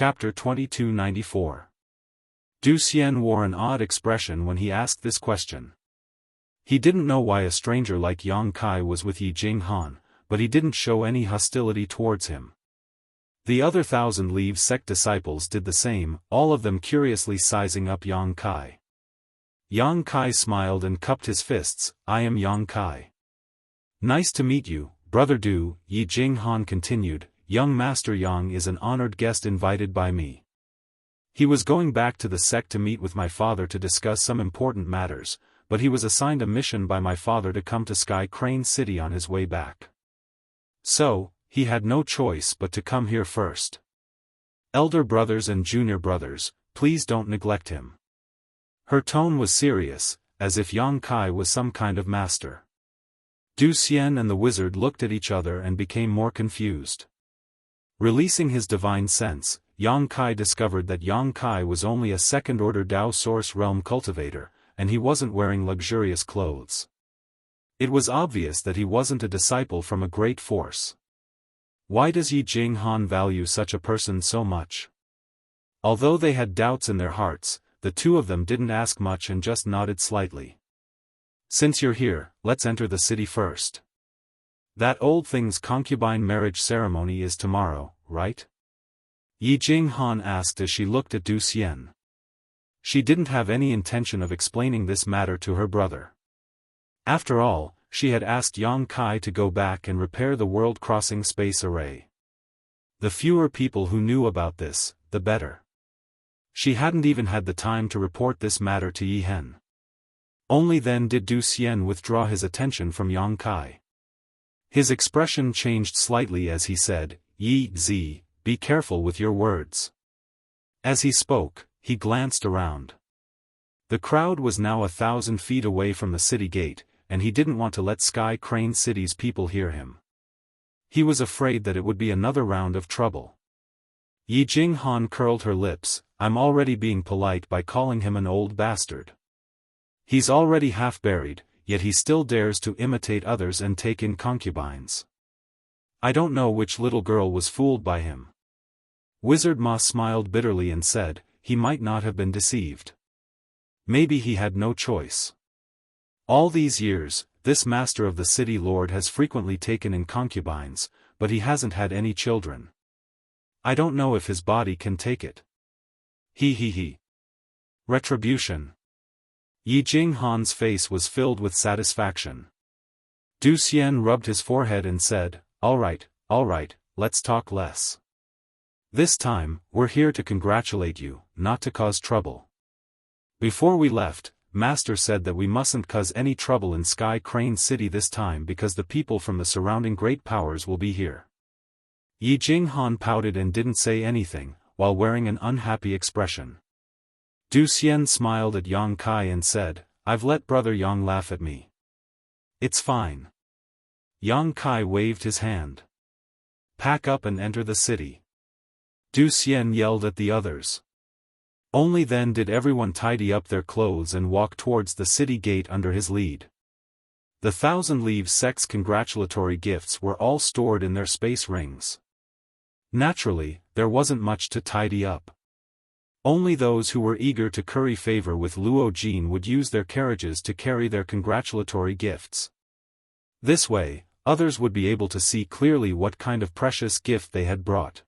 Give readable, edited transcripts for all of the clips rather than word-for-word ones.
Chapter 2294. Du Xian wore an odd expression when he asked this question. He didn't know why a stranger like Yang Kai was with Yi Jinghan, but he didn't show any hostility towards him. The other Thousand Leaves sect disciples did the same, all of them curiously sizing up Yang Kai. Yang Kai smiled and cupped his fists. I am Yang Kai. Nice to meet you, Brother Du, Yi Jinghan continued. Young Master Yang is an honored guest invited by me. He was going back to the sect to meet with my father to discuss some important matters, but he was assigned a mission by my father to come to Sky Crane City on his way back. So, he had no choice but to come here first. Elder brothers and junior brothers, please don't neglect him. Her tone was serious, as if Yang Kai was some kind of master. Du Xian and the wizard looked at each other and became more confused. Releasing his divine sense, Yang Kai discovered that Yang Kai was only a second-order Dao Source Realm cultivator, and he wasn't wearing luxurious clothes. It was obvious that he wasn't a disciple from a great force. Why does Yi Jinghan value such a person so much? Although they had doubts in their hearts, the two of them didn't ask much and just nodded slightly. Since you're here, let's enter the city first. That old thing's concubine marriage ceremony is tomorrow, right? Yi Jinghan asked as she looked at Du Xian. She didn't have any intention of explaining this matter to her brother. After all, she had asked Yang Kai to go back and repair the world-crossing space array. The fewer people who knew about this, the better. She hadn't even had the time to report this matter to Yi Hen. Only then did Du Xian withdraw his attention from Yang Kai. His expression changed slightly as he said, Yi Zi, be careful with your words. As he spoke, he glanced around. The crowd was now 1,000 feet away from the city gate, and he didn't want to let Sky Crane City's people hear him. He was afraid that it would be another round of trouble. Yi Jinghan curled her lips. I'm already being polite by calling him an old bastard. He's already half buried, yet he still dares to imitate others and take in concubines. I don't know which little girl was fooled by him. Wizard Ma smiled bitterly and said, he might not have been deceived. Maybe he had no choice. All these years, this master of the city lord has frequently taken in concubines, but he hasn't had any children. I don't know if his body can take it. He. Retribution. Yi Jinghan's face was filled with satisfaction. Du Xian rubbed his forehead and said, all right, let's talk less. This time, we're here to congratulate you, not to cause trouble. Before we left, Master said that we mustn't cause any trouble in Sky Crane City this time because the people from the surrounding great powers will be here. Yi Jinghan pouted and didn't say anything, while wearing an unhappy expression. Du Xian smiled at Yang Kai and said, I've let Brother Yang laugh at me. It's fine. Yang Kai waved his hand. Pack up and enter the city. Du Xian yelled at the others. Only then did everyone tidy up their clothes and walk towards the city gate under his lead. The Thousand Leaves sect's congratulatory gifts were all stored in their space rings. Naturally, there wasn't much to tidy up. Only those who were eager to curry favor with Luo Jin would use their carriages to carry their congratulatory gifts. This way, others would be able to see clearly what kind of precious gift they had brought.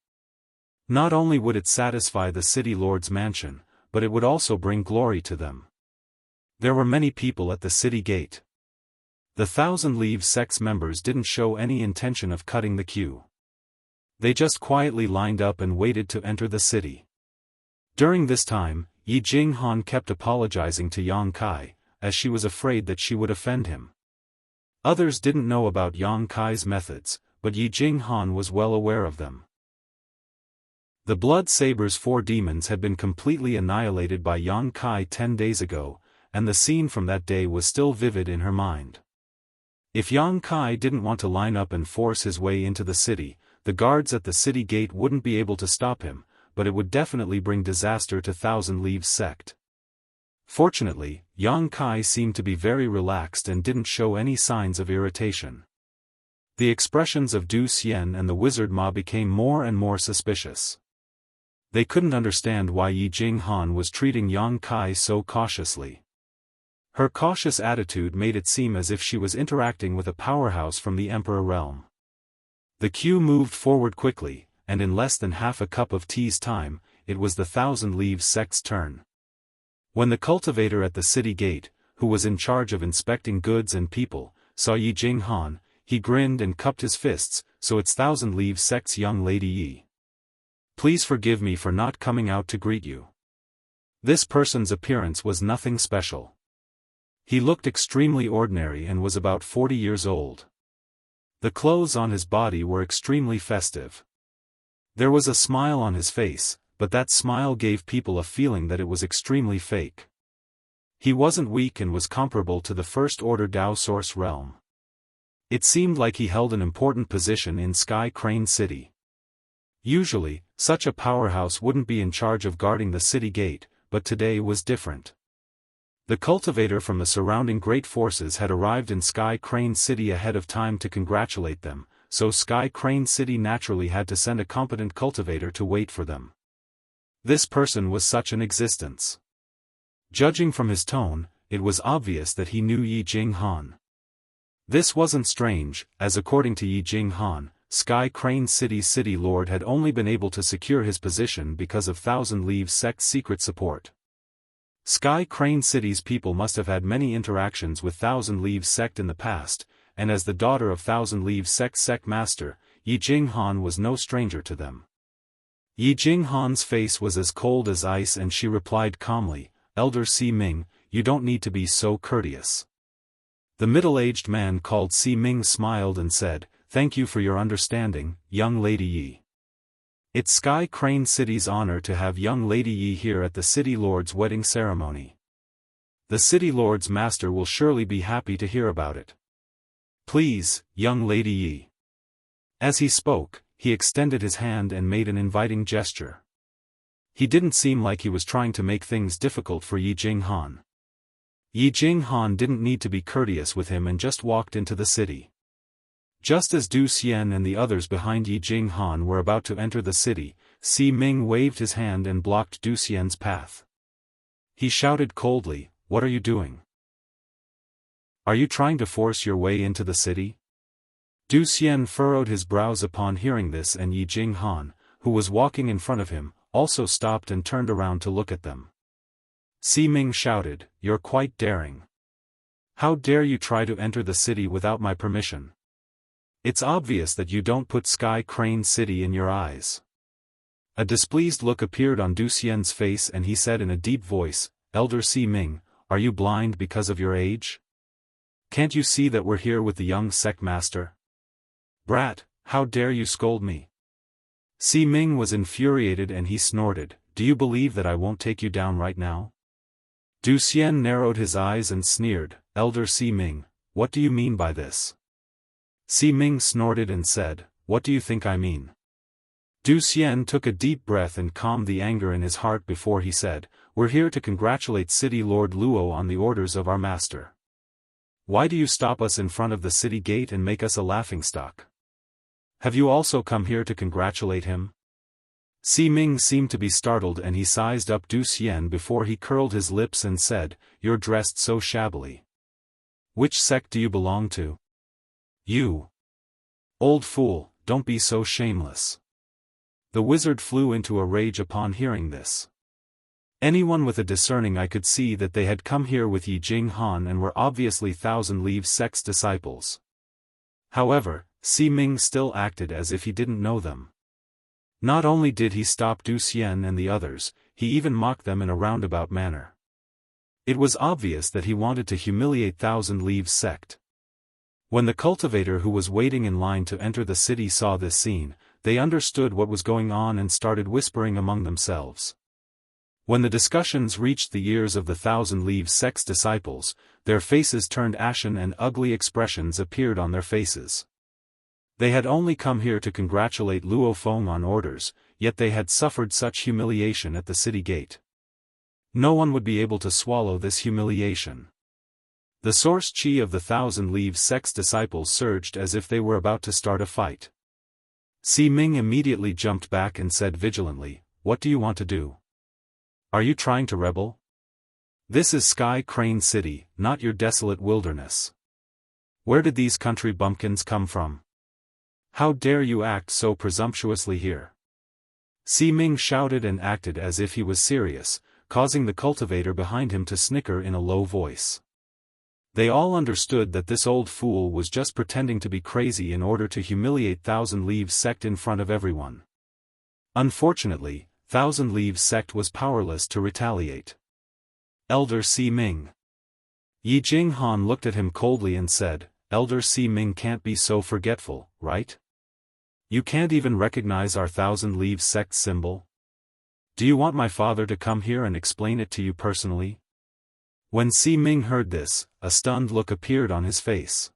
Not only would it satisfy the city lord's mansion, but it would also bring glory to them. There were many people at the city gate. The Thousand Leaves sect's members didn't show any intention of cutting the queue. They just quietly lined up and waited to enter the city. During this time, Yi Jinghan kept apologizing to Yang Kai, as she was afraid that she would offend him. Others didn't know about Yang Kai's methods, but Yi Jinghan was well aware of them. The Blood Saber's 4 demons had been completely annihilated by Yang Kai 10 days ago, and the scene from that day was still vivid in her mind. If Yang Kai didn't want to line up and force his way into the city, the guards at the city gate wouldn't be able to stop him, but it would definitely bring disaster to Thousand Leaves sect. Fortunately, Yang Kai seemed to be very relaxed and didn't show any signs of irritation. The expressions of Du Xian and the wizard Ma became more and more suspicious. They couldn't understand why Yi Jinghan was treating Yang Kai so cautiously. Her cautious attitude made it seem as if she was interacting with a powerhouse from the Emperor realm. The queue moved forward quickly, and in less than half a cup of tea's time, it was the Thousand Leaves sect's turn. When the cultivator at the city gate, who was in charge of inspecting goods and people, saw Yi Jinghan, he grinned and cupped his fists. "So it's Thousand Leaves sect's young lady Yi. Please forgive me for not coming out to greet you." This person's appearance was nothing special. He looked extremely ordinary and was about 40 years old. The clothes on his body were extremely festive. There was a smile on his face, but that smile gave people a feeling that it was extremely fake. He wasn't weak and was comparable to the First Order Dao Source realm. It seemed like he held an important position in Sky Crane City. Usually, such a powerhouse wouldn't be in charge of guarding the city gate, but today was different. The cultivator from the surrounding great forces had arrived in Sky Crane City ahead of time to congratulate them, so Sky Crane City naturally had to send a competent cultivator to wait for them. This person was such an existence. Judging from his tone, it was obvious that he knew Yi Jinghan. This wasn't strange, as according to Yi Jinghan, Sky Crane City's city lord had only been able to secure his position because of Thousand Leaves sect's secret support. Sky Crane City's people must have had many interactions with Thousand Leaves sect in the past, and as the daughter of Thousand Leaves sect's sect master, Yi Jinghan was no stranger to them. Yi Jinghan's face was as cold as ice and she replied calmly, "Elder Si Ming, you don't need to be so courteous." The middle-aged man called Si Ming smiled and said, "Thank you for your understanding, young lady Yi. It's Sky Crane City's honor to have young lady Yi here at the city lord's wedding ceremony. The city lord's master will surely be happy to hear about it. Please, young lady Yi." As he spoke, he extended his hand and made an inviting gesture. He didn't seem like he was trying to make things difficult for Yi Jinghan. Yi Jinghan didn't need to be courteous with him and just walked into the city. Just as Du Xian and the others behind Yi Jinghan were about to enter the city, Si Ming waved his hand and blocked Du Xian's path. He shouted coldly, "What are you doing? Are you trying to force your way into the city?" Du Xian furrowed his brows upon hearing this, and Yi Jinghan, who was walking in front of him, also stopped and turned around to look at them. Si Ming shouted, "You're quite daring. How dare you try to enter the city without my permission? It's obvious that you don't put Sky Crane City in your eyes." A displeased look appeared on Du Xian's face and he said in a deep voice, "Elder Si Ming, are you blind because of your age? Can't you see that we're here with the young sect master? Brat, how dare you scold me?" Si Ming was infuriated and he snorted, "Do you believe that I won't take you down right now?" Du Xian narrowed his eyes and sneered, "Elder Si Ming, what do you mean by this?" Si Ming snorted and said, "What do you think I mean?" Du Xian took a deep breath and calmed the anger in his heart before he said, "We're here to congratulate City Lord Luo on the orders of our master. Why do you stop us in front of the city gate and make us a laughingstock? Have you also come here to congratulate him?" Si Ming seemed to be startled and he sized up Du Xian before he curled his lips and said, "You're dressed so shabbily. Which sect do you belong to? You old fool, don't be so shameless." The wizard flew into a rage upon hearing this. Anyone with a discerning eye could see that they had come here with Yi Jinghan and were obviously Thousand Leaves sect's disciples. However, Si Ming still acted as if he didn't know them. Not only did he stop Du Xian and the others, he even mocked them in a roundabout manner. It was obvious that he wanted to humiliate Thousand Leaves sect. When the cultivator who was waiting in line to enter the city saw this scene, they understood what was going on and started whispering among themselves. When the discussions reached the ears of the Thousand Leaves sect's disciples, their faces turned ashen and ugly expressions appeared on their faces. They had only come here to congratulate Luo Feng on orders, yet they had suffered such humiliation at the city gate. No one would be able to swallow this humiliation. The source chi of the Thousand Leaves sect's disciples surged as if they were about to start a fight. Si Ming immediately jumped back and said vigilantly, what do you want to do? Are you trying to rebel? This is Sky Crane City, not your desolate wilderness. Where did these country bumpkins come from? How dare you act so presumptuously here? Ming shouted and acted as if he was serious, causing the cultivator behind him to snicker in a low voice. They all understood that this old fool was just pretending to be crazy in order to humiliate Thousand Leaves sect in front of everyone. Unfortunately, Thousand Leaves sect was powerless to retaliate. Elder Ming. Yi Jinghan looked at him coldly and said, Elder Ming can't be so forgetful, right? You can't even recognize our Thousand Leaves sect symbol? Do you want my father to come here and explain it to you personally? When Ming heard this, a stunned look appeared on his face.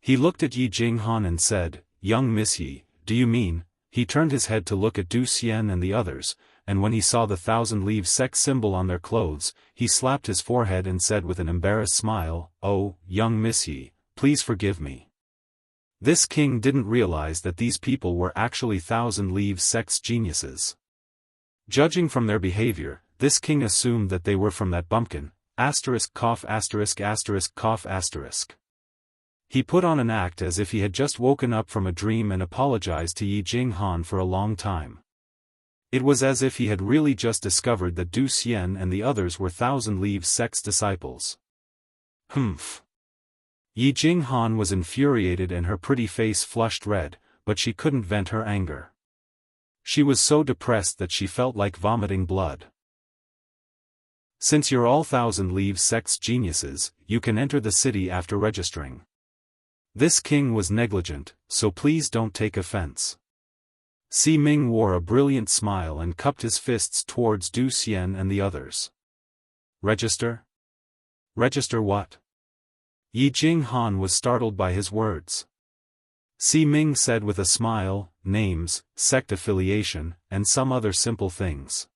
He looked at Yi Jinghan and said, Young Miss Yi, do you mean? He turned his head to look at Du Xian and the others, and when he saw the Thousand Leaves sect symbol on their clothes, he slapped his forehead and said with an embarrassed smile, Oh, young Miss Yi, please forgive me. This king didn't realize that these people were actually Thousand Leaves sect's geniuses. Judging from their behavior, this king assumed that they were from that bumpkin, ********. He put on an act as if he had just woken up from a dream and apologized to Yi Jinghan for a long time. It was as if he had really just discovered that Du Xian and the others were Thousand Leaves sect's disciples. Humph. Yi Jinghan was infuriated and her pretty face flushed red, but she couldn't vent her anger. She was so depressed that she felt like vomiting blood. Since you're all Thousand Leaves sect's geniuses, you can enter the city after registering. This king was negligent, so please don't take offense. Ming wore a brilliant smile and cupped his fists towards Du Xian and the others. Register? Register what? Yi Jinghan was startled by his words. Ming said with a smile, names, sect affiliation, and some other simple things.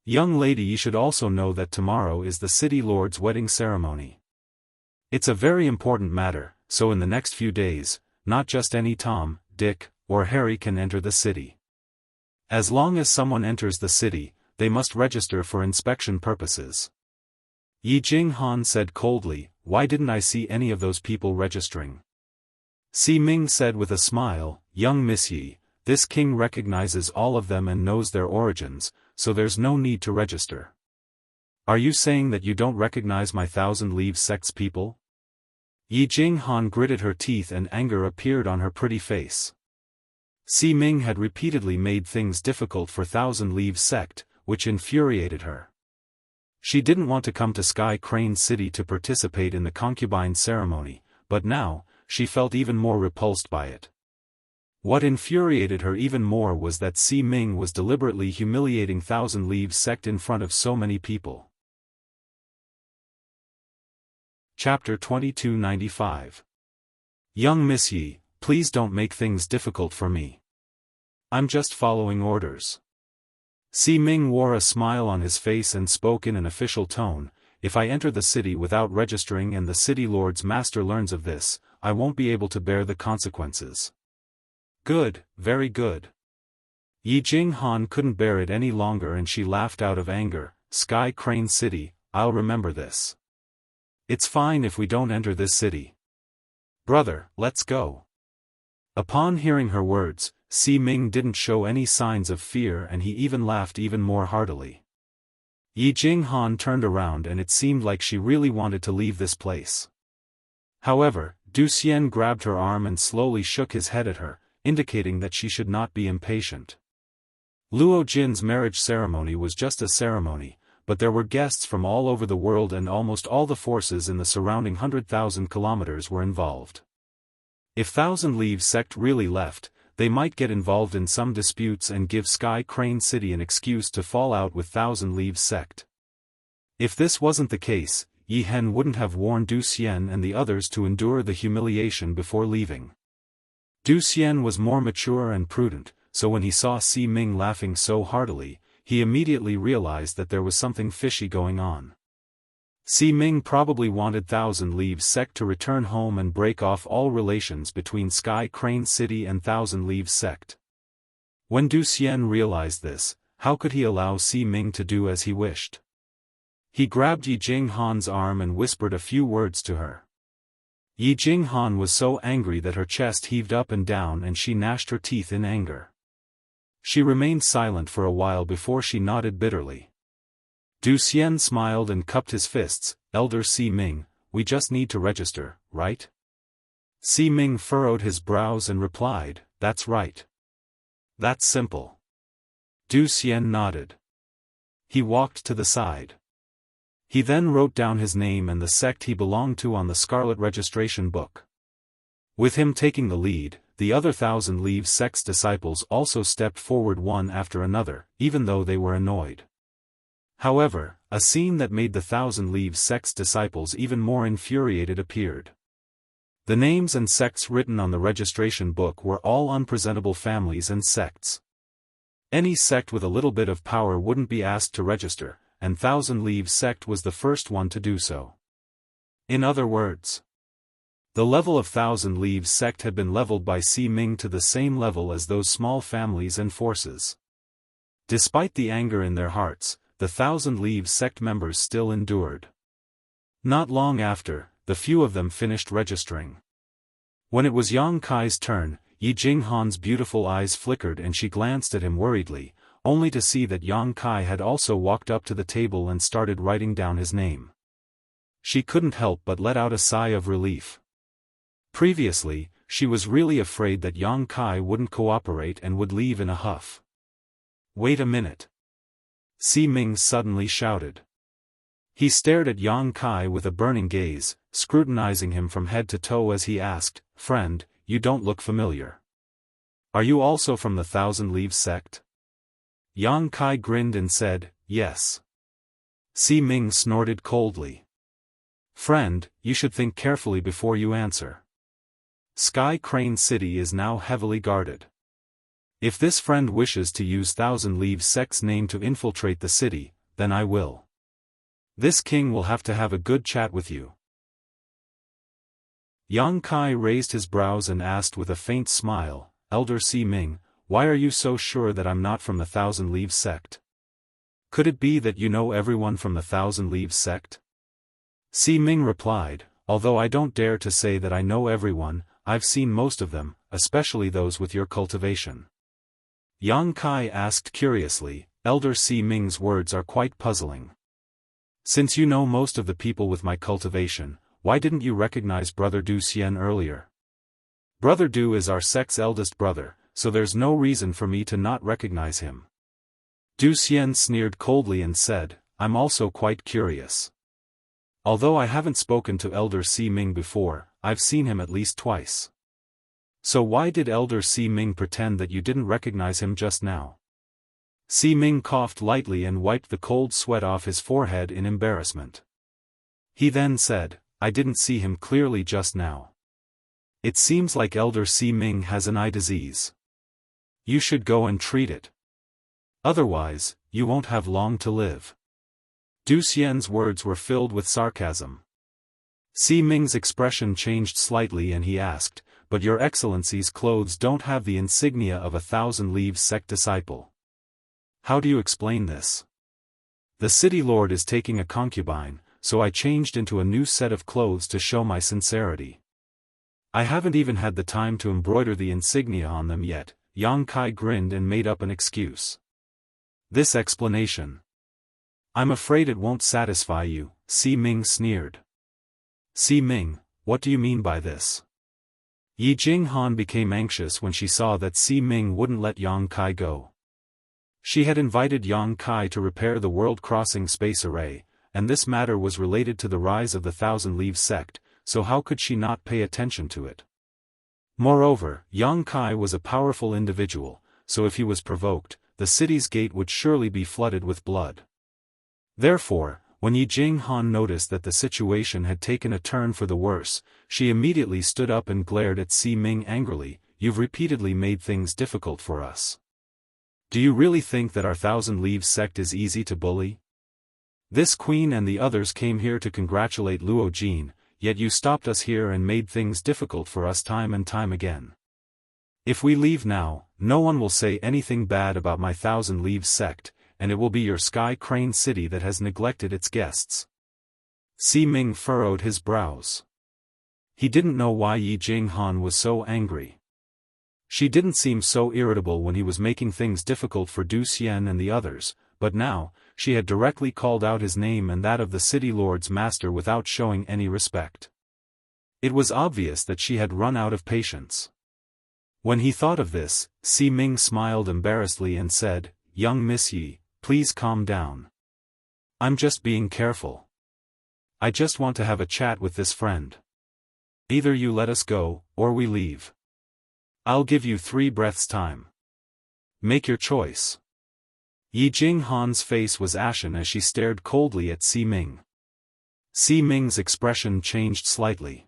Young lady, you should also know that tomorrow is the city lord's wedding ceremony. It's a very important matter, so in the next few days, not just any Tom, Dick, or Harry can enter the city. As long as someone enters the city, they must register for inspection purposes. Yi Jinghan said coldly, Why didn't I see any of those people registering? Ming said with a smile, Young Miss Yi, this king recognizes all of them and knows their origins, so there's no need to register. Are you saying that you don't recognize my Thousand Leaves sect's people? Yi Jinghan gritted her teeth and anger appeared on her pretty face. Ming had repeatedly made things difficult for Thousand Leaves sect, which infuriated her. She didn't want to come to Sky Crane City to participate in the concubine ceremony, but now, she felt even more repulsed by it. What infuriated her even more was that Ming was deliberately humiliating Thousand Leaves sect in front of so many people. Chapter 2295. Young Miss Yi, please don't make things difficult for me. I'm just following orders. Ming wore a smile on his face and spoke in an official tone, If I enter the city without registering and the city lord's master learns of this, I won't be able to bear the consequences. Good, very good. Yi Jinghan couldn't bear it any longer and she laughed out of anger, Sky Crane City, I'll remember this. It's fine if we don't enter this city. Brother, let's go. Upon hearing her words, Ming didn't show any signs of fear and he even laughed even more heartily. Yi Jinghan turned around and it seemed like she really wanted to leave this place. However, Du Xian grabbed her arm and slowly shook his head at her, indicating that she should not be impatient. Luo Jin's marriage ceremony was just a ceremony, but there were guests from all over the world and almost all the forces in the surrounding 100,000 kilometers were involved. If Thousand Leaves sect really left, they might get involved in some disputes and give Sky Crane City an excuse to fall out with Thousand Leaves sect. If this wasn't the case, Yi Hen wouldn't have warned Du Xian and the others to endure the humiliation before leaving. Du Xian was more mature and prudent, so when he saw Ming laughing so heartily, he immediately realized that there was something fishy going on. Ming probably wanted Thousand Leaves sect to return home and break off all relations between Sky Crane City and Thousand Leaves sect. When Du Xian realized this, how could he allow Si Ming to do as he wished? He grabbed Yi Jinghan's arm and whispered a few words to her. Yi Jinghan was so angry that her chest heaved up and down and she gnashed her teeth in anger. She remained silent for a while before she nodded bitterly. Du Xian smiled and cupped his fists. Elder Si Ming, we just need to register, right? Si Ming furrowed his brows and replied, that's right. That's simple. Du Xian nodded. He walked to the side. He then wrote down his name and the sect he belonged to on the scarlet registration book. With him taking the lead, the other 1,000 Leaves sect's disciples also stepped forward one after another, even though they were annoyed. However, a scene that made the 1,000 Leaves sect's disciples even more infuriated appeared. The names and sects written on the registration book were all unpresentable families and sects. Any sect with a little bit of power wouldn't be asked to register, and 1,000 Leaves sect was the first one to do so. In other words, the level of 1,000 Leaves sect had been leveled by Si Ming to the same level as those small families and forces. Despite the anger in their hearts, the 1,000 Leaves sect members still endured. Not long after, the few of them finished registering. When it was Yang Kai's turn, Yi Jinghan's beautiful eyes flickered and she glanced at him worriedly, only to see that Yang Kai had also walked up to the table and started writing down his name. She couldn't help but let out a sigh of relief. Previously, she was really afraid that Yang Kai wouldn't cooperate and would leave in a huff. Wait a minute. Si Ming suddenly shouted. He stared at Yang Kai with a burning gaze, scrutinizing him from head to toe as he asked, "Friend, you don't look familiar. Are you also from the 1,000 Leaves sect?" Yang Kai grinned and said, "Yes." Si Ming snorted coldly. "Friend, you should think carefully before you answer. Sky Crane City is now heavily guarded. If this friend wishes to use 1,000 Leaves sect's name to infiltrate the city, then I will. This king will have to have a good chat with you." Yang Kai raised his brows and asked with a faint smile, "Elder Si Ming, why are you so sure that I'm not from the 1,000 Leaves sect? Could it be that you know everyone from the 1,000 Leaves sect?" Si Ming replied, "Although I don't dare to say that I know everyone, I've seen most of them, especially those with your cultivation." Yang Kai asked curiously, "Elder Si Ming's words are quite puzzling. Since you know most of the people with my cultivation, why didn't you recognize Brother Du Xian earlier? Brother Du is our sect's eldest brother, so there's no reason for me to not recognize him." Du Xian sneered coldly and said, "I'm also quite curious. Although I haven't spoken to Elder Si Ming before, I've seen him at least twice. So why did Elder Si Ming pretend that you didn't recognize him just now?" Si Ming coughed lightly and wiped the cold sweat off his forehead in embarrassment. He then said, "I didn't see him clearly just now. It seems like Elder Si Ming has an eye disease. You should go and treat it. Otherwise, you won't have long to live." Du Xian's words were filled with sarcasm. Si Ming's expression changed slightly and he asked, "But your Excellency's clothes don't have the insignia of a 1,000 Leaves sect disciple. How do you explain this?" "The city lord is taking a concubine, so I changed into a new set of clothes to show my sincerity. I haven't even had the time to embroider the insignia on them yet." Yang Kai grinned and made up an excuse. "This explanation. I'm afraid it won't satisfy you," Si Ming sneered. "Si Ming, what do you mean by this?" Yi Jinghan became anxious when she saw that Si Ming wouldn't let Yang Kai go. She had invited Yang Kai to repair the world-crossing space array, and this matter was related to the rise of the 1,000 Leaves sect, so how could she not pay attention to it? Moreover, Yang Kai was a powerful individual, so if he was provoked, the city's gate would surely be flooded with blood. Therefore, when Yi Jinghan noticed that the situation had taken a turn for the worse, she immediately stood up and glared at Si Ming angrily, "You've repeatedly made things difficult for us. Do you really think that our 1,000 Leaves sect is easy to bully? This queen and the others came here to congratulate Luo Jin, yet you stopped us here and made things difficult for us time and time again. If we leave now, no one will say anything bad about my 1,000 Leaves sect, and it will be your Sky Crane City that has neglected its guests. Si Ming furrowed his brows. He didn't know why Yi Jinghan was so angry. She didn't seem so irritable when he was making things difficult for Du Xian and the others, but now, she had directly called out his name and that of the city lord's master without showing any respect. It was obvious that she had run out of patience. When he thought of this, Si Ming smiled embarrassedly and said, "Young Miss Yi, please calm down. I'm just being careful. I just want to have a chat with this friend. Either you let us go, or we leave. I'll give you 3 breaths time. Make your choice." Yi Jinghan's face was ashen as she stared coldly at Si Ming. Si Ming's expression changed slightly.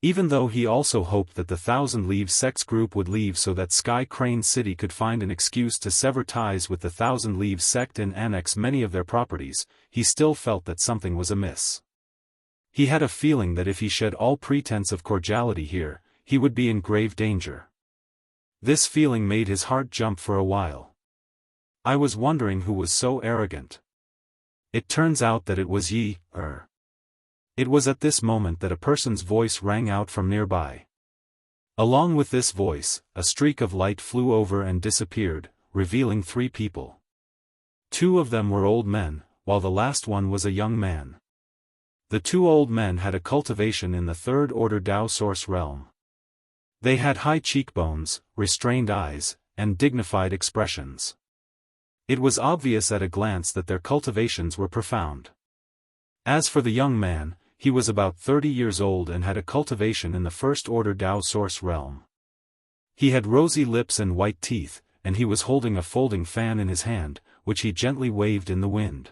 Even though he also hoped that the Thousand Leaves sects group would leave so that Sky Crane City could find an excuse to sever ties with the Thousand Leaves sect and annex many of their properties, he still felt that something was amiss. He had a feeling that if he shed all pretense of cordiality here, he would be in grave danger. This feeling made his heart jump for a while. I was wondering who was so arrogant. It turns out that it was Yi. It was at this moment that a person's voice rang out from nearby. Along with this voice, a streak of light flew over and disappeared, revealing 3 people. 2 of them were old men, while the last one was a young man. The 2 old men had a cultivation in the Third Order Dao Source realm. They had high cheekbones, restrained eyes, and dignified expressions. It was obvious at a glance that their cultivations were profound. As for the young man, he was about 30 years old and had a cultivation in the First Order Dao Source realm. He had rosy lips and white teeth, and he was holding a folding fan in his hand, which he gently waved in the wind.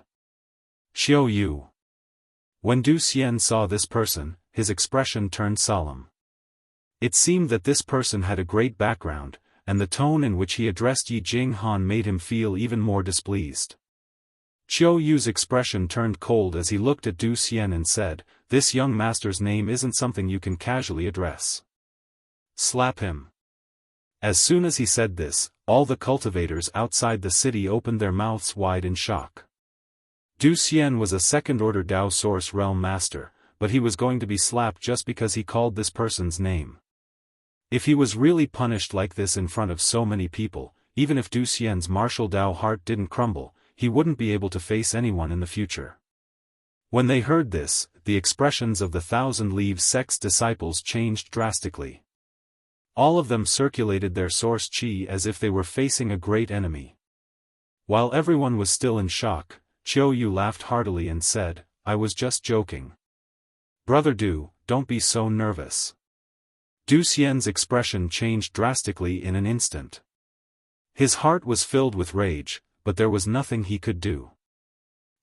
Xiao Yu. When Du Xian saw this person, his expression turned solemn. It seemed that this person had a great background, and the tone in which he addressed Yi Jinghan made him feel even more displeased. Xiao Yu's expression turned cold as he looked at Du Xian and said, "This young master's name isn't something you can casually address. Slap him." As soon as he said this, all the cultivators outside the city opened their mouths wide in shock. Du Xian was a second-order Dao Source realm master, but he was going to be slapped just because he called this person's name. If he was really punished like this in front of so many people, even if Du Xian's martial Dao heart didn't crumble, he wouldn't be able to face anyone in the future. When they heard this, the expressions of the Thousand Leaves sect's disciples changed drastically. All of them circulated their source qi as if they were facing a great enemy. While everyone was still in shock, Xiao Yu laughed heartily and said, "I was just joking. Brother Du, don't be so nervous." Du Xian's expression changed drastically in an instant. His heart was filled with rage, but there was nothing he could do.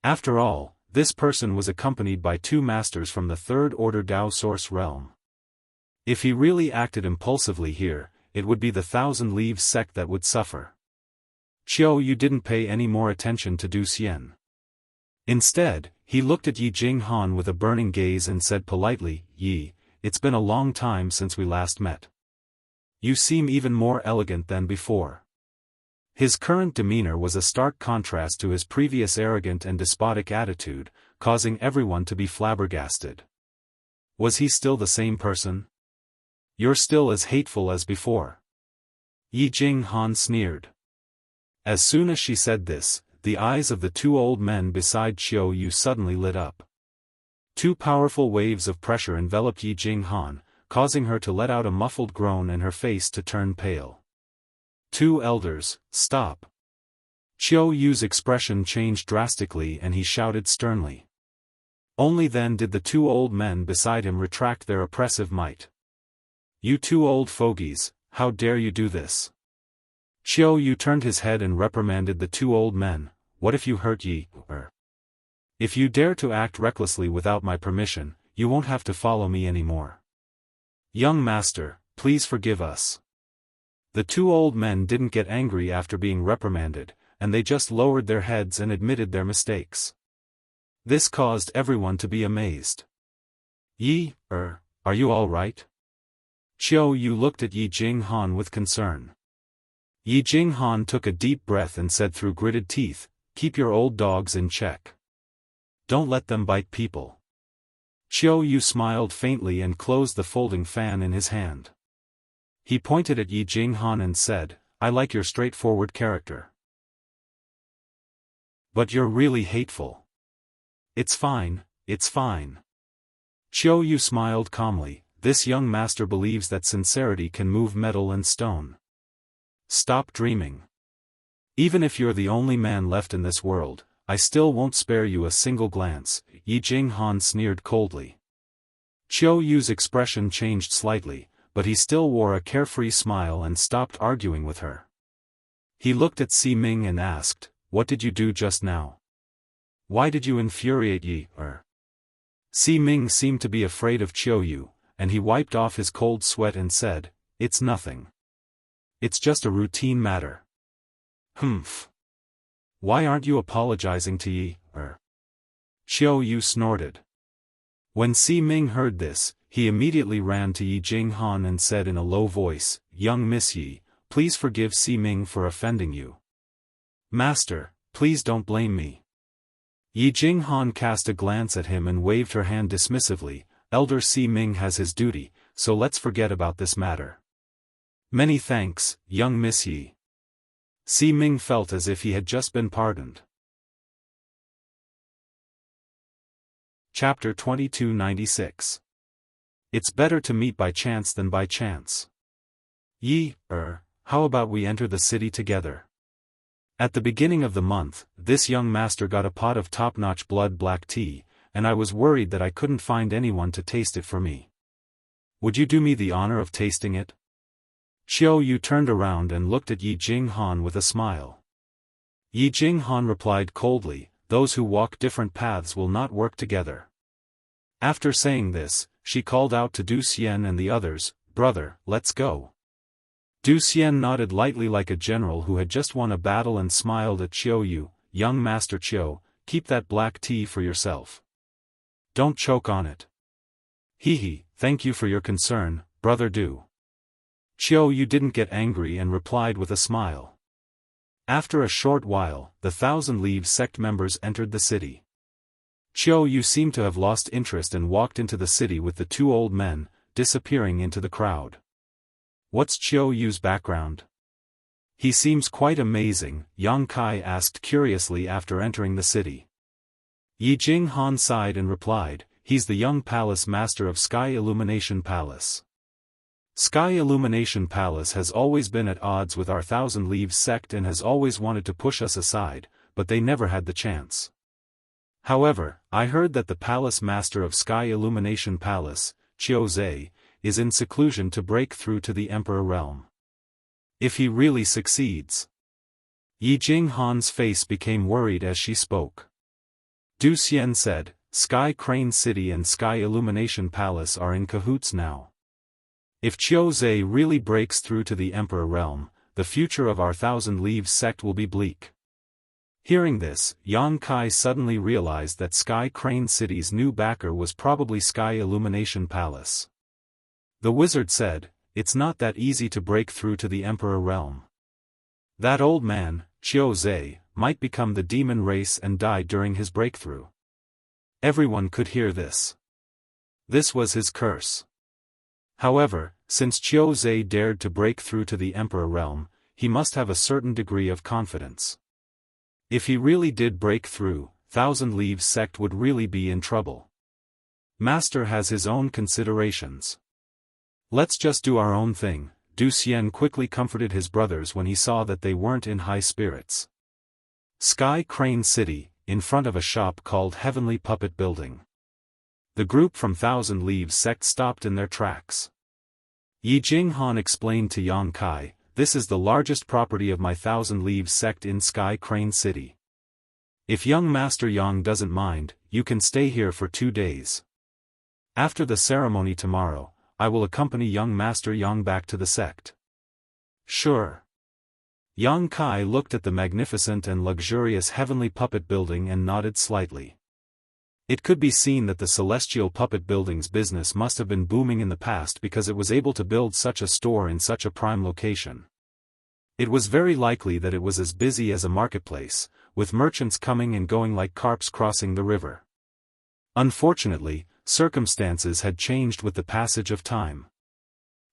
After all, this person was accompanied by 2 masters from the Third Order Dao Source realm. If he really acted impulsively here, it would be the Thousand Leaves sect that would suffer. Xiao Yu didn't pay any more attention to Du Xian. Instead, he looked at Yi Jinghan with a burning gaze and said politely, "Yi, it's been a long time since we last met. You seem even more elegant than before." His current demeanor was a stark contrast to his previous arrogant and despotic attitude, causing everyone to be flabbergasted. Was he still the same person? "You're still as hateful as before." Yi Jinghan sneered. As soon as she said this, the eyes of the 2 old men beside Xiao Yu suddenly lit up. 2 powerful waves of pressure enveloped Yi Jinghan, causing her to let out a muffled groan and her face to turn pale. "2 elders, stop." Xiao Yu's expression changed drastically and he shouted sternly. Only then did the 2 old men beside him retract their oppressive might. "You 2 old fogies, how dare you do this?" Xiao Yu turned his head and reprimanded the 2 old men. "What if you hurt Yi? If you dare to act recklessly without my permission, you won't have to follow me anymore. Young master, please forgive us." The 2 old men didn't get angry after being reprimanded, and they just lowered their heads and admitted their mistakes. This caused everyone to be amazed. "Yi, are you all right?" Xiao Yu looked at Yi Jinghan with concern. Yi Jinghan took a deep breath and said through gritted teeth, "Keep your old dogs in check. Don't let them bite people." Qiu Yu smiled faintly and closed the folding fan in his hand. He pointed at Yi Jinghan and said, "I like your straightforward character. But you're really hateful." "It's fine, it's fine." Qiu Yu smiled calmly, "This young master believes that sincerity can move metal and stone. Stop dreaming. Even if you're the only man left in this world, I still won't spare you a single glance," Yi Jinghan sneered coldly. Qiu Yu's expression changed slightly, but he still wore a carefree smile and stopped arguing with her. He looked at Si Ming and asked, "What did you do just now? Why did you infuriate Yi?" Si Ming seemed to be afraid of Qiu Yu, and he wiped off his cold sweat and said, "It's nothing. It's just a routine matter." "Humph. Why aren't you apologizing to Yi?" Qiu Yu snorted. When Si Ming heard this, he immediately ran to Yi Jinghan and said in a low voice, "Young Miss Yi, please forgive Si Ming for offending you." "Master, please don't blame me." Yi Jinghan cast a glance at him and waved her hand dismissively, "Elder Si Ming has his duty, so let's forget about this matter." "Many thanks, young Miss Yi." Si Ming felt as if he had just been pardoned. Chapter 2296. It's better to meet by chance than by chance. Yi, how about we enter the city together? At the beginning of the month, this young master got a pot of top-notch blood black tea, and I was worried that I couldn't find anyone to taste it for me. Would you do me the honor of tasting it? Qiu Yu turned around and looked at Yi Jinghan with a smile. Yi Jinghan replied coldly, "Those who walk different paths will not work together." After saying this, she called out to Du Xian and the others, "Brother, let's go." Du Xian nodded lightly like a general who had just won a battle and smiled at Qiu Yu, "Young Master Qiu, keep that black tea for yourself. Don't choke on it." "Hee, thank you for your concern, Brother Du." Qiu Yu didn't get angry and replied with a smile. After a short while, the Thousand Leaves sect members entered the city. Qiu Yu seemed to have lost interest and walked into the city with the two old men, disappearing into the crowd. "What's Qiu Yu's background? He seems quite amazing," Yang Kai asked curiously after entering the city. Yi Jinghan sighed and replied, "He's the young palace master of Sky Illumination Palace. Sky Illumination Palace has always been at odds with our Thousand Leaves sect and has always wanted to push us aside, but they never had the chance. However, I heard that the palace master of Sky Illumination Palace, Qiu Zhe, is in seclusion to break through to the Emperor realm. If he really succeeds." Yi Jinghan's face became worried as she spoke. Du Xian said, "Sky Crane City and Sky Illumination Palace are in cahoots now. If Qiu Zhe really breaks through to the Emperor realm, the future of our Thousand Leaves sect will be bleak." Hearing this, Yang Kai suddenly realized that Sky Crane City's new backer was probably Sky Illumination Palace. The wizard said, "It's not that easy to break through to the Emperor realm. That old man, Qiu Zhe, might become the demon race and die during his breakthrough." Everyone could hear this. This was his curse. However, since Qiu Zhe dared to break through to the Emperor realm, he must have a certain degree of confidence. If he really did break through, Thousand Leaves sect would really be in trouble. Master has his own considerations. "Let's just do our own thing," Du Xian quickly comforted his brothers when he saw that they weren't in high spirits. Sky Crane City, in front of a shop called Heavenly Puppet Building. The group from Thousand Leaves sect stopped in their tracks. Yi Jinghan explained to Yang Kai, "This is the largest property of my Thousand Leaves sect in Sky Crane City. If young Master Yang doesn't mind, you can stay here for 2 days. After the ceremony tomorrow, I will accompany young Master Yang back to the sect." "Sure." Yang Kai looked at the magnificent and luxurious Heavenly Puppet Building and nodded slightly. It could be seen that the Celestial Puppet Building's business must have been booming in the past because it was able to build such a store in such a prime location. It was very likely that it was as busy as a marketplace, with merchants coming and going like carps crossing the river. Unfortunately, circumstances had changed with the passage of time.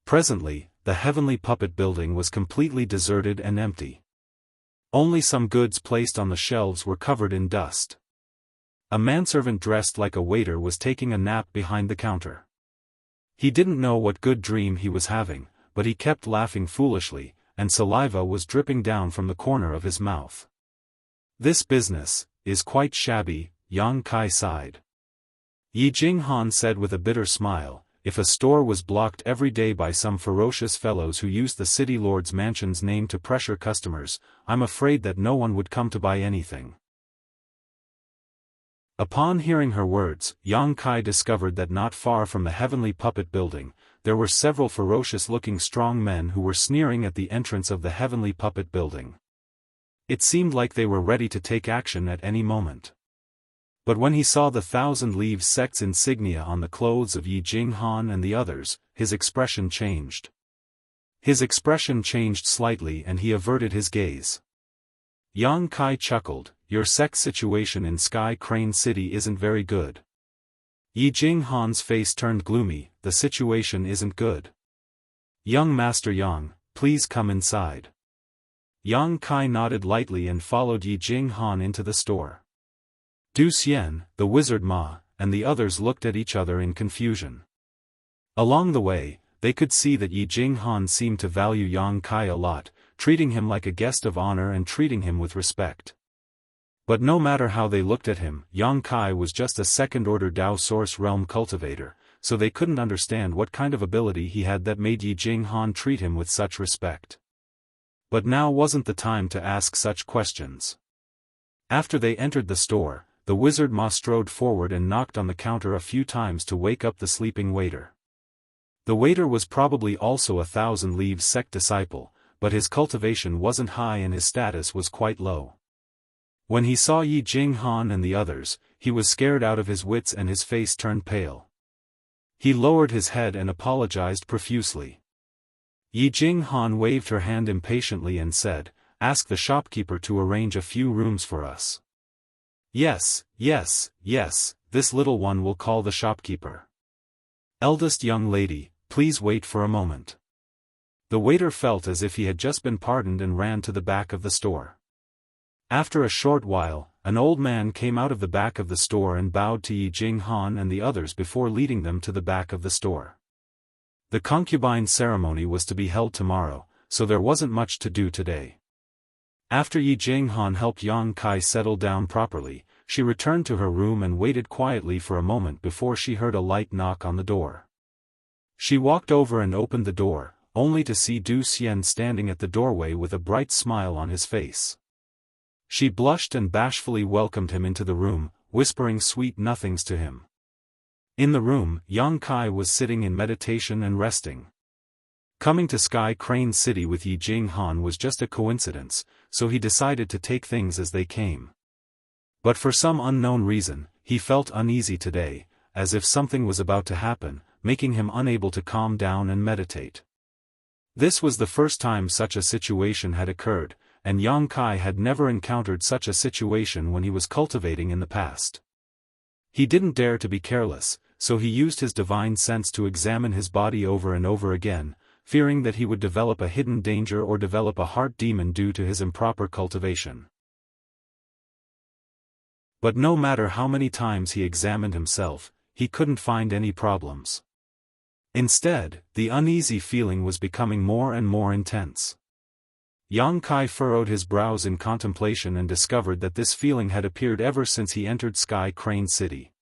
Presently, the heavenly puppet building was completely deserted and empty. Only some goods placed on the shelves were covered in dust. A manservant dressed like a waiter was taking a nap behind the counter. He didn't know what good dream he was having, but he kept laughing foolishly, and saliva was dripping down from the corner of his mouth. "This business is quite shabby," Yang Kai sighed. Yi Jinghan said with a bitter smile, "If a store was blocked every day by some ferocious fellows who used the city lord's mansion's name to pressure customers, I'm afraid that no one would come to buy anything." Upon hearing her words, Yang Kai discovered that not far from the heavenly puppet building, there were several ferocious-looking strong men who were sneering at the entrance of the heavenly puppet building. It seemed like they were ready to take action at any moment. But when he saw the 1,000 Leaves sect's insignia on the clothes of Yi Jinghan and the others, his expression changed. His expression changed slightly and he averted his gaze. Yang Kai chuckled, "Your sect situation in Sky Crane City isn't very good." Yi Jinghan's face turned gloomy, "The situation isn't good. Young Master Yang, please come inside." Yang Kai nodded lightly and followed Yi Jinghan into the store. Du Xian, the wizard Ma, and the others looked at each other in confusion. Along the way, they could see that Yi Jinghan seemed to value Yang Kai a lot, treating him like a guest of honor and treating him with respect. But no matter how they looked at him, Yang Kai was just a second-order Dao Source Realm cultivator, so they couldn't understand what kind of ability he had that made Yi Jinghan treat him with such respect. But now wasn't the time to ask such questions. After they entered the store, the wizard Ma strode forward and knocked on the counter a few times to wake up the sleeping waiter. The waiter was probably also a 1,000 Leaves sect disciple, but his cultivation wasn't high and his status was quite low. When he saw Yi Jinghan and the others, he was scared out of his wits and his face turned pale. He lowered his head and apologized profusely. Yi Jinghan waved her hand impatiently and said, "Ask the shopkeeper to arrange a few rooms for us." Yes, this little one will call the shopkeeper. Eldest young lady, please wait for a moment. The waiter felt as if he had just been pardoned and ran to the back of the store. After a short while, an old man came out of the back of the store and bowed to Yi Jinghan and the others before leading them to the back of the store. The concubine ceremony was to be held tomorrow, so there wasn't much to do today. After Yi Jinghan helped Yang Kai settle down properly, she returned to her room and waited quietly for a moment before she heard a light knock on the door. She walked over and opened the door, only to see Du Xian standing at the doorway with a bright smile on his face. She blushed and bashfully welcomed him into the room, whispering sweet nothings to him. In the room, Yang Kai was sitting in meditation and resting. Coming to Sky Crane City with Yi Jinghan was just a coincidence, so he decided to take things as they came. But for some unknown reason, he felt uneasy today, as if something was about to happen, making him unable to calm down and meditate. This was the first time such a situation had occurred, and Yang Kai had never encountered such a situation when he was cultivating in the past. He didn't dare to be careless, so he used his divine sense to examine his body over and over again, fearing that he would develop a hidden danger or develop a heart demon due to his improper cultivation. But no matter how many times he examined himself, he couldn't find any problems. Instead, the uneasy feeling was becoming more and more intense. Yang Kai furrowed his brows in contemplation and discovered that this feeling had appeared ever since he entered Sky Crane City.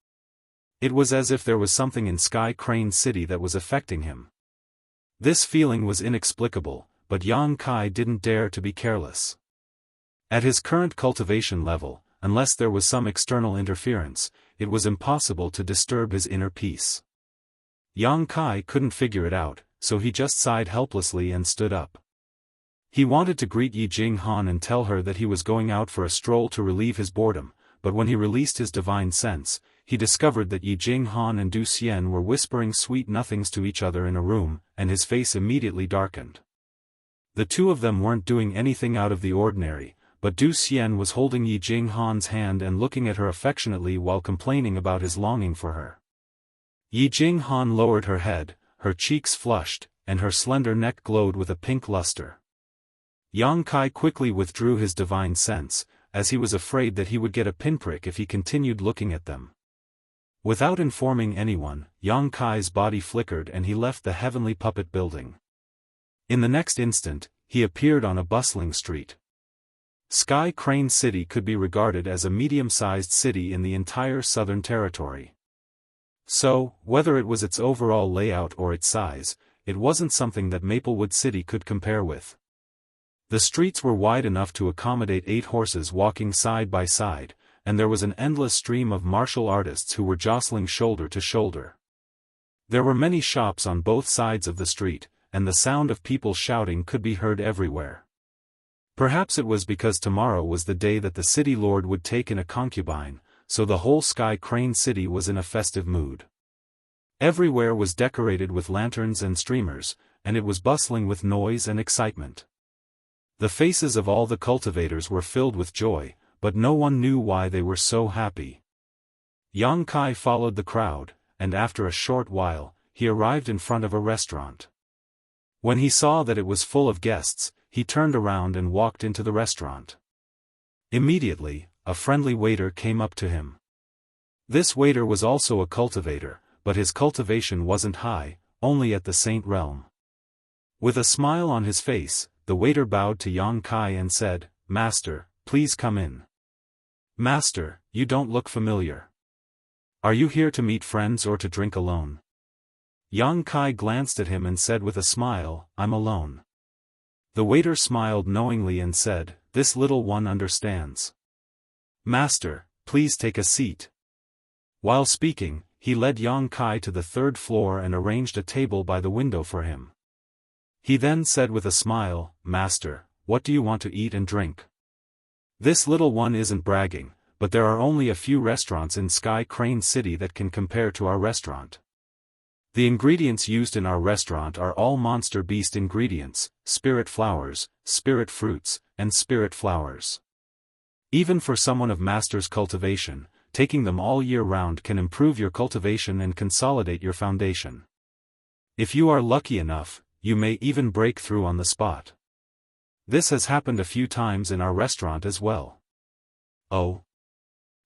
It was as if there was something in Sky Crane City that was affecting him. This feeling was inexplicable, but Yang Kai didn't dare to be careless. At his current cultivation level, unless there was some external interference, it was impossible to disturb his inner peace. Yang Kai couldn't figure it out, so he just sighed helplessly and stood up. He wanted to greet Yi Jinghan and tell her that he was going out for a stroll to relieve his boredom, but when he released his divine sense, he discovered that Yi Jinghan and Du Xian were whispering sweet nothings to each other in a room, and his face immediately darkened. The two of them weren't doing anything out of the ordinary, but Du Xian was holding Yi Jinghan's hand and looking at her affectionately while complaining about his longing for her. Yi Jinghan lowered her head, her cheeks flushed, and her slender neck glowed with a pink luster. Yang Kai quickly withdrew his divine sense, as he was afraid that he would get a pinprick if he continued looking at them. Without informing anyone, Yang Kai's body flickered and he left the heavenly puppet building. In the next instant, he appeared on a bustling street. Sky Crane City could be regarded as a medium-sized city in the entire Southern Territory. So, whether it was its overall layout or its size, it wasn't something that Maplewood City could compare with. The streets were wide enough to accommodate 8 horses walking side by side, and there was an endless stream of martial artists who were jostling shoulder to shoulder. There were many shops on both sides of the street, and the sound of people shouting could be heard everywhere. Perhaps it was because tomorrow was the day that the city lord would take in a concubine, so the whole Sky Crane City was in a festive mood. Everywhere was decorated with lanterns and streamers, and it was bustling with noise and excitement. The faces of all the cultivators were filled with joy, but no one knew why they were so happy. Yang Kai followed the crowd, and after a short while, he arrived in front of a restaurant. When he saw that it was full of guests, he turned around and walked into the restaurant. Immediately, a friendly waiter came up to him. This waiter was also a cultivator, but his cultivation wasn't high, only at the saint realm. With a smile on his face, the waiter bowed to Yang Kai and said, "Master, please come in." "Master, you don't look familiar. Are you here to meet friends or to drink alone?" Yang Kai glanced at him and said with a smile, "I'm alone." The waiter smiled knowingly and said, "This little one understands. Master, please take a seat." While speaking, he led Yang Kai to the 3rd floor and arranged a table by the window for him. He then said with a smile, "Master, what do you want to eat and drink?" This little one isn't bragging, but there are only a few restaurants in Sky Crane City that can compare to our restaurant. The ingredients used in our restaurant are all monster beast ingredients, spirit flowers, spirit fruits, and spirit flowers. Even for someone of master's cultivation, taking them all year round can improve your cultivation and consolidate your foundation. If you are lucky enough, you may even break through on the spot. This has happened a few times in our restaurant as well. "Oh?"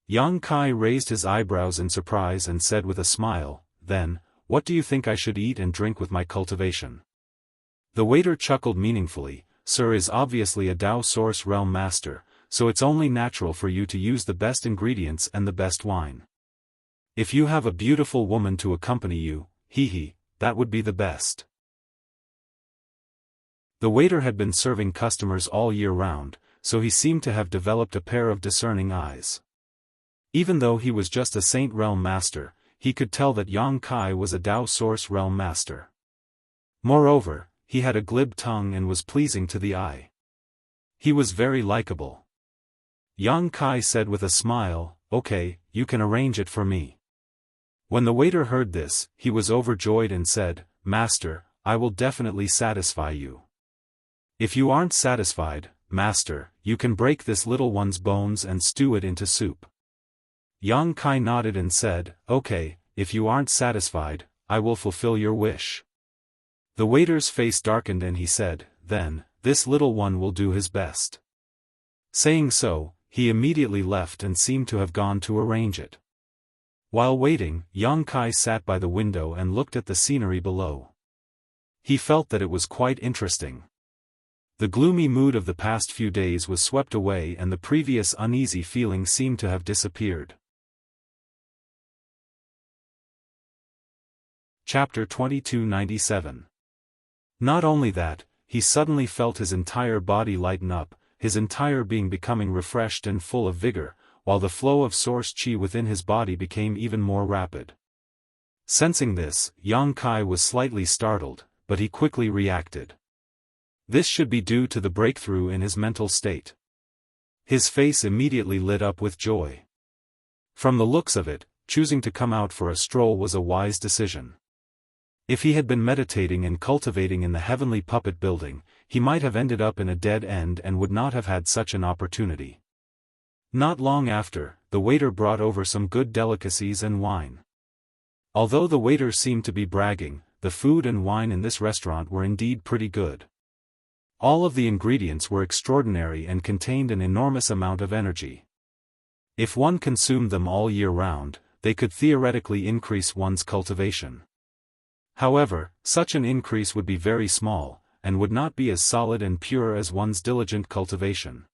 Yang Kai raised his eyebrows in surprise and said with a smile, "Then, what do you think I should eat and drink with my cultivation?" The waiter chuckled meaningfully, "Sir is obviously a Dao Source Realm Master, so it's only natural for you to use the best ingredients and the best wine. If you have a beautiful woman to accompany you, that would be the best." The waiter had been serving customers all year round, so he seemed to have developed a pair of discerning eyes. Even though he was just a Saint Realm Master, he could tell that Yang Kai was a Dao Source Realm Master. Moreover, he had a glib tongue and was pleasing to the eye. He was very likable. Yang Kai said with a smile, "Okay, you can arrange it for me." When the waiter heard this, he was overjoyed and said, "Master, I will definitely satisfy you. If you aren't satisfied, Master, you can break this little one's bones and stew it into soup." Yang Kai nodded and said, "Okay, if you aren't satisfied, I will fulfill your wish." The waiter's face darkened and he said, "Then, this little one will do his best." Saying so, he immediately left and seemed to have gone to arrange it. While waiting, Yang Kai sat by the window and looked at the scenery below. He felt that it was quite interesting. The gloomy mood of the past few days was swept away and the previous uneasy feeling seemed to have disappeared. Chapter 2297. Not only that, he suddenly felt his entire body lighten up, his entire being becoming refreshed and full of vigor, while the flow of source qi within his body became even more rapid. Sensing this, Yang Kai was slightly startled, but he quickly reacted. This should be due to the breakthrough in his mental state. His face immediately lit up with joy. From the looks of it, choosing to come out for a stroll was a wise decision. If he had been meditating and cultivating in the heavenly puppet building, he might have ended up in a dead end and would not have had such an opportunity. Not long after, the waiter brought over some good delicacies and wine. Although the waiter seemed to be bragging, the food and wine in this restaurant were indeed pretty good. All of the ingredients were extraordinary and contained an enormous amount of energy. If one consumed them all year round, they could theoretically increase one's cultivation. However, such an increase would be very small, and would not be as solid and pure as one's diligent cultivation.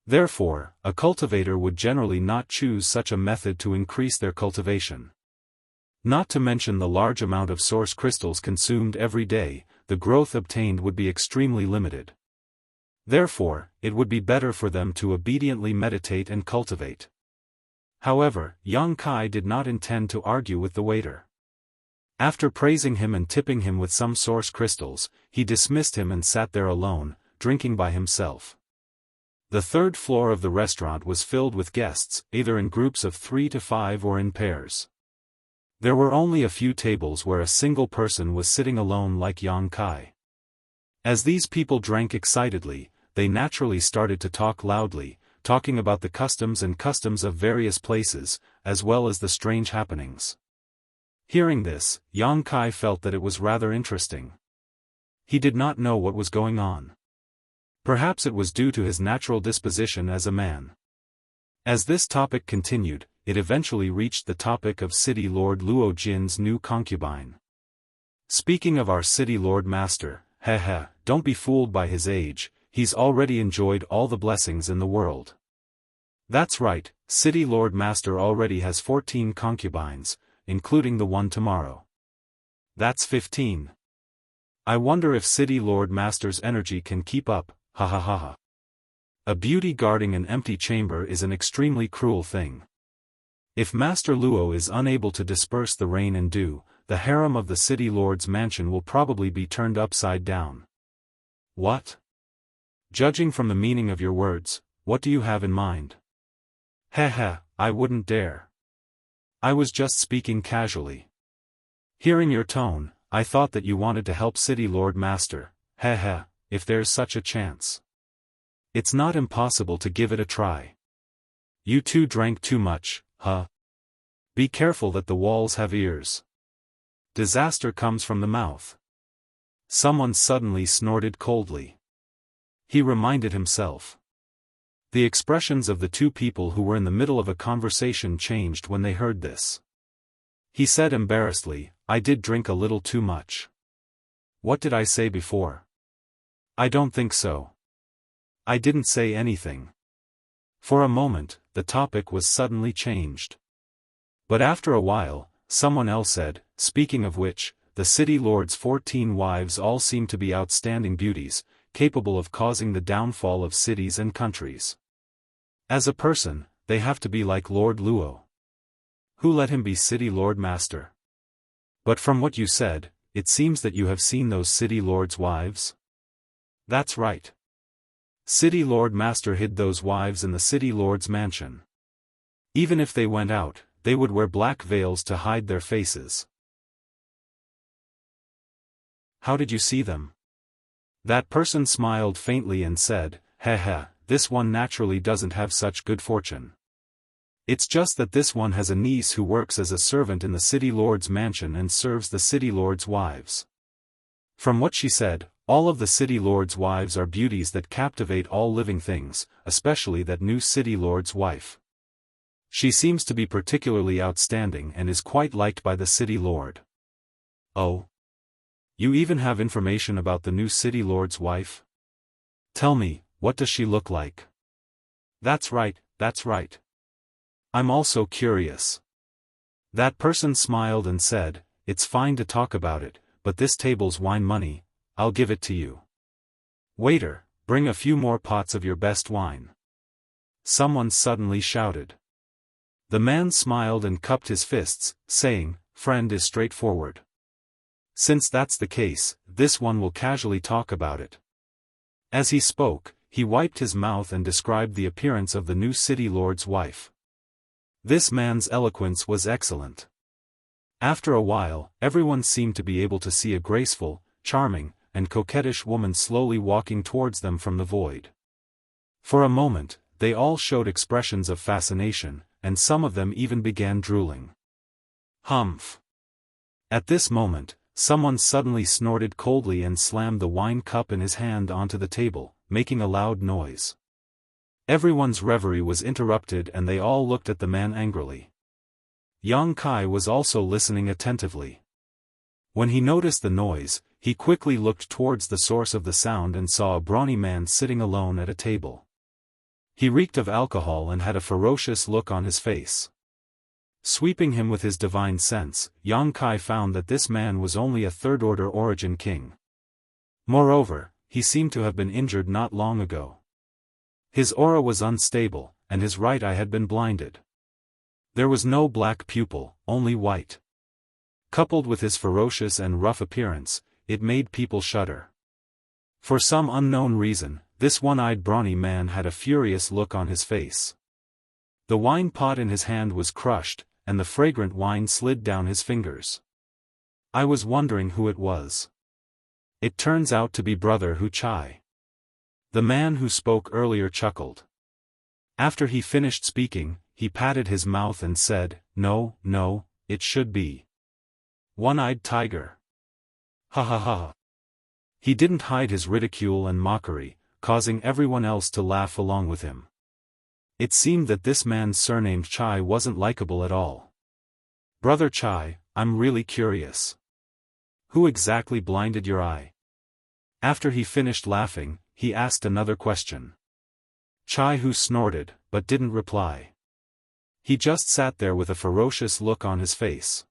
Therefore, a cultivator would generally not choose such a method to increase their cultivation. Not to mention the large amount of source crystals consumed every day, the growth obtained would be extremely limited. Therefore, it would be better for them to obediently meditate and cultivate. However, Yang Kai did not intend to argue with the waiter. After praising him and tipping him with some source crystals, he dismissed him and sat there alone, drinking by himself. The third floor of the restaurant was filled with guests, either in groups of 3 to 5 or in pairs. There were only a few tables where a single person was sitting alone like Yang Kai. As these people drank excitedly, they naturally started to talk loudly, talking about the customs of various places, as well as the strange happenings. Hearing this, Yang Kai felt that it was rather interesting. He did not know what was going on. Perhaps it was due to his natural disposition as a man. As this topic continued, it eventually reached the topic of City Lord Luo Jin's new concubine. Speaking of our City Lord Master, don't be fooled by his age, he's already enjoyed all the blessings in the world. That's right, City Lord Master already has 14 concubines, including the one tomorrow. That's 15. I wonder if City Lord Master's energy can keep up, ha ha ha ha. A beauty guarding an empty chamber is an extremely cruel thing. If Master Luo is unable to disperse the rain and dew, the harem of the City Lord's mansion will probably be turned upside down. What? Judging from the meaning of your words, what do you have in mind? I wouldn't dare. I was just speaking casually. Hearing your tone, I thought that you wanted to help City Lord Master, if there's such a chance. It's not impossible to give it a try. You two drank too much, huh? Be careful that the walls have ears. Disaster comes from the mouth. Someone suddenly snorted coldly. He reminded himself. The expressions of the two people who were in the middle of a conversation changed when they heard this. He said embarrassedly, I did drink a little too much. What did I say before? I don't think so. I didn't say anything. For a moment, the topic was suddenly changed. But after a while, someone else said, speaking of which, the City Lord's 14 wives all seem to be outstanding beauties, capable of causing the downfall of cities and countries. As a person, they have to be like Lord Luo. Who let him be City Lord Master? But from what you said, it seems that you have seen those City Lord's wives? That's right. City Lord Master hid those wives in the City Lord's mansion. Even if they went out, they would wear black veils to hide their faces. How did you see them? That person smiled faintly and said, this one naturally doesn't have such good fortune. It's just that this one has a niece who works as a servant in the City Lord's mansion and serves the City Lord's wives. From what she said, all of the City Lord's wives are beauties that captivate all living things, especially that new City Lord's wife. She seems to be particularly outstanding and is quite liked by the City Lord. Oh? You even have information about the new City Lord's wife? Tell me, what does she look like? That's right. I'm also curious. That person smiled and said, it's fine to talk about it, but this table's wine money, I'll give it to you. Waiter, bring a few more pots of your best wine. Someone suddenly shouted. The man smiled and cupped his fists, saying, friend is straightforward. Since that's the case, this one will casually talk about it. As he spoke, he wiped his mouth and described the appearance of the new City Lord's wife. This man's eloquence was excellent. After a while, everyone seemed to be able to see a graceful, charming, and coquettish woman slowly walking towards them from the void. For a moment, they all showed expressions of fascination, and some of them even began drooling. Humph! At this moment, someone suddenly snorted coldly and slammed the wine cup in his hand onto the table, making a loud noise. Everyone's reverie was interrupted and they all looked at the man angrily. Yang Kai was also listening attentively. When he noticed the noise, he quickly looked towards the source of the sound and saw a brawny man sitting alone at a table. He reeked of alcohol and had a ferocious look on his face. Sweeping him with his divine sense, Yang Kai found that this man was only a third-order origin king. Moreover, he seemed to have been injured not long ago. His aura was unstable, and his right eye had been blinded. There was no black pupil, only white. Coupled with his ferocious and rough appearance, it made people shudder. For some unknown reason, this one-eyed brawny man had a furious look on his face. The wine pot in his hand was crushed, and the fragrant wine slid down his fingers. I was wondering who it was. It turns out to be Brother Hu Chai. The man who spoke earlier chuckled. After he finished speaking, he patted his mouth and said, "No, no, it should be One-Eyed Tiger." Ha ha ha. He didn't hide his ridicule and mockery, causing everyone else to laugh along with him. It seemed that this man's surnamed Chai wasn't likable at all. "Brother Chai, I'm really curious. Who exactly blinded your eye?" After he finished laughing, he asked another question. Chai Hu snorted, but didn't reply. He just sat there with a ferocious look on his face.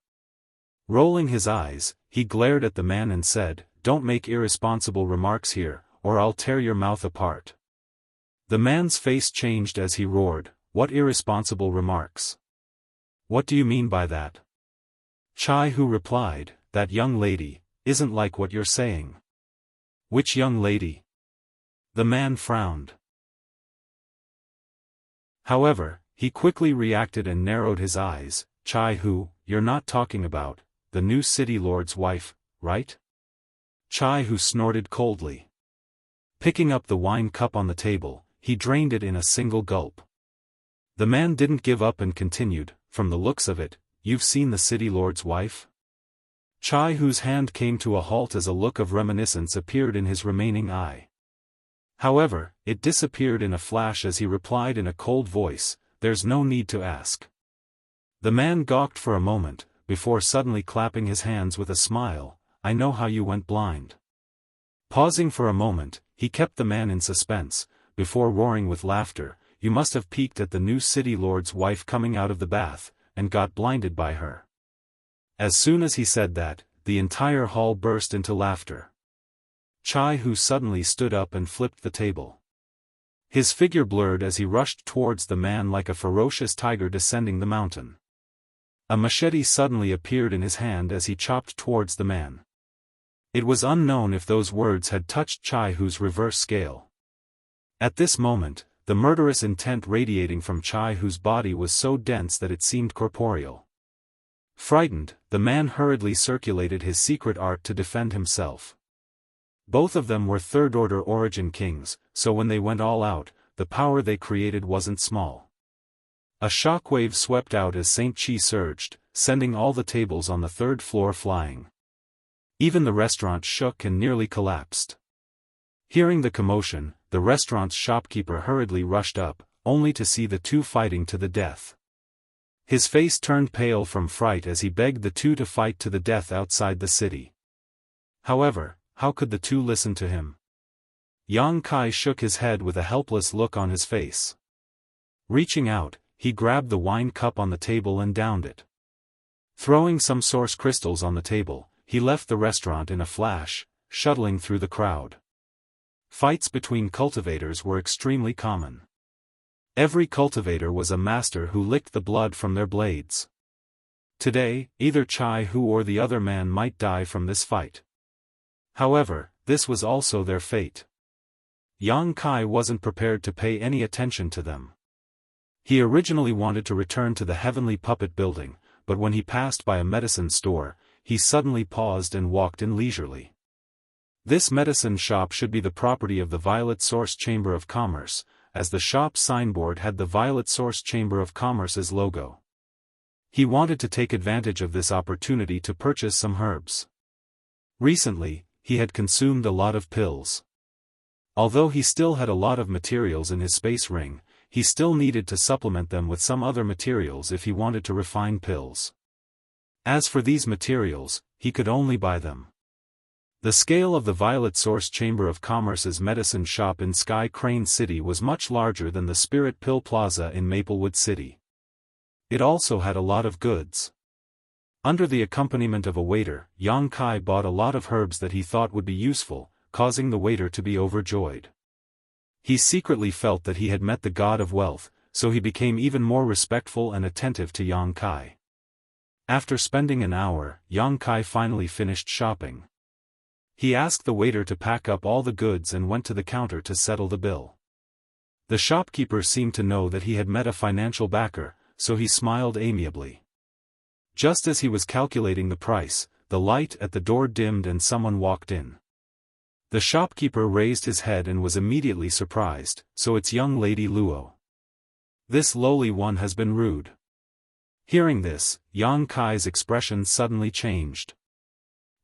Rolling his eyes, he glared at the man and said, "Don't make irresponsible remarks here, or I'll tear your mouth apart." The man's face changed as he roared, "What irresponsible remarks? What do you mean by that?" Chai Hu replied, "That young lady isn't like what you're saying." "Which young lady?" The man frowned. However, he quickly reacted and narrowed his eyes. "Chai Hu, you're not talking about the new city lord's wife, right?" Chai Hu snorted coldly. Picking up the wine cup on the table, he drained it in a single gulp. The man didn't give up and continued, "From the looks of it, you've seen the city lord's wife?" Chai Hu's hand came to a halt as a look of reminiscence appeared in his remaining eye. However, it disappeared in a flash as he replied in a cold voice, "There's no need to ask." The man gawked for a moment, before suddenly clapping his hands with a smile, "I know how you went blind." Pausing for a moment, he kept the man in suspense, before roaring with laughter, "You must have peeked at the new city lord's wife coming out of the bath, and got blinded by her." As soon as he said that, the entire hall burst into laughter. Chai Hu suddenly stood up and flipped the table. His figure blurred as he rushed towards the man like a ferocious tiger descending the mountain. A machete suddenly appeared in his hand as he chopped towards the man. It was unknown if those words had touched Chai Hu's reverse scale. At this moment, the murderous intent radiating from Chai Hu's body was so dense that it seemed corporeal. Frightened, the man hurriedly circulated his secret art to defend himself. Both of them were third-order origin kings, so when they went all out, the power they created wasn't small. A shockwave swept out as St. Chi surged, sending all the tables on the third floor flying. Even the restaurant shook and nearly collapsed. Hearing the commotion, the restaurant's shopkeeper hurriedly rushed up, only to see the two fighting to the death. His face turned pale from fright as he begged the two to fight to the death outside the city. However, how could the two listen to him? Yang Kai shook his head with a helpless look on his face. Reaching out, he grabbed the wine cup on the table and downed it. Throwing some source crystals on the table, he left the restaurant in a flash, shuttling through the crowd. Fights between cultivators were extremely common. Every cultivator was a master who licked the blood from their blades. Today, either Chai Hu or the other man might die from this fight. However, this was also their fate. Yang Kai wasn't prepared to pay any attention to them. He originally wanted to return to the heavenly puppet building, but when he passed by a medicine store, he suddenly paused and walked in leisurely. This medicine shop should be the property of the Violet Source Chamber of Commerce, as the shop's signboard had the Violet Source Chamber of Commerce's logo. He wanted to take advantage of this opportunity to purchase some herbs. Recently, he had consumed a lot of pills. Although he still had a lot of materials in his space ring, he still needed to supplement them with some other materials if he wanted to refine pills. As for these materials, he could only buy them. The scale of the Violet Source Chamber of Commerce's medicine shop in Sky Crane City was much larger than the Spirit Pill Plaza in Maplewood City. It also had a lot of goods. Under the accompaniment of a waiter, Yang Kai bought a lot of herbs that he thought would be useful, causing the waiter to be overjoyed. He secretly felt that he had met the god of wealth, so he became even more respectful and attentive to Yang Kai. After spending an hour, Yang Kai finally finished shopping. He asked the waiter to pack up all the goods and went to the counter to settle the bill. The shopkeeper seemed to know that he had met a financial backer, so he smiled amiably. Just as he was calculating the price, the light at the door dimmed and someone walked in. The shopkeeper raised his head and was immediately surprised, so it's young lady Luo. This lowly one has been rude. Hearing this, Yang Kai's expression suddenly changed.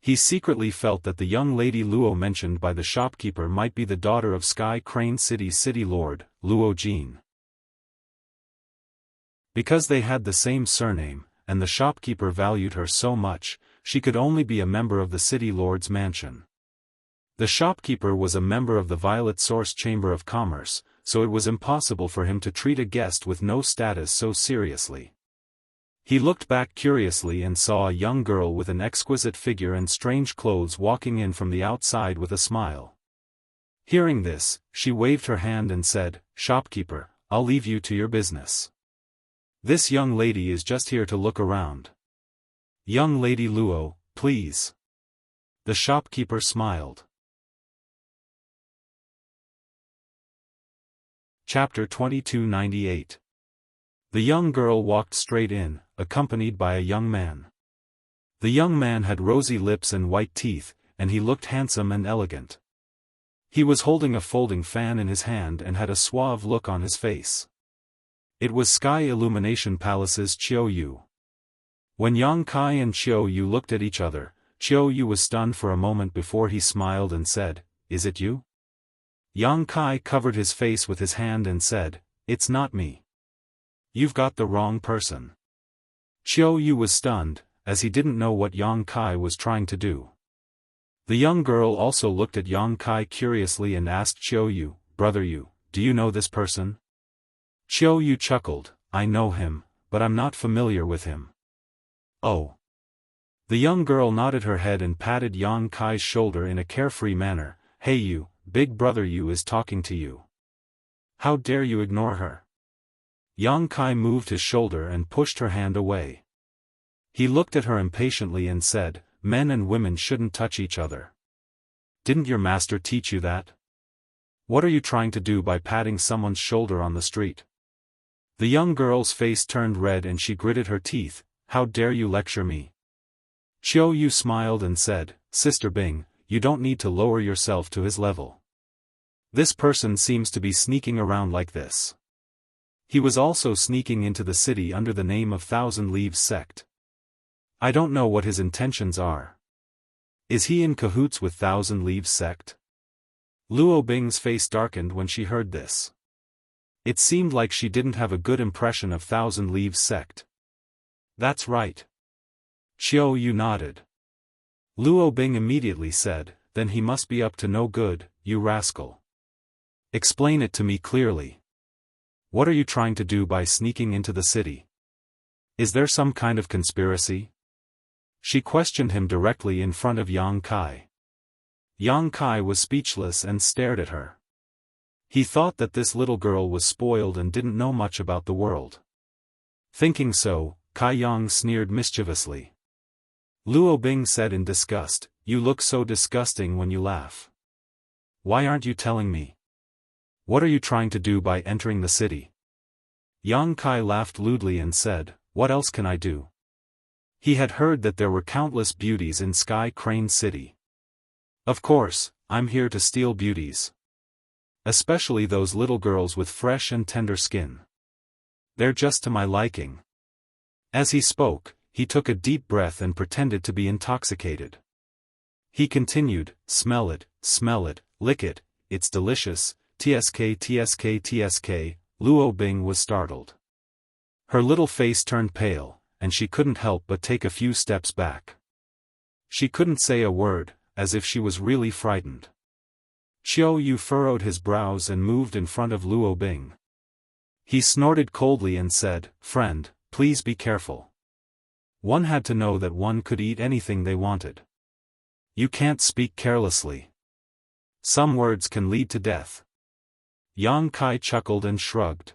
He secretly felt that the young lady Luo mentioned by the shopkeeper might be the daughter of Sky Crane City's city lord, Luo Jin. Because they had the same surname, and the shopkeeper valued her so much, she could only be a member of the city lord's mansion. The shopkeeper was a member of the Violet Source Chamber of Commerce, so it was impossible for him to treat a guest with no status so seriously. He looked back curiously and saw a young girl with an exquisite figure and strange clothes walking in from the outside with a smile. Hearing this, she waved her hand and said, "Shopkeeper, I'll leave you to your business. This young lady is just here to look around. Young lady Luo, please." The shopkeeper smiled. Chapter 2298. The young girl walked straight in, accompanied by a young man. The young man had rosy lips and white teeth, and he looked handsome and elegant. He was holding a folding fan in his hand and had a suave look on his face. It was Sky Illumination Palace's Chiao Yu. When Yang Kai and Chiao Yu looked at each other, Chiao Yu was stunned for a moment before he smiled and said, "Is it you?" Yang Kai covered his face with his hand and said, "It's not me. You've got the wrong person." Chiao Yu was stunned, as he didn't know what Yang Kai was trying to do. The young girl also looked at Yang Kai curiously and asked Chiao Yu, "Brother Yu, do you know this person?" Chiao Yu chuckled, "I know him, but I'm not familiar with him." "Oh." The young girl nodded her head and patted Yang Kai's shoulder in a carefree manner. "Hey Yu, big brother Yu is talking to you. How dare you ignore her?" Yang Kai moved his shoulder and pushed her hand away. He looked at her impatiently and said, "Men and women shouldn't touch each other. Didn't your master teach you that? What are you trying to do by patting someone's shoulder on the street?" The young girl's face turned red and she gritted her teeth. "How dare you lecture me?" Chiao Yu smiled and said, "Sister Bing, you don't need to lower yourself to his level. This person seems to be sneaking around like this. He was also sneaking into the city under the name of Thousand Leaves Sect. I don't know what his intentions are. Is he in cahoots with Thousand Leaves Sect?" Luo Bing's face darkened when she heard this. It seemed like she didn't have a good impression of Thousand Leaves Sect. "That's right." Chiao Yu nodded. Luo Bing immediately said, "Then he must be up to no good, you rascal. Explain it to me clearly. What are you trying to do by sneaking into the city? Is there some kind of conspiracy?" She questioned him directly in front of Yang Kai. Yang Kai was speechless and stared at her. He thought that this little girl was spoiled and didn't know much about the world. Thinking so, Kai Yang sneered mischievously. Luo Bing said in disgust, "You look so disgusting when you laugh. Why aren't you telling me? What are you trying to do by entering the city?" Yang Kai laughed lewdly and said, "What else can I do? He had heard that there were countless beauties in Sky Crane City. Of course, I'm here to steal beauties. Especially those little girls with fresh and tender skin. They're just to my liking. As he spoke, he took a deep breath and pretended to be intoxicated. He continued, smell it, lick it, it's delicious, tsk tsk tsk. Luo Bing was startled. Her little face turned pale, and she couldn't help but take a few steps back. She couldn't say a word, as if she was really frightened. Qiu Yu furrowed his brows and moved in front of Luo Bing. He snorted coldly and said, "Friend, please be careful. One had to know that one could eat anything they wanted. You can't speak carelessly. Some words can lead to death." Yang Kai chuckled and shrugged.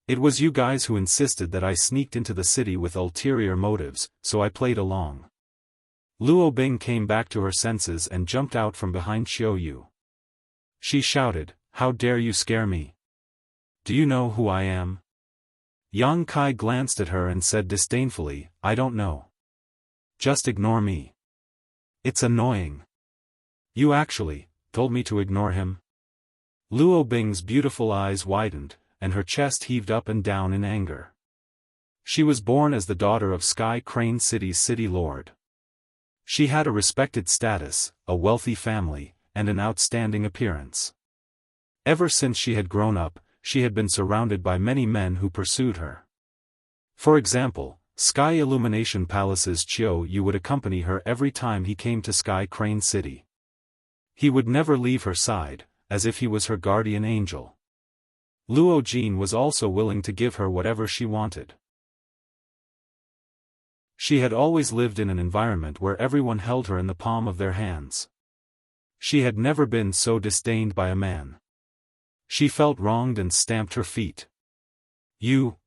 "It was you guys who insisted that I sneaked into the city with ulterior motives, so I played along." Luo Bing came back to her senses and jumped out from behind Qiu Yu. She shouted, "How dare you scare me? Do you know who I am?" Yang Kai glanced at her and said disdainfully, "I don't know. Just ignore me. It's annoying." "You actually told me to ignore him?" Luo Bing's beautiful eyes widened, and her chest heaved up and down in anger. She was born as the daughter of Sky Crane City's city lord. She had a respected status, a wealthy family, and an outstanding appearance. Ever since she had grown up, she had been surrounded by many men who pursued her. For example, Sky Illumination Palace's Qiu Yu would accompany her every time he came to Sky Crane City. He would never leave her side, as if he was her guardian angel. Luo Jin was also willing to give her whatever she wanted. She had always lived in an environment where everyone held her in the palm of their hands. She had never been so disdained by a man. She felt wronged and stamped her feet. You.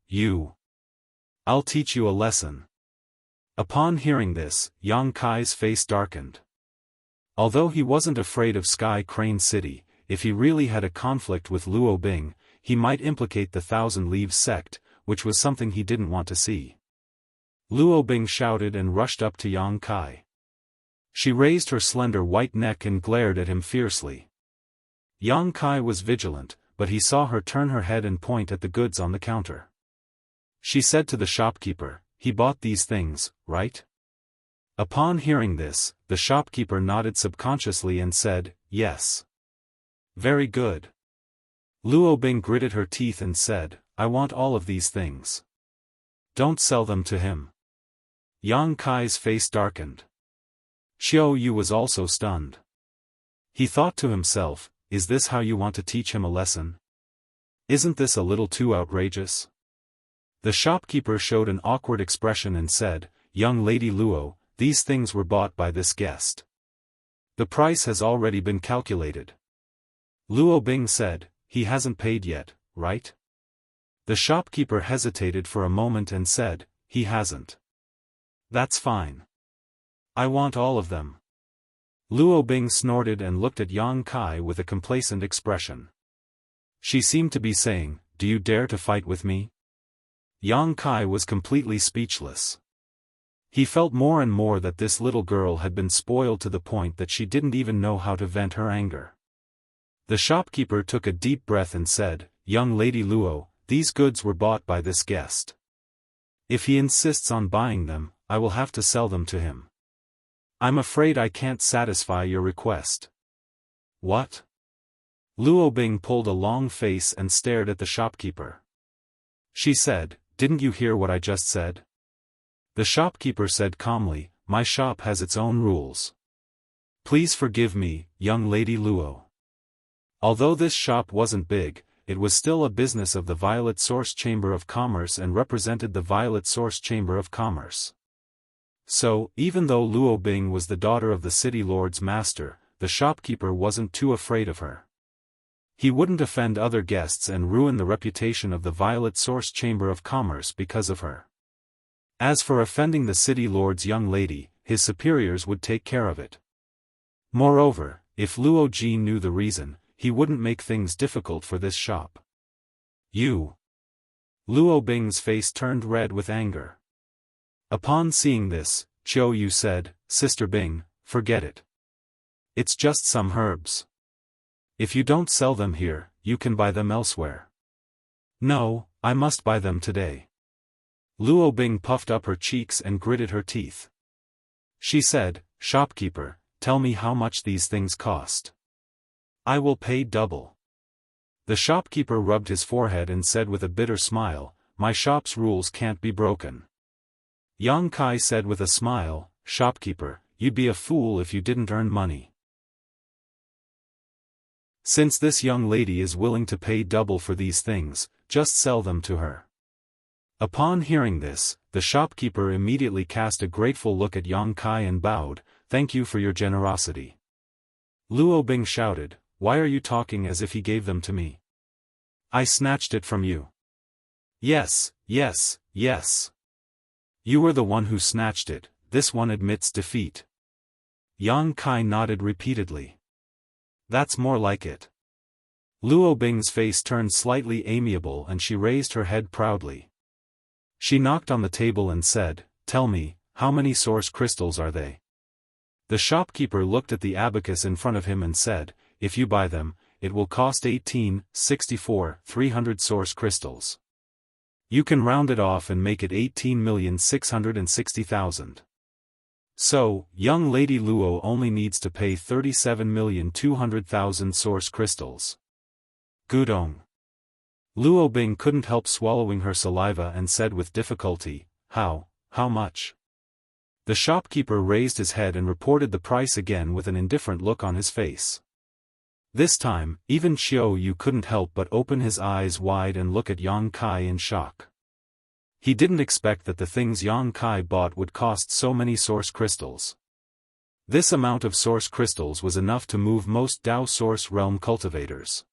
I'll teach you a lesson." Upon hearing this, Yang Kai's face darkened. Although he wasn't afraid of Sky Crane City, if he really had a conflict with Luo Bing, he might implicate the Thousand Leaves sect, which was something he didn't want to see. Luo Bing shouted and rushed up to Yang Kai. She raised her slender white neck and glared at him fiercely. Yang Kai was vigilant, but he saw her turn her head and point at the goods on the counter. She said to the shopkeeper, "He bought these things, right?" Upon hearing this, the shopkeeper nodded subconsciously and said, "Yes." "Very good." Luo Bing gritted her teeth and said, "I want all of these things. Don't sell them to him." Yang Kai's face darkened. Qiu Yu was also stunned. He thought to himself, "Is this how you want to teach him a lesson? Isn't this a little too outrageous?" The shopkeeper showed an awkward expression and said, "Young Lady Luo, these things were bought by this guest. The price has already been calculated." Luo Bing said, "He hasn't paid yet, right?" The shopkeeper hesitated for a moment and said, "He hasn't." "That's fine. I want all of them." Luo Bing snorted and looked at Yang Kai with a complacent expression. She seemed to be saying, "Do you dare to fight with me?" Yang Kai was completely speechless. He felt more and more that this little girl had been spoiled to the point that she didn't even know how to vent her anger. The shopkeeper took a deep breath and said, "Young Lady Luo, these goods were bought by this guest. If he insists on buying them, I will have to sell them to him. I'm afraid I can't satisfy your request." "What?" Luo Bing pulled a long face and stared at the shopkeeper. She said, "Didn't you hear what I just said?" The shopkeeper said calmly, "My shop has its own rules. Please forgive me, young Lady Luo." Although this shop wasn't big, it was still a business of the Violet Source Chamber of Commerce and represented the Violet Source Chamber of Commerce. So, even though Luo Bing was the daughter of the city lord's master, the shopkeeper wasn't too afraid of her. He wouldn't offend other guests and ruin the reputation of the Violet Source Chamber of Commerce because of her. As for offending the city lord's young lady, his superiors would take care of it. Moreover, if Luo Jin knew the reason, he wouldn't make things difficult for this shop. "You." Luo Bing's face turned red with anger. Upon seeing this, Qiu Yu said, Sister Bing, forget it. It's just some herbs. If you don't sell them here, you can buy them elsewhere. No, I must buy them today. Luo Bing puffed up her cheeks and gritted her teeth. She said, Shopkeeper, tell me how much these things cost. I will pay double. The shopkeeper rubbed his forehead and said with a bitter smile, My shop's rules can't be broken. Yang Kai said with a smile, Shopkeeper, you'd be a fool if you didn't earn money. Since this young lady is willing to pay double for these things, just sell them to her. Upon hearing this, the shopkeeper immediately cast a grateful look at Yang Kai and bowed, Thank you for your generosity. Luo Bing shouted, Why are you talking as if he gave them to me? I snatched it from you. Yes, yes, yes. You were the one who snatched it, this one admits defeat. Yang Kai nodded repeatedly. That's more like it. Luo Bing's face turned slightly amiable and she raised her head proudly. She knocked on the table and said, Tell me, how many source crystals are they? The shopkeeper looked at the abacus in front of him and said, If you buy them, it will cost 300 source crystals. You can round it off and make it 18,660,000. So, young lady Luo only needs to pay 37,200,000 source crystals. Gudong. Luo Bing couldn't help swallowing her saliva and said with difficulty, How much? The shopkeeper raised his head and reported the price again with an indifferent look on his face. This time, even Qiu Yu couldn't help but open his eyes wide and look at Yang Kai in shock. He didn't expect that the things Yang Kai bought would cost so many source crystals. This amount of source crystals was enough to move most Dao Source Realm cultivators.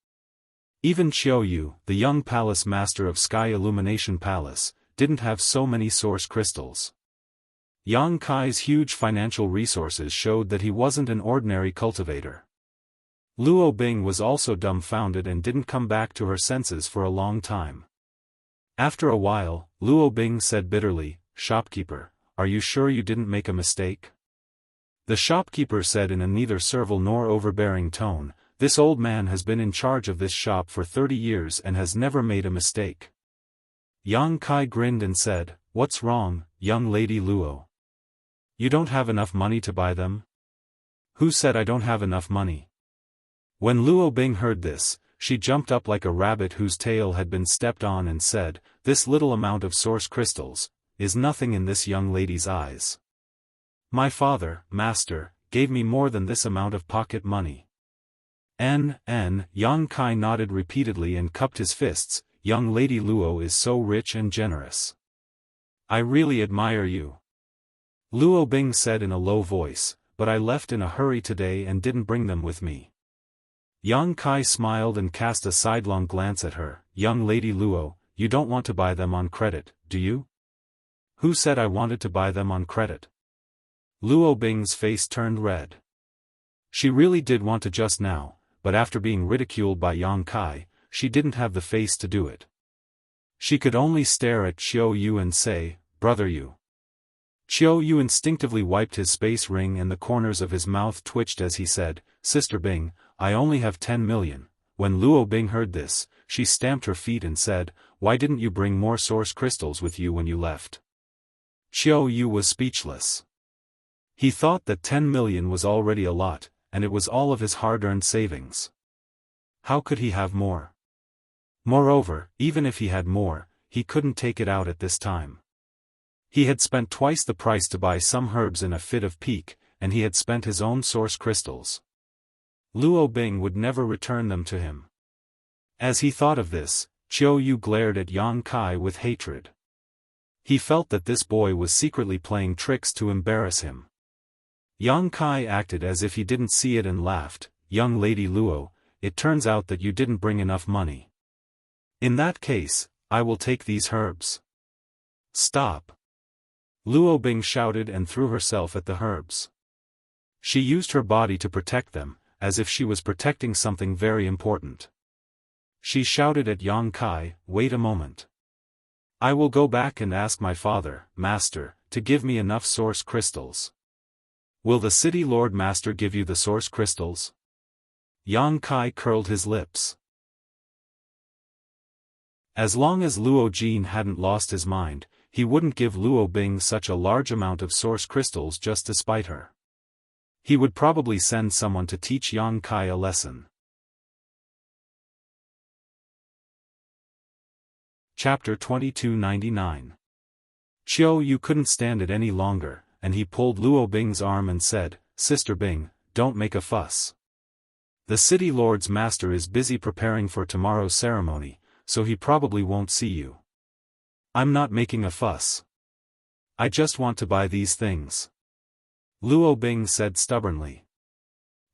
Even Qiu Yu, the young palace master of Sky Illumination Palace, didn't have so many source crystals. Yang Kai's huge financial resources showed that he wasn't an ordinary cultivator. Luo Bing was also dumbfounded and didn't come back to her senses for a long time. After a while, Luo Bing said bitterly, Shopkeeper, are you sure you didn't make a mistake? The shopkeeper said in a neither servile nor overbearing tone, This old man has been in charge of this shop for 30 years and has never made a mistake. Yang Kai grinned and said, What's wrong, young lady Luo? You don't have enough money to buy them? Who said I don't have enough money? When Luo Bing heard this, she jumped up like a rabbit whose tail had been stepped on and said, This little amount of source crystals is nothing in this young lady's eyes. My father, master, gave me more than this amount of pocket money. Yang Kai nodded repeatedly and cupped his fists, Young lady Luo is so rich and generous. I really admire you. Luo Bing said in a low voice, but I left in a hurry today and didn't bring them with me. Yang Kai smiled and cast a sidelong glance at her. Young lady Luo, you don't want to buy them on credit, do you? Who said I wanted to buy them on credit? Luo Bing's face turned red. She really did want to just now, but after being ridiculed by Yang Kai, she didn't have the face to do it. She could only stare at Qiu Yu and say, Brother Yu. Qiu Yu instinctively wiped his space ring and the corners of his mouth twitched as he said, Sister Bing, I only have 10 million. When Luo Bing heard this, she stamped her feet and said, Why didn't you bring more source crystals with you when you left? Qiu Yu was speechless. He thought that 10 million was already a lot, and it was all of his hard-earned savings. How could he have more? Moreover, even if he had more, he couldn't take it out at this time. He had spent twice the price to buy some herbs in a fit of pique, and he had spent his own source crystals. Luo Bing would never return them to him. As he thought of this, Qiu Yu glared at Yang Kai with hatred. He felt that this boy was secretly playing tricks to embarrass him. Yang Kai acted as if he didn't see it and laughed, Young lady Luo, it turns out that you didn't bring enough money. In that case, I will take these herbs. Stop. Luo Bing shouted and threw herself at the herbs. She used her body to protect them, as if she was protecting something very important. She shouted at Yang Kai, Wait a moment. I will go back and ask my father, Master, to give me enough source crystals. Will the city lord master give you the source crystals? Yang Kai curled his lips. As long as Luo Jin hadn't lost his mind, he wouldn't give Luo Bing such a large amount of source crystals just to spite her. He would probably send someone to teach Yang Kai a lesson. Chapter 2299. Chiao Yu couldn't stand it any longer, and he pulled Luo Bing's arm and said, "Sister Bing, don't make a fuss. The city lord's master is busy preparing for tomorrow's ceremony, so he probably won't see you." "I'm not making a fuss. I just want to buy these things," Luo Bing said stubbornly.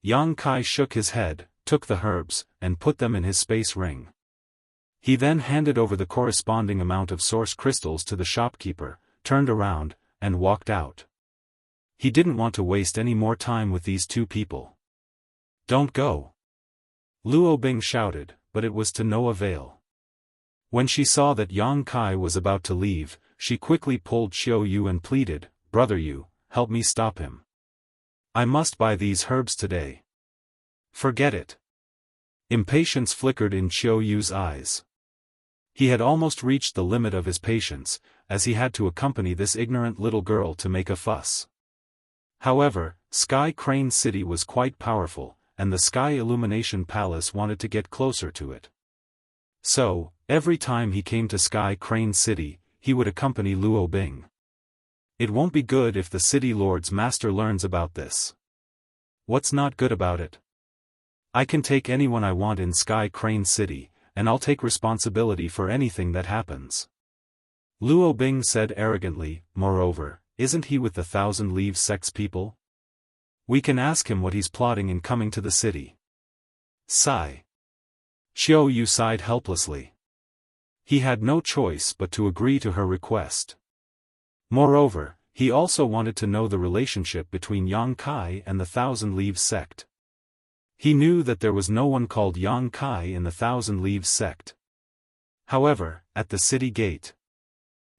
Yang Kai shook his head, took the herbs, and put them in his space ring. He then handed over the corresponding amount of source crystals to the shopkeeper, turned around, and walked out. He didn't want to waste any more time with these two people. "Don't go!" Luo Bing shouted, but it was to no avail. When she saw that Yang Kai was about to leave, she quickly pulled Chiao Yu and pleaded, "Brother Yu, help me stop him. I must buy these herbs today." "Forget it." Impatience flickered in Chiao Yu's eyes. He had almost reached the limit of his patience, as he had to accompany this ignorant little girl to make a fuss. However, Sky Crane City was quite powerful, and the Sky Illumination Palace wanted to get closer to it. So, every time he came to Sky Crane City, he would accompany Luo Bing. It won't be good if the city lord's master learns about this. What's not good about it? I can take anyone I want in Sky Crane City, and I'll take responsibility for anything that happens. Luo Bing said arrogantly. Moreover, isn't he with the Thousand Leaves sects people? We can ask him what he's plotting in coming to the city. Sigh. Chiao Yu sighed helplessly. He had no choice but to agree to her request. Moreover, he also wanted to know the relationship between Yang Kai and the Thousand Leaves sect. He knew that there was no one called Yang Kai in the Thousand Leaves sect. However, at the city gate,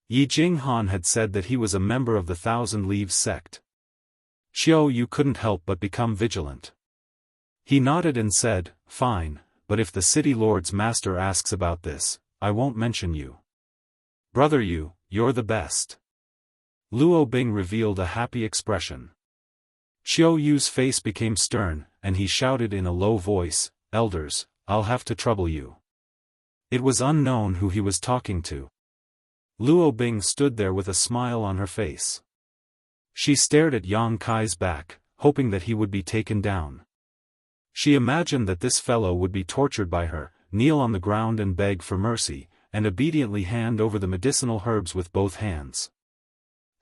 Yi Jinghan had said that he was a member of the Thousand Leaves sect. Chiao Yu couldn't help but become vigilant. He nodded and said, "Fine, but if the city lord's master asks about this, I won't mention you. Brother Yu, you're the best." Luo Bing revealed a happy expression. Chiao Yu's face became stern, and he shouted in a low voice, "Elders, I'll have to trouble you." It was unknown who he was talking to. Luo Bing stood there with a smile on her face. She stared at Yang Kai's back, hoping that he would be taken down. She imagined that this fellow would be tortured by her, kneel on the ground and beg for mercy, and obediently hand over the medicinal herbs with both hands.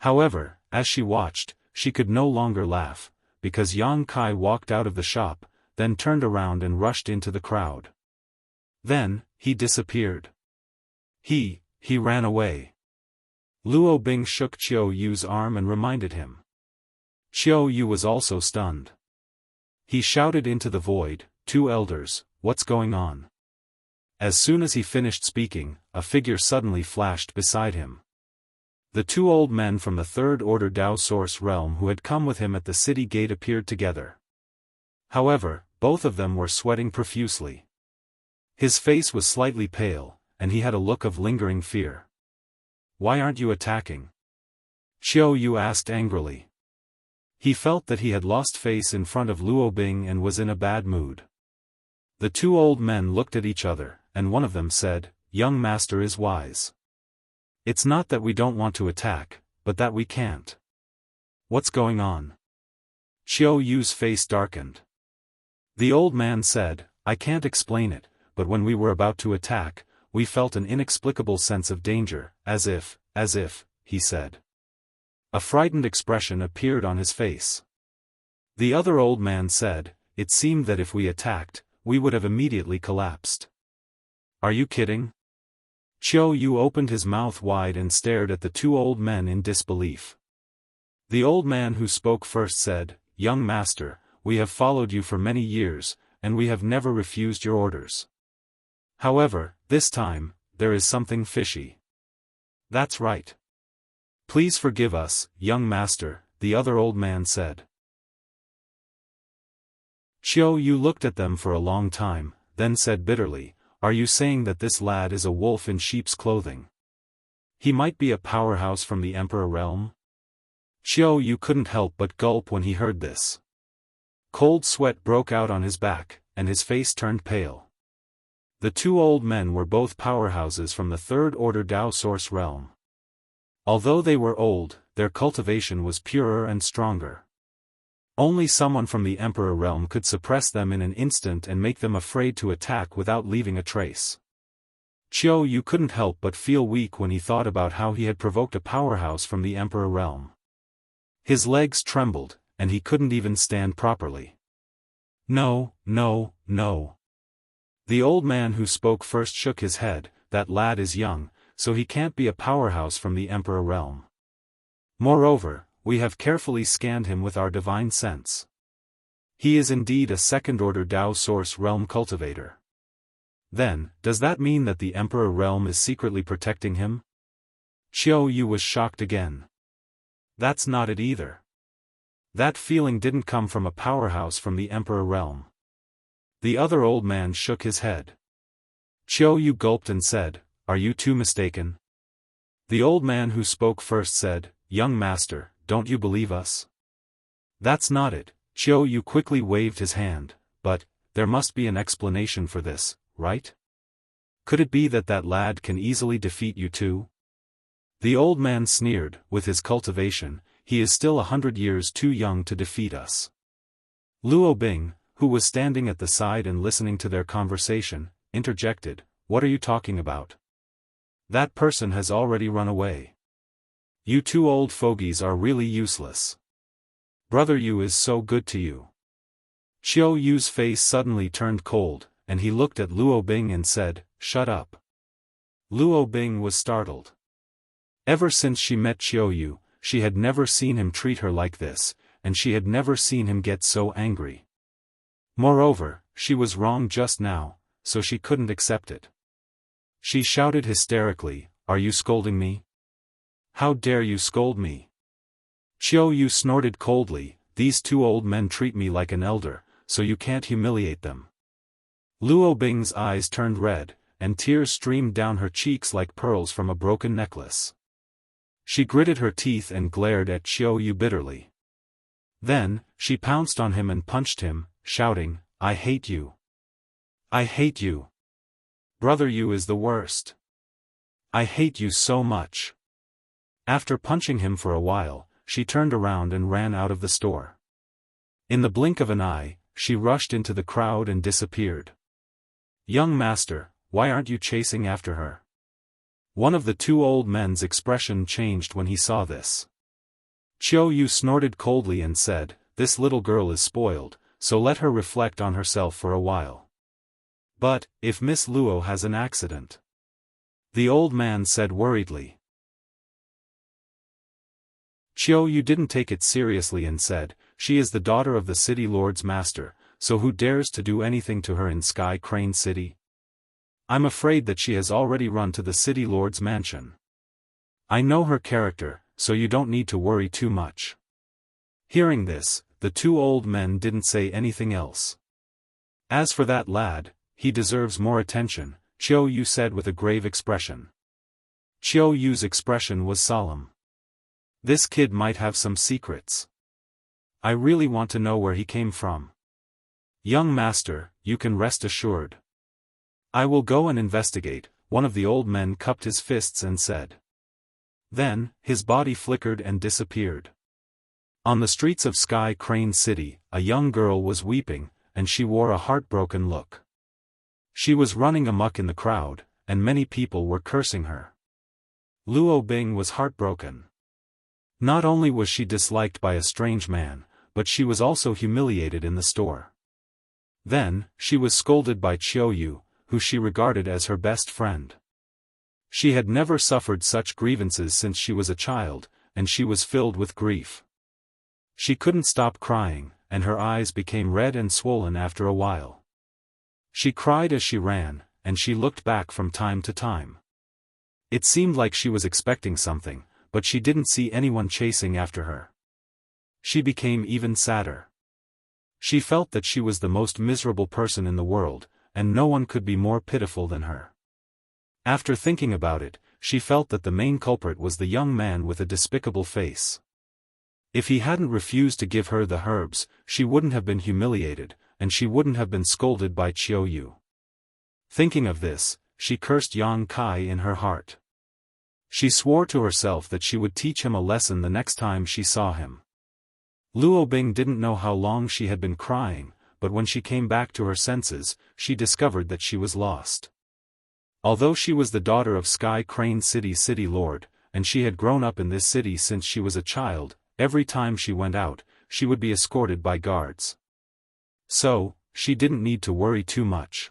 However, as she watched, she could no longer laugh, because Yang Kai walked out of the shop, then turned around and rushed into the crowd. Then, he disappeared. He ran away. Luo Bing shook Chiao Yu's arm and reminded him. Chiao Yu was also stunned. He shouted into the void, "Two elders, what's going on?" As soon as he finished speaking, a figure suddenly flashed beside him. The two old men from the Third Order Dao Source realm who had come with him at the city gate appeared together. However, both of them were sweating profusely. His face was slightly pale, and he had a look of lingering fear. "Why aren't you attacking?" Chiao Yu asked angrily. He felt that he had lost face in front of Luo Bing and was in a bad mood. The two old men looked at each other, and one of them said, "Young master is wise. It's not that we don't want to attack, but that we can't." "What's going on?" Chiao Yu's face darkened. The old man said, "I can't explain it, but when we were about to attack, we felt an inexplicable sense of danger, as if, he said. A frightened expression appeared on his face. The other old man said, "It seemed that if we attacked, we would have immediately collapsed." "Are you kidding?" Chiao Yu opened his mouth wide and stared at the two old men in disbelief. The old man who spoke first said, "Young master, we have followed you for many years, and we have never refused your orders. However, this time, there is something fishy." "That's right. Please forgive us, young master, the other old man said. Qiu Yu looked at them for a long time, then said bitterly, "Are you saying that this lad is a wolf in sheep's clothing? He might be a powerhouse from the Emperor realm?" Qiu Yu couldn't help but gulp when he heard this. Cold sweat broke out on his back, and his face turned pale. The two old men were both powerhouses from the third-order Dao source realm. Although they were old, their cultivation was purer and stronger. Only someone from the Emperor realm could suppress them in an instant and make them afraid to attack without leaving a trace. Qiu Yu couldn't help but feel weak when he thought about how he had provoked a powerhouse from the Emperor realm. His legs trembled, and he couldn't even stand properly. No, no, no. The old man who spoke first shook his head. That lad is young, so he can't be a powerhouse from the Emperor realm. Moreover, we have carefully scanned him with our divine sense. He is indeed a second-order Dao source realm cultivator. Then, does that mean that the Emperor realm is secretly protecting him? Qiu Yu was shocked again. That's not it either. That feeling didn't come from a powerhouse from the Emperor realm. The other old man shook his head. Qiu Yu gulped and said, "Are you too mistaken?" The old man who spoke first said, "Young master, don't you believe us?" "That's not it," Qiu Yu quickly waved his hand, "but, there must be an explanation for this, right? Could it be that that lad can easily defeat you too?" The old man sneered, "With his cultivation, he is still 100 years too young to defeat us." Luo Bing, who was standing at the side and listening to their conversation, interjected, "What are you talking about? That person has already run away. You two old fogies are really useless. Brother Yu is so good to you." Qiu Yu's face suddenly turned cold, and he looked at Luo Bing and said, "Shut up." Luo Bing was startled. Ever since she met Qiu Yu, she had never seen him treat her like this, and she had never seen him get so angry. Moreover, she was wrong just now, so she couldn't accept it. She shouted hysterically, "Are you scolding me? How dare you scold me?" Qiu Yu snorted coldly, "These two old men treat me like an elder, so you can't humiliate them." Luo Bing's eyes turned red, and tears streamed down her cheeks like pearls from a broken necklace. She gritted her teeth and glared at Qiu Yu bitterly. Then, she pounced on him and punched him, shouting, "I hate you. I hate you. Brother Yu is the worst. I hate you so much." After punching him for a while, she turned around and ran out of the store. In the blink of an eye, she rushed into the crowd and disappeared. "Young master, why aren't you chasing after her?" One of the two old men's expression changed when he saw this. Qiu Yu snorted coldly and said, "This little girl is spoiled, so let her reflect on herself for a while. But, if Miss Luo has an accident?" The old man said worriedly. Qiu Yu didn't take it seriously and said, "She is the daughter of the city lord's master, so who dares to do anything to her in Sky Crane City? I'm afraid that she has already run to the city lord's mansion. I know her character, so you don't need to worry too much." Hearing this, the two old men didn't say anything else. "As for that lad, he deserves more attention," Qiu Yu said with a grave expression. Qiu Yu's expression was solemn. "This kid might have some secrets. I really want to know where he came from. Young master, you can rest assured. I will go and investigate," one of the old men cupped his fists and said. Then, his body flickered and disappeared. On the streets of Sky Crane City, a young girl was weeping, and she wore a heartbroken look. She was running amok in the crowd, and many people were cursing her. Luo Bing was heartbroken. Not only was she disliked by a strange man, but she was also humiliated in the store. Then, she was scolded by Qiu Yu, who she regarded as her best friend. She had never suffered such grievances since she was a child, and she was filled with grief. She couldn't stop crying, and her eyes became red and swollen after a while. She cried as she ran, and she looked back from time to time. It seemed like she was expecting something, but she didn't see anyone chasing after her. She became even sadder. She felt that she was the most miserable person in the world, and no one could be more pitiful than her. After thinking about it, she felt that the main culprit was the young man with a despicable face. If he hadn't refused to give her the herbs, she wouldn't have been humiliated, and she wouldn't have been scolded by Chiu Yu. Thinking of this, she cursed Yang Kai in her heart. She swore to herself that she would teach him a lesson the next time she saw him. Luo Bing didn't know how long she had been crying, but when she came back to her senses, she discovered that she was lost. Although she was the daughter of Sky Crane City's city lord, and she had grown up in this city since she was a child, every time she went out, she would be escorted by guards. So, she didn't need to worry too much.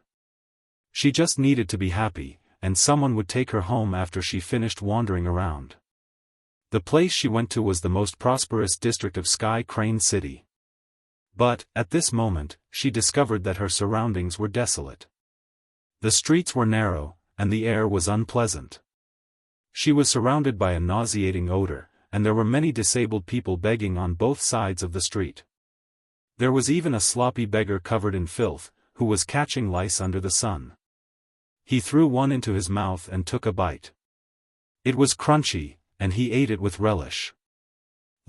She just needed to be happy, and someone would take her home after she finished wandering around. The place she went to was the most prosperous district of Sky Crane City. But, at this moment, she discovered that her surroundings were desolate. The streets were narrow, and the air was unpleasant. She was surrounded by a nauseating odor, and there were many disabled people begging on both sides of the street. There was even a sloppy beggar covered in filth, who was catching lice under the sun. He threw one into his mouth and took a bite. It was crunchy, and he ate it with relish.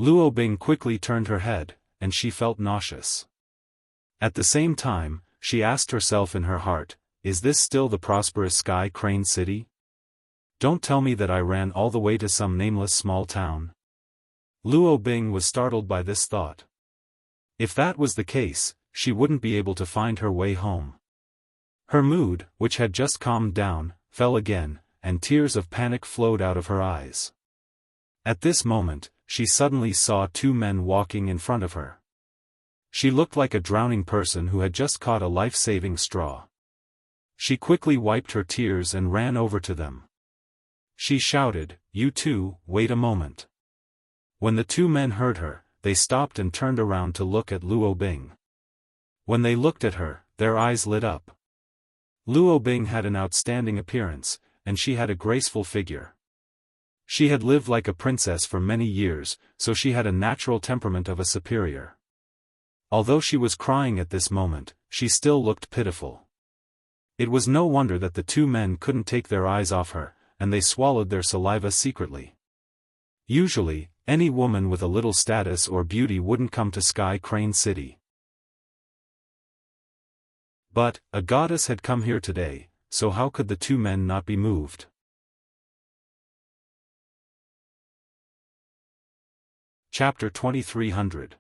Luo Bing quickly turned her head, and she felt nauseous. At the same time, she asked herself in her heart, is this still the prosperous Sky Crane City? Don't tell me that I ran all the way to some nameless small town. Luo Bing was startled by this thought. If that was the case, she wouldn't be able to find her way home. Her mood, which had just calmed down, fell again, and tears of panic flowed out of her eyes. At this moment, she suddenly saw two men walking in front of her. She looked like a drowning person who had just caught a life-saving straw. She quickly wiped her tears and ran over to them. She shouted, "You two, wait a moment." When the two men heard her, they stopped and turned around to look at Luo Bing. When they looked at her, their eyes lit up. Luo Bing had an outstanding appearance, and she had a graceful figure. She had lived like a princess for many years, so she had a natural temperament of a superior. Although she was crying at this moment, she still looked pitiful. It was no wonder that the two men couldn't take their eyes off her, and they swallowed their saliva secretly. Usually, any woman with a little status or beauty wouldn't come to Sky Crane City. But, a goddess had come here today, so how could the two men not be moved? Chapter 2300.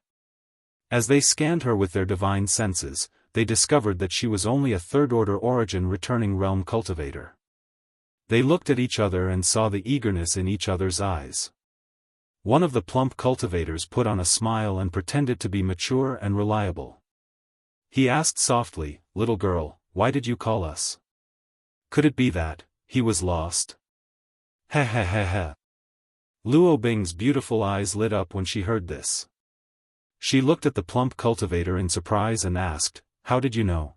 As they scanned her with their divine senses, they discovered that she was only a third-order origin returning realm cultivator. They looked at each other and saw the eagerness in each other's eyes. One of the plump cultivators put on a smile and pretended to be mature and reliable. He asked softly, "Little girl, why did you call us? Could it be that he was lost?" "Heh heh heh heh." Luo Bing's beautiful eyes lit up when she heard this. She looked at the plump cultivator in surprise and asked, "How did you know?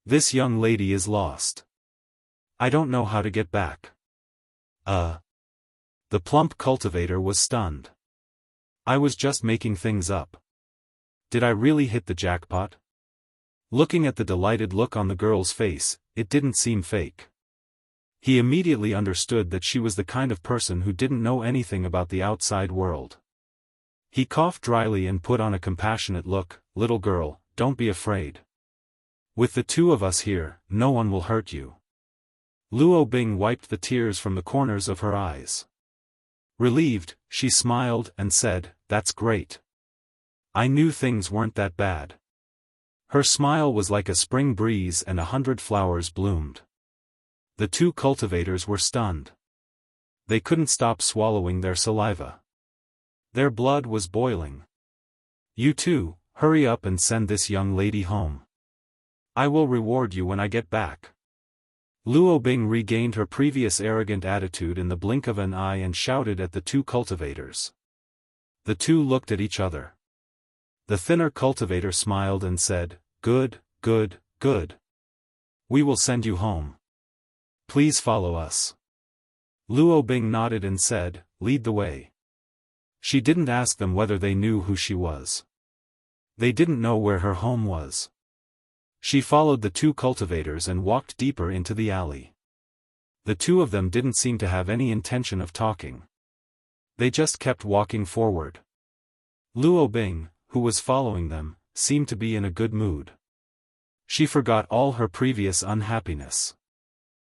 This young lady is lost. I don't know how to get back." The plump cultivator was stunned. "I was just making things up. Did I really hit the jackpot?" Looking at the delighted look on the girl's face, it didn't seem fake. He immediately understood that she was the kind of person who didn't know anything about the outside world. He coughed dryly and put on a compassionate look, "Little girl, don't be afraid. With the two of us here, no one will hurt you." Luo Bing wiped the tears from the corners of her eyes. Relieved, she smiled and said, "That's great. I knew things weren't that bad." Her smile was like a spring breeze and 100 flowers bloomed. The two cultivators were stunned. They couldn't stop swallowing their saliva. Their blood was boiling. "You two, hurry up and send this young lady home. I will reward you when I get back." Luo Bing regained her previous arrogant attitude in the blink of an eye and shouted at the two cultivators. The two looked at each other. The thinner cultivator smiled and said, "Good, good, good. We will send you home. Please follow us." Luo Bing nodded and said, "Lead the way." She didn't ask them whether they knew who she was. They didn't know where her home was. She followed the two cultivators and walked deeper into the alley. The two of them didn't seem to have any intention of talking. They just kept walking forward. Luo Bing, who was following them, seemed to be in a good mood. She forgot all her previous unhappiness.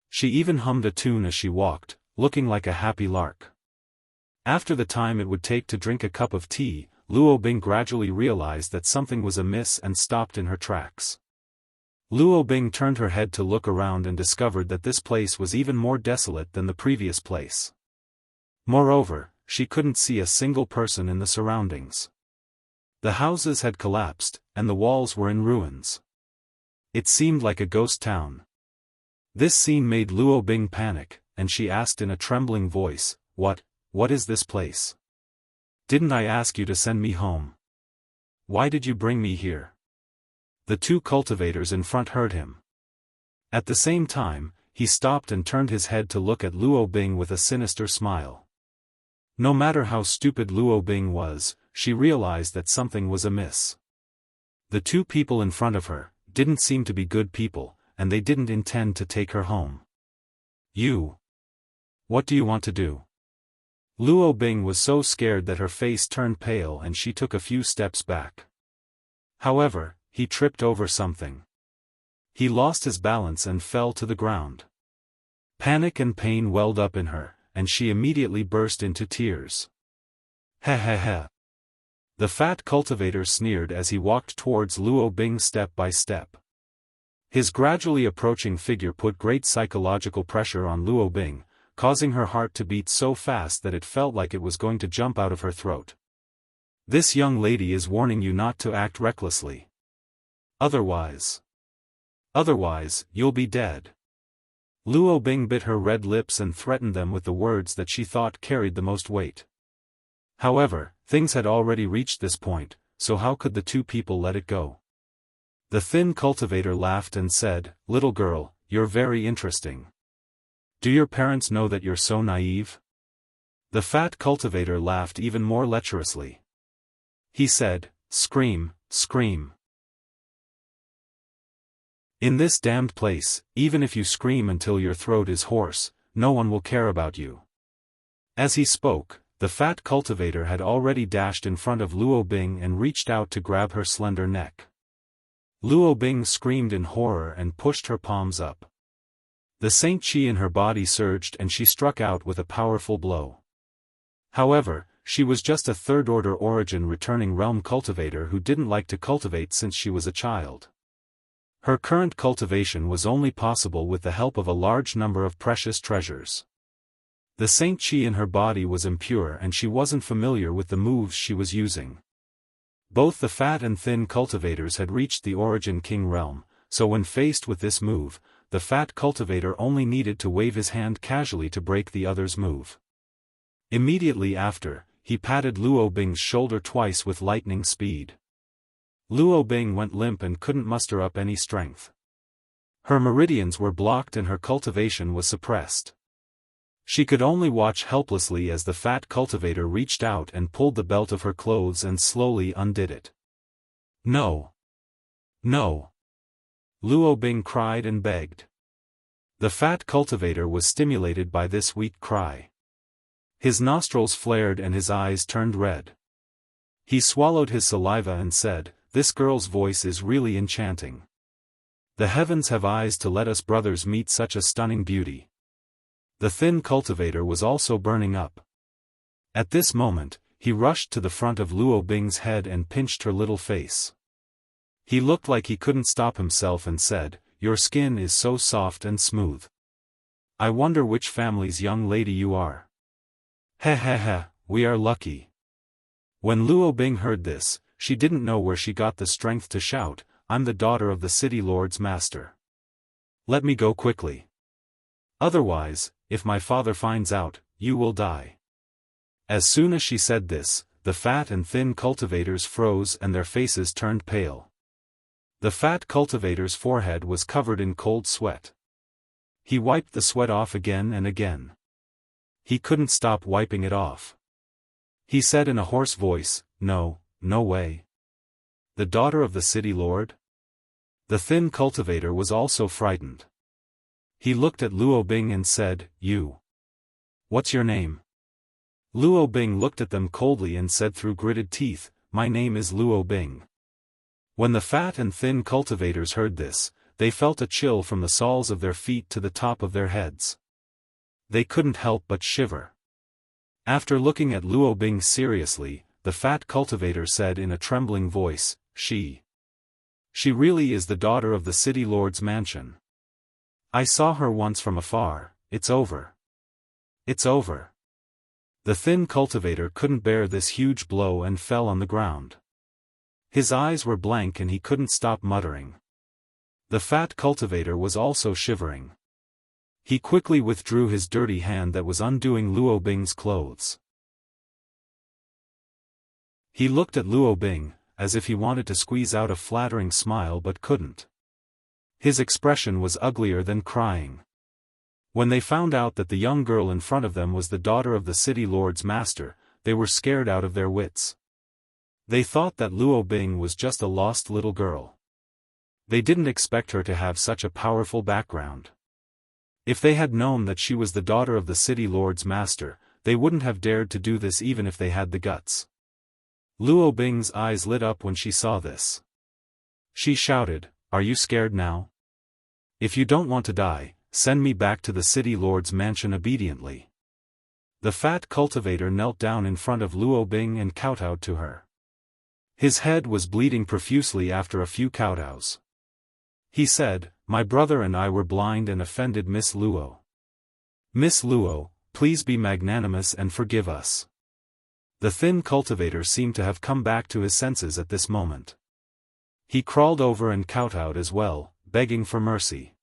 She even hummed a tune as she walked, looking like a happy lark. After the time it would take to drink a cup of tea, Luo Bing gradually realized that something was amiss and stopped in her tracks. Luo Bing turned her head to look around and discovered that this place was even more desolate than the previous place. Moreover, she couldn't see a single person in the surroundings. The houses had collapsed, and the walls were in ruins. It seemed like a ghost town. This scene made Luo Bing panic, and she asked in a trembling voice, What is this place? Didn't I ask you to send me home? Why did you bring me here?" The two cultivators in front heard him. At the same time, he stopped and turned his head to look at Luo Bing with a sinister smile. No matter how stupid Luo Bing was, she realized that something was amiss. The two people in front of her didn't seem to be good people, and they didn't intend to take her home. What do you want to do?" Luo Bing was so scared that her face turned pale and she took a few steps back. However, he tripped over something. He lost his balance and fell to the ground. Panic and pain welled up in her, and she immediately burst into tears. "Heh." The fat cultivator sneered as he walked towards Luo Bing step by step. His gradually approaching figure put great psychological pressure on Luo Bing, causing her heart to beat so fast that it felt like it was going to jump out of her throat. "This young lady is warning you not to act recklessly. Otherwise, you'll be dead." Luo Bing bit her red lips and threatened them with the words that she thought carried the most weight. However, things had already reached this point, so how could the two people let it go? The thin cultivator laughed and said, "Little girl, you're very interesting. Do your parents know that you're so naive?" The fat cultivator laughed even more lecherously. He said, "Scream, scream. In this damned place, even if you scream until your throat is hoarse, no one will care about you." As he spoke, the fat cultivator had already dashed in front of Luo Bing and reached out to grab her slender neck. Luo Bing screamed in horror and pushed her palms up. The Saint Chi in her body surged and she struck out with a powerful blow. However, she was just a third-order origin returning realm cultivator who didn't like to cultivate since she was a child. Her current cultivation was only possible with the help of a large number of precious treasures. The Saint Chi in her body was impure and she wasn't familiar with the moves she was using. Both the fat and thin cultivators had reached the Origin King realm, so when faced with this move, the fat cultivator only needed to wave his hand casually to break the other's move. Immediately after, he patted Luo Bing's shoulder twice with lightning speed. Luo Bing went limp and couldn't muster up any strength. Her meridians were blocked and her cultivation was suppressed. She could only watch helplessly as the fat cultivator reached out and pulled the belt of her clothes and slowly undid it. "No! No!" Luo Bing cried and begged. The fat cultivator was stimulated by this weak cry. His nostrils flared and his eyes turned red. He swallowed his saliva and said, "This girl's voice is really enchanting. The heavens have eyes to let us brothers meet such a stunning beauty." The thin cultivator was also burning up. At this moment, he rushed to the front of Luo Bing's head and pinched her little face. He looked like he couldn't stop himself and said, "Your skin is so soft and smooth. I wonder which family's young lady you are." Heh, we are lucky." When Luo Bing heard this, she didn't know where she got the strength to shout, "I'm the daughter of the city lord's master. Let me go quickly. Otherwise, if my father finds out, you will die." As soon as she said this, the fat and thin cultivators froze and their faces turned pale. The fat cultivator's forehead was covered in cold sweat. He wiped the sweat off again and again. He couldn't stop wiping it off. He said in a hoarse voice, "No, no way. The daughter of the city lord?" The thin cultivator was also frightened. He looked at Luo Bing and said, "You. What's your name?" Luo Bing looked at them coldly and said through gritted teeth, "My name is Luo Bing." When the fat and thin cultivators heard this, they felt a chill from the soles of their feet to the top of their heads. They couldn't help but shiver. After looking at Luo Bing seriously, the fat cultivator said in a trembling voice, She really is the daughter of the city lord's mansion. I saw her once from afar. It's over. It's over." The thin cultivator couldn't bear this huge blow and fell on the ground. His eyes were blank and he couldn't stop muttering. The fat cultivator was also shivering. He quickly withdrew his dirty hand that was undoing Luo Bing's clothes. He looked at Luo Bing, as if he wanted to squeeze out a flattering smile but couldn't. His expression was uglier than crying. When they found out that the young girl in front of them was the daughter of the city lord's master, they were scared out of their wits. They thought that Luo Bing was just a lost little girl. They didn't expect her to have such a powerful background. If they had known that she was the daughter of the city lord's master, they wouldn't have dared to do this even if they had the guts. Luo Bing's eyes lit up when she saw this. She shouted, "Are you scared now? If you don't want to die, send me back to the city lord's mansion obediently." The fat cultivator knelt down in front of Luo Bing and kowtowed to her. His head was bleeding profusely after a few kowtows. He said, "My brother and I were blind and offended Miss Luo. Miss Luo, please be magnanimous and forgive us." The thin cultivator seemed to have come back to his senses at this moment. He crawled over and kowtowed as well, begging for mercy.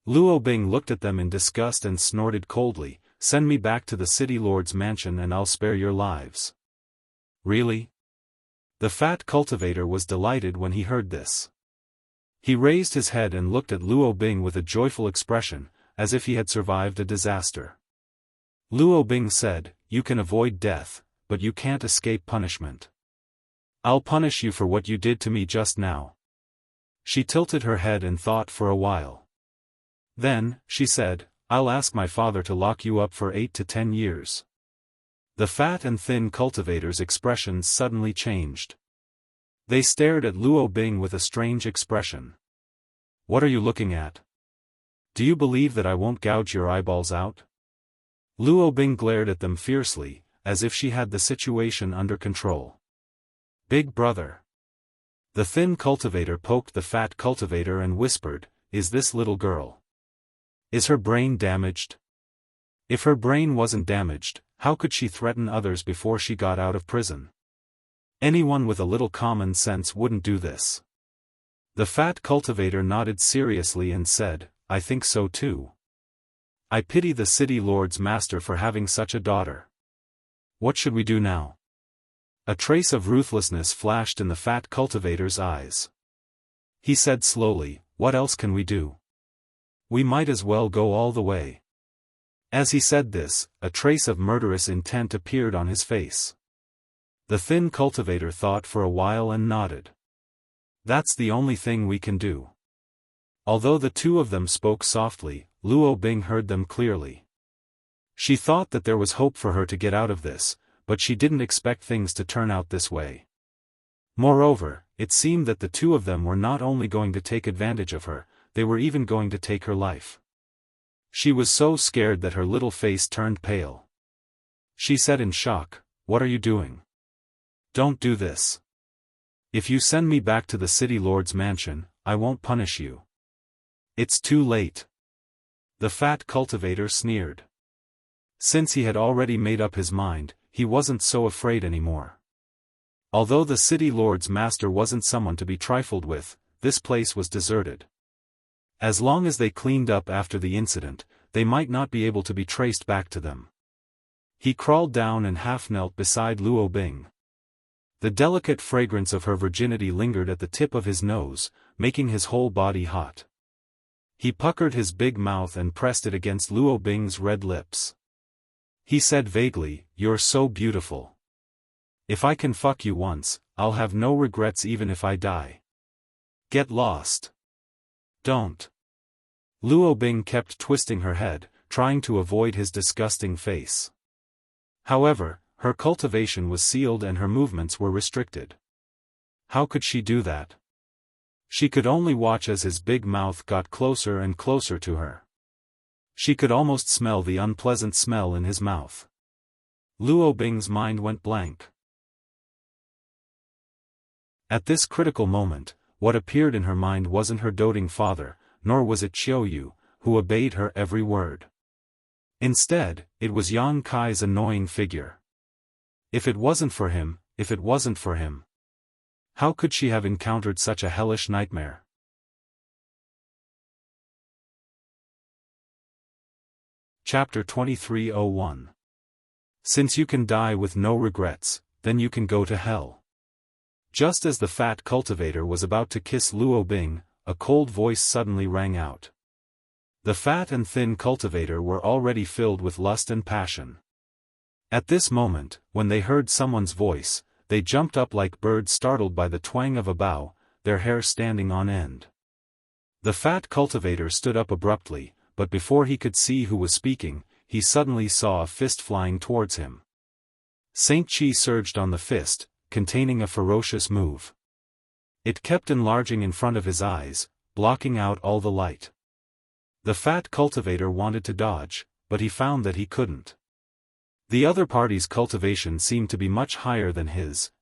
Luo Bing looked at them in disgust and snorted coldly, "Send me back to the city lord's mansion and I'll spare your lives." "Really?" The fat cultivator was delighted when he heard this. He raised his head and looked at Luo Bing with a joyful expression, as if he had survived a disaster. Luo Bing said, "You can avoid death, but you can't escape punishment. I'll punish you for what you did to me just now." She tilted her head and thought for a while. Then, she said, "I'll ask my father to lock you up for 8 to 10 years. The fat and thin cultivators' expressions suddenly changed. They stared at Luo Bing with a strange expression. "What are you looking at? Do you believe that I won't gouge your eyeballs out?" Luo Bing glared at them fiercely, as if she had the situation under control. "Big brother." The thin cultivator poked the fat cultivator and whispered, "Is this little girl? Is her brain damaged? If her brain wasn't damaged, how could she threaten others before she got out of prison? Anyone with a little common sense wouldn't do this." The fat cultivator nodded seriously and said, "I think so too. I pity the city lord's master for having such a daughter. What should we do now?" A trace of ruthlessness flashed in the fat cultivator's eyes. He said slowly, "What else can we do? We might as well go all the way." As he said this, a trace of murderous intent appeared on his face. The thin cultivator thought for a while and nodded. "That's the only thing we can do." Although the two of them spoke softly, Luo Bing heard them clearly. She thought that there was hope for her to get out of this, but she didn't expect things to turn out this way. Moreover, it seemed that the two of them were not only going to take advantage of her, they were even going to take her life. She was so scared that her little face turned pale. She said in shock, "What are you doing? Don't do this. If you send me back to the city lord's mansion, I won't punish you." "It's too late." The fat cultivator sneered. Since he had already made up his mind, he wasn't so afraid anymore. Although the city lord's master wasn't someone to be trifled with, this place was deserted. As long as they cleaned up after the incident, they might not be able to be traced back to them. He crawled down and half-knelt beside Luo Bing. The delicate fragrance of her virginity lingered at the tip of his nose, making his whole body hot. He puckered his big mouth and pressed it against Luo Bing's red lips. He said vaguely, "You're so beautiful. If I can fuck you once, I'll have no regrets even if I die. Get lost. Don't." Luo Bing kept twisting her head, trying to avoid his disgusting face. However, her cultivation was sealed and her movements were restricted. How could she do that? She could only watch as his big mouth got closer and closer to her. She could almost smell the unpleasant smell in his mouth. Luo Bing's mind went blank. At this critical moment, what appeared in her mind wasn't her doting father, nor was it Qiu Yu, who obeyed her every word. Instead, it was Yang Kai's annoying figure. If it wasn't for him, how could she have encountered such a hellish nightmare? Chapter 2301. Since you can die with no regrets, then you can go to hell. Just as the fat cultivator was about to kiss Luo Bing, a cold voice suddenly rang out. The fat and thin cultivator were already filled with lust and passion. At this moment, when they heard someone's voice, they jumped up like birds startled by the twang of a bow, their hair standing on end. The fat cultivator stood up abruptly, but before he could see who was speaking, he suddenly saw a fist flying towards him. Saint Chi surged on the fist, containing a ferocious move. It kept enlarging in front of his eyes, blocking out all the light. The fat cultivator wanted to dodge, but he found that he couldn't. The other party's cultivation seemed to be much higher than his.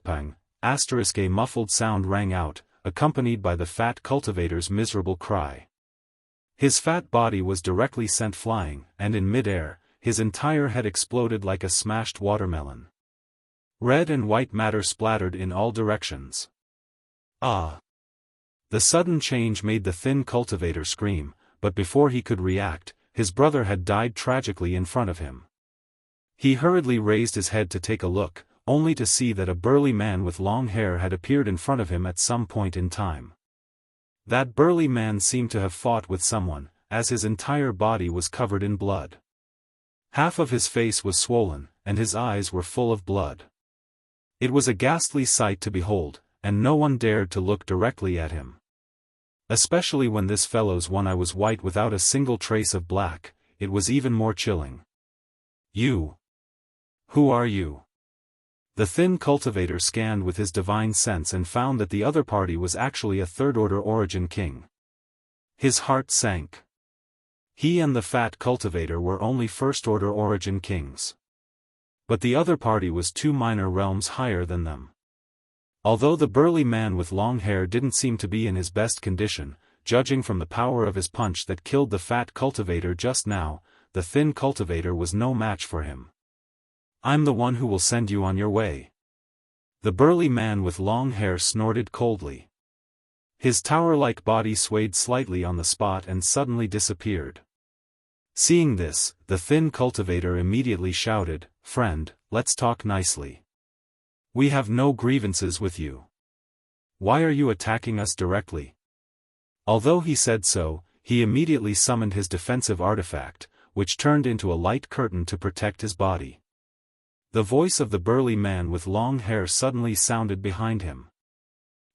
Pang, a muffled sound rang out, accompanied by the fat cultivator's miserable cry. His fat body was directly sent flying, and in mid-air, his entire head exploded like a smashed watermelon. Red and white matter splattered in all directions. Ah! The sudden change made the thin cultivator scream, but before he could react, his brother had died tragically in front of him. He hurriedly raised his head to take a look, only to see that a burly man with long hair had appeared in front of him at some point in time. That burly man seemed to have fought with someone, as his entire body was covered in blood. Half of his face was swollen, and his eyes were full of blood. It was a ghastly sight to behold, and no one dared to look directly at him. Especially when this fellow's one eye was white without a single trace of black, it was even more chilling. "You? Who are you?" The thin cultivator scanned with his divine sense and found that the other party was actually a third-order origin king. His heart sank. He and the fat cultivator were only first-order origin kings. But the other party was 2 minor realms higher than them. Although the burly man with long hair didn't seem to be in his best condition, judging from the power of his punch that killed the fat cultivator just now, the thin cultivator was no match for him. "I'm the one who will send you on your way." The burly man with long hair snorted coldly. His tower-like body swayed slightly on the spot and suddenly disappeared. Seeing this, the thin cultivator immediately shouted, "Friend, let's talk nicely. We have no grievances with you. Why are you attacking us directly?" Although he said so, he immediately summoned his defensive artifact, which turned into a light curtain to protect his body. The voice of the burly man with long hair suddenly sounded behind him.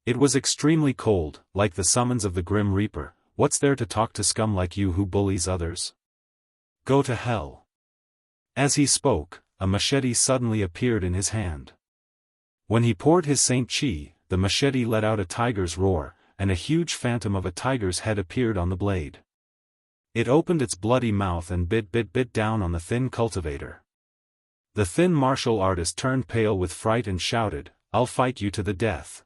It was extremely cold, like the summons of the Grim Reaper. "What's there to talk to scum like you who bullies others? Go to hell." As he spoke, a machete suddenly appeared in his hand. When he poured his Saint Chi, the machete let out a tiger's roar, and a huge phantom of a tiger's head appeared on the blade. It opened its bloody mouth and bit down on the thin cultivator. The thin martial artist turned pale with fright and shouted, "I'll fight you to the death."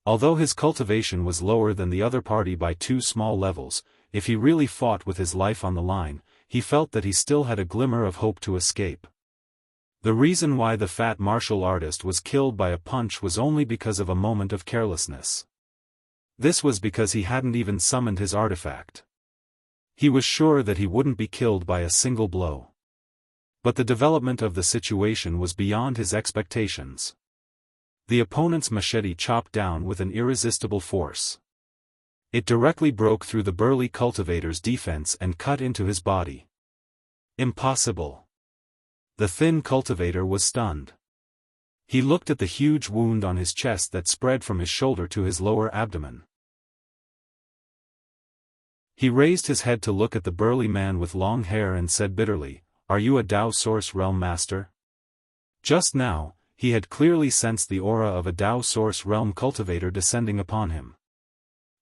Although his cultivation was lower than the other party by 2 small levels, if he really fought with his life on the line, he felt that he still had a glimmer of hope to escape. The reason why the fat martial artist was killed by a punch was only because of a moment of carelessness. This was because he hadn't even summoned his artifact. He was sure that he wouldn't be killed by a single blow. But the development of the situation was beyond his expectations. The opponent's machete chopped down with an irresistible force. It directly broke through the burly cultivator's defense and cut into his body. "Impossible. The thin cultivator was stunned. He looked at the huge wound on his chest that spread from his shoulder to his lower abdomen. He raised his head to look at the burly man with long hair and said bitterly, "Are you a Dao Source Realm Master?" Just now, he had clearly sensed the aura of a Dao Source Realm cultivator descending upon him.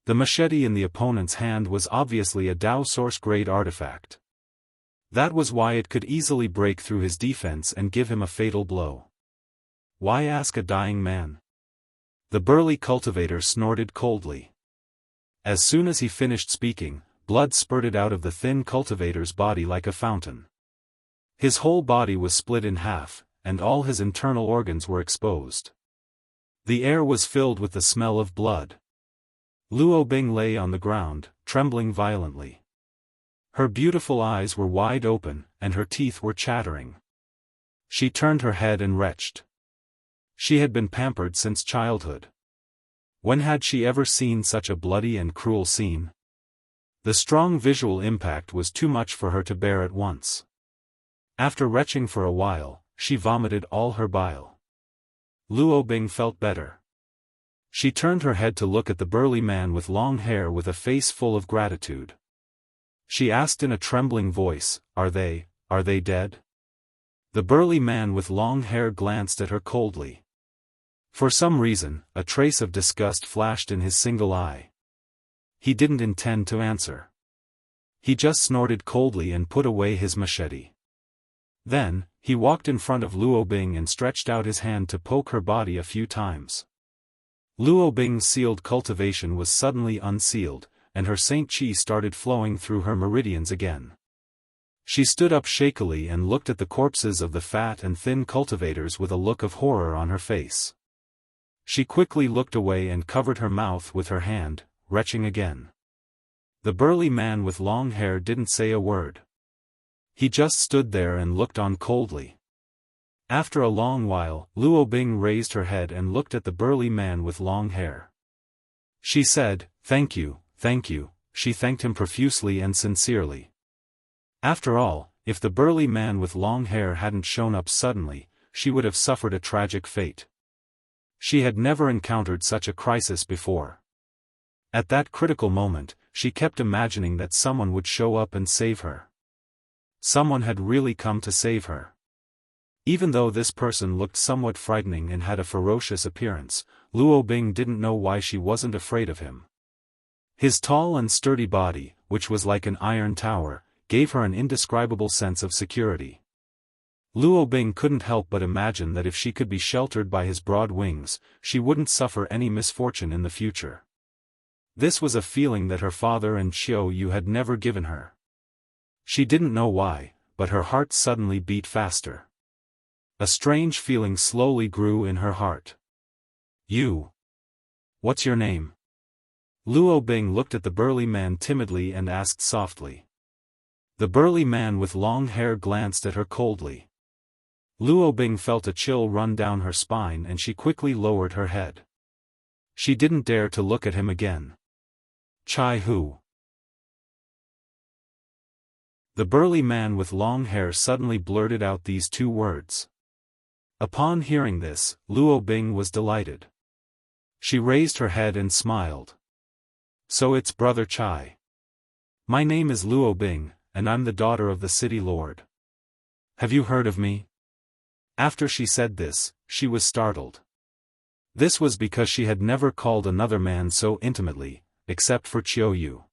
The machete in the opponent's hand was obviously a Dao Source grade artifact. That was why it could easily break through his defense and give him a fatal blow. Why ask a dying man? The burly cultivator snorted coldly. As soon as he finished speaking, blood spurted out of the thin cultivator's body like a fountain. His whole body was split in half, and all his internal organs were exposed. The air was filled with the smell of blood. Luo Bing lay on the ground, trembling violently. Her beautiful eyes were wide open, and her teeth were chattering. She turned her head and retched. She had been pampered since childhood. When had she ever seen such a bloody and cruel scene? The strong visual impact was too much for her to bear at once. After retching for a while, she vomited all her bile. Luo Bing felt better. She turned her head to look at the burly man with long hair with a face full of gratitude. She asked in a trembling voice, are they dead? The burly man with long hair glanced at her coldly. For some reason, a trace of disgust flashed in his single eye. He didn't intend to answer. He just snorted coldly and put away his machete. Then, he walked in front of Luo Bing and stretched out his hand to poke her body a few times. Luo Bing's sealed cultivation was suddenly unsealed, and her Saint Chi started flowing through her meridians again. She stood up shakily and looked at the corpses of the fat and thin cultivators with a look of horror on her face. She quickly looked away and covered her mouth with her hand, retching again. The burly man with long hair didn't say a word. He just stood there and looked on coldly. After a long while, Luo Bing raised her head and looked at the burly man with long hair. She said, thank you, thank you." She thanked him profusely and sincerely. After all, if the burly man with long hair hadn't shown up suddenly, she would have suffered a tragic fate. She had never encountered such a crisis before. At that critical moment, she kept imagining that someone would show up and save her. Someone had really come to save her. Even though this person looked somewhat frightening and had a ferocious appearance, Luo Bing didn't know why she wasn't afraid of him. His tall and sturdy body, which was like an iron tower, gave her an indescribable sense of security. Luo Bing couldn't help but imagine that if she could be sheltered by his broad wings, she wouldn't suffer any misfortune in the future. This was a feeling that her father and Xiao Yu had never given her. She didn't know why, but her heart suddenly beat faster. A strange feeling slowly grew in her heart. "You. What's your name?" Luo Bing looked at the burly man timidly and asked softly. The burly man with long hair glanced at her coldly. Luo Bing felt a chill run down her spine and she quickly lowered her head. She didn't dare to look at him again. "Chai Hu." The burly man with long hair suddenly blurted out these two words. Upon hearing this, Luo Bing was delighted. She raised her head and smiled. "So it's Brother Chai. My name is Luo Bing, and I'm the daughter of the city lord. Have you heard of me?" After she said this, she was startled. This was because she had never called another man so intimately, except for Xiao Yu.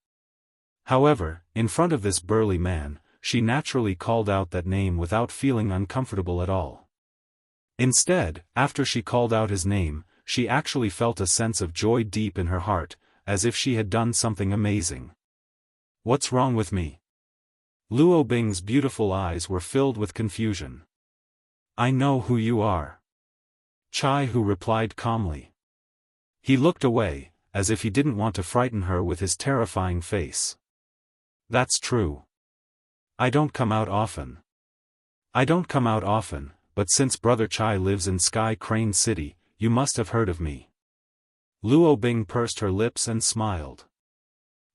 However, in front of this burly man, she naturally called out that name without feeling uncomfortable at all. Instead, after she called out his name, she actually felt a sense of joy deep in her heart, as if she had done something amazing. "What's wrong with me?" Luo Bing's beautiful eyes were filled with confusion. "I know who you are." Chai Hu replied calmly. He looked away, as if he didn't want to frighten her with his terrifying face. "That's true. I don't come out often. But since Brother Chai lives in Sky Crane City, you must have heard of me." Luo Bing pursed her lips and smiled.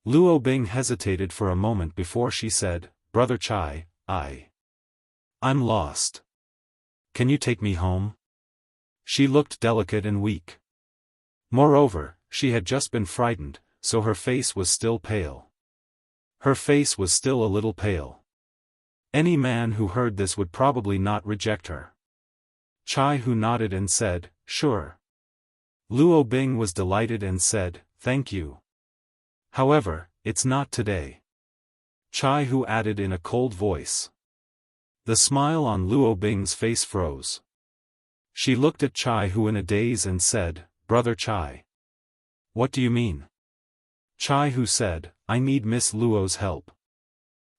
Luo Bing hesitated for a moment before she said, "Brother Chai, I'm lost." Can you take me home? She looked delicate and weak. Moreover, she had just been frightened, so her face was still pale. Her face was still a little pale. Any man who heard this would probably not reject her. Jianghu nodded and said, "Sure." Luo Bing was delighted and said, "Thank you. However, it's not today." Jianghu added in a cold voice. The smile on Luo Bing's face froze. She looked at Jianghu in a daze and said, "Brother Chai. What do you mean?" Jianghu said, "I need Miss Luo's help.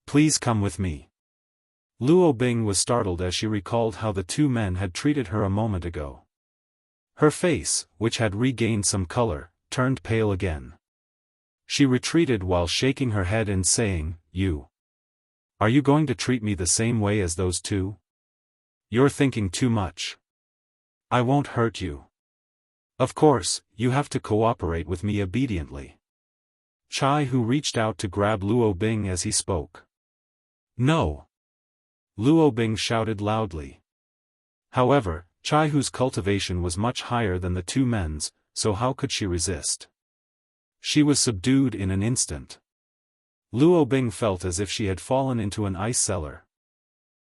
Please come with me." Luo Bing was startled as she recalled how the two men had treated her a moment ago. Her face, which had regained some color, turned pale again. She retreated while shaking her head and saying, Are you going to treat me the same way as those two? You're thinking too much. I won't hurt you. Of course, you have to cooperate with me obediently." Jianghu reached out to grab Luo Bing as he spoke. "No!" Luo Bing shouted loudly. However, Jianghu's cultivation was much higher than the two men's, so how could she resist? She was subdued in an instant. Luo Bing felt as if she had fallen into an ice cellar.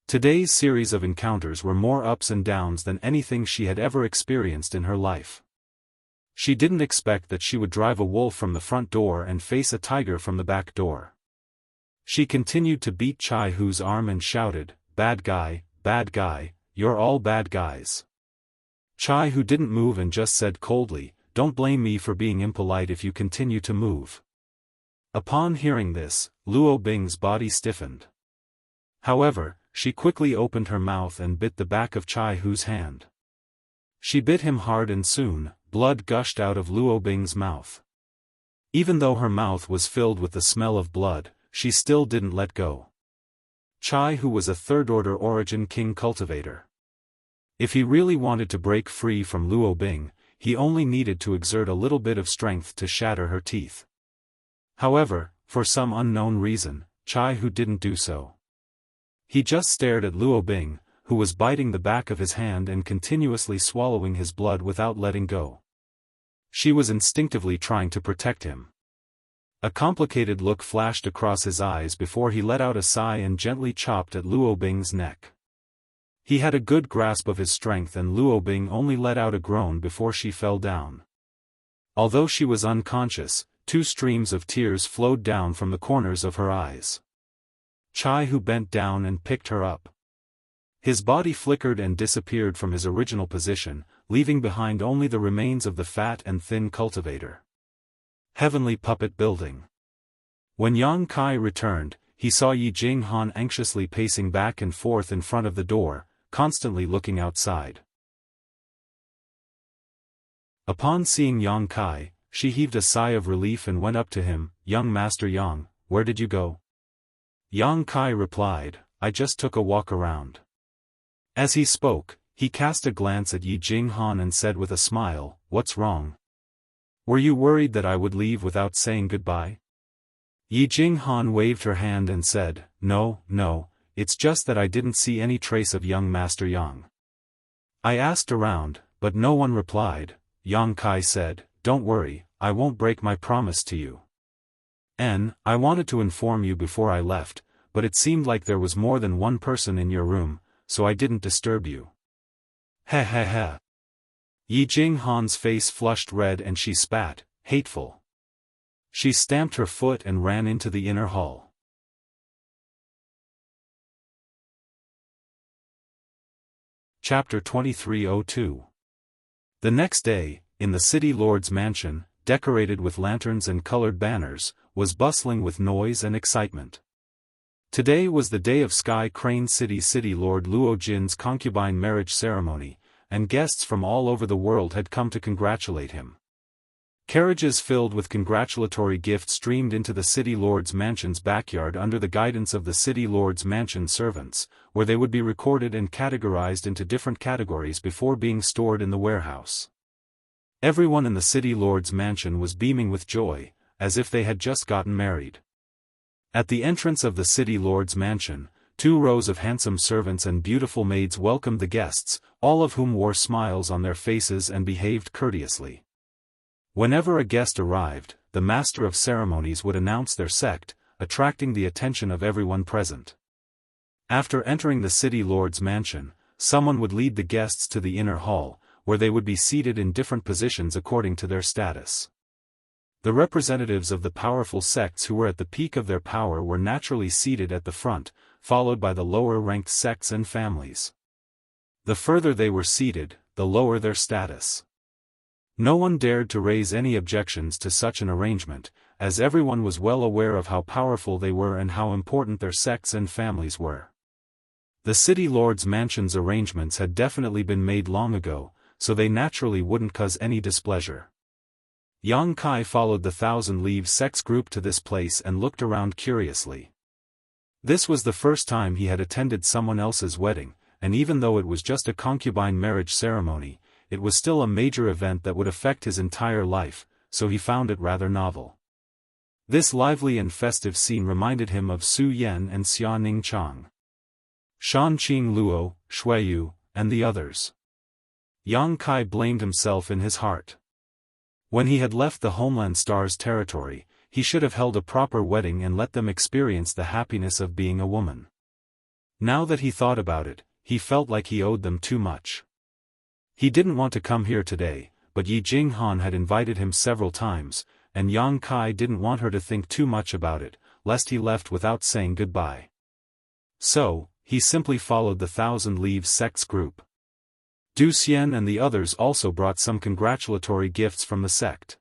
Today's series of encounters were more ups and downs than anything she had ever experienced in her life. She didn't expect that she would drive a wolf from the front door and face a tiger from the back door. She continued to beat Jianghu's arm and shouted, bad guy, you're all bad guys." Jianghu didn't move and just said coldly, "Don't blame me for being impolite if you continue to move." Upon hearing this, Luo Bing's body stiffened. However, she quickly opened her mouth and bit the back of Jianghu's hand. She bit him hard and soon, blood gushed out of Luo Bing's mouth. Even though her mouth was filled with the smell of blood, she still didn't let go. Jianghu was a third-order origin king cultivator. If he really wanted to break free from Luo Bing, he only needed to exert a little bit of strength to shatter her teeth. However, for some unknown reason, Jianghu didn't do so. He just stared at Luo Bing, who was biting the back of his hand and continuously swallowing his blood without letting go. She was instinctively trying to protect him. A complicated look flashed across his eyes before he let out a sigh and gently chopped at Luo Bing's neck. He had a good grasp of his strength and Luo Bing only let out a groan before she fell down. Although she was unconscious, 2 streams of tears flowed down from the corners of her eyes. Jianghu bent down and picked her up. His body flickered and disappeared from his original position, leaving behind only the remains of the fat and thin cultivator. Heavenly Puppet Building. When Yang Kai returned, he saw Yi Jinghan anxiously pacing back and forth in front of the door, constantly looking outside. Upon seeing Yang Kai, she heaved a sigh of relief and went up to him. "Young Master Yang, where did you go?" Yang Kai replied, "I just took a walk around." As he spoke, he cast a glance at Yi Jinghan and said with a smile, "What's wrong? Were you worried that I would leave without saying goodbye?" Yi Jinghan waved her hand and said, No, it's just that I didn't see any trace of young Master Yang. I asked around, but no one replied." Yang Kai said, "Don't worry, I won't break my promise to you. I wanted to inform you before I left, but it seemed like there was more than one person in your room, so I didn't disturb you." Heh. Yi Jinghan's face flushed red and she spat, "Hateful." She stamped her foot and ran into the inner hall. Chapter 2302. The next day, in the city lord's mansion, decorated with lanterns and colored banners, was bustling with noise and excitement. Today was the day of Sky Crane City Lord Luo Jin's concubine marriage ceremony, and guests from all over the world had come to congratulate him. Carriages filled with congratulatory gifts streamed into the city lord's mansion's backyard under the guidance of the city lord's mansion servants, where they would be recorded and categorized into different categories before being stored in the warehouse. Everyone in the city lord's mansion was beaming with joy, as if they had just gotten married. At the entrance of the city lord's mansion, 2 rows of handsome servants and beautiful maids welcomed the guests, all of whom wore smiles on their faces and behaved courteously. Whenever a guest arrived, the master of ceremonies would announce their sect, attracting the attention of everyone present. After entering the city lord's mansion, someone would lead the guests to the inner hall, where they would be seated in different positions according to their status. The representatives of the powerful sects who were at the peak of their power were naturally seated at the front, followed by the lower-ranked sects and families. The further they were seated, the lower their status. No one dared to raise any objections to such an arrangement, as everyone was well aware of how powerful they were and how important their sects and families were. The city lord's mansion's arrangements had definitely been made long ago, so they naturally wouldn't cause any displeasure. Yang Kai followed the Thousand Leaves sects group to this place and looked around curiously. This was the first time he had attended someone else's wedding, and even though it was just a concubine marriage ceremony, it was still a major event that would affect his entire life, so he found it rather novel. This lively and festive scene reminded him of Su Yan and Xia Ning Chang, Shan Qing Luo, Shuiyu, and the others. Yang Kai blamed himself in his heart. When he had left the Homeland Star's territory, he should have held a proper wedding and let them experience the happiness of being a woman. Now that he thought about it, he felt like he owed them too much. He didn't want to come here today, but Yi Jinghan had invited him several times, and Yang Kai didn't want her to think too much about it, lest he left without saying goodbye. So, he simply followed the Thousand Leaves sects group. Du Xian and the others also brought some congratulatory gifts from the sect.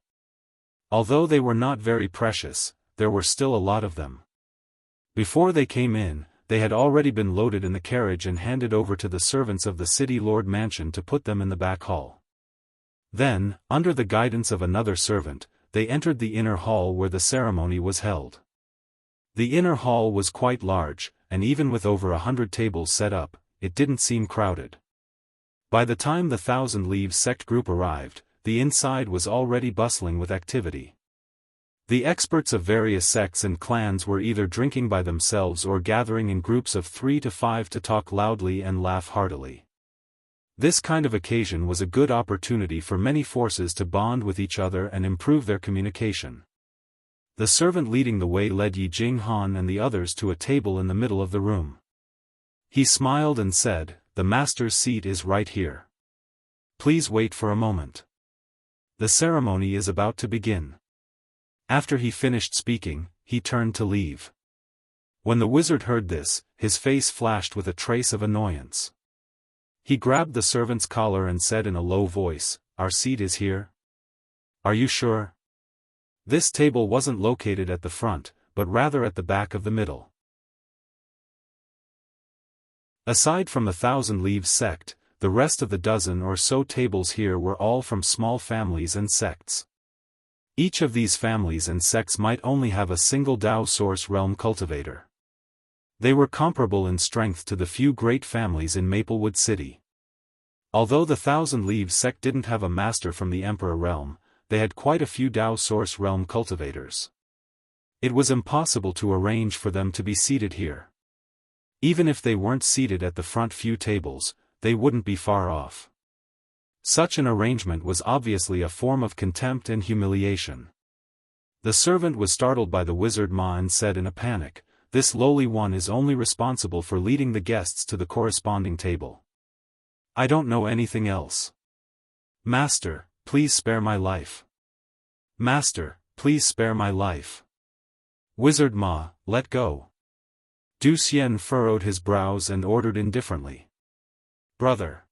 Although they were not very precious, there were still a lot of them. Before they came in, they had already been loaded in the carriage and handed over to the servants of the city lord mansion to put them in the back hall. Then, under the guidance of another servant, they entered the inner hall where the ceremony was held. The inner hall was quite large, and even with over 100 tables set up, it didn't seem crowded. By the time the Thousand Leaves sect group arrived, the inside was already bustling with activity. The experts of various sects and clans were either drinking by themselves or gathering in groups of 3 to 5 to talk loudly and laugh heartily. This kind of occasion was a good opportunity for many forces to bond with each other and improve their communication. The servant leading the way led Yi Jinghan and the others to a table in the middle of the room. He smiled and said, "The master's seat is right here. Please wait for a moment. The ceremony is about to begin." After he finished speaking, he turned to leave. When the wizard heard this, his face flashed with a trace of annoyance. He grabbed the servant's collar and said in a low voice, "Our seat is here? Are you sure?" This table wasn't located at the front, but rather at the back of the middle. Aside from the Thousand Leaves sect, the rest of the dozen or so tables here were all from small families and sects. Each of these families and sects might only have a single Dao Source Realm cultivator. They were comparable in strength to the few great families in Maplewood City. Although the Thousand Leaves sect didn't have a master from the Emperor Realm, they had quite a few Dao Source Realm cultivators. It was impossible to arrange for them to be seated here. Even if they weren't seated at the front few tables, they wouldn't be far off. Such an arrangement was obviously a form of contempt and humiliation. The servant was startled by the wizard Ma and said in a panic, "This lowly one is only responsible for leading the guests to the corresponding table. I don't know anything else. Master, please spare my life. Master, please spare my life. Wizard Ma, let go." Du Xian furrowed his brows and ordered indifferently, "Brother."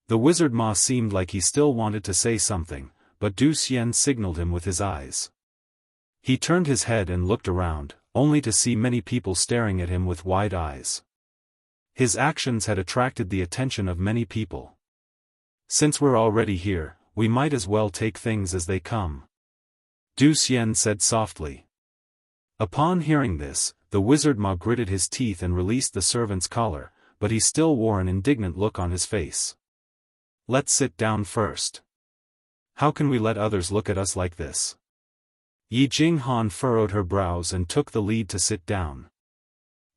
The wizard Ma seemed like he still wanted to say something, but Du Xian signaled him with his eyes. He turned his head and looked around, only to see many people staring at him with wide eyes. His actions had attracted the attention of many people. "Since we're already here, we might as well take things as they come," Du Xian said softly. Upon hearing this, the wizard Ma gritted his teeth and released the servant's collar, but he still wore an indignant look on his face. "Let's sit down first. How can we let others look at us like this?" Yi Jinghan furrowed her brows and took the lead to sit down.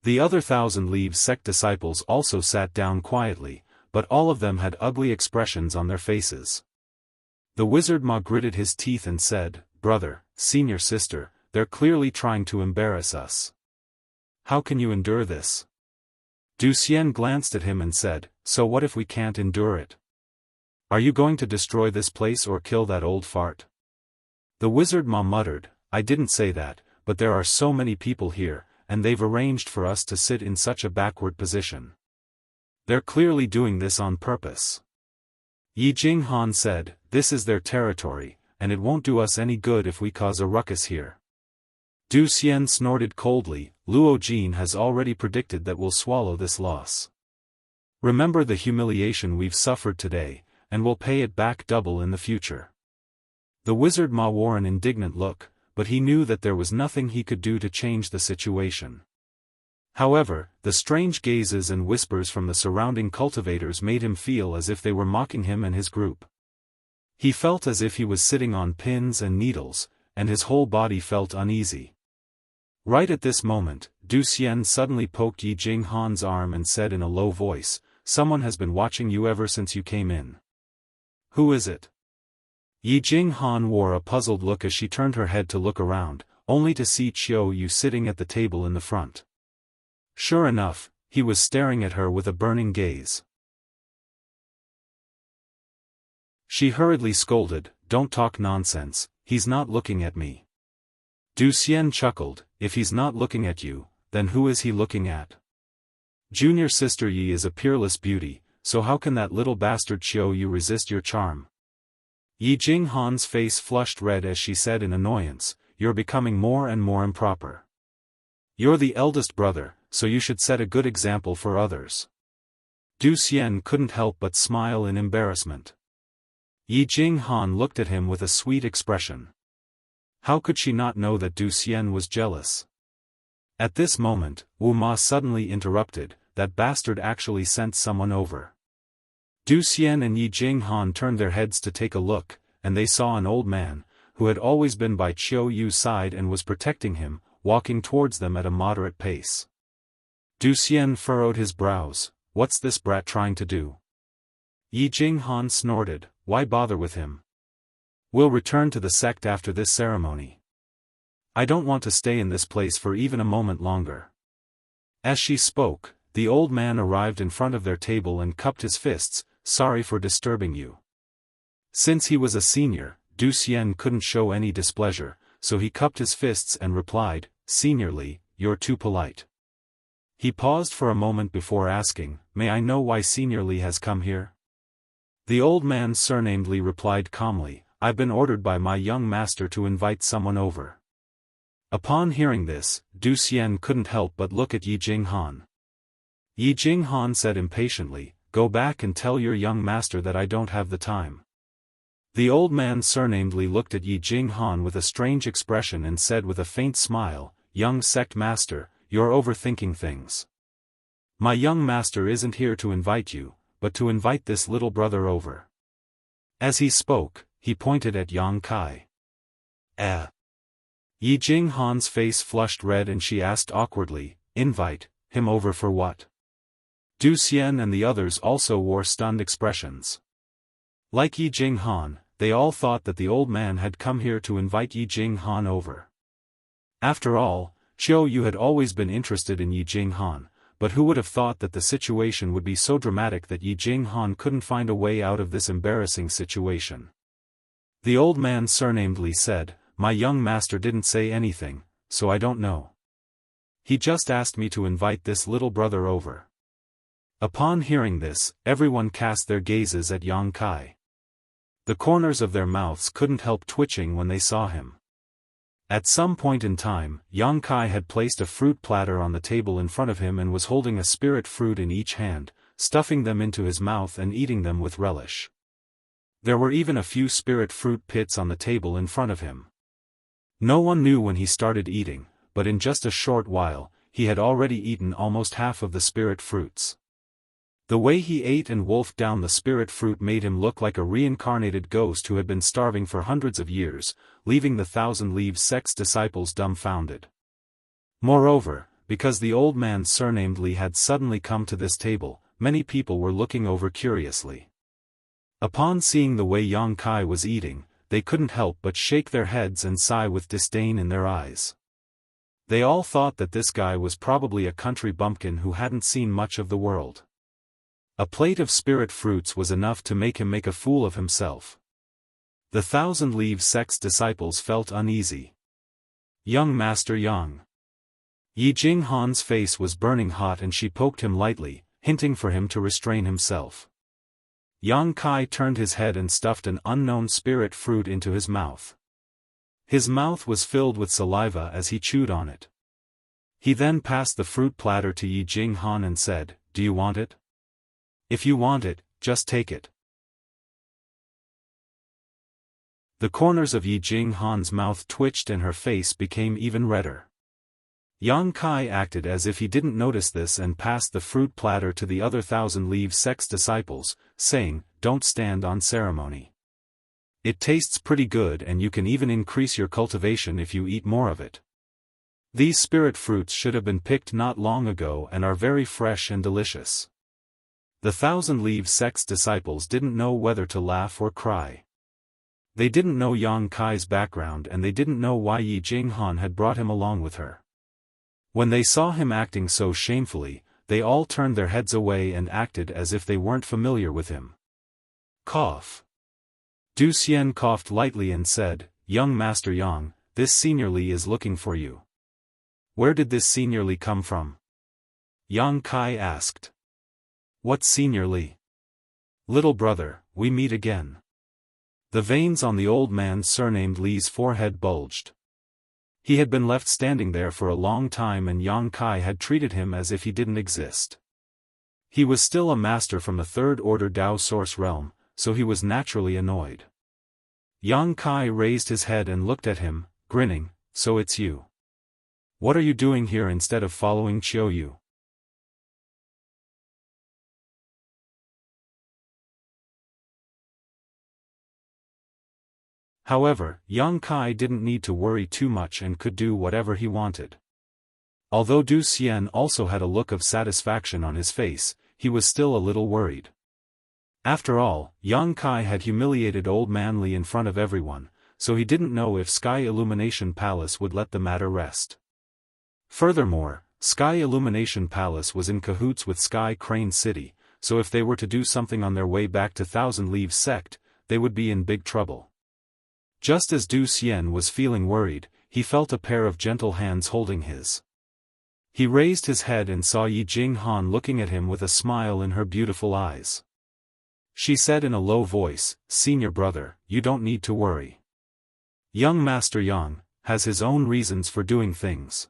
The other Thousand Leaves sect disciples also sat down quietly, but all of them had ugly expressions on their faces. The wizard Ma gritted his teeth and said, "Brother, senior sister, they're clearly trying to embarrass us. How can you endure this?" Du Xian glanced at him and said, "So what if we can't endure it? Are you going to destroy this place or kill that old fart?" The wizard Ma muttered, "I didn't say that, but there are so many people here, and they've arranged for us to sit in such a backward position. They're clearly doing this on purpose." Yi Jinghan said, "This is their territory, and it won't do us any good if we cause a ruckus here." Du Xian snorted coldly, "Luo Jin has already predicted that we'll swallow this loss. Remember the humiliation we've suffered today, and we'll pay it back double in the future." The wizard Ma wore an indignant look, but he knew that there was nothing he could do to change the situation. However, the strange gazes and whispers from the surrounding cultivators made him feel as if they were mocking him and his group. He felt as if he was sitting on pins and needles, and his whole body felt uneasy. Right at this moment, Du Xian suddenly poked Yi Jinghan's arm and said in a low voice, "Someone has been watching you ever since you came in. Who is it?" Yi Jinghan wore a puzzled look as she turned her head to look around, only to see Qiu Yu sitting at the table in the front. Sure enough, he was staring at her with a burning gaze. She hurriedly scolded, "Don't talk nonsense, he's not looking at me." Du Xian chuckled, "If he's not looking at you, then who is he looking at? Junior sister Yi is a peerless beauty, so how can that little bastard Qiu Yu resist your charm?" Yi Jinghan's face flushed red as she said in annoyance, "You're becoming more and more improper. You're the eldest brother, so you should set a good example for others." Du Xian couldn't help but smile in embarrassment. Yi Jinghan looked at him with a sweet expression. How could she not know that Du Xian was jealous? At this moment, Wu Ma suddenly interrupted, "That bastard actually sent someone over." Du Xian and Yi Jinghan turned their heads to take a look, and they saw an old man, who had always been by Qiu Yu's side and was protecting him, walking towards them at a moderate pace. Du Xian furrowed his brows, "What's this brat trying to do?" Yi Jinghan snorted, "Why bother with him? We'll return to the sect after this ceremony. I don't want to stay in this place for even a moment longer." As she spoke, the old man arrived in front of their table and cupped his fists, "Sorry for disturbing you." Since he was a senior, Du Xian couldn't show any displeasure, so he cupped his fists and replied, "Seniorly, you're too polite." He paused for a moment before asking, "May I know why Seniorly has come here?" The old man surnamedly replied calmly, "I've been ordered by my young master to invite someone over." Upon hearing this, Du Xian couldn't help but look at Yi Jinghan. Yi Jinghan said impatiently, "Go back and tell your young master that I don't have the time." The old man surnamedly looked at Yi Jinghan with a strange expression and said with a faint smile, "Young sect master, you're overthinking things. My young master isn't here to invite you, but to invite this little brother over." As he spoke, he pointed at Yang Kai. Yi Jinghan's face flushed red and she asked awkwardly, "Invite him over for what?" Du Xian and the others also wore stunned expressions. Like Yi Jinghan, they all thought that the old man had come here to invite Yi Jinghan over. After all, Qiu Yu had always been interested in Yi Jinghan, but who would have thought that the situation would be so dramatic that Yi Jinghan couldn't find a way out of this embarrassing situation. The old man surnamedly said, "My young master didn't say anything, so I don't know. He just asked me to invite this little brother over." Upon hearing this, everyone cast their gazes at Yang Kai. The corners of their mouths couldn't help twitching when they saw him. At some point in time, Yang Kai had placed a fruit platter on the table in front of him and was holding a spirit fruit in each hand, stuffing them into his mouth and eating them with relish. There were even a few spirit fruit pits on the table in front of him. No one knew when he started eating, but in just a short while, he had already eaten almost half of the spirit fruits. The way he ate and wolfed down the spirit fruit made him look like a reincarnated ghost who had been starving for hundreds of years, leaving the Thousand Leaves sect's disciples dumbfounded. Moreover, because the old man surnamed Li had suddenly come to this table, many people were looking over curiously. Upon seeing the way Yang Kai was eating, they couldn't help but shake their heads and sigh with disdain in their eyes. They all thought that this guy was probably a country bumpkin who hadn't seen much of the world. A plate of spirit fruits was enough to make him make a fool of himself. The Thousand Leaves sect's disciples felt uneasy. Young Master Yang. Yi Jinghan's face was burning hot and she poked him lightly, hinting for him to restrain himself. Yang Kai turned his head and stuffed an unknown spirit fruit into his mouth. His mouth was filled with saliva as he chewed on it. He then passed the fruit platter to Yi Jinghan and said, "Do you want it? If you want it, just take it." The corners of Yi Jinghan's mouth twitched and her face became even redder. Yang Kai acted as if he didn't notice this and passed the fruit platter to the other Thousand Leaves sect's disciples, saying, "Don't stand on ceremony. It tastes pretty good and you can even increase your cultivation if you eat more of it. These spirit fruits should have been picked not long ago and are very fresh and delicious." The Thousand Leaves sect's disciples didn't know whether to laugh or cry. They didn't know Yang Kai's background and they didn't know why Yi Jinghan had brought him along with her. When they saw him acting so shamefully, they all turned their heads away and acted as if they weren't familiar with him. Cough. Du Xian coughed lightly and said, "Young Master Yang, this Senior Li is looking for you." "Where did this Senior Li come from?" Yang Kai asked. "What Senior Li?" "Little brother, we meet again." The veins on the old man surnamed Li's forehead bulged. He had been left standing there for a long time and Yang Kai had treated him as if he didn't exist. He was still a master from the Third Order Dao Source realm, so he was naturally annoyed. Yang Kai raised his head and looked at him, grinning, "So it's you. What are you doing here instead of following Qiu? However, Yang Kai didn't need to worry too much and could do whatever he wanted. Although Du Xian also had a look of satisfaction on his face, he was still a little worried. After all, Yang Kai had humiliated Old Man Li in front of everyone, so he didn't know if Sky Illumination Palace would let the matter rest. Furthermore, Sky Illumination Palace was in cahoots with Sky Crane City, so if they were to do something on their way back to Thousand Leaves sect, they would be in big trouble. Just as Du Xian was feeling worried, he felt a pair of gentle hands holding his. He raised his head and saw Yi Jinghan looking at him with a smile in her beautiful eyes. She said in a low voice, "Senior brother, you don't need to worry. Young Master Yang has his own reasons for doing things."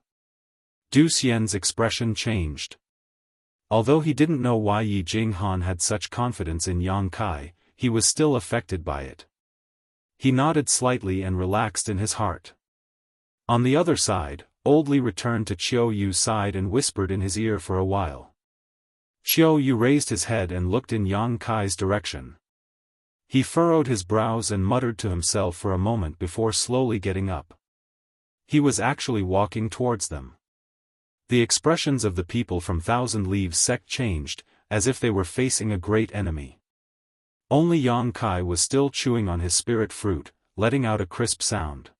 Du Xian's expression changed. Although he didn't know why Yi Jinghan had such confidence in Yang Kai, he was still affected by it. He nodded slightly and relaxed in his heart. On the other side, Old Li returned to Qiu Yu's side and whispered in his ear for a while. Qiu Yu raised his head and looked in Yang Kai's direction. He furrowed his brows and muttered to himself for a moment before slowly getting up. He was actually walking towards them. The expressions of the people from Thousand Leaves sect changed, as if they were facing a great enemy. Only Yang Kai was still chewing on his spirit fruit, letting out a crisp sound.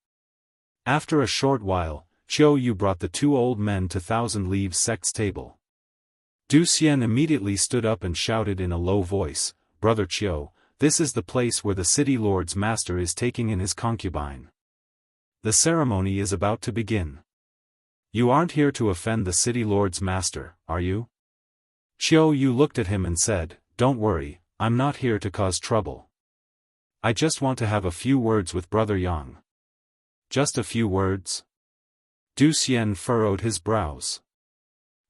After a short while, Qiu Yu brought the two old men to Thousand Leaves sect's table. Du Xian immediately stood up and shouted in a low voice, "Brother Qiu, this is the place where the city lord's master is taking in his concubine. The ceremony is about to begin. You aren't here to offend the city lord's master, are you?" Qiu Yu looked at him and said, "Don't worry, I'm not here to cause trouble. I just want to have a few words with Brother Yang." "Just a few words?" Du Xian furrowed his brows.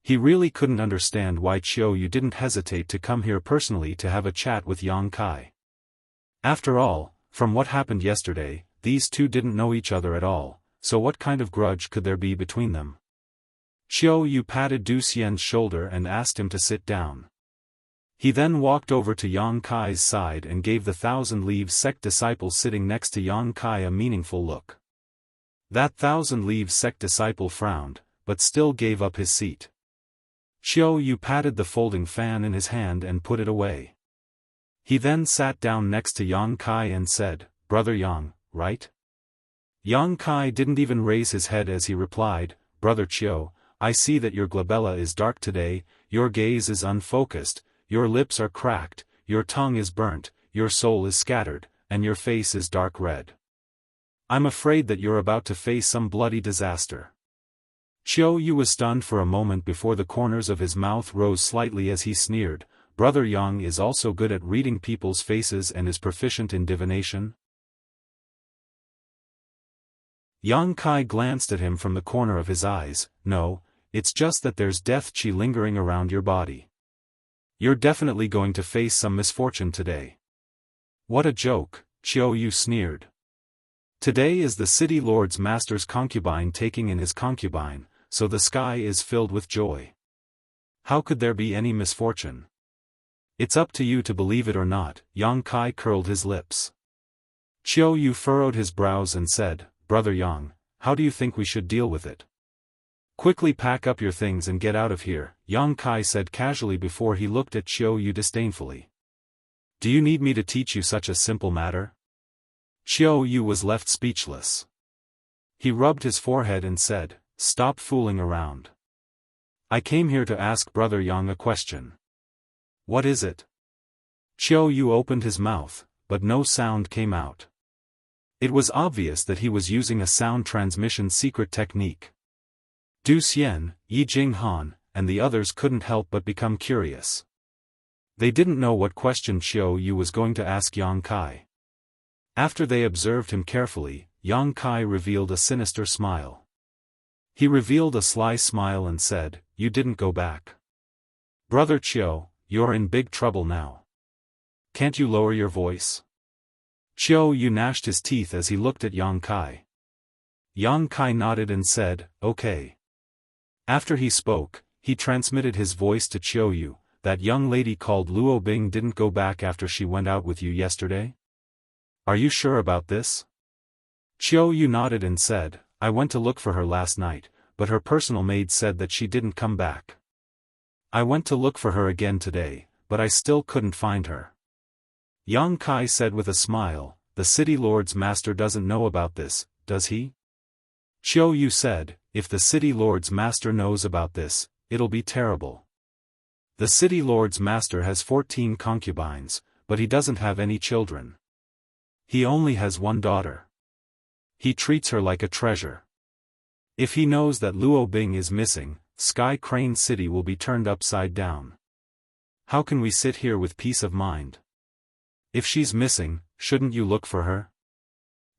He really couldn't understand why Qiu Yu didn't hesitate to come here personally to have a chat with Yang Kai. After all, from what happened yesterday, these two didn't know each other at all, so what kind of grudge could there be between them? Qiu Yu patted Du Xian's shoulder and asked him to sit down. He then walked over to Yang Kai's side and gave the Thousand Leaves sect disciple sitting next to Yang Kai a meaningful look. That Thousand Leaves sect disciple frowned, but still gave up his seat. Qiu Yu patted the folding fan in his hand and put it away. He then sat down next to Yang Kai and said, "Brother Yang, right?" Yang Kai didn't even raise his head as he replied, "Brother Qiu, I see that your glabella is dark today, your gaze is unfocused, your lips are cracked, your tongue is burnt, your soul is scattered, and your face is dark red. I'm afraid that you're about to face some bloody disaster." Qiu Yu was stunned for a moment before the corners of his mouth rose slightly as he sneered, "Brother Yang is also good at reading people's faces and is proficient in divination?" Yang Kai glanced at him from the corner of his eyes. "No, it's just that there's death chi lingering around your body. You're definitely going to face some misfortune today." "What a joke," Qiu Yu sneered. "Today is the city lord's master's concubine taking in his concubine, so the sky is filled with joy. How could there be any misfortune?" "It's up to you to believe it or not." Yang Kai curled his lips. Qiu Yu furrowed his brows and said, "Brother Yang, how do you think we should deal with it?" "Quickly pack up your things and get out of here," Yang Kai said casually before he looked at Qiu Yu disdainfully. "Do you need me to teach you such a simple matter?" Qiu Yu was left speechless. He rubbed his forehead and said, "Stop fooling around. I came here to ask Brother Yang a question." "What is it?" Qiu Yu opened his mouth, but no sound came out. It was obvious that he was using a sound transmission secret technique. Du Xian, Yi Jinghan, and the others couldn't help but become curious. They didn't know what question Qiu Yu was going to ask Yang Kai. After they observed him carefully, Yang Kai revealed a sinister smile. He revealed a sly smile and said, "You didn't go back. Brother Qiu, you're in big trouble now. Can't you lower your voice?" Qiu Yu gnashed his teeth as he looked at Yang Kai. Yang Kai nodded and said, "Okay." After he spoke, he transmitted his voice to Qiu Yu. "That young lady called Luo Bing didn't go back after she went out with you yesterday? Are you sure about this?" Qiu Yu nodded and said, "I went to look for her last night, but her personal maid said that she didn't come back. I went to look for her again today, but I still couldn't find her." Yang Kai said with a smile, "The city lord's master doesn't know about this, does he?" Qiu Yu said, "If the city lord's master knows about this, it'll be terrible. The city lord's master has 14 concubines, but he doesn't have any children. He only has one daughter. He treats her like a treasure. If he knows that Luo Bing is missing, Sky Crane City will be turned upside down. How can we sit here with peace of mind? If she's missing, shouldn't you look for her?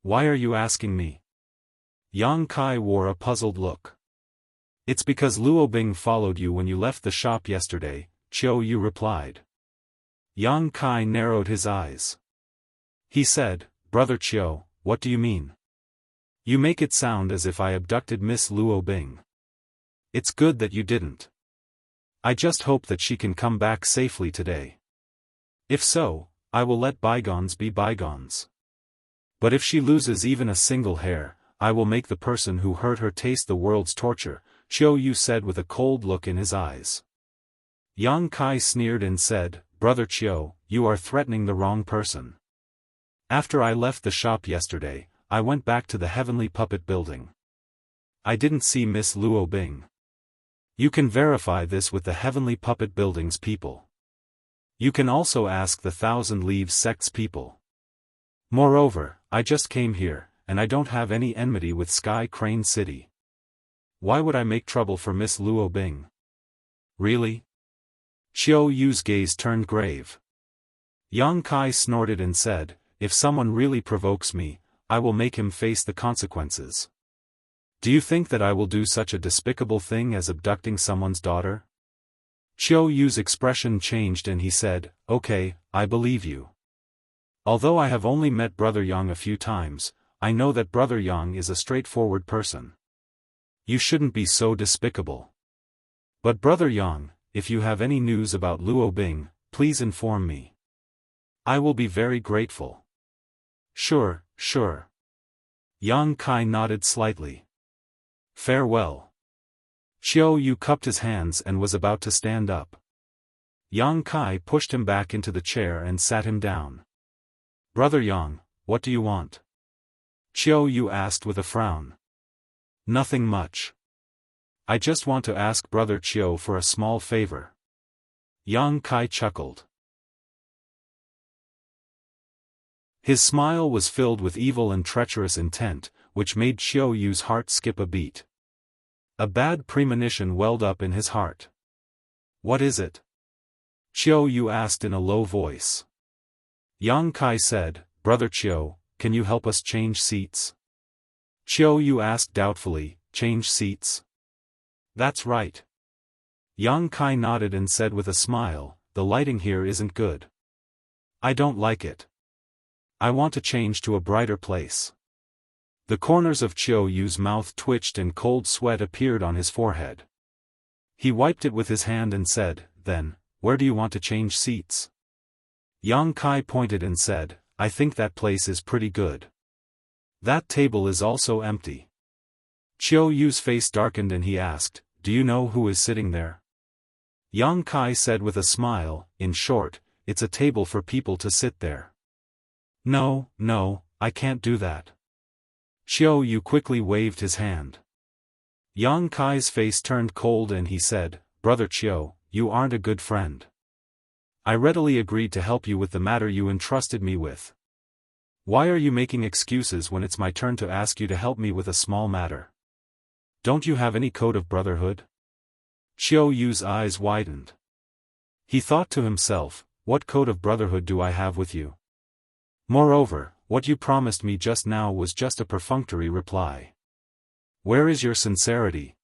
Why are you asking me?" Yang Kai wore a puzzled look. "It's because Luo Bing followed you when you left the shop yesterday," Qiu Yu replied. Yang Kai narrowed his eyes. He said, "Brother Qiu, what do you mean? You make it sound as if I abducted Miss Luo Bing. It's good that you didn't. I just hope that she can come back safely today. If so, I will let bygones be bygones. But if she loses even a single hair, I will make the person who hurt her taste the world's torture," Qiu Yu said with a cold look in his eyes. Yang Kai sneered and said, "Brother Qiu, you are threatening the wrong person. After I left the shop yesterday, I went back to the Heavenly Puppet Building. I didn't see Miss Luo Bing. You can verify this with the Heavenly Puppet Building's people. You can also ask the Thousand Leaves sect's people. Moreover, I just came here, and I don't have any enmity with Sky Crane City. Why would I make trouble for Miss Luo Bing? Really?" Qiu Yu's gaze turned grave. Yang Kai snorted and said, "If someone really provokes me, I will make him face the consequences. Do you think that I will do such a despicable thing as abducting someone's daughter?" Qiu Yu's expression changed and he said, "Okay, I believe you. Although I have only met Brother Yang a few times, I know that Brother Yang is a straightforward person. You shouldn't be so despicable. But Brother Yang, if you have any news about Luo Bing, please inform me. I will be very grateful." "Sure, sure." Yang Kai nodded slightly. "Farewell." Xiao Yu cupped his hands and was about to stand up. Yang Kai pushed him back into the chair and sat him down. "Brother Yang, what do you want?" Xiao Yu asked with a frown. "Nothing much. I just want to ask Brother Qiu for a small favor." Yang Kai chuckled. His smile was filled with evil and treacherous intent, which made Xiao Yu's heart skip a beat. A bad premonition welled up in his heart. "What is it?" Xiao Yu asked in a low voice. Yang Kai said, "Brother Qiu, can you help us change seats?" Xiao Yu asked doubtfully, "Change seats?" "That's right." Yang Kai nodded and said with a smile, "The lighting here isn't good. I don't like it. I want to change to a brighter place." The corners of Qiu Yu's mouth twitched and cold sweat appeared on his forehead. He wiped it with his hand and said, "Then, where do you want to change seats?" Yang Kai pointed and said, "I think that place is pretty good. That table is also empty." Qiu Yu's face darkened and he asked, "Do you know who is sitting there?" Yang Kai said with a smile, "In short, it's a table for people to sit there." No, I can't do that." Qiu Yu quickly waved his hand. Yang Kai's face turned cold and he said, "Brother Qiu, you aren't a good friend. I readily agreed to help you with the matter you entrusted me with. Why are you making excuses when it's my turn to ask you to help me with a small matter? Don't you have any code of brotherhood?" Qiu Yu's eyes widened. He thought to himself, "What code of brotherhood do I have with you? Moreover, what you promised me just now was just a perfunctory reply. Where is your sincerity?"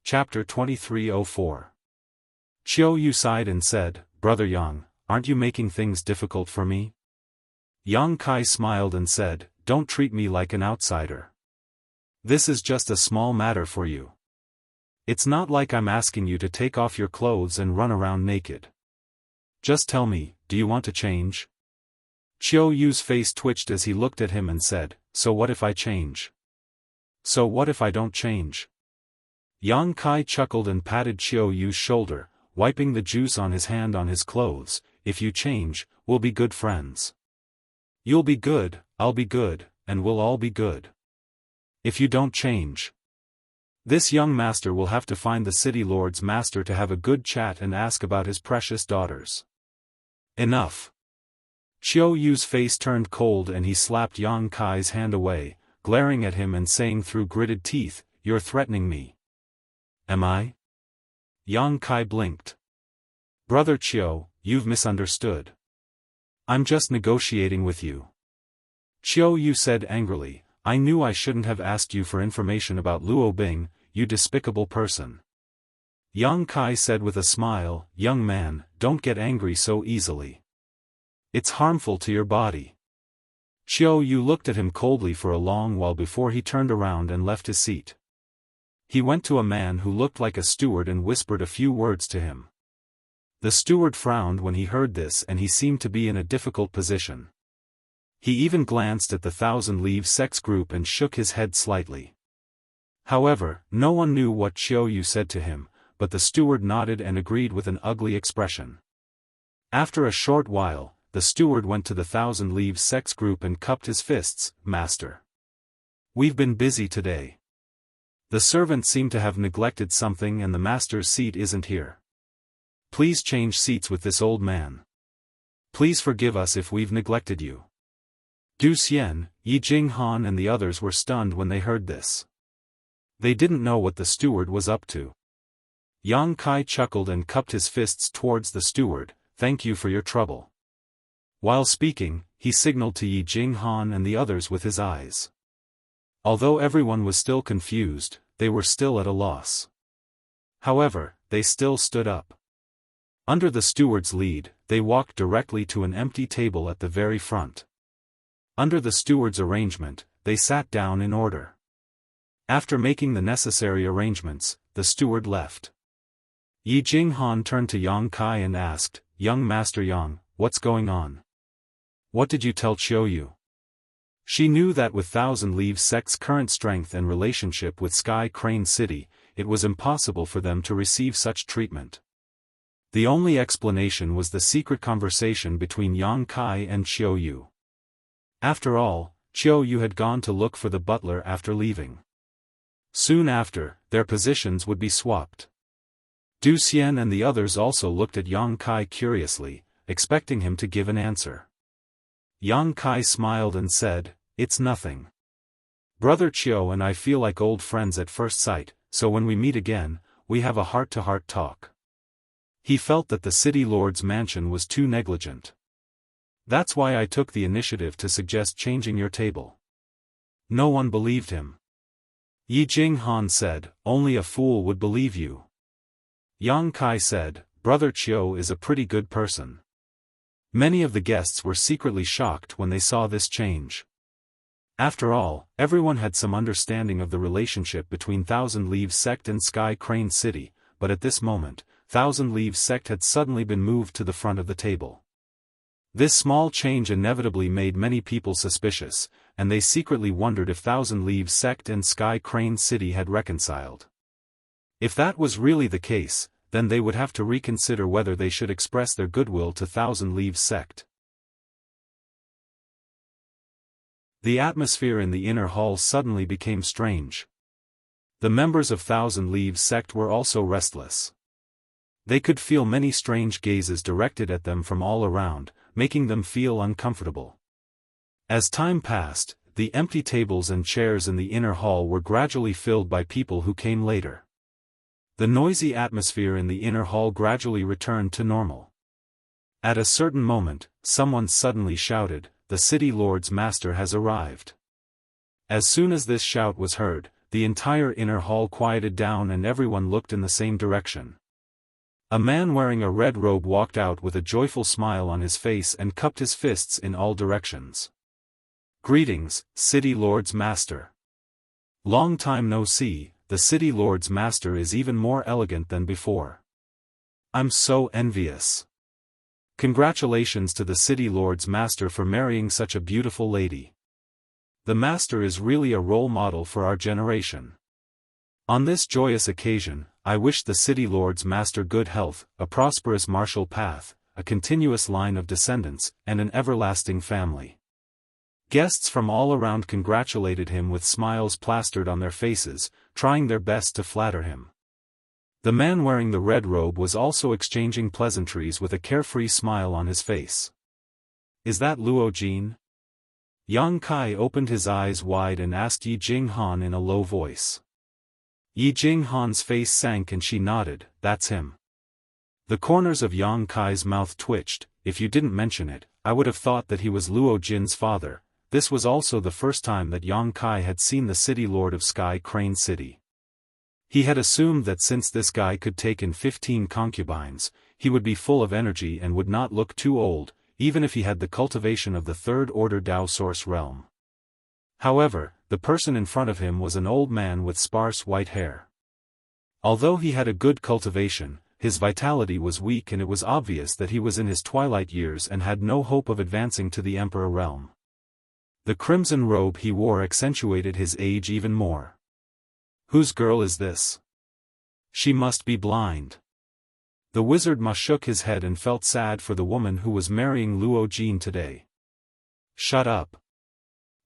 Chapter 2304. Qiu Yu sighed and said, "Brother Yang, aren't you making things difficult for me?" Yang Kai smiled and said, "Don't treat me like an outsider. This is just a small matter for you. It's not like I'm asking you to take off your clothes and run around naked. Just tell me, do you want to change?" Qiu Yu's face twitched as he looked at him and said, "So what if I change?" "So what if I don't change?" Yang Kai chuckled and patted Qiu Yu's shoulder, wiping the juice on his hand on his clothes. "If you change, we'll be good friends. You'll be good, I'll be good, and we'll all be good. If you don't change, this young master will have to find the city lord's master to have a good chat and ask about his precious daughters." "Enough." Qiu Yu's face turned cold and he slapped Yang Kai's hand away, glaring at him and saying through gritted teeth, "You're threatening me." "Am I?" Yang Kai blinked. "Brother Qiu, you've misunderstood. I'm just negotiating with you." Qiu Yu said angrily, "I knew I shouldn't have asked you for information about Luo Bing, you despicable person." Yang Kai said with a smile, "Young man, don't get angry so easily. It's harmful to your body." Qiu Yu looked at him coldly for a long while before he turned around and left his seat. He went to a man who looked like a steward and whispered a few words to him. The steward frowned when he heard this and he seemed to be in a difficult position. He even glanced at the Thousand Leaves sects group and shook his head slightly. However, no one knew what Qiu Yu said to him, but the steward nodded and agreed with an ugly expression. After a short while, the steward went to the Thousand Leaves sects group and cupped his fists. "Master, we've been busy today. The servants seem to have neglected something and the master's seat isn't here. Please change seats with this old man. Please forgive us if we've neglected you." Du Xian, Yi Jinghan and the others were stunned when they heard this. They didn't know what the steward was up to. Yang Kai chuckled and cupped his fists towards the steward, "Thank you for your trouble." While speaking, he signaled to Yi Jinghan and the others with his eyes. Although everyone was still confused, they were still at a loss. However, they still stood up. Under the steward's lead, they walked directly to an empty table at the very front. Under the steward's arrangement, they sat down in order. After making the necessary arrangements, the steward left. Yi Jinghan turned to Yang Kai and asked, "Young Master Yang, what's going on? What did you tell Qiu Yu?" She knew that with Thousand Leaves sect's current strength and relationship with Sky Crane City, it was impossible for them to receive such treatment. The only explanation was the secret conversation between Yang Kai and Qiu Yu. After all, Qiu Yu had gone to look for the butler after leaving. Soon after, their positions would be swapped. Du Xian and the others also looked at Yang Kai curiously, expecting him to give an answer. Yang Kai smiled and said, "It's nothing. Brother Qiu and I feel like old friends at first sight, so when we meet again, we have a heart-to-heart talk." He felt that the city lord's mansion was too negligent. "That's why I took the initiative to suggest changing your table." No one believed him. Yi Jinghan said, "Only a fool would believe you." Yang Kai said, "Brother Qiu is a pretty good person." Many of the guests were secretly shocked when they saw this change. After all, everyone had some understanding of the relationship between Thousand Leaves sect and Sky Crane City, but at this moment, Thousand Leaves sect had suddenly been moved to the front of the table. This small change inevitably made many people suspicious, and they secretly wondered if Thousand Leaves sect and Sky Crane City had reconciled. If that was really the case, then they would have to reconsider whether they should express their goodwill to Thousand Leaves sect. The atmosphere in the inner hall suddenly became strange. The members of Thousand Leaves sect were also restless. They could feel many strange gazes directed at them from all around, making them feel uncomfortable. As time passed, the empty tables and chairs in the inner hall were gradually filled by people who came later. The noisy atmosphere in the inner hall gradually returned to normal. At a certain moment, someone suddenly shouted, "The city lord's master has arrived." As soon as this shout was heard, the entire inner hall quieted down and everyone looked in the same direction. A man wearing a red robe walked out with a joyful smile on his face and cupped his fists in all directions. "Greetings, City Lord's Master. Long time no see, the City Lord's Master is even more elegant than before. I'm so envious. Congratulations to the City Lord's Master for marrying such a beautiful lady. The Master is really a role model for our generation. On this joyous occasion, I wish the City Lord's Master good health, a prosperous martial path, a continuous line of descendants, and an everlasting family." Guests from all around congratulated him with smiles plastered on their faces, trying their best to flatter him. The man wearing the red robe was also exchanging pleasantries with a carefree smile on his face. "Is that Luo Jin?" Yang Kai opened his eyes wide and asked Yi Jinghan in a low voice. Yi Jinghan's face sank and she nodded, "That's him." The corners of Yang Kai's mouth twitched. "If you didn't mention it, I would have thought that he was Luo Jin's father." This was also the first time that Yang Kai had seen the city lord of Sky Crane City. He had assumed that since this guy could take in 15 concubines, he would be full of energy and would not look too old, even if he had the cultivation of the third order Dao source realm. However, the person in front of him was an old man with sparse white hair. Although he had a good cultivation, his vitality was weak and it was obvious that he was in his twilight years and had no hope of advancing to the Emperor realm. The crimson robe he wore accentuated his age even more. "Whose girl is this? She must be blind." The wizard Ma shook his head and felt sad for the woman who was marrying Luo Jin today. "Shut up.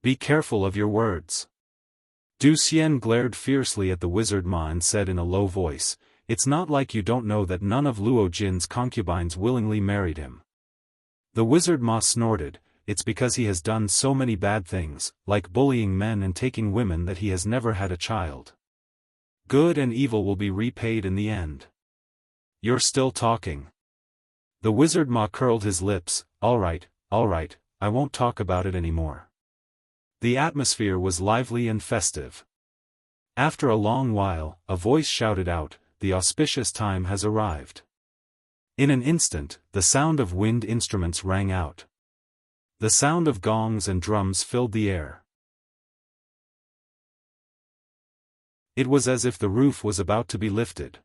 Be careful of your words." Du Xian glared fiercely at the wizard Ma and said in a low voice, "It's not like you don't know that none of Luo Jin's concubines willingly married him." The wizard Ma snorted, "It's because he has done so many bad things, like bullying men and taking women, that he has never had a child. Good and evil will be repaid in the end." "You're still talking." The wizard Ma curled his lips, all right, I won't talk about it anymore." The atmosphere was lively and festive. After a long while, a voice shouted out, "The auspicious time has arrived." In an instant, the sound of wind instruments rang out. The sound of gongs and drums filled the air. It was as if the roof was about to be lifted.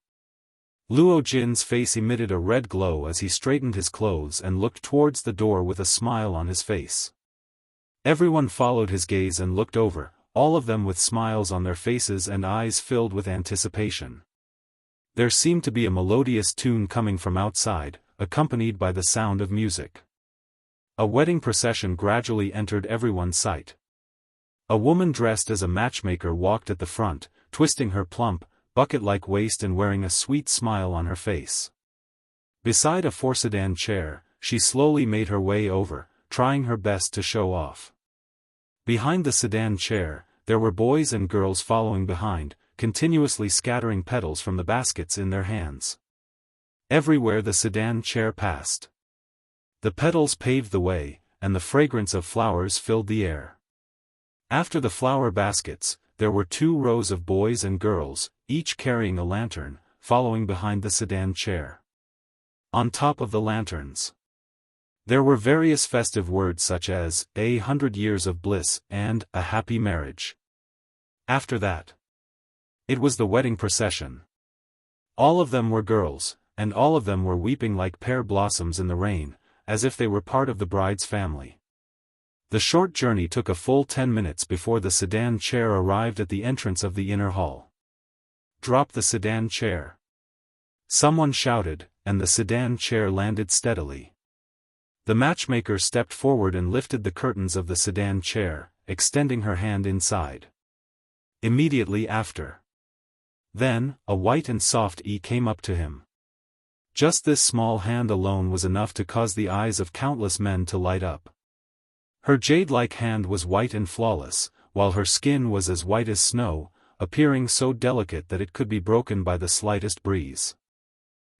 Luo Jin's face emitted a red glow as he straightened his clothes and looked towards the door with a smile on his face. Everyone followed his gaze and looked over, all of them with smiles on their faces and eyes filled with anticipation. There seemed to be a melodious tune coming from outside, accompanied by the sound of music. A wedding procession gradually entered everyone's sight. A woman dressed as a matchmaker walked at the front, twisting her plump, bucket-like waist and wearing a sweet smile on her face. Beside a four-sedan chair, she slowly made her way over, trying her best to show off. Behind the sedan chair, there were boys and girls following behind, continuously scattering petals from the baskets in their hands. Everywhere the sedan chair passed, the petals paved the way, and the fragrance of flowers filled the air. After the flower baskets, there were 2 rows of boys and girls, each carrying a lantern, following behind the sedan chair. On top of the lanterns, there were various festive words such as, 100 years of bliss, and, a happy marriage. After that, it was the wedding procession. All of them were girls, and all of them were weeping like pear blossoms in the rain, as if they were part of the bride's family. The short journey took a full 10 minutes before the sedan chair arrived at the entrance of the inner hall. "Drop the sedan chair," someone shouted, and the sedan chair landed steadily. The matchmaker stepped forward and lifted the curtains of the sedan chair, extending her hand inside. Immediately after, then, a white and soft came up to him. Just this small hand alone was enough to cause the eyes of countless men to light up. Her jade-like hand was white and flawless, while her skin was as white as snow, appearing so delicate that it could be broken by the slightest breeze.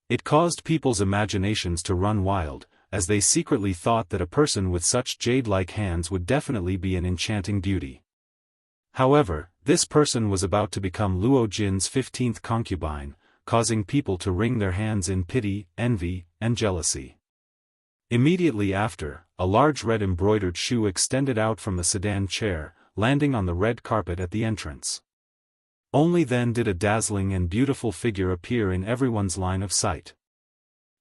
It caused people's imaginations to run wild, as they secretly thought that a person with such jade-like hands would definitely be an enchanting beauty. However, this person was about to become Luo Jin's 15th concubine, causing people to wring their hands in pity, envy, and jealousy. Immediately after, a large red embroidered shoe extended out from the sedan chair, landing on the red carpet at the entrance. Only then did a dazzling and beautiful figure appear in everyone's line of sight.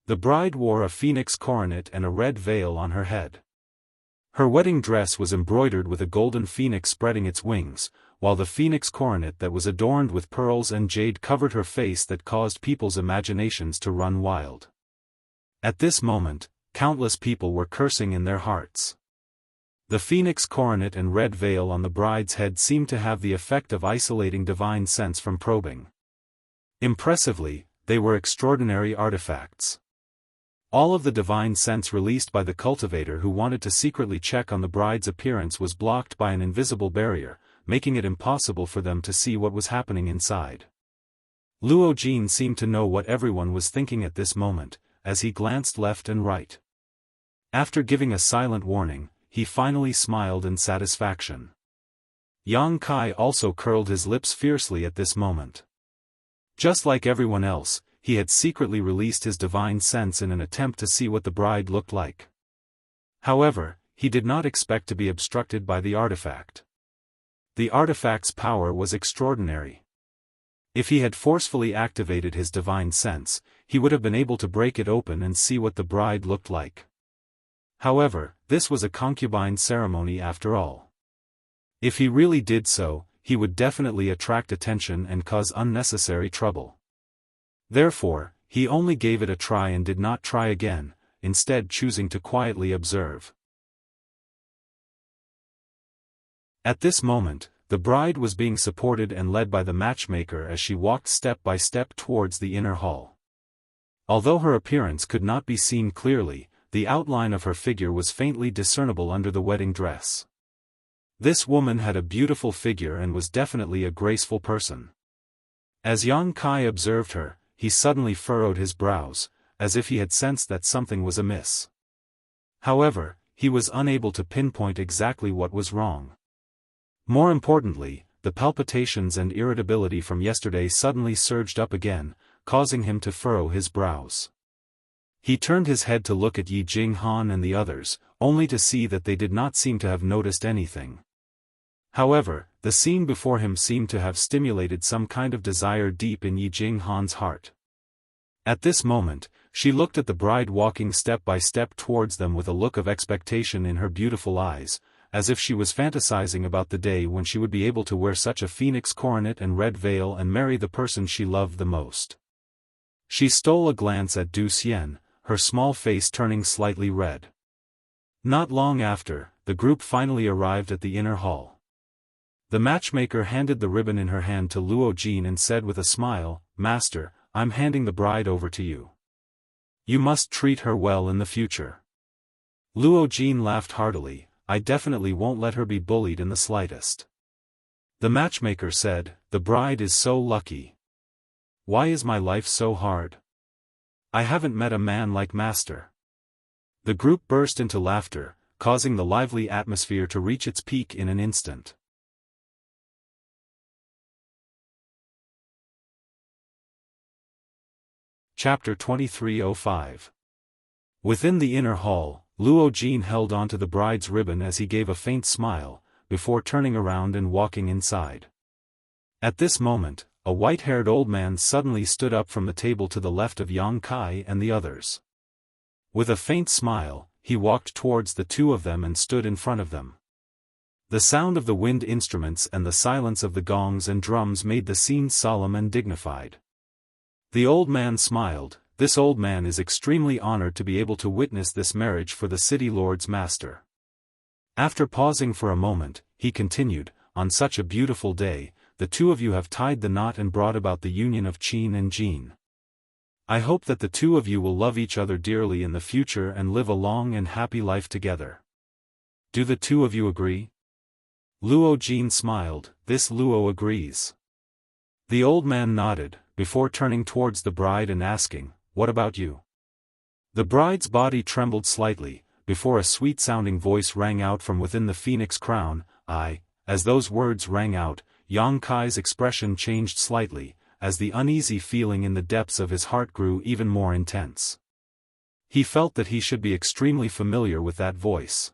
The bride wore a phoenix coronet and a red veil on her head. Her wedding dress was embroidered with a golden phoenix spreading its wings, while the phoenix coronet that was adorned with pearls and jade covered her face that caused people's imaginations to run wild. At this moment, countless people were cursing in their hearts. The phoenix coronet and red veil on the bride's head seemed to have the effect of isolating divine sense from probing. Impressively, they were extraordinary artifacts. All of the divine sense released by the cultivator who wanted to secretly check on the bride's appearance was blocked by an invisible barrier, making it impossible for them to see what was happening inside. Luo Jin seemed to know what everyone was thinking at this moment, as he glanced left and right. After giving a silent warning, he finally smiled in satisfaction. Yang Kai also curled his lips fiercely at this moment. Just like everyone else, he had secretly released his divine sense in an attempt to see what the bride looked like. However, he did not expect to be obstructed by the artifact. The artifact's power was extraordinary. If he had forcefully activated his divine sense, he would have been able to break it open and see what the bride looked like. However, this was a concubine ceremony after all. If he really did so, he would definitely attract attention and cause unnecessary trouble. Therefore, he only gave it a try and did not try again, instead choosing to quietly observe. At this moment, the bride was being supported and led by the matchmaker as she walked step by step towards the inner hall. Although her appearance could not be seen clearly, the outline of her figure was faintly discernible under the wedding dress. This woman had a beautiful figure and was definitely a graceful person. As Yang Kai observed her, he suddenly furrowed his brows, as if he had sensed that something was amiss. However, he was unable to pinpoint exactly what was wrong. More importantly, the palpitations and irritability from yesterday suddenly surged up again, causing him to furrow his brows. He turned his head to look at Yi Jinghan and the others, only to see that they did not seem to have noticed anything. However, the scene before him seemed to have stimulated some kind of desire deep in Yi Jinghan's heart. At this moment, she looked at the bride walking step by step towards them with a look of expectation in her beautiful eyes, as if she was fantasizing about the day when she would be able to wear such a phoenix coronet and red veil and marry the person she loved the most. She stole a glance at Du Xian, her small face turning slightly red. Not long after, the group finally arrived at the inner hall. The matchmaker handed the ribbon in her hand to Luo Jin and said with a smile, "Master, I'm handing the bride over to you. You must treat her well in the future." Luo Jin laughed heartily, "I definitely won't let her be bullied in the slightest." The matchmaker said, "The bride is so lucky. Why is my life so hard? I haven't met a man like Master." The group burst into laughter, causing the lively atmosphere to reach its peak in an instant. Chapter 2305. Within the inner hall, Luo Jin held onto the bride's ribbon as he gave a faint smile, before turning around and walking inside. At this moment, a white-haired old man suddenly stood up from the table to the left of Yang Kai and the others. With a faint smile, he walked towards the two of them and stood in front of them. The sound of the wind instruments and the silence of the gongs and drums made the scene solemn and dignified. The old man smiled. This old man is extremely honored to be able to witness this marriage for the city lord's master. After pausing for a moment, he continued, "On such a beautiful day, the two of you have tied the knot and brought about the union of Qin and Jin. I hope that the two of you will love each other dearly in the future and live a long and happy life together. Do the two of you agree?" Luo Jin smiled. "This Luo agrees." The old man nodded, before turning towards the bride and asking, "What about you?" The bride's body trembled slightly, before a sweet-sounding voice rang out from within the phoenix crown, "I." As those words rang out, Yang Kai's expression changed slightly, as the uneasy feeling in the depths of his heart grew even more intense. He felt that he should be extremely familiar with that voice.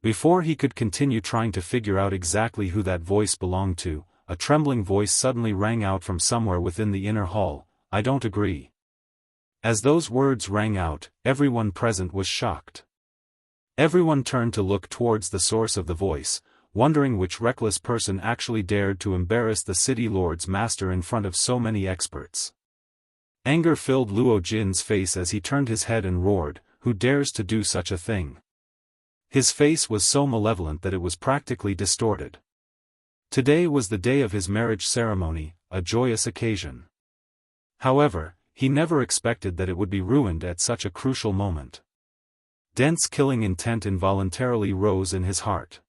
Before he could continue trying to figure out exactly who that voice belonged to, a trembling voice suddenly rang out from somewhere within the inner hall, "I don't agree." As those words rang out, everyone present was shocked. Everyone turned to look towards the source of the voice, wondering which reckless person actually dared to embarrass the city lord's master in front of so many experts. Anger filled Luo Jin's face as he turned his head and roared, "Who dares to do such a thing?" His face was so malevolent that it was practically distorted. Today was the day of his marriage ceremony, a joyous occasion. However, he never expected that it would be ruined at such a crucial moment. Dense killing intent involuntarily rose in his heart.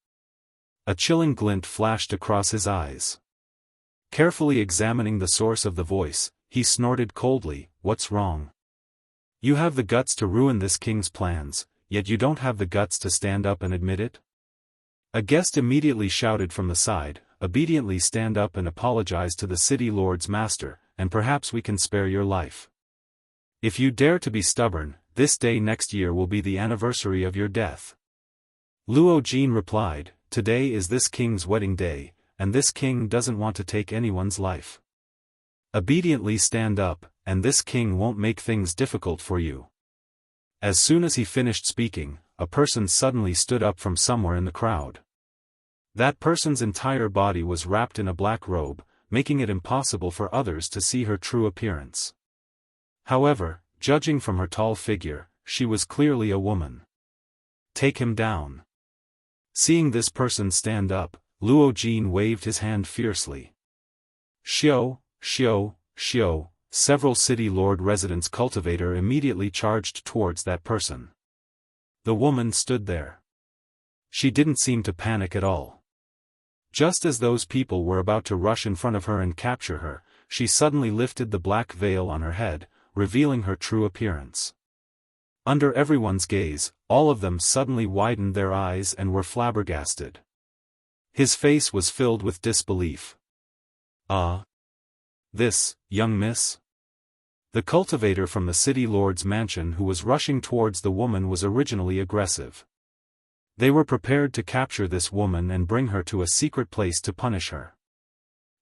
A chilling glint flashed across his eyes. Carefully examining the source of the voice, he snorted coldly, "What's wrong? You have the guts to ruin this king's plans, yet you don't have the guts to stand up and admit it?" A guest immediately shouted from the side, "Obediently stand up and apologize to the city lord's master, and perhaps we can spare your life. If you dare to be stubborn, this day next year will be the anniversary of your death." Luo Jin replied, "Today is this king's wedding day, and this king doesn't want to take anyone's life. Obediently stand up, and this king won't make things difficult for you." As soon as he finished speaking, a person suddenly stood up from somewhere in the crowd. That person's entire body was wrapped in a black robe, making it impossible for others to see her true appearance. However, judging from her tall figure, she was clearly a woman. "Take him down." Seeing this person stand up, Luo Jin waved his hand fiercely. "Xiao, Xiao, Xiao." Several city lord residents' cultivator immediately charged towards that person. The woman stood there. She didn't seem to panic at all. Just as those people were about to rush in front of her and capture her, she suddenly lifted the black veil on her head, revealing her true appearance. Under everyone's gaze, all of them suddenly widened their eyes and were flabbergasted. His face was filled with disbelief. This, young miss?" The cultivator from the city lord's mansion who was rushing towards the woman was originally aggressive. They were prepared to capture this woman and bring her to a secret place to punish her.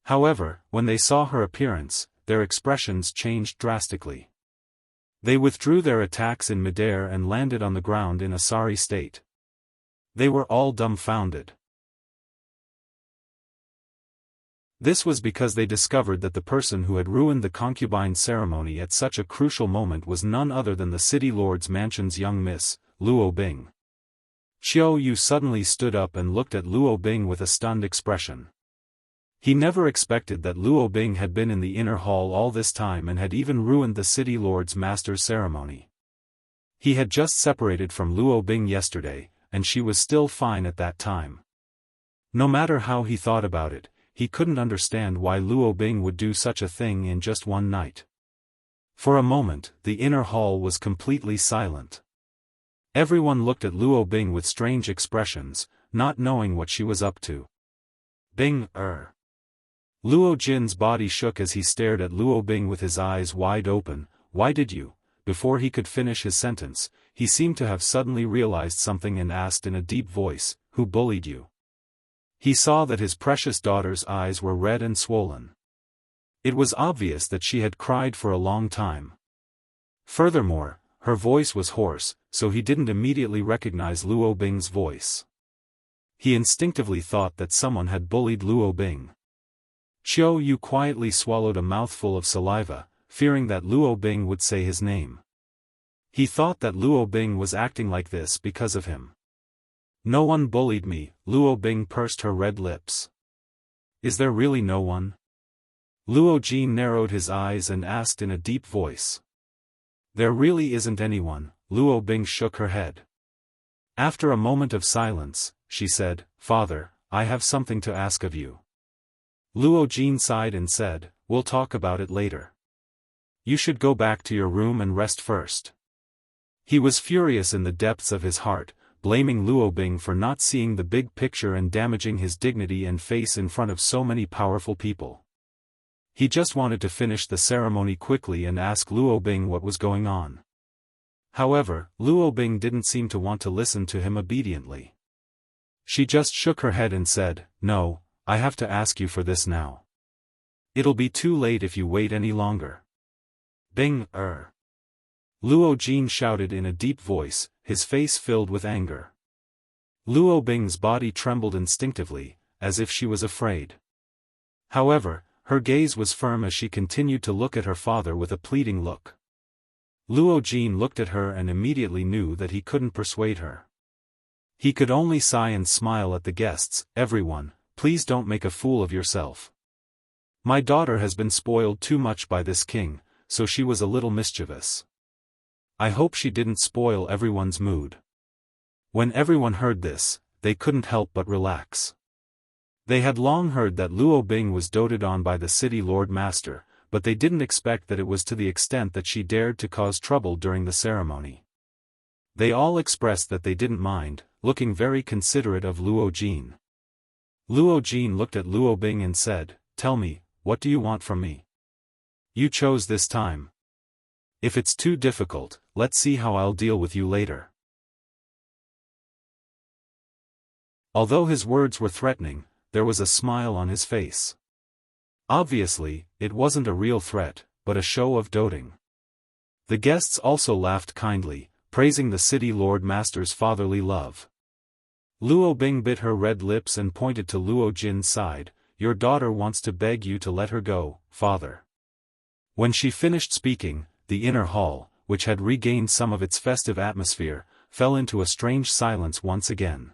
However, when they saw her appearance, their expressions changed drastically. They withdrew their attacks in midair and landed on the ground in a sorry state. They were all dumbfounded. This was because they discovered that the person who had ruined the concubine ceremony at such a crucial moment was none other than the city lord's mansion's young miss, Luo Bing. Qiu Yu suddenly stood up and looked at Luo Bing with a stunned expression. He never expected that Luo Bing had been in the inner hall all this time and had even ruined the city lord's master's ceremony. He had just separated from Luo Bing yesterday, and she was still fine at that time. No matter how he thought about it, he couldn't understand why Luo Bing would do such a thing in just one night. For a moment, the inner hall was completely silent. Everyone looked at Luo Bing with strange expressions, not knowing what she was up to. Bing, Luo Jin's body shook as he stared at Luo Bing with his eyes wide open. Why did you? Before he could finish his sentence, he seemed to have suddenly realized something and asked in a deep voice, who bullied you? He saw that his precious daughter's eyes were red and swollen. It was obvious that she had cried for a long time. Furthermore, her voice was hoarse, so he didn't immediately recognize Luo Bing's voice. He instinctively thought that someone had bullied Luo Bing. Qiu Yu quietly swallowed a mouthful of saliva, fearing that Luo Bing would say his name. He thought that Luo Bing was acting like this because of him. No one bullied me, Luo Bing pursed her red lips. Is there really no one? Luo Jin narrowed his eyes and asked in a deep voice. There really isn't anyone, Luo Bing shook her head. After a moment of silence, she said, Father, I have something to ask of you. Luo Jin sighed and said, we'll talk about it later. You should go back to your room and rest first. He was furious in the depths of his heart, blaming Luo Bing for not seeing the big picture and damaging his dignity and face in front of so many powerful people. He just wanted to finish the ceremony quickly and ask Luo Bing what was going on. However, Luo Bing didn't seem to want to listen to him obediently. She just shook her head and said, No, I have to ask you for this now. It'll be too late if you wait any longer. Bing, Luo Jin shouted in a deep voice, his face filled with anger. Luo Bing's body trembled instinctively, as if she was afraid. However, her gaze was firm as she continued to look at her father with a pleading look. Luo Jin looked at her and immediately knew that he couldn't persuade her. He could only sigh and smile at the guests. Everyone, please don't make a fool of yourself. My daughter has been spoiled too much by this king, so she was a little mischievous. I hope she didn't spoil everyone's mood. When everyone heard this, they couldn't help but relax. They had long heard that Luo Bing was doted on by the city lord master, but they didn't expect that it was to the extent that she dared to cause trouble during the ceremony. They all expressed that they didn't mind, looking very considerate of Luo Jin. Luo Jin looked at Luo Bing and said, Tell me, what do you want from me? You chose this time. If it's too difficult, let's see how I'll deal with you later. Although his words were threatening, there was a smile on his face. Obviously, it wasn't a real threat, but a show of doting. The guests also laughed kindly, praising the city lord master's fatherly love. Luo Bing bit her red lips and pointed to Luo Jin's side. Your daughter wants to beg you to let her go, father. When she finished speaking, the inner hall, which had regained some of its festive atmosphere, fell into a strange silence once again.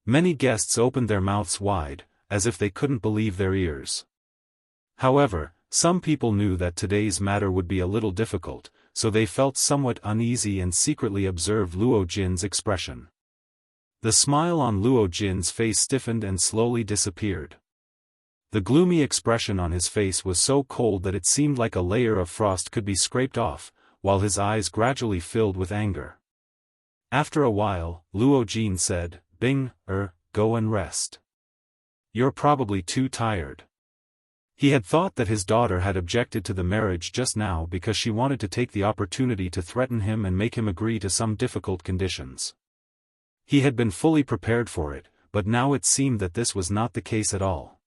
Many guests opened their mouths wide, as if they couldn't believe their ears. However, some people knew that today's matter would be a little difficult, so they felt somewhat uneasy and secretly observed Luo Jin's expression. The smile on Luo Jin's face stiffened and slowly disappeared. The gloomy expression on his face was so cold that it seemed like a layer of frost could be scraped off, while his eyes gradually filled with anger. After a while, Luo Jin said, Bing, go and rest. You're probably too tired. He had thought that his daughter had objected to the marriage just now because she wanted to take the opportunity to threaten him and make him agree to some difficult conditions. He had been fully prepared for it, but now it seemed that this was not the case at all.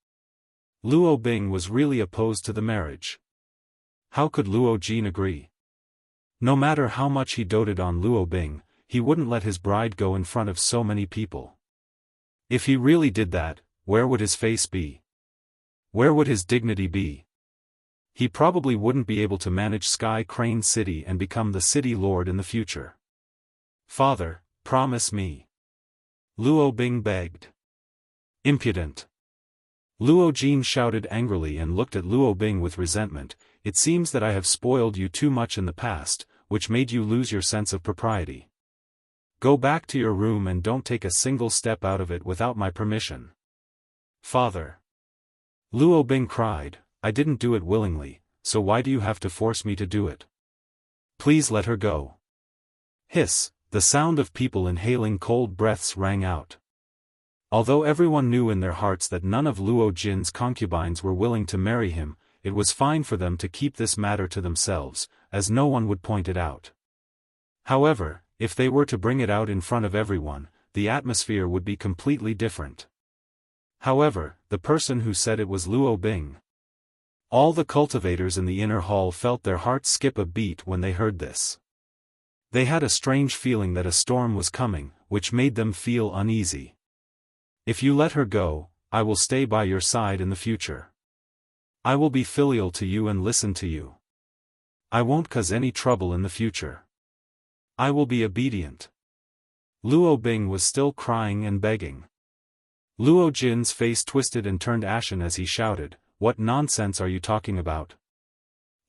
Luo Bing was really opposed to the marriage. How could Luo Jin agree? No matter how much he doted on Luo Bing, he wouldn't let his bride go in front of so many people. If he really did that, where would his face be? Where would his dignity be? He probably wouldn't be able to manage Sky Crane City and become the city lord in the future. Father, promise me. Luo Bing begged. Impudent. Luo Jin shouted angrily and looked at Luo Bing with resentment. It seems that I have spoiled you too much in the past, which made you lose your sense of propriety. Go back to your room and don't take a single step out of it without my permission. Father. Luo Bing cried, I didn't do it willingly, so why do you have to force me to do it? Please let her go. Hiss, the sound of people inhaling cold breaths rang out. Although everyone knew in their hearts that none of Luo Jin's concubines were willing to marry him, it was fine for them to keep this matter to themselves, as no one would point it out. However, if they were to bring it out in front of everyone, the atmosphere would be completely different. However, the person who said it was Luo Bing. All the cultivators in the inner hall felt their hearts skip a beat when they heard this. They had a strange feeling that a storm was coming, which made them feel uneasy. If you let her go, I will stay by your side in the future. I will be filial to you and listen to you. I won't cause any trouble in the future. I will be obedient. Luo Bing was still crying and begging. Luo Jin's face twisted and turned ashen as he shouted, What nonsense are you talking about?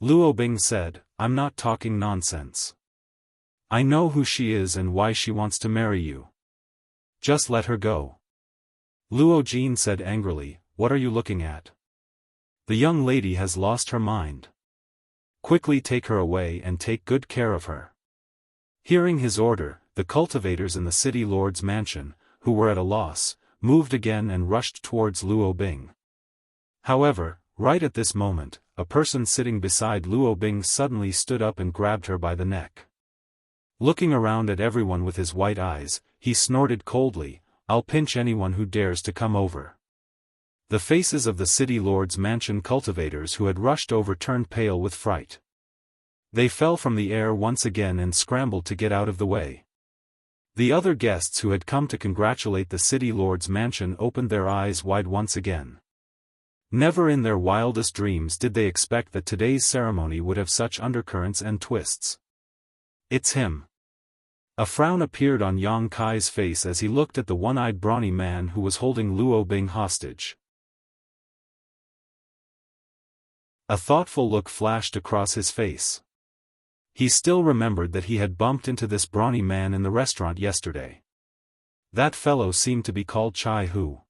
Luo Bing said, I'm not talking nonsense. I know who she is and why she wants to marry you. Just let her go. Luo Jin said angrily, What are you looking at? The young lady has lost her mind. Quickly take her away and take good care of her. Hearing his order, the cultivators in the city lord's mansion, who were at a loss, moved again and rushed towards Luo Bing. However, right at this moment, a person sitting beside Luo Bing suddenly stood up and grabbed her by the neck. Looking around at everyone with his white eyes, he snorted coldly, I'll pinch anyone who dares to come over. The faces of the city lord's mansion cultivators who had rushed over turned pale with fright. They fell from the air once again and scrambled to get out of the way. The other guests who had come to congratulate the city lord's mansion opened their eyes wide once again. Never in their wildest dreams did they expect that today's ceremony would have such undercurrents and twists. It's him. A frown appeared on Yang Kai's face as he looked at the one-eyed brawny man who was holding Luo Bing hostage. A thoughtful look flashed across his face. He still remembered that he had bumped into this brawny man in the restaurant yesterday. That fellow seemed to be called Chai Hu.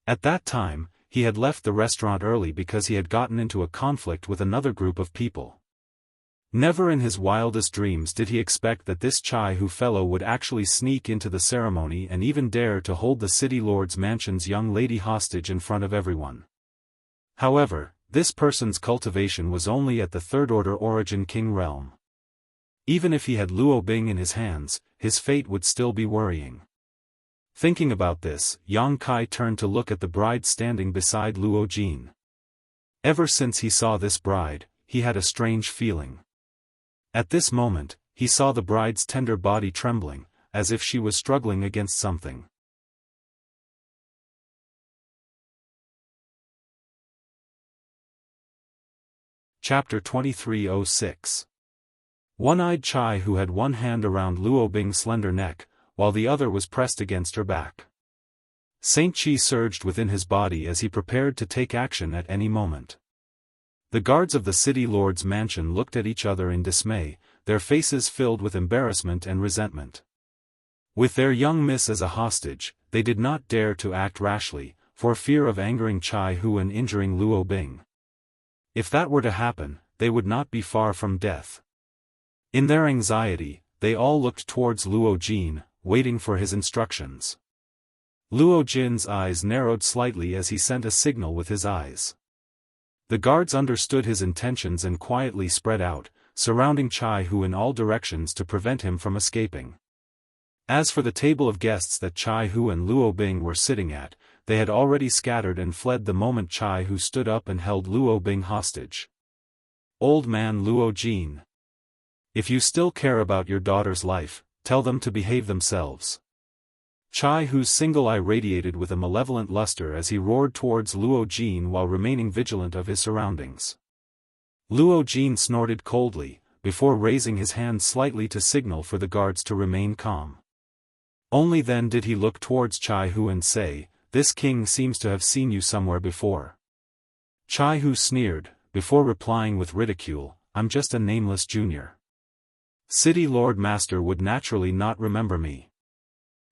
At that time, he had left the restaurant early because he had gotten into a conflict with another group of people. Never in his wildest dreams did he expect that this Chai Hu fellow would actually sneak into the ceremony and even dare to hold the city lord's mansion's young lady hostage in front of everyone. However, this person's cultivation was only at the third-order origin king realm. Even if he had Luo Bing in his hands, his fate would still be worrying. Thinking about this, Yang Kai turned to look at the bride standing beside Luo Jin. Ever since he saw this bride, he had a strange feeling. At this moment, he saw the bride's tender body trembling, as if she was struggling against something. Chapter 2306. One-eyed Chai Hu had one hand around Luo Bing's slender neck, while the other was pressed against her back. Saint Qi surged within his body as he prepared to take action at any moment. The guards of the city lord's mansion looked at each other in dismay, their faces filled with embarrassment and resentment. With their young miss as a hostage, they did not dare to act rashly, for fear of angering Chai Hu and injuring Luo Bing. If that were to happen, they would not be far from death. In their anxiety, they all looked towards Luo Jin, waiting for his instructions. Luo Jin's eyes narrowed slightly as he sent a signal with his eyes. The guards understood his intentions and quietly spread out, surrounding Chai Hu in all directions to prevent him from escaping. As for the table of guests that Chai Hu and Luo Bing were sitting at, they had already scattered and fled the moment Chai Hu stood up and held Luo Bing hostage. Old man Luo Jin. If you still care about your daughter's life, tell them to behave themselves. Chai Hu's single eye radiated with a malevolent luster as he roared towards Luo Jin while remaining vigilant of his surroundings. Luo Jin snorted coldly, before raising his hand slightly to signal for the guards to remain calm. Only then did he look towards Chai Hu and say, "This king seems to have seen you somewhere before." Chai Hu sneered, before replying with ridicule, "I'm just a nameless junior. City Lord Master would naturally not remember me."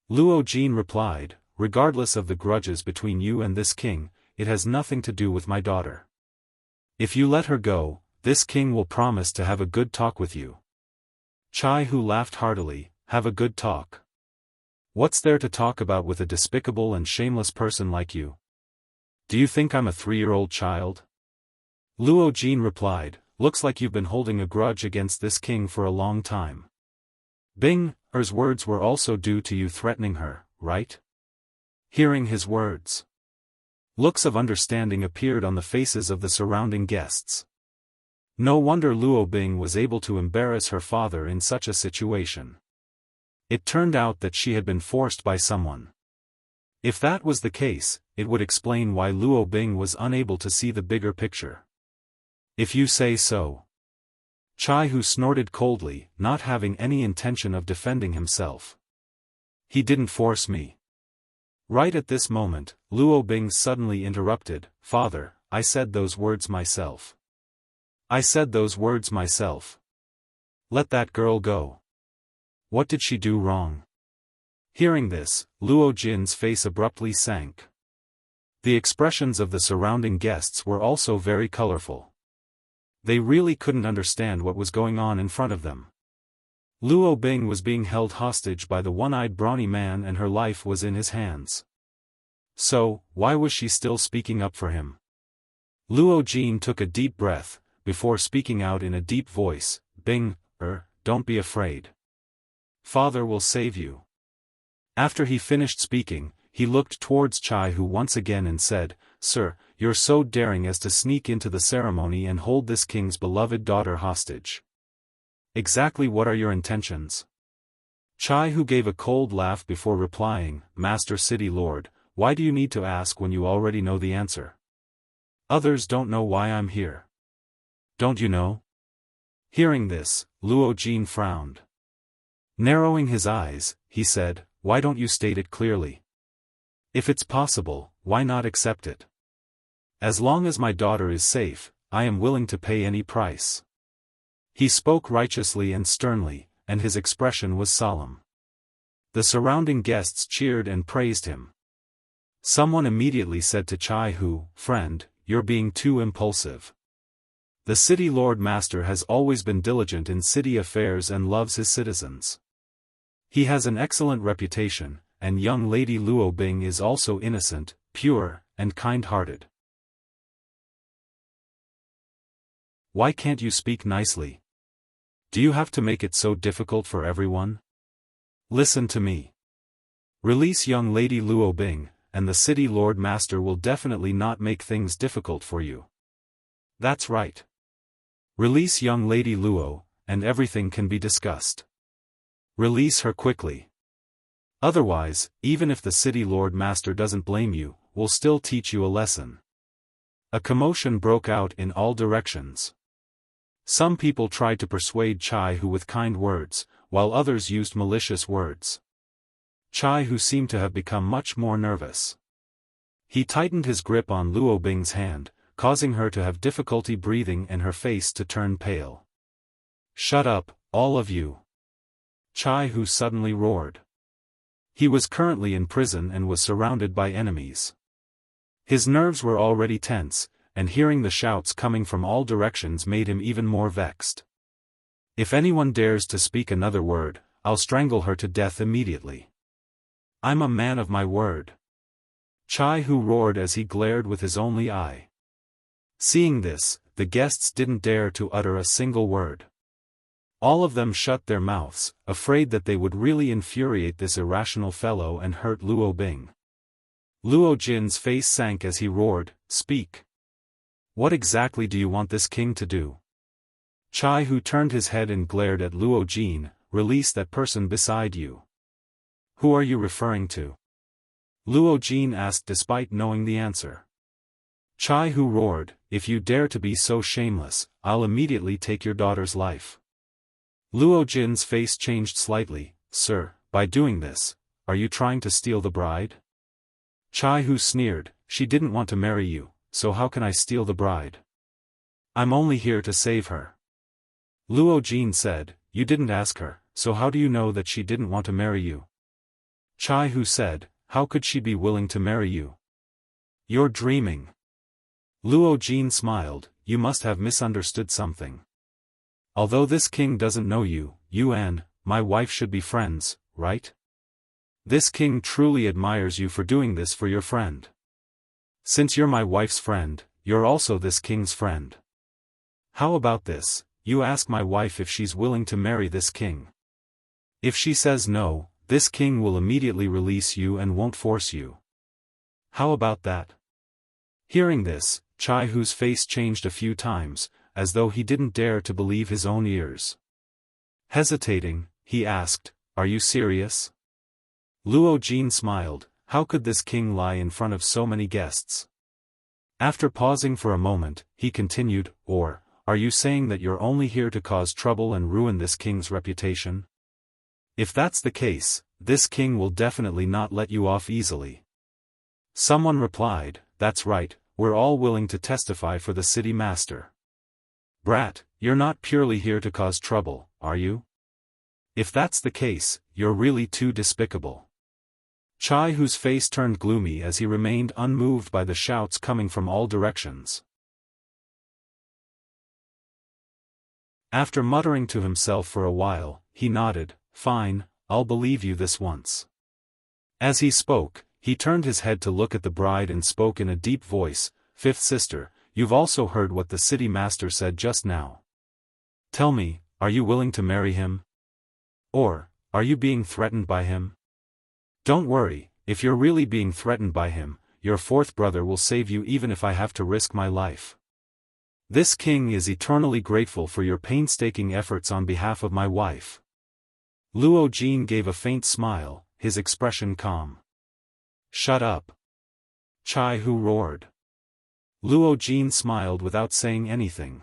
Luo Jin replied, "Regardless of the grudges between you and this king, it has nothing to do with my daughter. If you let her go, this king will promise to have a good talk with you." Chai Hu laughed heartily. "Have a good talk? What's there to talk about with a despicable and shameless person like you? Do you think I'm a 3-year-old child?" Luo Jin replied, "Looks like you've been holding a grudge against this king for a long time. Bing, her's words were also due to you threatening her, right?" Hearing his words, looks of understanding appeared on the faces of the surrounding guests. No wonder Luo Bing was able to embarrass her father in such a situation. It turned out that she had been forced by someone. If that was the case, it would explain why Luo Bing was unable to see the bigger picture. "If you say so." Chai Hu snorted coldly, not having any intention of defending himself. "He didn't force me." Right at this moment, Luo Bing suddenly interrupted, "Father, I said those words myself. I said those words myself. Let that girl go. What did she do wrong?" Hearing this, Luo Jin's face abruptly sank. The expressions of the surrounding guests were also very colorful. They really couldn't understand what was going on in front of them. Luo Bing was being held hostage by the one-eyed brawny man and her life was in his hands. So, why was she still speaking up for him? Luo Jin took a deep breath, before speaking out in a deep voice, "Bing, don't be afraid. Father will save you." After he finished speaking, he looked towards Chai Hu once again and said, "Sir, you're so daring as to sneak into the ceremony and hold this king's beloved daughter hostage. Exactly what are your intentions?" Chai Hu gave a cold laugh before replying, "Master City Lord, why do you need to ask when you already know the answer? Others don't know why I'm here. Don't you know?" Hearing this, Luo Jin frowned. Narrowing his eyes, he said, "Why don't you state it clearly? If it's possible, why not accept it? As long as my daughter is safe, I am willing to pay any price." He spoke righteously and sternly, and his expression was solemn. The surrounding guests cheered and praised him. Someone immediately said to Chai Hu, "Friend, you're being too impulsive. The city Lord Master has always been diligent in city affairs and loves his citizens. He has an excellent reputation, and young Lady Luo Bing is also innocent, pure, and kind-hearted. Why can't you speak nicely? Do you have to make it so difficult for everyone? Listen to me. Release young Lady Luo Bing, and the city Lord Master will definitely not make things difficult for you. That's right. Release young Lady Luo, and everything can be discussed. Release her quickly. Otherwise, even if the city Lord Master doesn't blame you, we'll still teach you a lesson." A commotion broke out in all directions. Some people tried to persuade Chai Hu with kind words, while others used malicious words. Chai Hu seemed to have become much more nervous. He tightened his grip on Luo Bing's hand, causing her to have difficulty breathing and her face to turn pale. "Shut up, all of you!" Chai Hu suddenly roared. He was currently in prison and was surrounded by enemies. His nerves were already tense, and hearing the shouts coming from all directions made him even more vexed. "If anyone dares to speak another word, I'll strangle her to death immediately. I'm a man of my word." Chai Hu roared as he glared with his only eye. Seeing this, the guests didn't dare to utter a single word. All of them shut their mouths, afraid that they would really infuriate this irrational fellow and hurt Luo Bing. Luo Jin's face sank as he roared, "Speak. What exactly do you want this king to do?" Chai Hu turned his head and glared at Luo Jin, release that person beside you. Who are you referring to? Luo Jin asked despite knowing the answer. Chai Hu roared, if you dare to be so shameless, I'll immediately take your daughter's life. Luo Jin's face changed slightly. Sir, by doing this, are you trying to steal the bride? Chai Hu sneered, she didn't want to marry you, so how can I steal the bride? I'm only here to save her. Luo Jin said, you didn't ask her, so how do you know that she didn't want to marry you? Chai Hu said, how could she be willing to marry you? You're dreaming. Luo Jin smiled, you must have misunderstood something. Although this king doesn't know you, you and my wife should be friends, right? This king truly admires you for doing this for your friend. Since you're my wife's friend, you're also this king's friend. How about this, you ask my wife if she's willing to marry this king. If she says no, this king will immediately release you and won't force you. How about that? Hearing this, Chai Hu's face changed a few times, as though he didn't dare to believe his own ears. Hesitating, he asked, are you serious? Luo Jin smiled, how could this king lie in front of so many guests? After pausing for a moment, he continued, or, are you saying that you're only here to cause trouble and ruin this king's reputation? If that's the case, this king will definitely not let you off easily. Someone replied, that's right, we're all willing to testify for the city master. Brat, you're not purely here to cause trouble, are you? If that's the case, you're really too despicable. Chai Hu's face turned gloomy as he remained unmoved by the shouts coming from all directions. After muttering to himself for a while, he nodded, fine, I'll believe you this once. As he spoke, he turned his head to look at the bride and spoke in a deep voice, fifth sister, you've also heard what the city master said just now. Tell me, are you willing to marry him? Or, are you being threatened by him? Don't worry, if you're really being threatened by him, your fourth brother will save you even if I have to risk my life. This king is eternally grateful for your painstaking efforts on behalf of my wife. Luo Jin gave a faint smile, his expression calm. Shut up. Chai Hu roared. Luo Jin smiled without saying anything.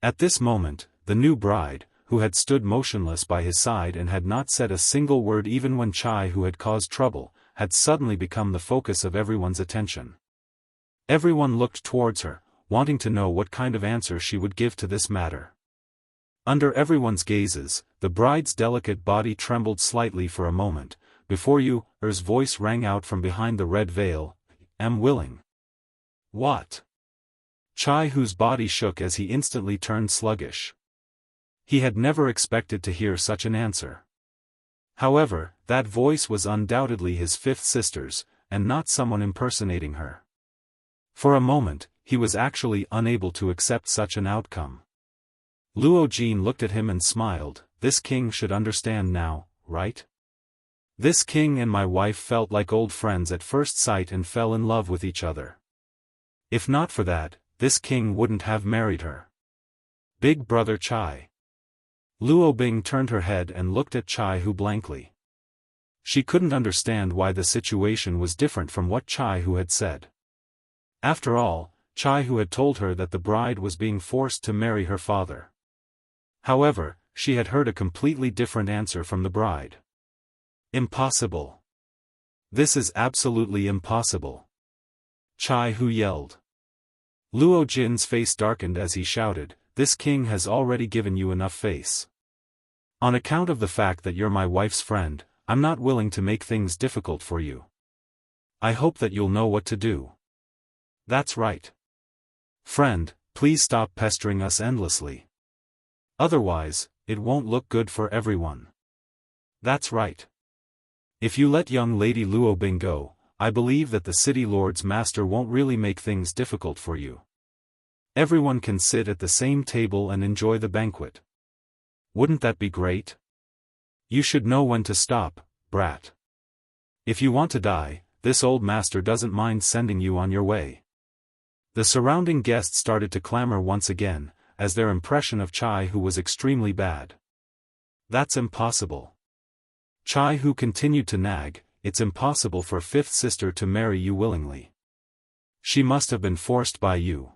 At this moment, the new bride, who had stood motionless by his side and had not said a single word even when Chai Hu had caused trouble, had suddenly become the focus of everyone's attention. Everyone looked towards her, wanting to know what kind of answer she would give to this matter. Under everyone's gazes, the bride's delicate body trembled slightly for a moment, before Yu's voice rang out from behind the red veil, am willing. What? Chai Hu's body shook as he instantly turned sluggish. He had never expected to hear such an answer. However, that voice was undoubtedly his fifth sister's, and not someone impersonating her. For a moment, he was actually unable to accept such an outcome. Luo Jin looked at him and smiled, this king should understand now, right? This king and my wife felt like old friends at first sight and fell in love with each other. If not for that, this king wouldn't have married her. Big brother Chai. Luo Bing turned her head and looked at Chai Hu blankly. She couldn't understand why the situation was different from what Chai Hu had said. After all, Chai Hu had told her that the bride was being forced to marry her father. However, she had heard a completely different answer from the bride. Impossible. This is absolutely impossible. Chai Hu yelled. Luo Jin's face darkened as he shouted, this king has already given you enough face. On account of the fact that you're my wife's friend, I'm not willing to make things difficult for you. I hope that you'll know what to do. That's right. Friend, please stop pestering us endlessly. Otherwise, it won't look good for everyone. That's right. If you let young Lady Luo Bing go, I believe that the city lord's master won't really make things difficult for you. Everyone can sit at the same table and enjoy the banquet. Wouldn't that be great? You should know when to stop, brat. If you want to die, this old master doesn't mind sending you on your way. The surrounding guests started to clamor once again, as their impression of Chai Hu was extremely bad. That's impossible. Chai Hu continued to nag, it's impossible for fifth sister to marry you willingly. She must have been forced by you.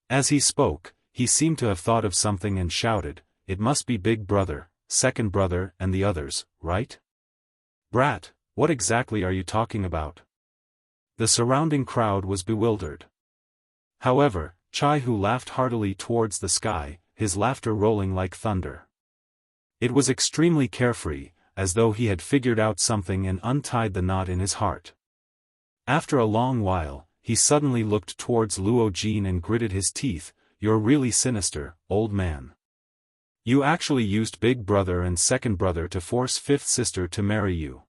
As he spoke, he seemed to have thought of something and shouted, it must be big brother, second brother and the others, right? Brat, what exactly are you talking about? The surrounding crowd was bewildered. However, Chai Hu laughed heartily towards the sky, his laughter rolling like thunder. It was extremely carefree, as though he had figured out something and untied the knot in his heart. After a long while, he suddenly looked towards Luo Jin and gritted his teeth, you're really sinister, old man. You actually used big brother and second brother to force fifth sister to marry you.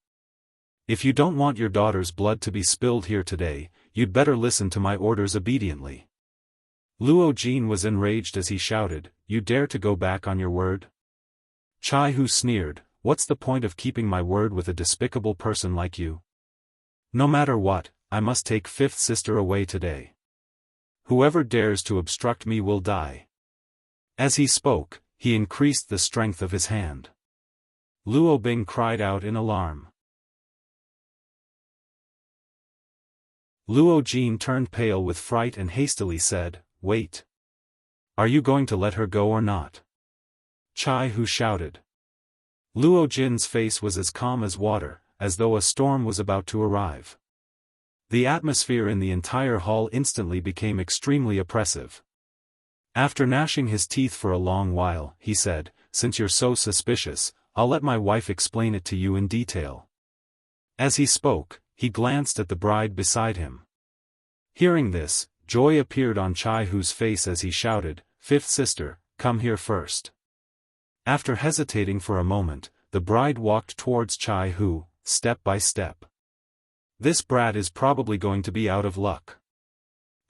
If you don't want your daughter's blood to be spilled here today, you'd better listen to my orders obediently. Luo Jin was enraged as he shouted, you dare to go back on your word? Chai Hu sneered, what's the point of keeping my word with a despicable person like you? No matter what, I must take fifth sister away today. Whoever dares to obstruct me will die. As he spoke, he increased the strength of his hand. Luo Bing cried out in alarm. Luo Jin turned pale with fright and hastily said, wait. Are you going to let her go or not? Chai Hu shouted. Luo Jin's face was as calm as water, as though a storm was about to arrive. The atmosphere in the entire hall instantly became extremely oppressive. After gnashing his teeth for a long while, he said, since you're so suspicious, I'll let my wife explain it to you in detail. As he spoke, he glanced at the bride beside him. Hearing this, joy appeared on Chai Hu's face as he shouted, fifth sister, come here first. After hesitating for a moment, the bride walked towards Chai Hu, step by step. This brat is probably going to be out of luck.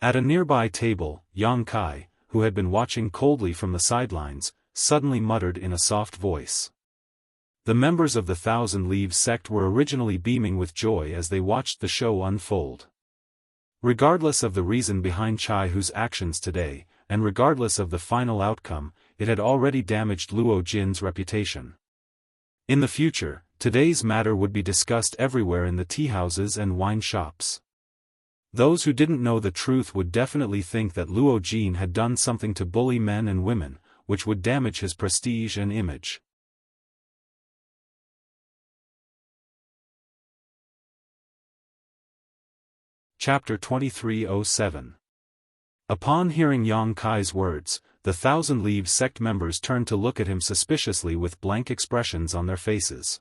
At a nearby table, Yang Kai, who had been watching coldly from the sidelines, suddenly muttered in a soft voice. The members of the Thousand Leaves sect were originally beaming with joy as they watched the show unfold. Regardless of the reason behind Chai Hu's actions today, and regardless of the final outcome, it had already damaged Luo Jin's reputation. In the future, today's matter would be discussed everywhere in the teahouses and wine shops. Those who didn't know the truth would definitely think that Luo Jin had done something to bully men and women, which would damage his prestige and image. Chapter 2307. Upon hearing Yang Kai's words, the Thousand Leaves sect members turned to look at him suspiciously with blank expressions on their faces.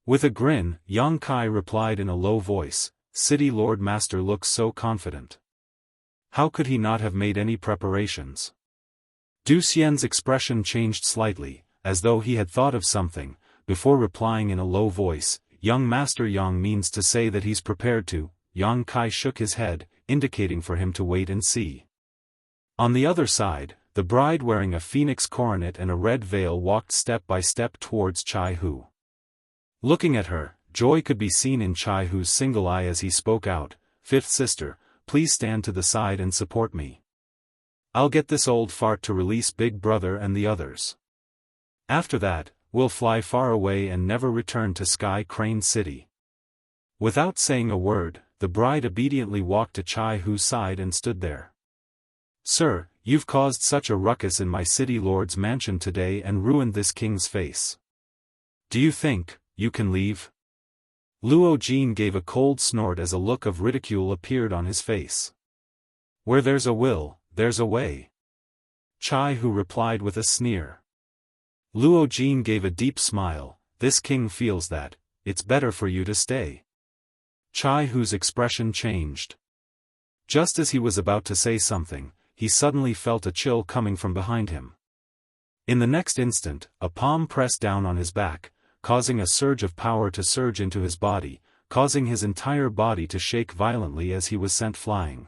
With a grin, Yang Kai replied in a low voice, City Lord Master looks so confident. How could he not have made any preparations? Du Xian's expression changed slightly, as though he had thought of something, before replying in a low voice, Young Master Yang means to say that he's prepared to. Yang Kai shook his head, indicating for him to wait and see. On the other side, the bride wearing a phoenix coronet and a red veil walked step by step towards Chai Hu. Looking at her, joy could be seen in Chai Hu's single eye as he spoke out, Fifth sister, please stand to the side and support me. I'll get this old fart to release big brother and the others. After that, we'll fly far away and never return to Sky Crane City. Without saying a word, the bride obediently walked to Chai Hu's side and stood there. Sir, you've caused such a ruckus in my city lord's mansion today and ruined this king's face. Do you think you can leave? Luo Jin gave a cold snort as a look of ridicule appeared on his face. Where there's a will, there's a way. Chai Hu replied with a sneer. Luo Jin gave a deep smile, this king feels that, it's better for you to stay. Chai Hu's expression changed. Just as he was about to say something, he suddenly felt a chill coming from behind him. In the next instant, a palm pressed down on his back, causing a surge of power to surge into his body, causing his entire body to shake violently as he was sent flying.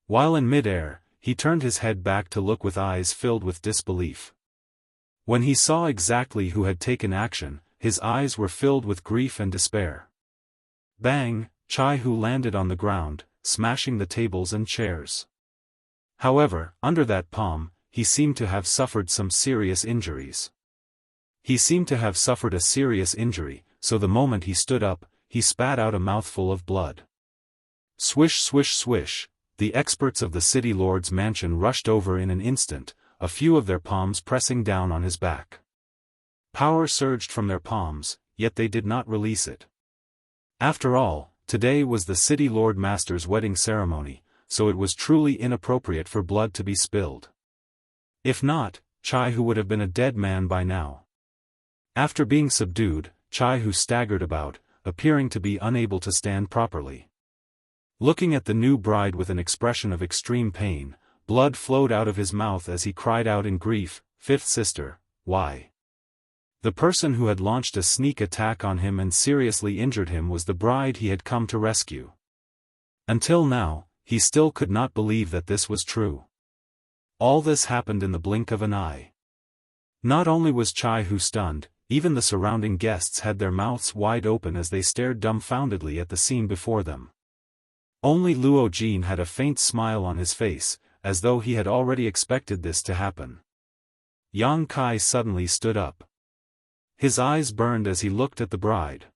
While in midair, he turned his head back to look with eyes filled with disbelief. When he saw exactly who had taken action, his eyes were filled with grief and despair. Bang! Chai Hu landed on the ground, smashing the tables and chairs. However, under that palm, he seemed to have suffered some serious injuries. He seemed to have suffered a serious injury, so the moment he stood up, he spat out a mouthful of blood. Swish swish swish, the experts of the city lord's mansion rushed over in an instant, a few of their palms pressing down on his back. Power surged from their palms, yet they did not release it. After all, today was the city lord master's wedding ceremony, so it was truly inappropriate for blood to be spilled. If not, Jianghu would have been a dead man by now. After being subdued, Jianghu staggered about, appearing to be unable to stand properly. Looking at the new bride with an expression of extreme pain, blood flowed out of his mouth as he cried out in grief, "Fifth sister, why?" The person who had launched a sneak attack on him and seriously injured him was the bride he had come to rescue. Until now, he still could not believe that this was true. All this happened in the blink of an eye. Not only was Jianghu stunned, even the surrounding guests had their mouths wide open as they stared dumbfoundedly at the scene before them. Only Luo Jin had a faint smile on his face, as though he had already expected this to happen. Yang Kai suddenly stood up. His eyes burned as he looked at the bride.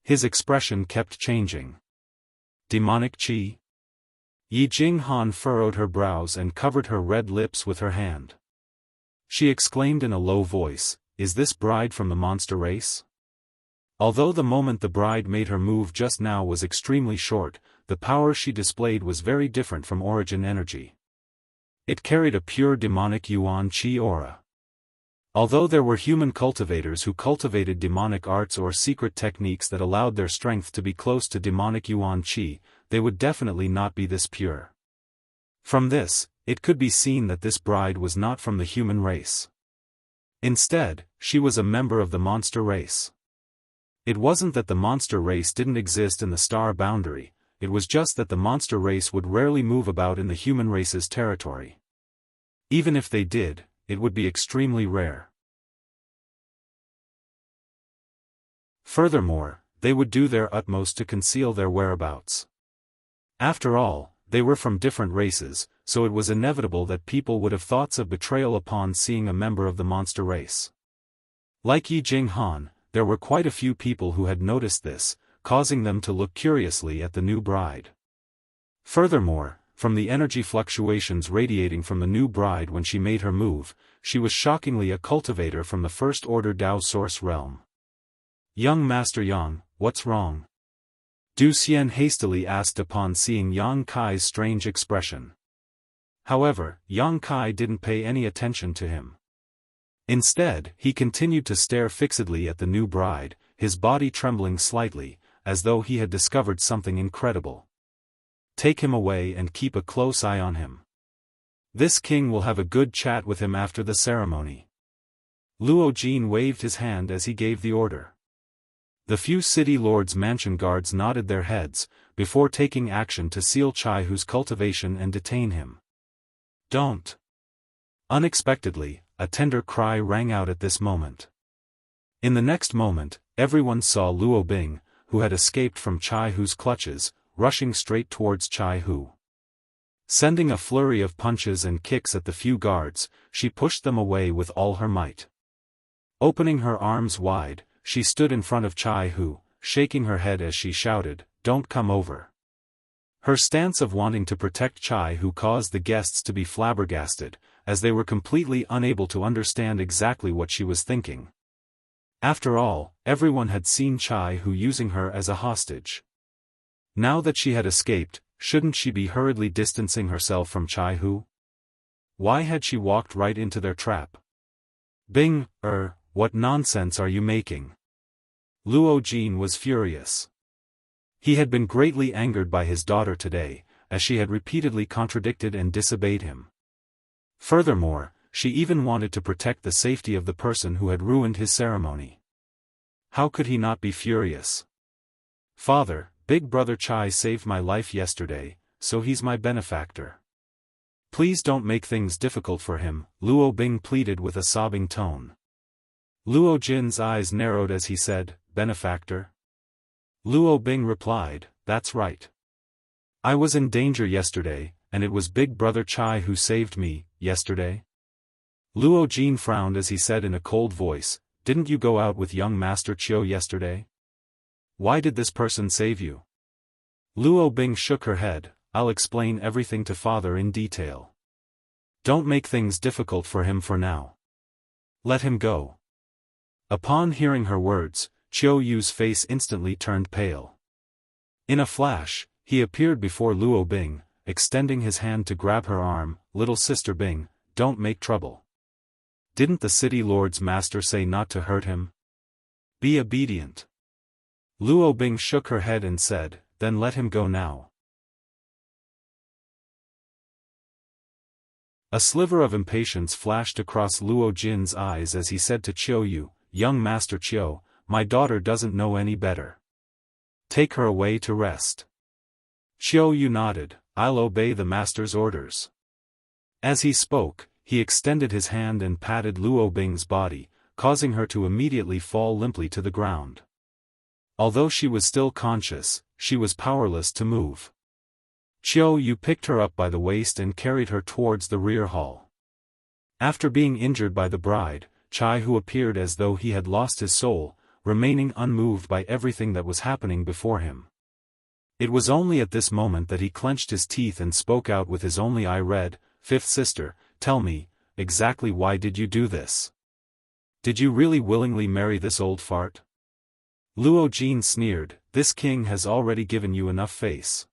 His expression kept changing. Demonic qi? Yi Jinghan furrowed her brows and covered her red lips with her hand. She exclaimed in a low voice, "Is this bride from the monster race?" Although the moment the bride made her move just now was extremely short, the power she displayed was very different from origin energy. It carried a pure demonic yuan qi aura. Although there were human cultivators who cultivated demonic arts or secret techniques that allowed their strength to be close to demonic yuan qi, they would definitely not be this pure. From this, it could be seen that this bride was not from the human race. Instead, she was a member of the monster race. It wasn't that the monster race didn't exist in the star boundary, it was just that the monster race would rarely move about in the human race's territory. Even if they did, it would be extremely rare. Furthermore, they would do their utmost to conceal their whereabouts. After all, they were from different races, so it was inevitable that people would have thoughts of betrayal upon seeing a member of the monster race. Like Yi Jinghan, there were quite a few people who had noticed this, causing them to look curiously at the new bride. Furthermore, from the energy fluctuations radiating from the new bride when she made her move, she was shockingly a cultivator from the First Order Dao Source realm. "Young Master Yang, what's wrong?" Du Xian hastily asked upon seeing Yang Kai's strange expression. However, Yang Kai didn't pay any attention to him. Instead, he continued to stare fixedly at the new bride, his body trembling slightly, as though he had discovered something incredible. "Take him away and keep a close eye on him. This king will have a good chat with him after the ceremony." Luo Jin waved his hand as he gave the order. The few city lords' mansion guards nodded their heads, before taking action to seal Jianghu's cultivation and detain him. "Don't!" Unexpectedly, a tender cry rang out at this moment. In the next moment, everyone saw Luo Bing, who had escaped from Jianghu's clutches, rushing straight towards Jianghu. Sending a flurry of punches and kicks at the few guards, she pushed them away with all her might. Opening her arms wide, she stood in front of Jianghu, shaking her head as she shouted, "Don't come over." Her stance of wanting to protect Jianghu caused the guests to be flabbergasted, as they were completely unable to understand exactly what she was thinking. After all, everyone had seen Jianghu using her as a hostage. Now that she had escaped, shouldn't she be hurriedly distancing herself from Jianghu? Why had she walked right into their trap? "Bing, what nonsense are you making?" Luo Jin was furious. He had been greatly angered by his daughter today, as she had repeatedly contradicted and disobeyed him. Furthermore, she even wanted to protect the safety of the person who had ruined his ceremony. How could he not be furious? "Father, Big Brother Chai saved my life yesterday, so he's my benefactor. Please don't make things difficult for him," Luo Bing pleaded with a sobbing tone. Luo Jin's eyes narrowed as he said, "Benefactor?" Luo Bing replied, "That's right. I was in danger yesterday, and it was Big Brother Chai who saved me, yesterday." Luo Jin frowned as he said in a cold voice, didn't you go out with young Master Chiu yesterday? Why did this person save you? Luo Bing shook her head. I'll explain everything to father in detail. Don't make things difficult for him for now. Let him go. Upon hearing her words, Chiu Yu's face instantly turned pale. In a flash, he appeared before Luo Bing, extending his hand to grab her arm. Little sister Bing, don't make trouble. Didn't the city lord's master say not to hurt him? Be obedient. Luo Bing shook her head and said, then let him go now. A sliver of impatience flashed across Luo Jin's eyes as he said to Chiu Yu, young Master Chiu, my daughter doesn't know any better. Take her away to rest. Chiu Yu nodded, I'll obey the master's orders. As he spoke, he extended his hand and patted Luo Bing's body, causing her to immediately fall limply to the ground. Although she was still conscious, she was powerless to move. Chiu Yu picked her up by the waist and carried her towards the rear hall. After being injured by the bride, Chai Hu appeared as though he had lost his soul, remaining unmoved by everything that was happening before him. It was only at this moment that he clenched his teeth and spoke out with his only eye red, fifth sister, tell me, exactly why did you do this? Did you really willingly marry this old fart? Luo Jin sneered, this king has already given you enough face.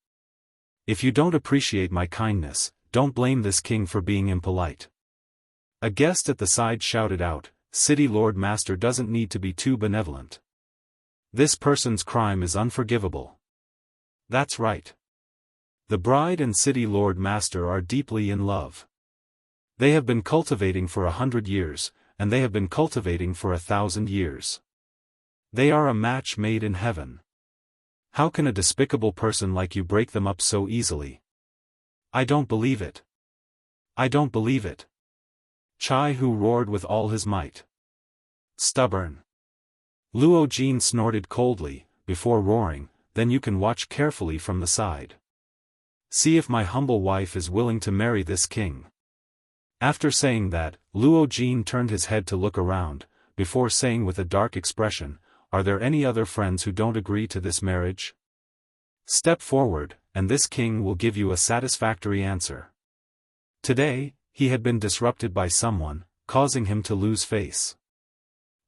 If you don't appreciate my kindness, don't blame this king for being impolite. A guest at the side shouted out, City Lord Master doesn't need to be too benevolent. This person's crime is unforgivable. That's right. The bride and City Lord Master are deeply in love. They have been cultivating for 100 years, and they have been cultivating for 1,000 years. They are a match made in heaven. How can a despicable person like you break them up so easily? I don't believe it. I don't believe it. Chai Hu roared with all his might. Stubborn. Luo Jin snorted coldly, before roaring, then you can watch carefully from the side. See if my humble wife is willing to marry this king. After saying that, Luo Jin turned his head to look around, before saying with a dark expression, are there any other friends who don't agree to this marriage? Step forward, and this king will give you a satisfactory answer. Today, he had been disrupted by someone, causing him to lose face.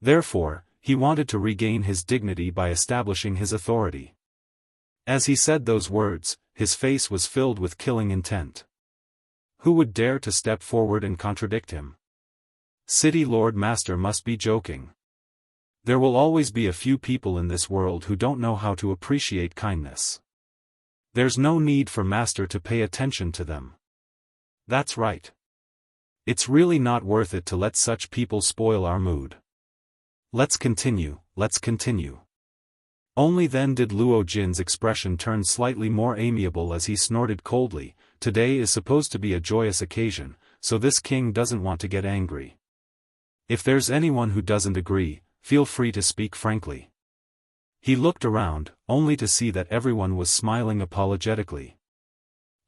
Therefore, he wanted to regain his dignity by establishing his authority. As he said those words, his face was filled with killing intent. Who would dare to step forward and contradict him? City Lord Master must be joking. There will always be a few people in this world who don't know how to appreciate kindness. There's no need for Master to pay attention to them. That's right. It's really not worth it to let such people spoil our mood. Let's continue, let's continue. Only then did Luo Jin's expression turn slightly more amiable as he snorted coldly, today is supposed to be a joyous occasion, so this king doesn't want to get angry. If there's anyone who doesn't agree, feel free to speak frankly. He looked around, only to see that everyone was smiling apologetically.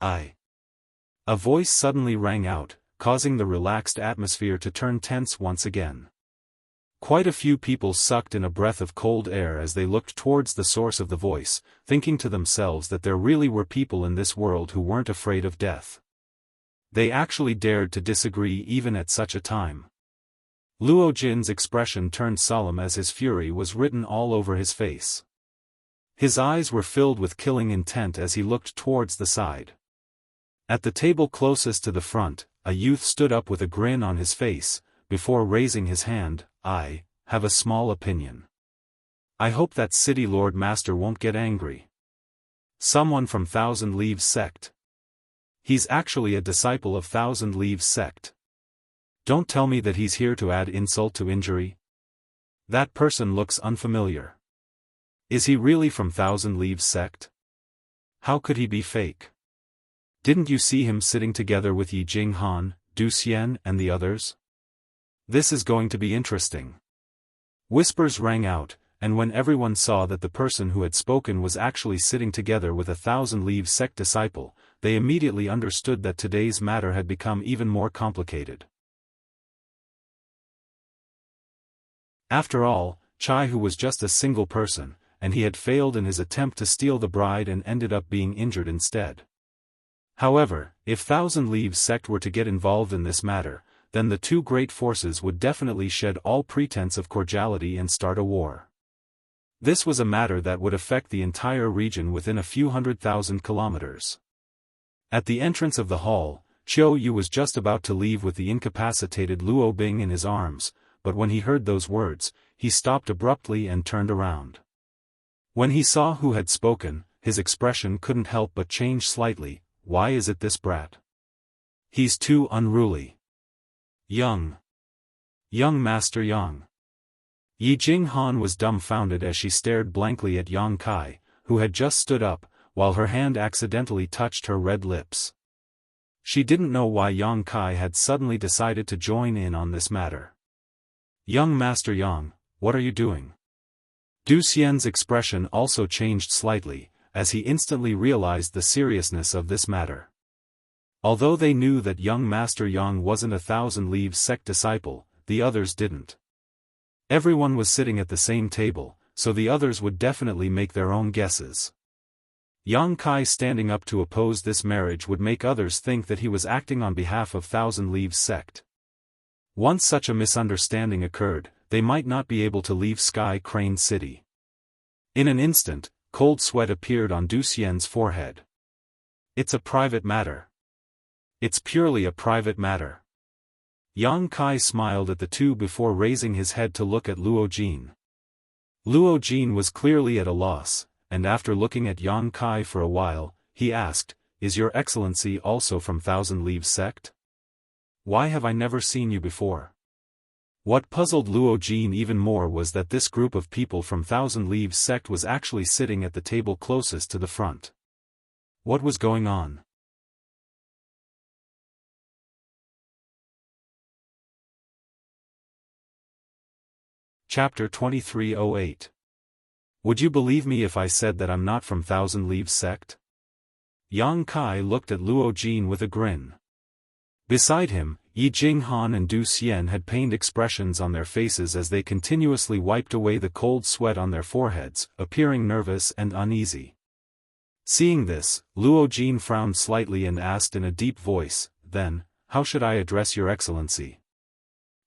A voice suddenly rang out, causing the relaxed atmosphere to turn tense once again. Quite a few people sucked in a breath of cold air as they looked towards the source of the voice, thinking to themselves that there really were people in this world who weren't afraid of death. They actually dared to disagree even at such a time. Luo Jin's expression turned solemn as his fury was written all over his face. His eyes were filled with killing intent as he looked towards the side. At the table closest to the front, a youth stood up with a grin on his face, before raising his hand. I have a small opinion. I hope that City Lord Master won't get angry. Someone from Thousand Leaves sect. He's actually a disciple of Thousand Leaves sect. Don't tell me that he's here to add insult to injury. That person looks unfamiliar. Is he really from Thousand Leaves sect? How could he be fake? Didn't you see him sitting together with Yi Jinghan, Du Xian and the others? This is going to be interesting. Whispers rang out, and when everyone saw that the person who had spoken was actually sitting together with a Thousand Leaves sect disciple, they immediately understood that today's matter had become even more complicated. After all, Jianghu was just a single person, and he had failed in his attempt to steal the bride and ended up being injured instead. However, if Thousand Leaves sect were to get involved in this matter, then the two great forces would definitely shed all pretense of cordiality and start a war. This was a matter that would affect the entire region within a few 100,000 kilometers. At the entrance of the hall, Qiu Yu was just about to leave with the incapacitated Luo Bing in his arms, but when he heard those words, he stopped abruptly and turned around. When he saw who had spoken, his expression couldn't help but change slightly. Why is it this brat? He's too unruly. Young Master Yang. Yi Jinghan was dumbfounded as she stared blankly at Yang Kai, who had just stood up, while her hand accidentally touched her red lips. She didn't know why Yang Kai had suddenly decided to join in on this matter. Young Master Yang, what are you doing? Du Xian's expression also changed slightly, as he instantly realized the seriousness of this matter. Although they knew that young Master Yang wasn't a Thousand Leaves sect disciple, the others didn't. Everyone was sitting at the same table, so the others would definitely make their own guesses. Yang Kai standing up to oppose this marriage would make others think that he was acting on behalf of Thousand Leaves sect. Once such a misunderstanding occurred, they might not be able to leave Sky Crane City. In an instant, cold sweat appeared on Du Xian's forehead. It's a private matter. It's purely a private matter. Yang Kai smiled at the two before raising his head to look at Luo Jin. Luo Jin was clearly at a loss, and after looking at Yang Kai for a while, he asked, "Is your excellency also from Thousand Leaves sect? Why have I never seen you before?" What puzzled Luo Jin even more was that this group of people from Thousand Leaves sect was actually sitting at the table closest to the front. What was going on? Chapter 2308. Would you believe me if I said that I'm not from Thousand Leaves sect? Yang Kai looked at Luo Jin with a grin. Beside him, Yi Jinghan and Du Xian had pained expressions on their faces as they continuously wiped away the cold sweat on their foreheads, appearing nervous and uneasy. Seeing this, Luo Jin frowned slightly and asked in a deep voice, "Then, how should I address your excellency?"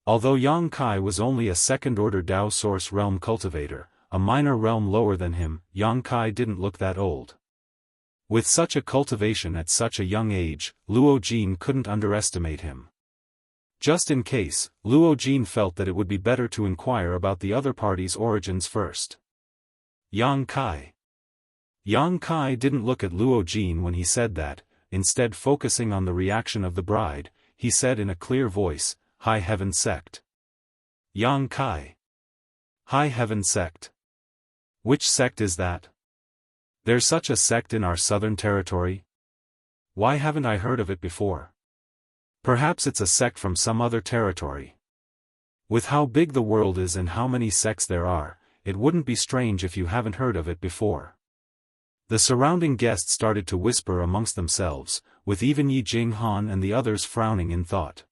Although Yang Kai was only a second-order Dao Source Realm cultivator, a minor realm lower than him, Yang Kai didn't look that old. With such a cultivation at such a young age, Luo Jin couldn't underestimate him. Just in case, Luo Jin felt that it would be better to inquire about the other party's origins first. Yang Kai. Yang Kai didn't look at Luo Jin when he said that, instead focusing on the reaction of the bride, he said in a clear voice, "High Heaven sect." Yang Kai. High Heaven sect. Which sect is that? There's such a sect in our southern territory? Why haven't I heard of it before? Perhaps it's a sect from some other territory. With how big the world is and how many sects there are, it wouldn't be strange if you haven't heard of it before. The surrounding guests started to whisper amongst themselves, with even Yi Jinghan and the others frowning in thought.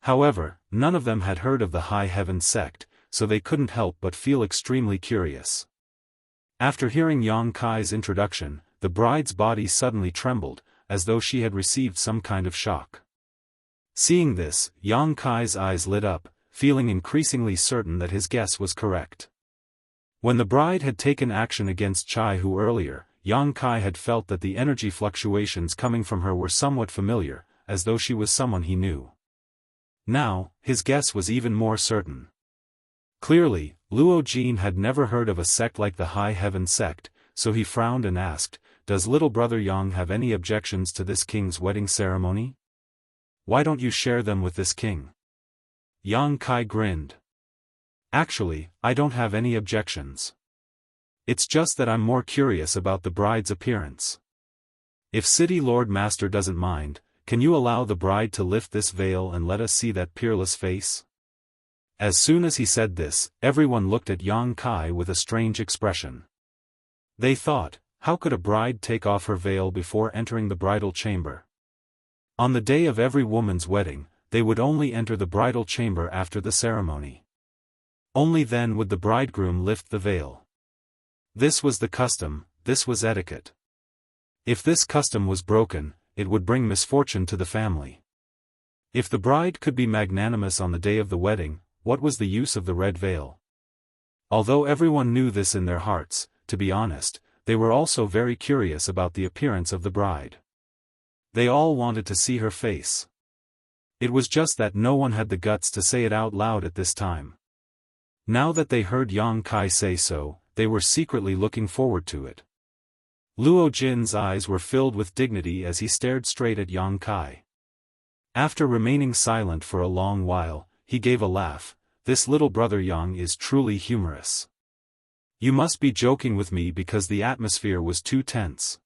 However, none of them had heard of the High Heaven sect, so they couldn't help but feel extremely curious. After hearing Yang Kai's introduction, the bride's body suddenly trembled, as though she had received some kind of shock. Seeing this, Yang Kai's eyes lit up, feeling increasingly certain that his guess was correct. When the bride had taken action against Jianghu earlier, Yang Kai had felt that the energy fluctuations coming from her were somewhat familiar, as though she was someone he knew. Now, his guess was even more certain. Clearly, Luo Jin had never heard of a sect like the High Heaven sect, so he frowned and asked, "Does little brother Yang have any objections to this king's wedding ceremony? Why don't you share them with this king?" Yang Kai grinned. "Actually, I don't have any objections. It's just that I'm more curious about the bride's appearance. If City Lord Master doesn't mind, can you allow the bride to lift this veil and let us see that peerless face?" As soon as he said this, everyone looked at Yang Kai with a strange expression. They thought, how could a bride take off her veil before entering the bridal chamber? On the day of every woman's wedding, they would only enter the bridal chamber after the ceremony. Only then would the bridegroom lift the veil. This was the custom, this was etiquette. If this custom was broken, it would bring misfortune to the family. If the bride could be magnanimous on the day of the wedding, what was the use of the red veil? Although everyone knew this in their hearts, to be honest, they were also very curious about the appearance of the bride. They all wanted to see her face. It was just that no one had the guts to say it out loud at this time. Now that they heard Yang Kai say so, they were secretly looking forward to it. Luo Jin's eyes were filled with dignity as he stared straight at Yang Kai. After remaining silent for a long while, he gave a laugh. This little brother Yang is truly humorous. You must be joking with me because the atmosphere was too tense.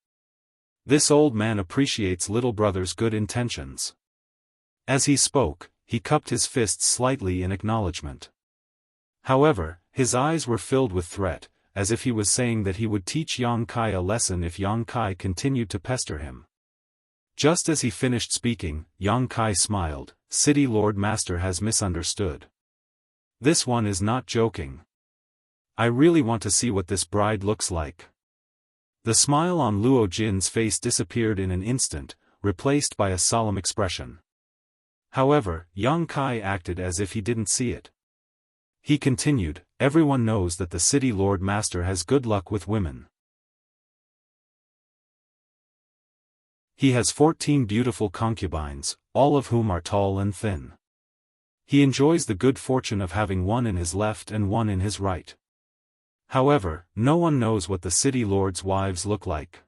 This old man appreciates little brother's good intentions. As he spoke, he cupped his fists slightly in acknowledgement. However, his eyes were filled with threat, as if he was saying that he would teach Yang Kai a lesson if Yang Kai continued to pester him. Just as he finished speaking, Yang Kai smiled. City Lord Master has misunderstood. This one is not joking. I really want to see what this bride looks like. The smile on Luo Jin's face disappeared in an instant, replaced by a solemn expression. However, Yang Kai acted as if he didn't see it. He continued, everyone knows that the City Lord Master has good luck with women. He has 14 beautiful concubines, all of whom are tall and thin. He enjoys the good fortune of having one in his left and one in his right. However, no one knows what the city lord's wives look like.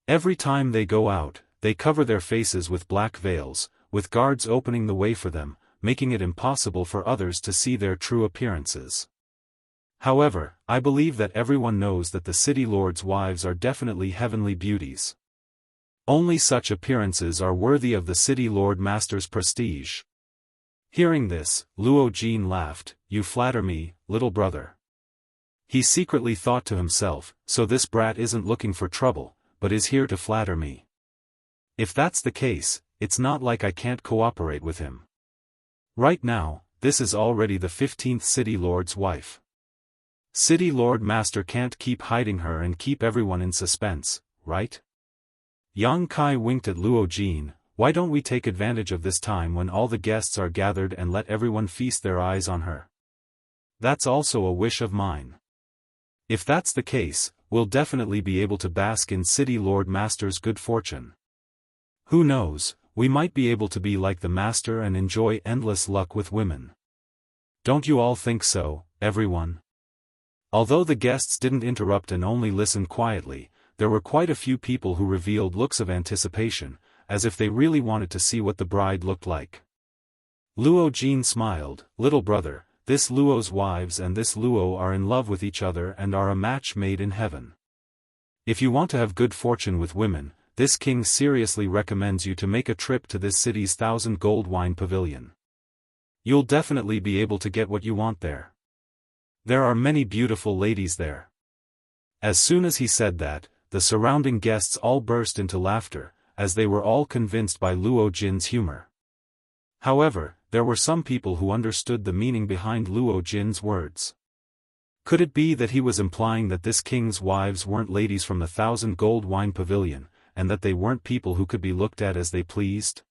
Every time they go out, they cover their faces with black veils, with guards opening the way for them, making it impossible for others to see their true appearances. However, I believe that everyone knows that the city lord's wives are definitely heavenly beauties. Only such appearances are worthy of the city lord master's prestige. Hearing this, Luo Jin laughed. You flatter me, little brother. He secretly thought to himself, so this brat isn't looking for trouble, but is here to flatter me. If that's the case, it's not like I can't cooperate with him. Right now, this is already the 15th city lord's wife. City lord master can't keep hiding her and keep everyone in suspense, right? Yang Kai winked at Luo Jin. Why don't we take advantage of this time when all the guests are gathered and let everyone feast their eyes on her? That's also a wish of mine. If that's the case, we'll definitely be able to bask in City Lord Master's good fortune. Who knows, we might be able to be like the Master and enjoy endless luck with women. Don't you all think so, everyone? Although the guests didn't interrupt and only listened quietly, there were quite a few people who revealed looks of anticipation, as if they really wanted to see what the bride looked like. Luo Jin smiled. Little brother, this Luo's wives and this Luo are in love with each other and are a match made in heaven. If you want to have good fortune with women, this king seriously recommends you to make a trip to this city's 1,000 gold wine pavilion. You'll definitely be able to get what you want there. There are many beautiful ladies there. As soon as he said that, the surrounding guests all burst into laughter, as they were all convinced by Luo Jin's humor. However, there were some people who understood the meaning behind Luo Jin's words. Could it be that he was implying that this king's wives weren't ladies from the 1,000 gold wine pavilion, and that they weren't people who could be looked at as they pleased?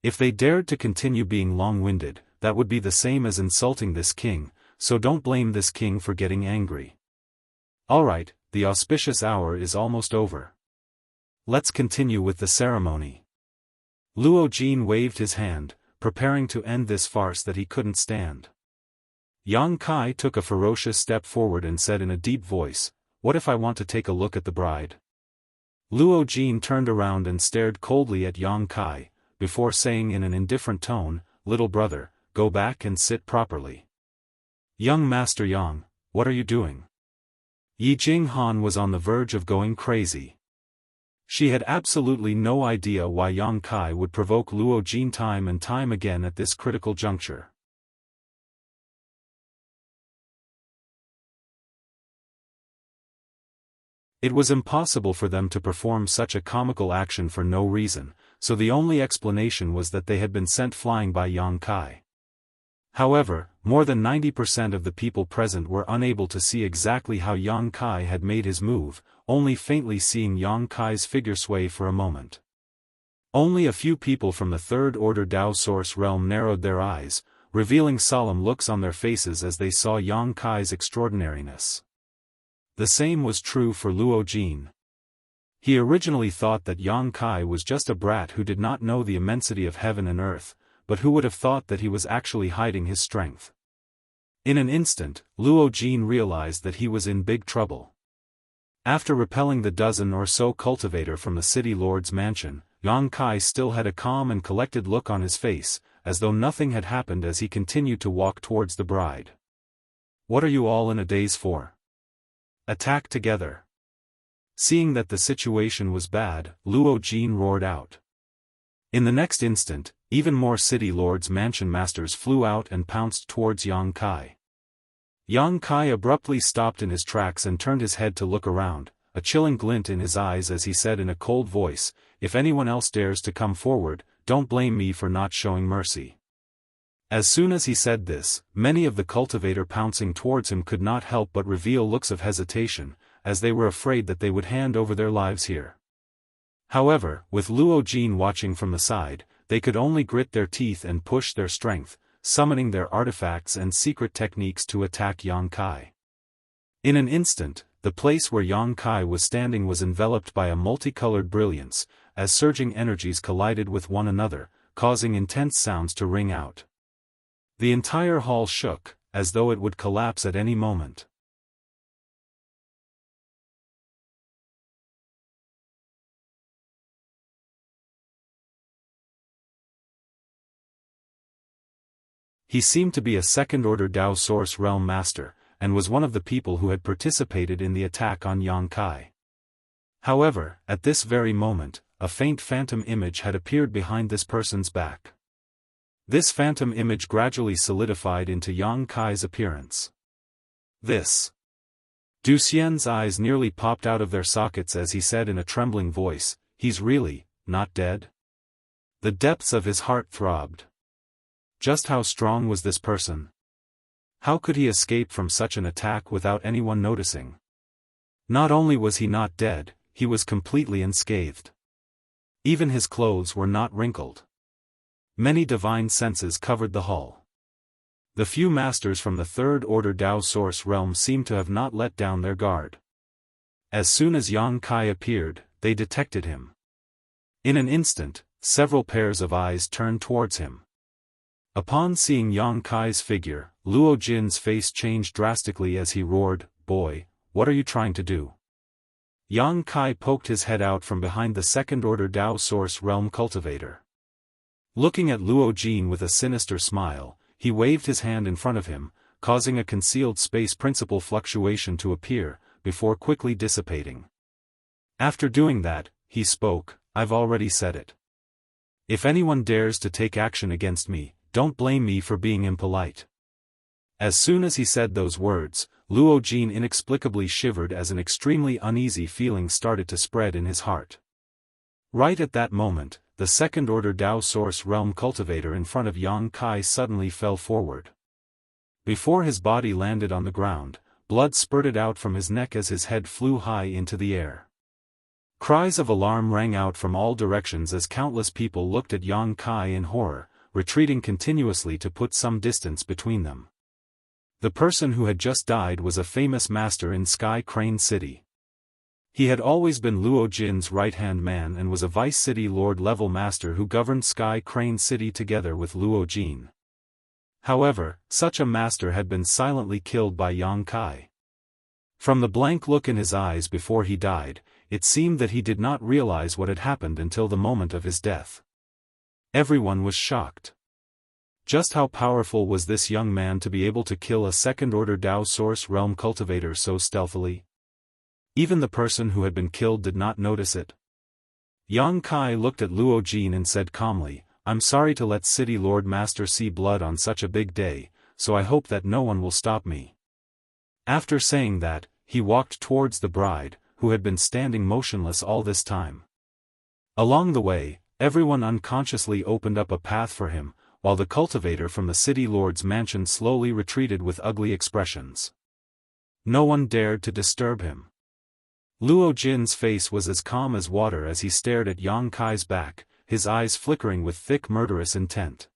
If they dared to continue being long-winded, that would be the same as insulting this king, so don't blame this king for getting angry. Alright, the auspicious hour is almost over. Let's continue with the ceremony. Luo Jin waved his hand, preparing to end this farce that he couldn't stand. Yang Kai took a ferocious step forward and said in a deep voice, "What if I want to take a look at the bride?" Luo Jin turned around and stared coldly at Yang Kai, before saying in an indifferent tone, "Little brother, go back and sit properly." "Young Master Yang, what are you doing?" Yi Jinghan was on the verge of going crazy. She had absolutely no idea why Yang Kai would provoke Luo Jin time and time again at this critical juncture. It was impossible for them to perform such a comical action for no reason, so the only explanation was that they had been sent flying by Yang Kai. However, more than 90% of the people present were unable to see exactly how Yang Kai had made his move, only faintly seeing Yang Kai's figure sway for a moment. Only a few people from the Third Order Dao Source realm narrowed their eyes, revealing solemn looks on their faces as they saw Yang Kai's extraordinariness. The same was true for Luo Jin. He originally thought that Yang Kai was just a brat who did not know the immensity of heaven and earth, but who would have thought that he was actually hiding his strength. In an instant, Luo Jin realized that he was in big trouble. After repelling the dozen or so cultivator from the city lord's mansion, Yang Kai still had a calm and collected look on his face, as though nothing had happened as he continued to walk towards the bride. "What are you all in a daze for? Attack together!" Seeing that the situation was bad, Luo Jin roared out. In the next instant, even more city lords' mansion masters flew out and pounced towards Yang Kai. Yang Kai abruptly stopped in his tracks and turned his head to look around, a chilling glint in his eyes as he said in a cold voice, "If anyone else dares to come forward, don't blame me for not showing mercy." As soon as he said this, many of the cultivator pouncing towards him could not help but reveal looks of hesitation, as they were afraid that they would hand over their lives here. However, with Luo Jin watching from the side, they could only grit their teeth and push their strength, summoning their artifacts and secret techniques to attack Yang Kai. In an instant, the place where Yang Kai was standing was enveloped by a multicolored brilliance, as surging energies collided with one another, causing intense sounds to ring out. The entire hall shook, as though it would collapse at any moment. He seemed to be a second-order Dao Source realm master, and was one of the people who had participated in the attack on Yang Kai. However, at this very moment, a faint phantom image had appeared behind this person's back. This phantom image gradually solidified into Yang Kai's appearance. This. Du Xian's eyes nearly popped out of their sockets as he said in a trembling voice, "He's really not dead?" The depths of his heart throbbed. Just how strong was this person? How could he escape from such an attack without anyone noticing? Not only was he not dead, he was completely unscathed. Even his clothes were not wrinkled. Many divine senses covered the hall. The few masters from the Third Order Dao Source realm seemed to have not let down their guard. As soon as Yang Kai appeared, they detected him. In an instant, several pairs of eyes turned towards him. Upon seeing Yang Kai's figure, Luo Jin's face changed drastically as he roared, "Boy, what are you trying to do?" Yang Kai poked his head out from behind the second-order Dao Source realm cultivator. Looking at Luo Jin with a sinister smile, he waved his hand in front of him, causing a concealed space principle fluctuation to appear, before quickly dissipating. After doing that, he spoke, "I've already said it. If anyone dares to take action against me, don't blame me for being impolite." As soon as he said those words, Luo Jin inexplicably shivered as an extremely uneasy feeling started to spread in his heart. Right at that moment, the second-order Dao Source realm cultivator in front of Yang Kai suddenly fell forward. Before his body landed on the ground, blood spurted out from his neck as his head flew high into the air. Cries of alarm rang out from all directions as countless people looked at Yang Kai in horror, retreating continuously to put some distance between them. The person who had just died was a famous master in Sky Crane City. He had always been Luo Jin's right-hand man and was a vice-city lord-level master who governed Sky Crane City together with Luo Jin. However, such a master had been silently killed by Yang Kai. From the blank look in his eyes before he died, it seemed that he did not realize what had happened until the moment of his death. Everyone was shocked. Just how powerful was this young man to be able to kill a second-order Dao Source realm cultivator so stealthily? Even the person who had been killed did not notice it. Yang Kai looked at Luo Jin and said calmly, "I'm sorry to let City Lord Master see blood on such a big day, so I hope that no one will stop me." After saying that, he walked towards the bride, who had been standing motionless all this time. Along the way, everyone unconsciously opened up a path for him, while the cultivator from the city lord's mansion slowly retreated with ugly expressions. No one dared to disturb him. Luo Jin's face was as calm as water as he stared at Yang Kai's back, his eyes flickering with thick murderous intent.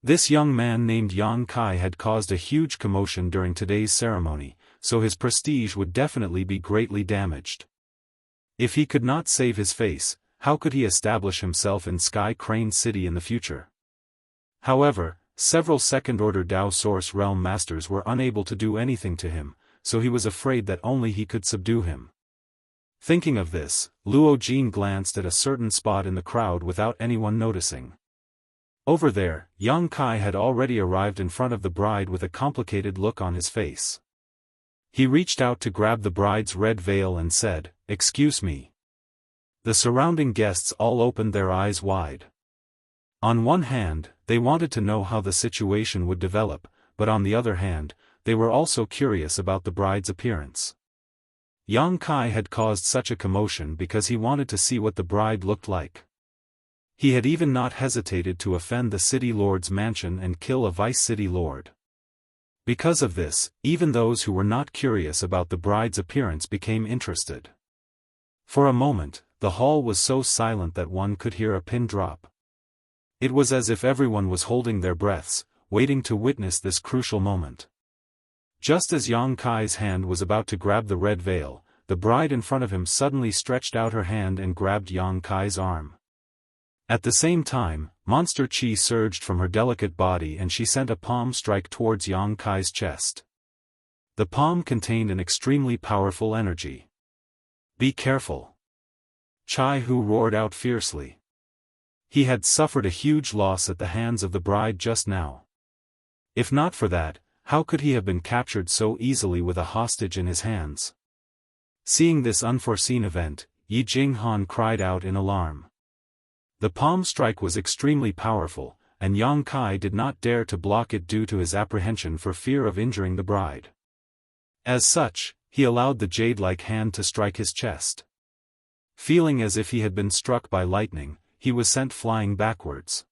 This young man named Yang Kai had caused a huge commotion during today's ceremony, so his prestige would definitely be greatly damaged. If he could not save his face, how could he establish himself in Sky Crane City in the future? However, several second-order Dao Source Realm Masters were unable to do anything to him, so he was afraid that only he could subdue him. Thinking of this, Luo Jin glanced at a certain spot in the crowd without anyone noticing. Over there, Yang Kai had already arrived in front of the bride with a complicated look on his face. He reached out to grab the bride's red veil and said, "Excuse me." The surrounding guests all opened their eyes wide. On one hand, they wanted to know how the situation would develop, but on the other hand, they were also curious about the bride's appearance. Yang Kai had caused such a commotion because he wanted to see what the bride looked like. He had even not hesitated to offend the city lord's mansion and kill a vice city lord. Because of this, even those who were not curious about the bride's appearance became interested. For a moment, the hall was so silent that one could hear a pin drop. It was as if everyone was holding their breaths, waiting to witness this crucial moment. Just as Yang Kai's hand was about to grab the red veil, the bride in front of him suddenly stretched out her hand and grabbed Yang Kai's arm. At the same time, monster chi surged from her delicate body and she sent a palm strike towards Yang Kai's chest. The palm contained an extremely powerful energy. "Be careful!" Chai Hu roared out fiercely. He had suffered a huge loss at the hands of the bride just now. If not for that, how could he have been captured so easily with a hostage in his hands? Seeing this unforeseen event, Yi Jinghan cried out in alarm. The palm strike was extremely powerful, and Yang Kai did not dare to block it due to his apprehension for fear of injuring the bride. As such, he allowed the jade-like hand to strike his chest. Feeling as if he had been struck by lightning, he was sent flying backwards.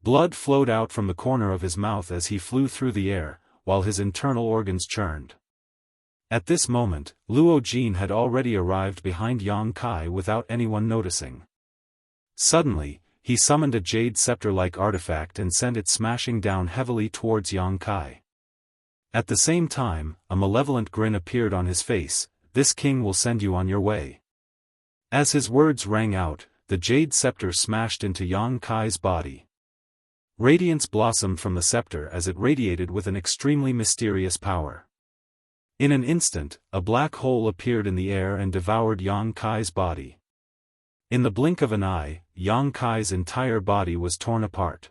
Blood flowed out from the corner of his mouth as he flew through the air, while his internal organs churned. At this moment, Luo Jin had already arrived behind Yang Kai without anyone noticing. Suddenly, he summoned a jade scepter-like artifact and sent it smashing down heavily towards Yang Kai. At the same time, a malevolent grin appeared on his face. "This king will send you on your way." As his words rang out, the jade scepter smashed into Yang Kai's body. Radiance blossomed from the scepter as it radiated with an extremely mysterious power. In an instant, a black hole appeared in the air and devoured Yang Kai's body. In the blink of an eye, Yang Kai's entire body was torn apart.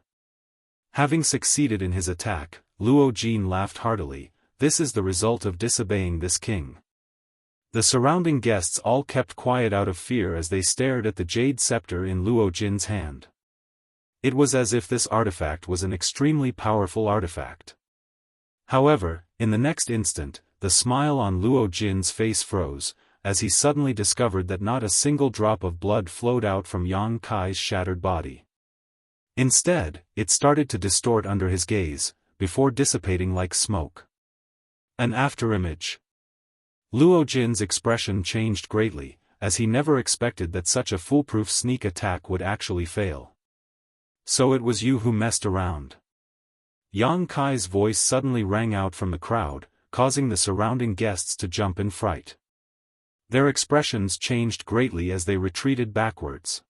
Having succeeded in his attack, Luo Jin laughed heartily. "This is the result of disobeying this king." The surrounding guests all kept quiet out of fear as they stared at the jade scepter in Luo Jin's hand. It was as if this artifact was an extremely powerful artifact. However, in the next instant, the smile on Luo Jin's face froze, as he suddenly discovered that not a single drop of blood flowed out from Yang Kai's shattered body. Instead, it started to distort under his gaze, before dissipating like smoke. An afterimage. Luo Jin's expression changed greatly, as he never expected that such a foolproof sneak attack would actually fail. "So it was you who messed around." Yang Kai's voice suddenly rang out from the crowd, causing the surrounding guests to jump in fright. Their expressions changed greatly as they retreated backwards.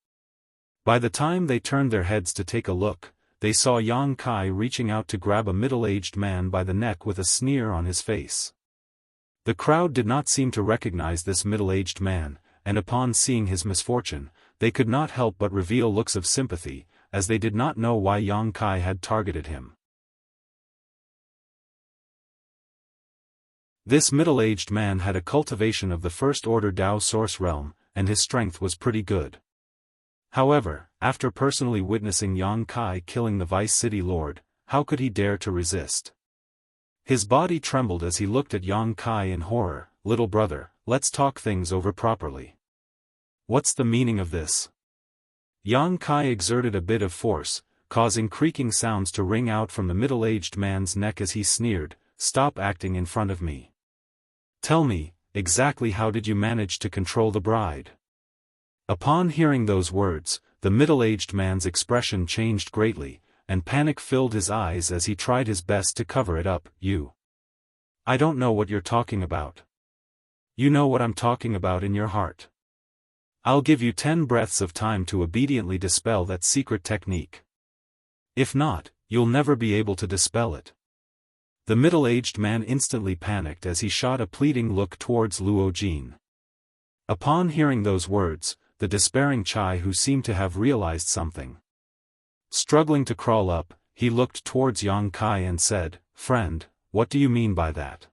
By the time they turned their heads to take a look, they saw Yang Kai reaching out to grab a middle-aged man by the neck with a sneer on his face. The crowd did not seem to recognize this middle-aged man, and upon seeing his misfortune, they could not help but reveal looks of sympathy, as they did not know why Yang Kai had targeted him. This middle-aged man had a cultivation of the first-order Dao Source realm, and his strength was pretty good. However, after personally witnessing Yang Kai killing the Vice City Lord, how could he dare to resist? His body trembled as he looked at Yang Kai in horror. "Little brother, let's talk things over properly. What's the meaning of this?" Yang Kai exerted a bit of force, causing creaking sounds to ring out from the middle-aged man's neck as he sneered, "Stop acting in front of me. Tell me, exactly how did you manage to control the bride?" Upon hearing those words, the middle-aged man's expression changed greatly, and panic filled his eyes as he tried his best to cover it up. I don't know what you're talking about. You know what I'm talking about in your heart. I'll give you 10 breaths of time to obediently dispel that secret technique. If not, you'll never be able to dispel it. The middle-aged man instantly panicked as he shot a pleading look towards Luo Jin. Upon hearing those words, the despairing Chai Hu seemed to have realized something. Struggling to crawl up, he looked towards Yang Kai and said, "Friend, what do you mean by that?"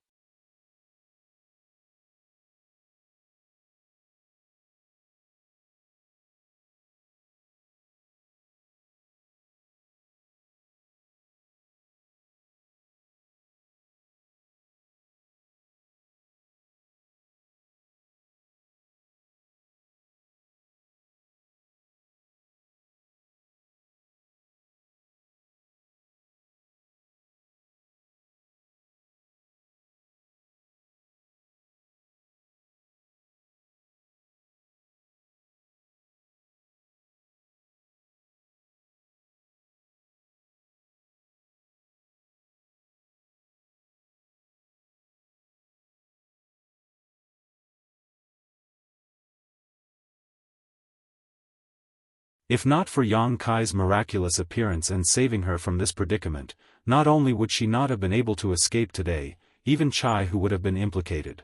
If not for Yang Kai's miraculous appearance and saving her from this predicament, not only would she not have been able to escape today, even Chai Hu would have been implicated.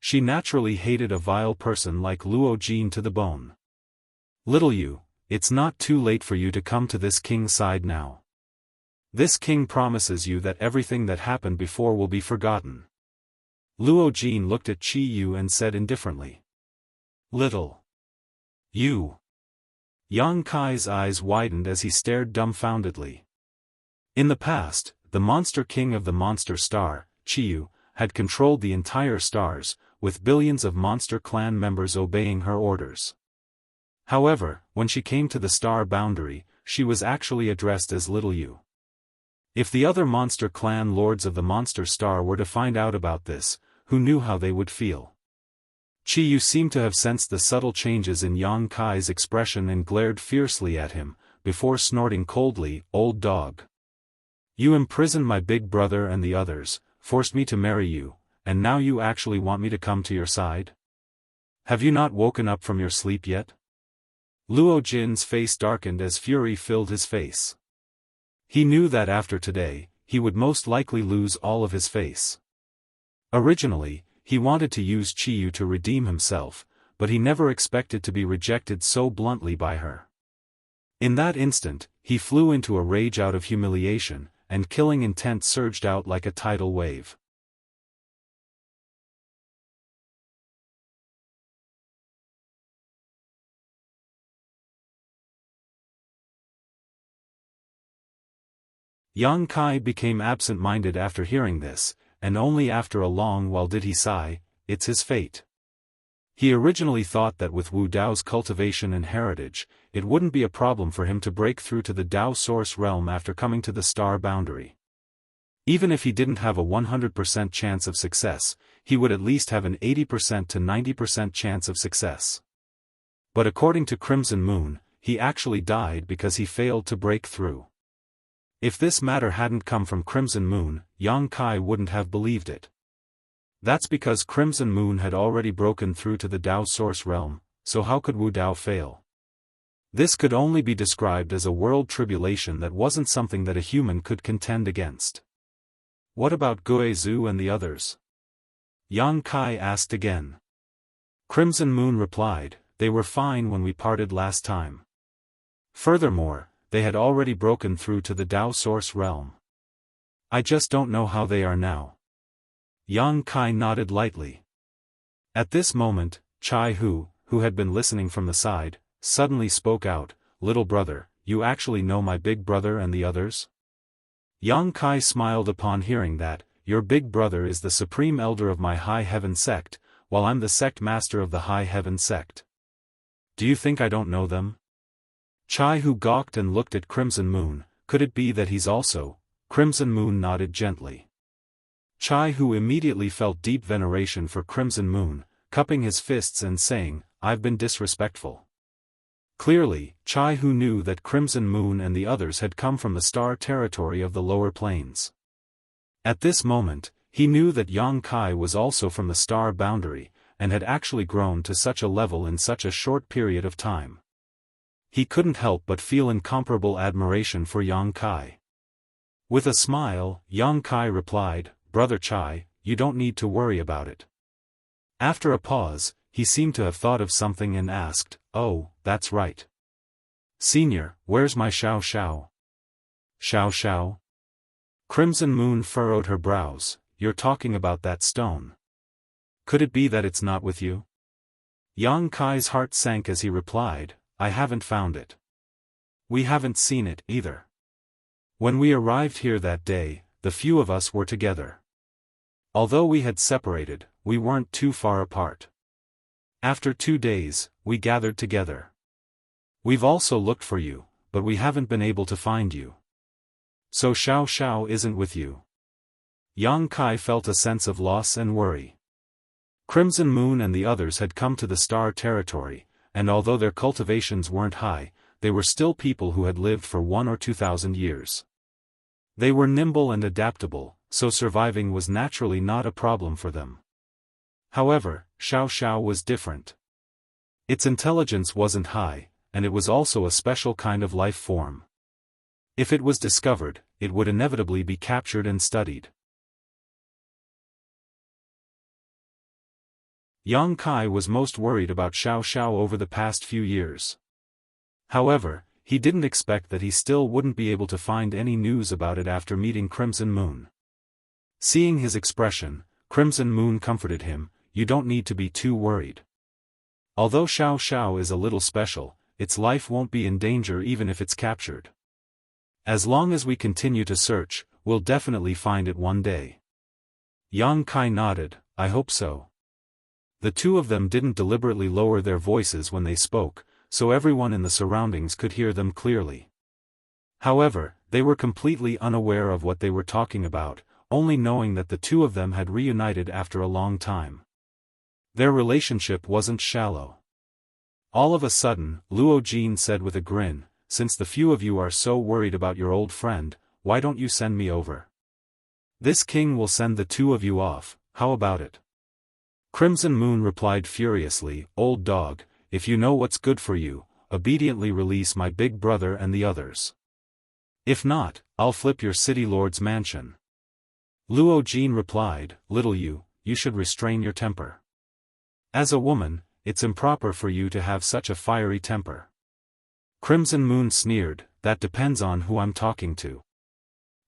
She naturally hated a vile person like Luo Jin to the bone. "Little you, it's not too late for you to come to this king's side now. This king promises you that everything that happened before will be forgotten." Luo Jin looked at Chi Yu and said indifferently, "Little you." Yang Kai's eyes widened as he stared dumbfoundedly. In the past, the monster king of the monster star, Chi Yu, had controlled the entire stars, with billions of monster clan members obeying her orders. However, when she came to the star boundary, she was actually addressed as Little You. If the other monster clan lords of the monster star were to find out about this, who knew how they would feel? Chi Yu seemed to have sensed the subtle changes in Yang Kai's expression and glared fiercely at him, before snorting coldly, "Old dog. You imprisoned my big brother and the others, forced me to marry you, and now you actually want me to come to your side? Have you not woken up from your sleep yet?" Luo Jin's face darkened as fury filled his face. He knew that after today, he would most likely lose all of his face. Originally, he wanted to use Chi Yu to redeem himself, but he never expected to be rejected so bluntly by her. In that instant, he flew into a rage out of humiliation, and killing intent surged out like a tidal wave. Yang Kai became absent-minded after hearing this, and only after a long while did he sigh, "It's his fate." He originally thought that with Wu Dao's cultivation and heritage, it wouldn't be a problem for him to break through to the Dao source realm after coming to the star boundary. Even if he didn't have a 100% chance of success, he would at least have an 80% to 90% chance of success. But according to Crimson Moon, he actually died because he failed to break through. If this matter hadn't come from Crimson Moon, Yang Kai wouldn't have believed it. That's because Crimson Moon had already broken through to the Dao source realm, so how could Wu Dao fail? This could only be described as a world tribulation that wasn't something that a human could contend against. What about Gue Zhu and the others? Yang Kai asked again. Crimson Moon replied, "They were fine when we parted last time. Furthermore, they had already broken through to the Dao source realm. I just don't know how they are now." Yang Kai nodded lightly. At this moment, Chai Hu, who had been listening from the side, suddenly spoke out, "Little brother, you actually know my big brother and the others?" Yang Kai smiled upon hearing that, "Your big brother is the supreme elder of my High Heaven sect, while I'm the sect master of the High Heaven sect. Do you think I don't know them?" Jianghu gawked and looked at Crimson Moon. Could it be that he's also? Crimson Moon nodded gently. Jianghu immediately felt deep veneration for Crimson Moon, cupping his fists and saying, "I've been disrespectful." Clearly, Jianghu knew that Crimson Moon and the others had come from the star territory of the lower planes. At this moment, he knew that Yang Kai was also from the star boundary, and had actually grown to such a level in such a short period of time. He couldn't help but feel incomparable admiration for Yang Kai. With a smile, Yang Kai replied, "Brother Chai, you don't need to worry about it." After a pause, he seemed to have thought of something and asked, "Oh, that's right. Senior, where's my Xiao Xiao?" "Xiao Xiao?" Crimson Moon furrowed her brows. "You're talking about that stone. Could it be that it's not with you?" Yang Kai's heart sank as he replied, "I haven't found it. We haven't seen it, either. When we arrived here that day, the few of us were together. Although we had separated, we weren't too far apart. After 2 days, we gathered together. We've also looked for you, but we haven't been able to find you. So Xiao Xiao isn't with you." Yang Kai felt a sense of loss and worry. Crimson Moon and the others had come to the star territory, and although their cultivations weren't high, they were still people who had lived for 1,000 or 2,000 years. They were nimble and adaptable, so surviving was naturally not a problem for them. However, Xiao Xiao was different. Its intelligence wasn't high, and it was also a special kind of life form. If it was discovered, it would inevitably be captured and studied. Yang Kai was most worried about Xiao Xiao over the past few years. However, he didn't expect that he still wouldn't be able to find any news about it after meeting Crimson Moon. Seeing his expression, Crimson Moon comforted him, "You don't need to be too worried. Although Xiao Xiao is a little special, its life won't be in danger even if it's captured. As long as we continue to search, we'll definitely find it one day." Yang Kai nodded, "I hope so." The two of them didn't deliberately lower their voices when they spoke, so everyone in the surroundings could hear them clearly. However, they were completely unaware of what they were talking about, only knowing that the two of them had reunited after a long time. Their relationship wasn't shallow. All of a sudden, Luo Jin said with a grin, "Since the few of you are so worried about your old friend, why don't you send me over? This king will send the two of you off, how about it?" Crimson Moon replied furiously, "Old dog, if you know what's good for you, obediently release my big brother and the others. If not, I'll flip your city lord's mansion." Luo Jin replied, "Little you should restrain your temper. As a woman, it's improper for you to have such a fiery temper." Crimson Moon sneered, "That depends on who I'm talking to.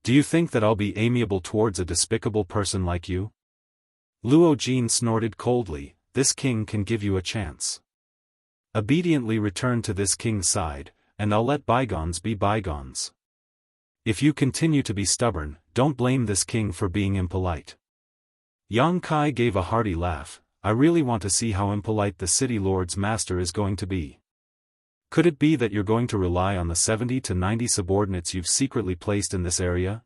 Do you think that I'll be amiable towards a despicable person like you?" Luo Jin snorted coldly, "This king can give you a chance. Obediently return to this king's side, and I'll let bygones be bygones. If you continue to be stubborn, don't blame this king for being impolite." Yang Kai gave a hearty laugh, "I really want to see how impolite the city lord's master is going to be. Could it be that you're going to rely on the 70 to 90 subordinates you've secretly placed in this area?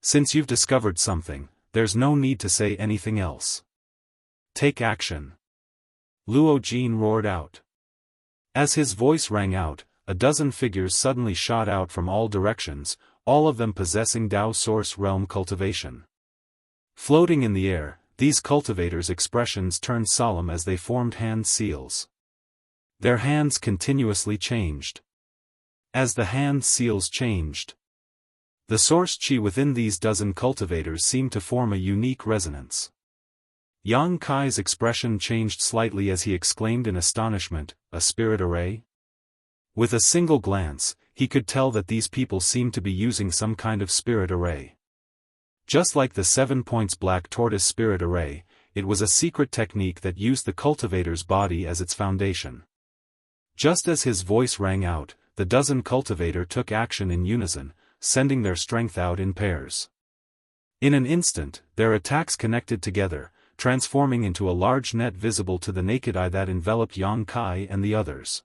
Since you've discovered something, there's no need to say anything else. Take action." Luo Jin roared out. As his voice rang out, a dozen figures suddenly shot out from all directions, all of them possessing Dao Source Realm cultivation. Floating in the air, these cultivators' expressions turned solemn as they formed hand seals. Their hands continuously changed. As the hand seals changed, the source chi within these dozen cultivators seemed to form a unique resonance. Yang Kai's expression changed slightly as he exclaimed in astonishment, "A spirit array?" With a single glance, he could tell that these people seemed to be using some kind of spirit array. Just like the 7 points black tortoise spirit array, it was a secret technique that used the cultivator's body as its foundation. Just as his voice rang out, the dozen cultivator took action in unison, sending their strength out in pairs. In an instant, their attacks connected together, transforming into a large net visible to the naked eye that enveloped Yang Kai and the others.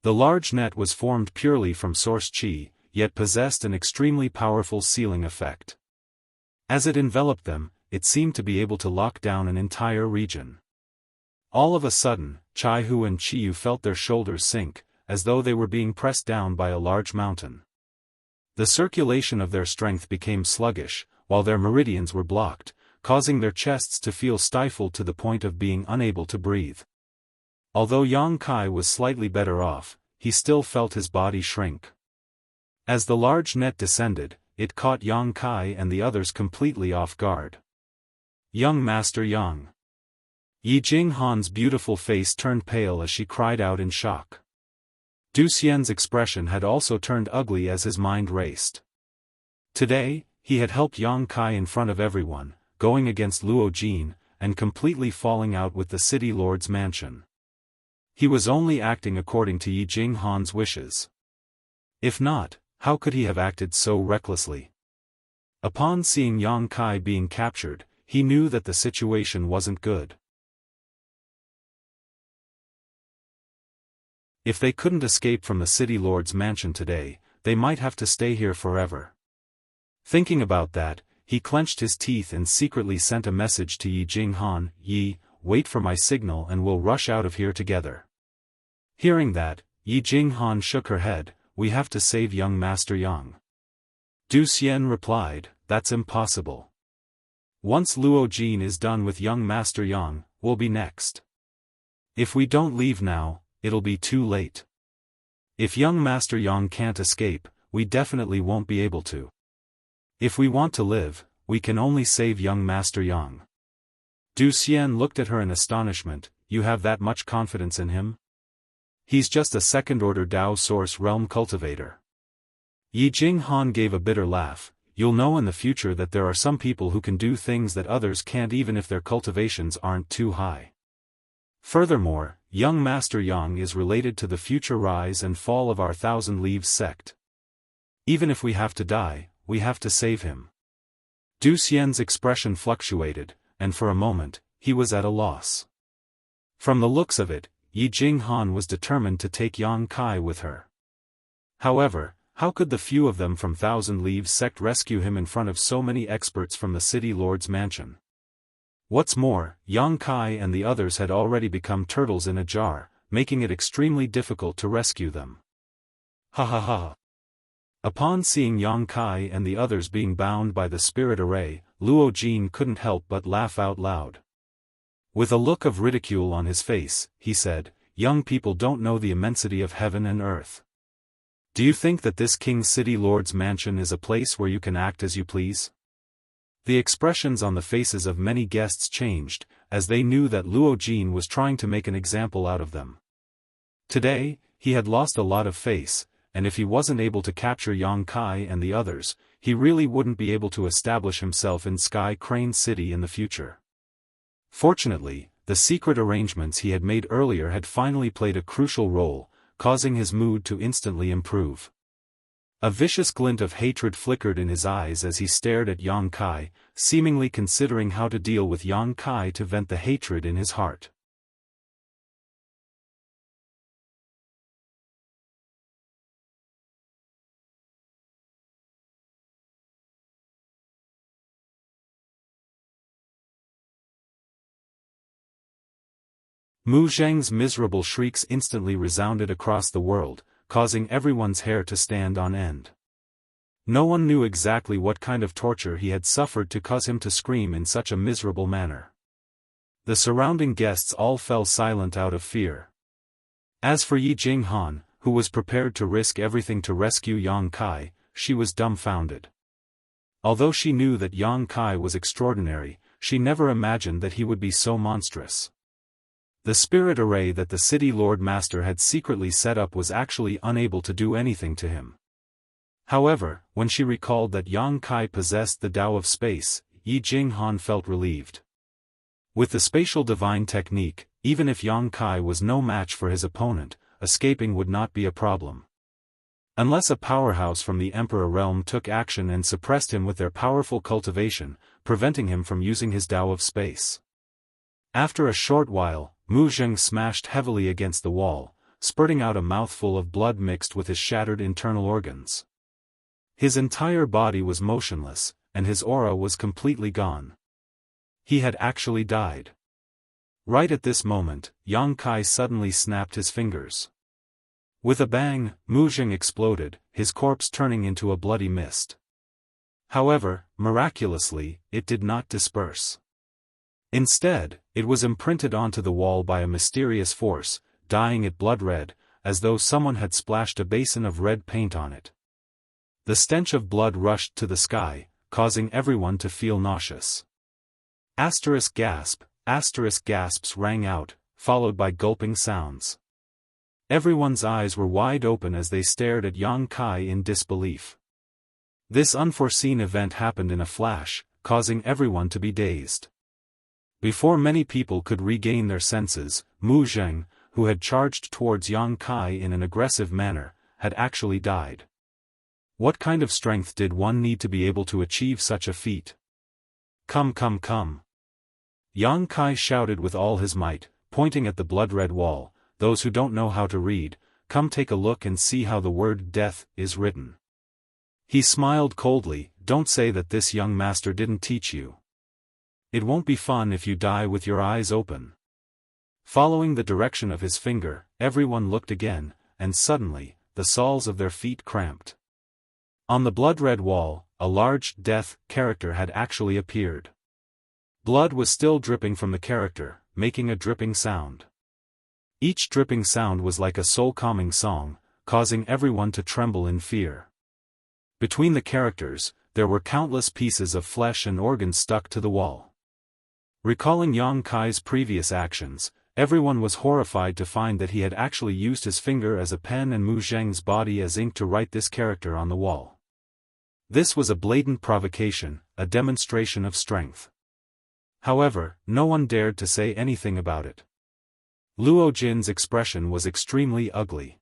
The large net was formed purely from source chi, yet possessed an extremely powerful sealing effect. As it enveloped them, it seemed to be able to lock down an entire region. All of a sudden, Chai-Hu and Chi-Yu felt their shoulders sink, as though they were being pressed down by a large mountain. The circulation of their strength became sluggish, while their meridians were blocked, causing their chests to feel stifled to the point of being unable to breathe. Although Yang Kai was slightly better off, he still felt his body shrink. As the large net descended, it caught Yang Kai and the others completely off guard. Young Master Yang. Yi Jinghan's beautiful face turned pale as she cried out in shock. Du Xian's expression had also turned ugly as his mind raced. Today, he had helped Yang Kai in front of everyone, going against Luo Jin, and completely falling out with the city lord's mansion. He was only acting according to Yi Jinghan's wishes. If not, how could he have acted so recklessly? Upon seeing Yang Kai being captured, he knew that the situation wasn't good. If they couldn't escape from the city lord's mansion today, they might have to stay here forever. Thinking about that, he clenched his teeth and secretly sent a message to Yi Jinghan, "Yi, wait for my signal and we'll rush out of here together." Hearing that, Yi Jinghan shook her head, "We have to save young Master Yang." Du Xian replied, "That's impossible. Once Luo Jin is done with young Master Yang, we'll be next. If we don't leave now, it'll be too late. If young Master Yang can't escape, we definitely won't be able to. If we want to live, we can only save young Master Yang." Du Xian looked at her in astonishment. "You have that much confidence in him? He's just a second-order Dao Source Realm cultivator." Yi Jinghan gave a bitter laugh. "You'll know in the future that there are some people who can do things that others can't even if their cultivations aren't too high. Furthermore, young Master Yang is related to the future rise and fall of our Thousand Leaves sect. Even if we have to die, we have to save him." Du Xian's expression fluctuated, and for a moment, he was at a loss. From the looks of it, Yi Jinghan was determined to take Yang Kai with her. However, how could the few of them from Thousand Leaves sect rescue him in front of so many experts from the city lord's mansion? What's more, Yang Kai and the others had already become turtles in a jar, making it extremely difficult to rescue them. Ha ha ha. Upon seeing Yang Kai and the others being bound by the spirit array, Luo Jin couldn't help but laugh out loud. With a look of ridicule on his face, he said, "Young people don't know the immensity of heaven and earth. Do you think that this King City Lord's mansion is a place where you can act as you please?" The expressions on the faces of many guests changed, as they knew that Luo Jin was trying to make an example out of them. Today, he had lost a lot of face, and if he wasn't able to capture Yang Kai and the others, he really wouldn't be able to establish himself in Sky Crane City in the future. Fortunately, the secret arrangements he had made earlier had finally played a crucial role, causing his mood to instantly improve. A vicious glint of hatred flickered in his eyes as he stared at Yang Kai, seemingly considering how to deal with Yang Kai to vent the hatred in his heart. Mu Zheng's miserable shrieks instantly resounded across the world, causing everyone's hair to stand on end. No one knew exactly what kind of torture he had suffered to cause him to scream in such a miserable manner. The surrounding guests all fell silent out of fear. As for Yi Jinghan, who was prepared to risk everything to rescue Yang Kai, she was dumbfounded. Although she knew that Yang Kai was extraordinary, she never imagined that he would be so monstrous. The spirit array that the city lord master had secretly set up was actually unable to do anything to him. However, when she recalled that Yang Kai possessed the Tao of space, Yi Jinghan felt relieved. With the spatial divine technique, even if Yang Kai was no match for his opponent, escaping would not be a problem. Unless a powerhouse from the Emperor realm took action and suppressed him with their powerful cultivation, preventing him from using his Tao of space. After a short while, Mu Zheng smashed heavily against the wall, spurting out a mouthful of blood mixed with his shattered internal organs. His entire body was motionless, and his aura was completely gone. He had actually died. Right at this moment, Yang Kai suddenly snapped his fingers. With a bang, Mu Zheng exploded, his corpse turning into a bloody mist. However, miraculously, it did not disperse. Instead, it was imprinted onto the wall by a mysterious force, dyeing it blood red, as though someone had splashed a basin of red paint on it. The stench of blood rushed to the sky, causing everyone to feel nauseous. Asterisk gasps rang out, followed by gulping sounds. Everyone's eyes were wide open as they stared at Yang Kai in disbelief. This unforeseen event happened in a flash, causing everyone to be dazed. Before many people could regain their senses, Mu Zheng, who had charged towards Yang Kai in an aggressive manner, had actually died. What kind of strength did one need to be able to achieve such a feat? Come. Yang Kai shouted with all his might, pointing at the blood-red wall. Those who don't know how to read, come take a look and see how the word death is written. He smiled coldly. Don't say that this young master didn't teach you. It won't be fun if you die with your eyes open. Following the direction of his finger, everyone looked again, and suddenly, the soles of their feet cramped. On the blood-red wall, a large death character had actually appeared. Blood was still dripping from the character, making a dripping sound. Each dripping sound was like a soul-calming song, causing everyone to tremble in fear. Between the characters, there were countless pieces of flesh and organs stuck to the wall. Recalling Yang Kai's previous actions, everyone was horrified to find that he had actually used his finger as a pen and Mu Zheng's body as ink to write this character on the wall. This was a blatant provocation, a demonstration of strength. However, no one dared to say anything about it. Luo Jin's expression was extremely ugly.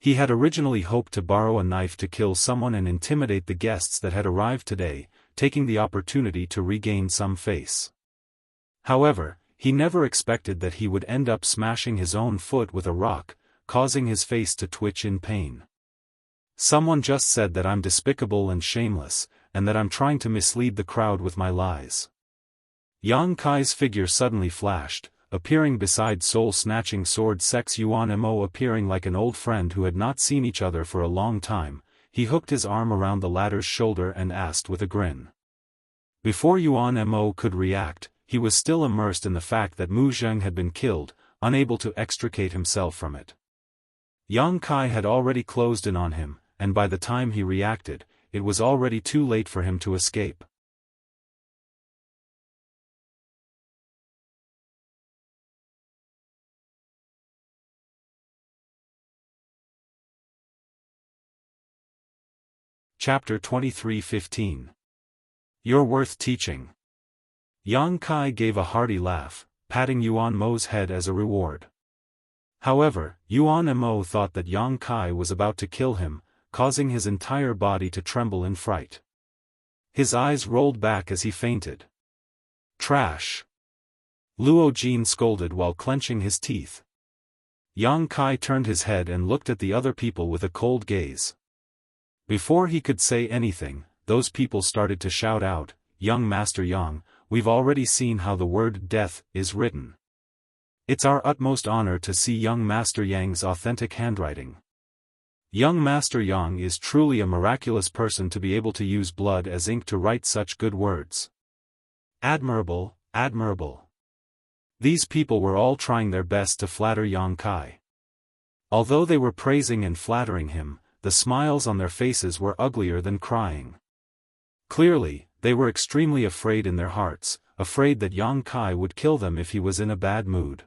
He had originally hoped to borrow a knife to kill someone and intimidate the guests that had arrived today, taking the opportunity to regain some face. However, he never expected that he would end up smashing his own foot with a rock, causing his face to twitch in pain. Someone just said that I'm despicable and shameless, and that I'm trying to mislead the crowd with my lies. Yang Kai's figure suddenly flashed, appearing beside soul-snatching sword sects Yuan Mo. Appearing like an old friend who had not seen each other for a long time, he hooked his arm around the latter's shoulder and asked with a grin. Before Yuan Mo could react, he was still immersed in the fact that Mu Zheng had been killed, unable to extricate himself from it. Yang Kai had already closed in on him, and by the time he reacted, it was already too late for him to escape. Chapter 23:15. You're worth teaching. Yang Kai gave a hearty laugh, patting Yuan Mo's head as a reward. However, Yuan Mo thought that Yang Kai was about to kill him, causing his entire body to tremble in fright. His eyes rolled back as he fainted. Trash! Luo Jin scolded while clenching his teeth. Yang Kai turned his head and looked at the other people with a cold gaze. Before he could say anything, those people started to shout out, "Young Master Yang, we've already seen how the word death is written. It's our utmost honor to see young Master Yang's authentic handwriting. Young Master Yang is truly a miraculous person to be able to use blood as ink to write such good words. Admirable, admirable." These people were all trying their best to flatter Yang Kai. Although they were praising and flattering him, the smiles on their faces were uglier than crying. Clearly, they were extremely afraid in their hearts, afraid that Yang Kai would kill them if he was in a bad mood.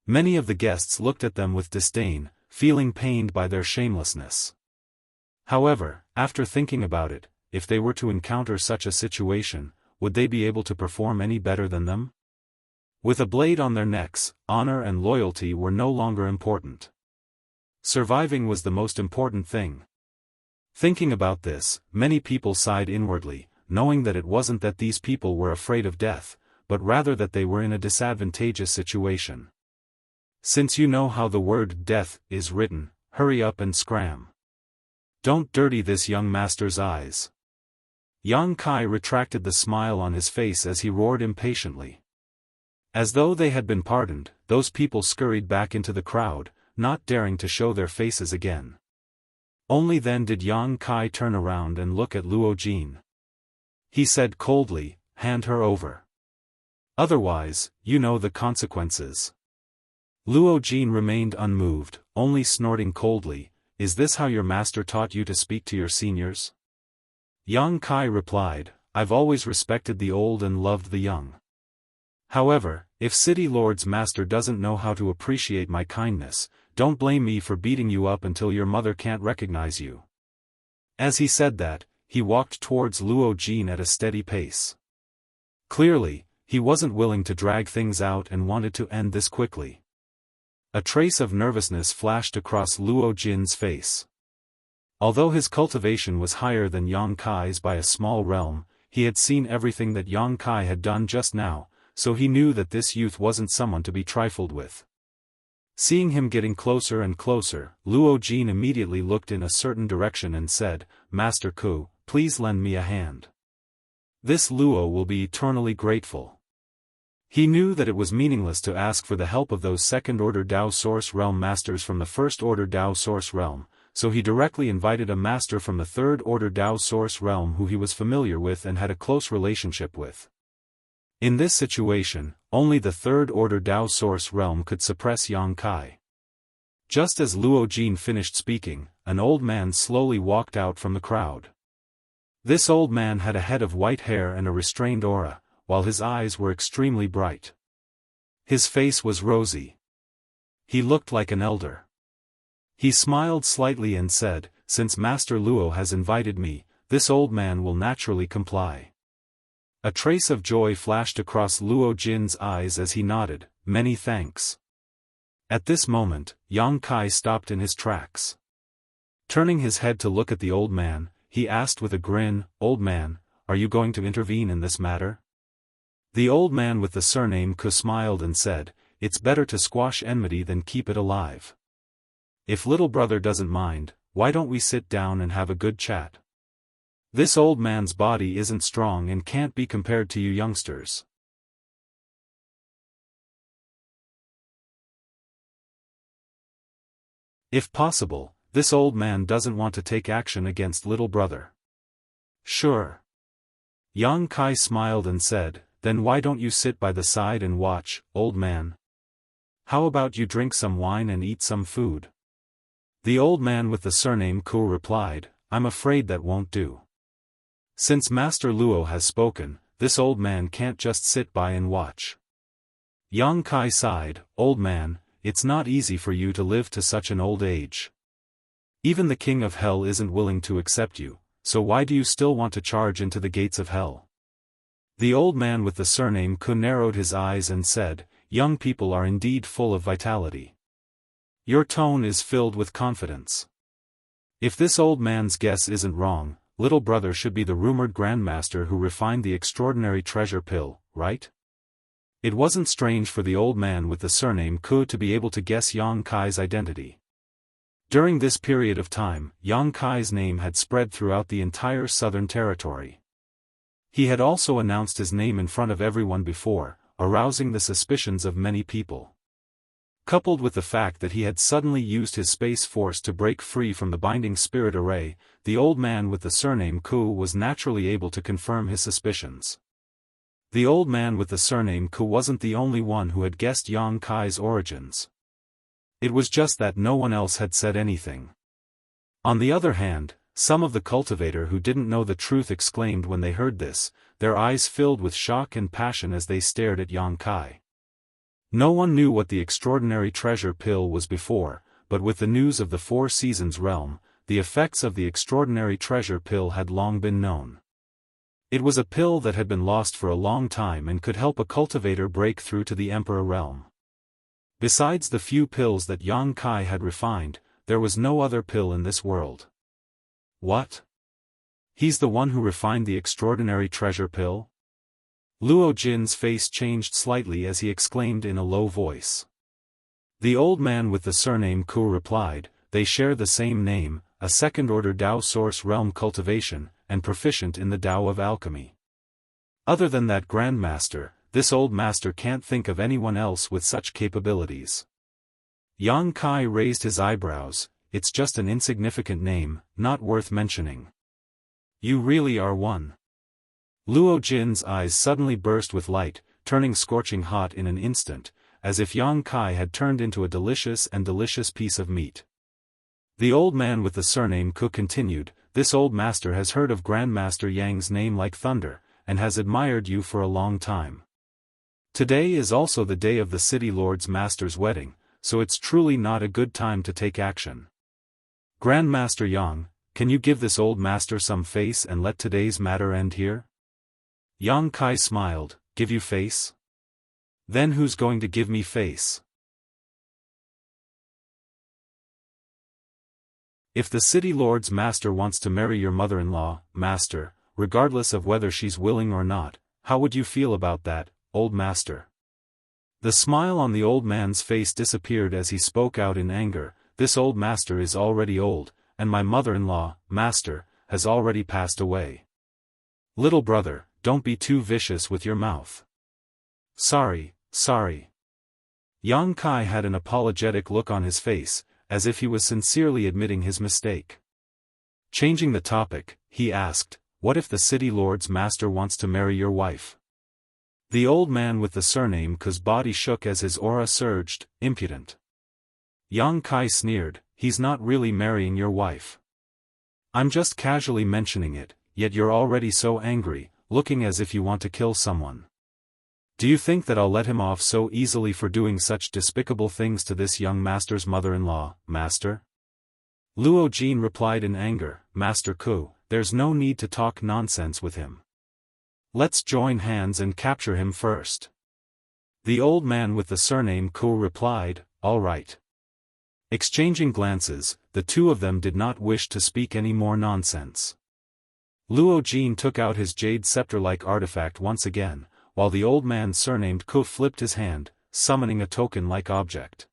Many of the guests looked at them with disdain, feeling pained by their shamelessness. However, after thinking about it, if they were to encounter such a situation, would they be able to perform any better than them? With a blade on their necks, honor and loyalty were no longer important. Surviving was the most important thing. Thinking about this, many people sighed inwardly, knowing that it wasn't that these people were afraid of death, but rather that they were in a disadvantageous situation. Since you know how the word death is written, hurry up and scram. Don't dirty this young master's eyes. Yang Kai retracted the smile on his face as he roared impatiently. As though they had been pardoned, those people scurried back into the crowd, not daring to show their faces again. Only then did Yang Kai turn around and look at Luo Jin. He said coldly, "Hand her over. Otherwise, you know the consequences." Luo Jin remained unmoved, only snorting coldly, "Is this how your master taught you to speak to your seniors?" Yang Kai replied, "I've always respected the old and loved the young. However, if City Lord's master doesn't know how to appreciate my kindness, don't blame me for beating you up until your mother can't recognize you." As he said that, he walked towards Luo Jin at a steady pace. Clearly, he wasn't willing to drag things out and wanted to end this quickly. A trace of nervousness flashed across Luo Jin's face. Although his cultivation was higher than Yang Kai's by a small realm, he had seen everything that Yang Kai had done just now, so he knew that this youth wasn't someone to be trifled with. Seeing him getting closer and closer, Luo Jin immediately looked in a certain direction and said, "Master Ku, please lend me a hand. This Luo will be eternally grateful." He knew that it was meaningless to ask for the help of those second-order Dao Source Realm masters from the first-order Dao Source Realm, so he directly invited a master from the third-order Dao Source Realm who he was familiar with and had a close relationship with. In this situation, only the third-order Dao Source Realm could suppress Yang Kai. Just as Luo Jin finished speaking, an old man slowly walked out from the crowd. This old man had a head of white hair and a restrained aura, while his eyes were extremely bright. His face was rosy. He looked like an elder. He smiled slightly and said, "Since Master Luo has invited me, this old man will naturally comply." A trace of joy flashed across Luo Jin's eyes as he nodded, "Many thanks." At this moment, Yang Kai stopped in his tracks. Turning his head to look at the old man, he asked with a grin, "Old man, are you going to intervene in this matter?" The old man with the surname Ku smiled and said, "It's better to squash enmity than keep it alive. If little brother doesn't mind, why don't we sit down and have a good chat? This old man's body isn't strong and can't be compared to you youngsters." If possible, this old man doesn't want to take action against little brother. "Sure." Yang Kai smiled and said, "Then why don't you sit by the side and watch, old man? How about you drink some wine and eat some food?" The old man with the surname Ku replied, "I'm afraid that won't do. Since Master Luo has spoken, this old man can't just sit by and watch." Yang Kai sighed, "Old man, it's not easy for you to live to such an old age. Even the king of hell isn't willing to accept you, so why do you still want to charge into the gates of hell?" The old man with the surname Ku narrowed his eyes and said, "Young people are indeed full of vitality. Your tone is filled with confidence. If this old man's guess isn't wrong, little brother should be the rumored grandmaster who refined the extraordinary treasure pill, right?" It wasn't strange for the old man with the surname Ku to be able to guess Yang Kai's identity. During this period of time, Yang Kai's name had spread throughout the entire southern territory. He had also announced his name in front of everyone before, arousing the suspicions of many people. Coupled with the fact that he had suddenly used his space force to break free from the binding spirit array, the old man with the surname Ku was naturally able to confirm his suspicions. The old man with the surname Ku wasn't the only one who had guessed Yang Kai's origins. It was just that no one else had said anything. On the other hand, some of the cultivator who didn't know the truth exclaimed when they heard this, their eyes filled with shock and passion as they stared at Yang Kai. No one knew what the extraordinary treasure pill was before, but with the news of the Four Seasons realm, the effects of the extraordinary treasure pill had long been known. It was a pill that had been lost for a long time and could help a cultivator break through to the Emperor realm. Besides the few pills that Yang Kai had refined, there was no other pill in this world. What? He's the one who refined the extraordinary treasure pill? Luo Jin's face changed slightly as he exclaimed in a low voice. The old man with the surname Ku replied, they share the same name, a second-order Dao source realm cultivation, and proficient in the Dao of alchemy. Other than that grandmaster, this old master can't think of anyone else with such capabilities. Yang Kai raised his eyebrows. It's just an insignificant name, not worth mentioning. You really are one. Luo Jin's eyes suddenly burst with light, turning scorching hot in an instant, as if Yang Kai had turned into a delicious piece of meat. The old man with the surname Ku continued, this old master has heard of Grandmaster Yang's name like thunder, and has admired you for a long time. Today is also the day of the city lord's master's wedding, so it's truly not a good time to take action. Grandmaster Yang, can you give this old master some face and let today's matter end here? Yang Kai smiled, give you face? Then who's going to give me face? If the city lord's master wants to marry your mother-in-law, master, regardless of whether she's willing or not, how would you feel about that, old master? The smile on the old man's face disappeared as he spoke out in anger, this old master is already old, and my mother-in-law, master, has already passed away. Little brother, don't be too vicious with your mouth. Sorry. Yang Kai had an apologetic look on his face, as if he was sincerely admitting his mistake. Changing the topic, he asked, what if the city lord's master wants to marry your wife? The old man with the surname Ku's body shook as his aura surged, impudent. Yang Kai sneered, he's not really marrying your wife. I'm just casually mentioning it, yet you're already so angry, looking as if you want to kill someone. Do you think that I'll let him off so easily for doing such despicable things to this young master's mother-in-law, master? Luo Jin replied in anger, Master Ku, there's no need to talk nonsense with him. Let's join hands and capture him first. The old man with the surname Ku replied, all right. Exchanging glances, the two of them did not wish to speak any more nonsense. Luo Jin took out his jade scepter-like artifact once again, while the old man surnamed Ku flipped his hand, summoning a token-like object.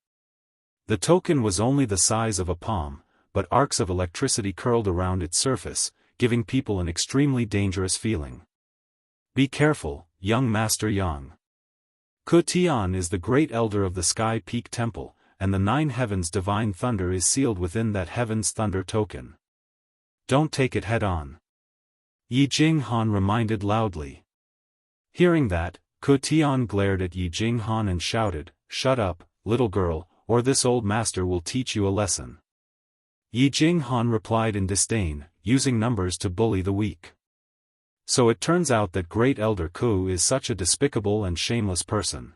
The token was only the size of a palm, but arcs of electricity curled around its surface, giving people an extremely dangerous feeling. Be careful, young Master Yang. Ku Tian is the great elder of the Sky Peak Temple, and the Nine Heavens' divine thunder is sealed within that Heaven's Thunder token. Don't take it head-on. Yi Jinghan reminded loudly. Hearing that, Ku Tian glared at Yi Jinghan and shouted, shut up, little girl, or this old master will teach you a lesson. Yi Jinghan replied in disdain, using numbers to bully the weak. So it turns out that Great Elder Ku is such a despicable and shameless person.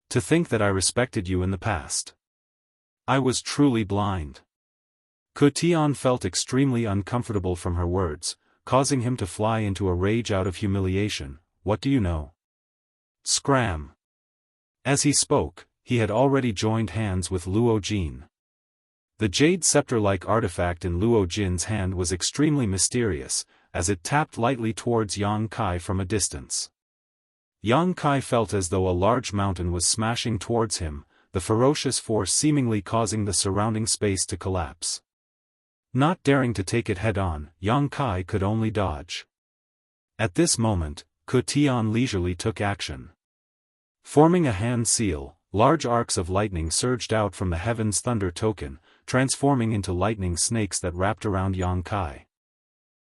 To think that I respected you in the past. I was truly blind. Ku Tian felt extremely uncomfortable from her words, causing him to fly into a rage out of humiliation. What do you know? Scram. As he spoke, he had already joined hands with Luo Jin. The jade scepter-like artifact in Luo Jin's hand was extremely mysterious, as it tapped lightly towards Yang Kai from a distance. Yang Kai felt as though a large mountain was smashing towards him, the ferocious force seemingly causing the surrounding space to collapse. Not daring to take it head-on, Yang Kai could only dodge. At this moment, Ku Tian leisurely took action. Forming a hand seal, large arcs of lightning surged out from the Heaven's Thunder token, transforming into lightning snakes that wrapped around Yang Kai.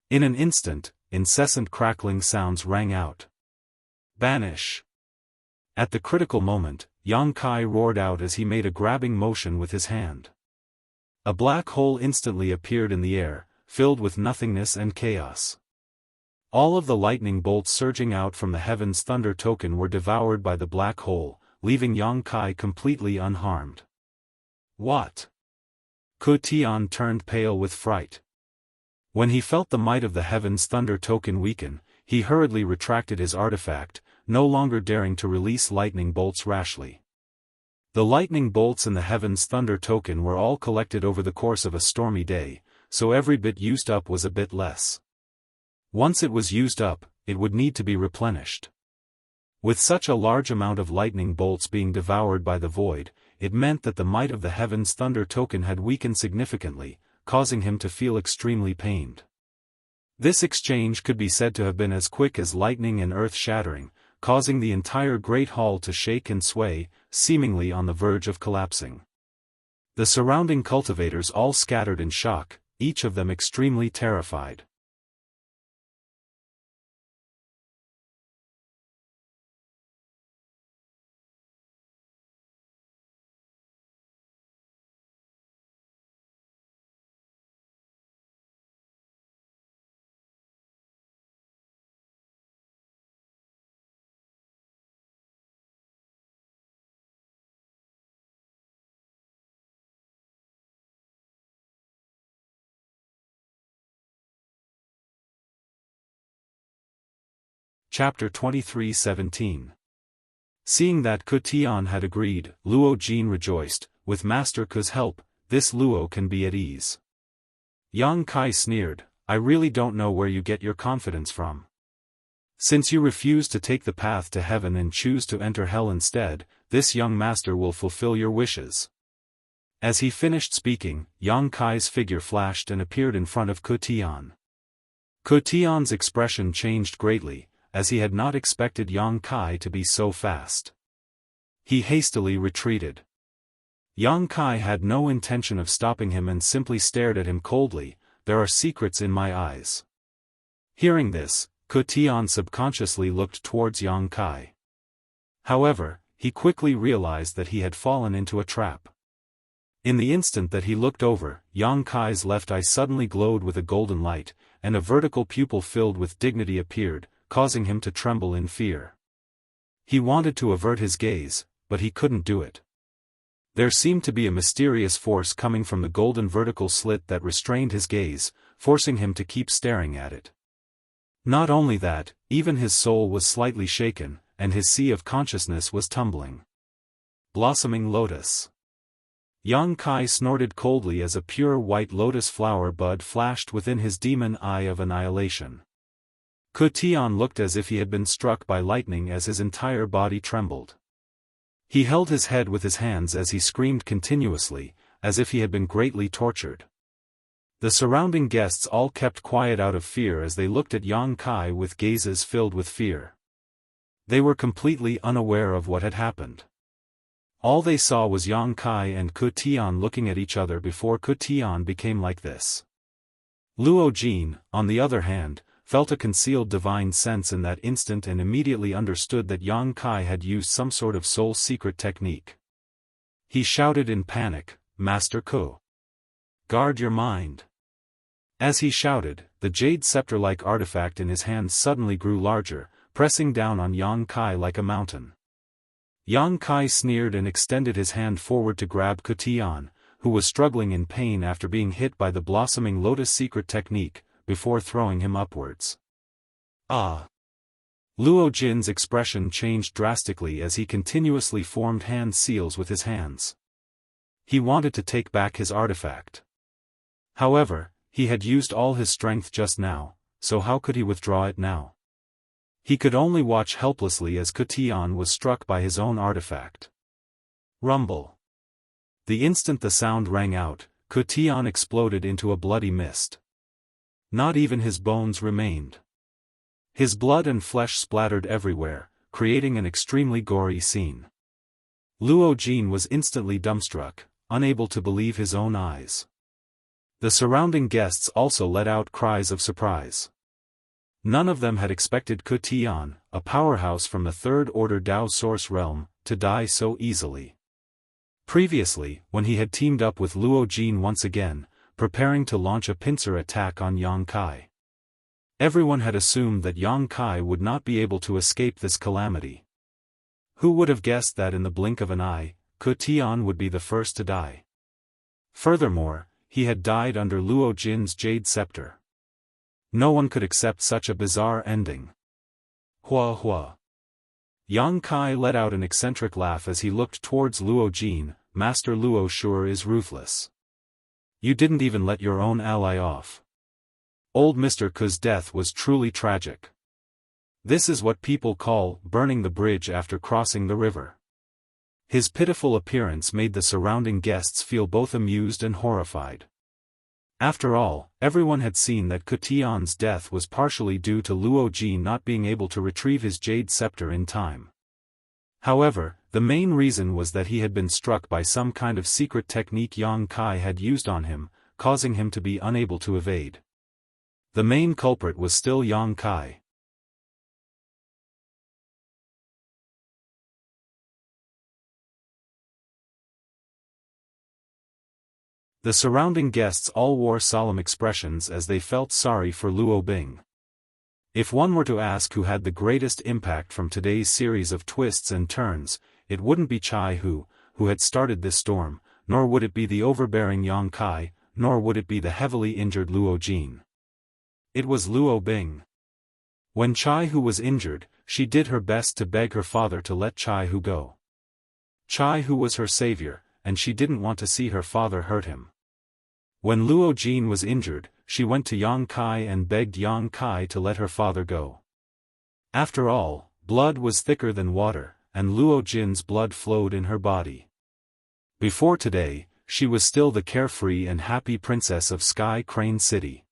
In an instant, incessant crackling sounds rang out. Banish! At the critical moment, Yang Kai roared out as he made a grabbing motion with his hand. A black hole instantly appeared in the air, filled with nothingness and chaos. All of the lightning bolts surging out from the Heaven's Thunder token were devoured by the black hole, leaving Yang Kai completely unharmed. What? Ku Tian turned pale with fright. When he felt the might of the Heaven's Thunder token weaken, he hurriedly retracted his artifact, no longer daring to release lightning bolts rashly. The lightning bolts in the Heaven's Thunder token were all collected over the course of a stormy day, so every bit used up was a bit less. Once it was used up, it would need to be replenished. With such a large amount of lightning bolts being devoured by the void, it meant that the might of the Heaven's Thunder token had weakened significantly, causing him to feel extremely pained. This exchange could be said to have been as quick as lightning and earth-shattering, causing the entire Great Hall to shake and sway, seemingly on the verge of collapsing. The surrounding cultivators all scattered in shock, each of them extremely terrified. Chapter 23:17. Seeing that Ku Tian had agreed, Luo Jin rejoiced, with Master Ku's help, this Luo can be at ease. Yang Kai sneered, I really don't know where you get your confidence from. Since you refuse to take the path to heaven and choose to enter hell instead, this young master will fulfill your wishes. As he finished speaking, Yang Kai's figure flashed and appeared in front of Ku Tian. Ku Tian's expression changed greatly, as he had not expected Yang Kai to be so fast. He hastily retreated. Yang Kai had no intention of stopping him and simply stared at him coldly, there are secrets in my eyes. Hearing this, Ku Tian subconsciously looked towards Yang Kai. However, he quickly realized that he had fallen into a trap. In the instant that he looked over, Yang Kai's left eye suddenly glowed with a golden light, and a vertical pupil filled with dignity appeared, causing him to tremble in fear. He wanted to avert his gaze, but he couldn't do it. There seemed to be a mysterious force coming from the golden vertical slit that restrained his gaze, forcing him to keep staring at it. Not only that, even his soul was slightly shaken, and his sea of consciousness was tumbling. Blossoming Lotus. Yang Kai snorted coldly as a pure white lotus flower bud flashed within his demon eye of annihilation. Ku Tian looked as if he had been struck by lightning as his entire body trembled. He held his head with his hands as he screamed continuously, as if he had been greatly tortured. The surrounding guests all kept quiet out of fear as they looked at Yang Kai with gazes filled with fear. They were completely unaware of what had happened. All they saw was Yang Kai and Ku Tian looking at each other before Ku Tian became like this. Luo Jin, on the other hand, felt a concealed divine sense in that instant and immediately understood that Yang Kai had used some sort of soul secret technique. He shouted in panic, Master Ku, guard your mind. As he shouted, the jade scepter-like artifact in his hand suddenly grew larger, pressing down on Yang Kai like a mountain. Yang Kai sneered and extended his hand forward to grab Ku Tian, who was struggling in pain after being hit by the blossoming lotus secret technique, before throwing him upwards. Ah! Luo Jin's expression changed drastically as he continuously formed hand seals with his hands. He wanted to take back his artifact. However, he had used all his strength just now, so how could he withdraw it now? He could only watch helplessly as Ku Tian was struck by his own artifact. Rumble. The instant the sound rang out, Ku Tian exploded into a bloody mist. Not even his bones remained. His blood and flesh splattered everywhere, creating an extremely gory scene. Luo Jin was instantly dumbstruck, unable to believe his own eyes. The surrounding guests also let out cries of surprise. None of them had expected Ku Tian, a powerhouse from the third-order Dao source realm, to die so easily. Previously, when he had teamed up with Luo Jin once again, preparing to launch a pincer attack on Yang Kai, everyone had assumed that Yang Kai would not be able to escape this calamity. Who would have guessed that in the blink of an eye, Ku Tian would be the first to die? Furthermore, he had died under Luo Jin's jade scepter. No one could accept such a bizarre ending. Hua hua. Yang Kai let out an eccentric laugh as he looked towards Luo Jin. Master Luo sure is ruthless. You didn't even let your own ally off. Old Mr. Ku's death was truly tragic. This is what people call burning the bridge after crossing the river. His pitiful appearance made the surrounding guests feel both amused and horrified. After all, everyone had seen that Cutian's death was partially due to Luo Jin not being able to retrieve his jade scepter in time. However, the main reason was that he had been struck by some kind of secret technique Yang Kai had used on him, causing him to be unable to evade. The main culprit was still Yang Kai. The surrounding guests all wore solemn expressions as they felt sorry for Luo Bing. If one were to ask who had the greatest impact from today's series of twists and turns, it wouldn't be Chai who had started this storm, nor would it be the overbearing Yang Kai, nor would it be the heavily injured Luo Jin. It was Luo Bing. When Chai Hu was injured, she did her best to beg her father to let Chai Hu go. Chai Hu was her savior, and she didn't want to see her father hurt him. When Luo Jin was injured, she went to Yang Kai and begged Yang Kai to let her father go. After all, blood was thicker than water, and Luo Jin's blood flowed in her body. Before today, she was still the carefree and happy princess of Sky Crane City.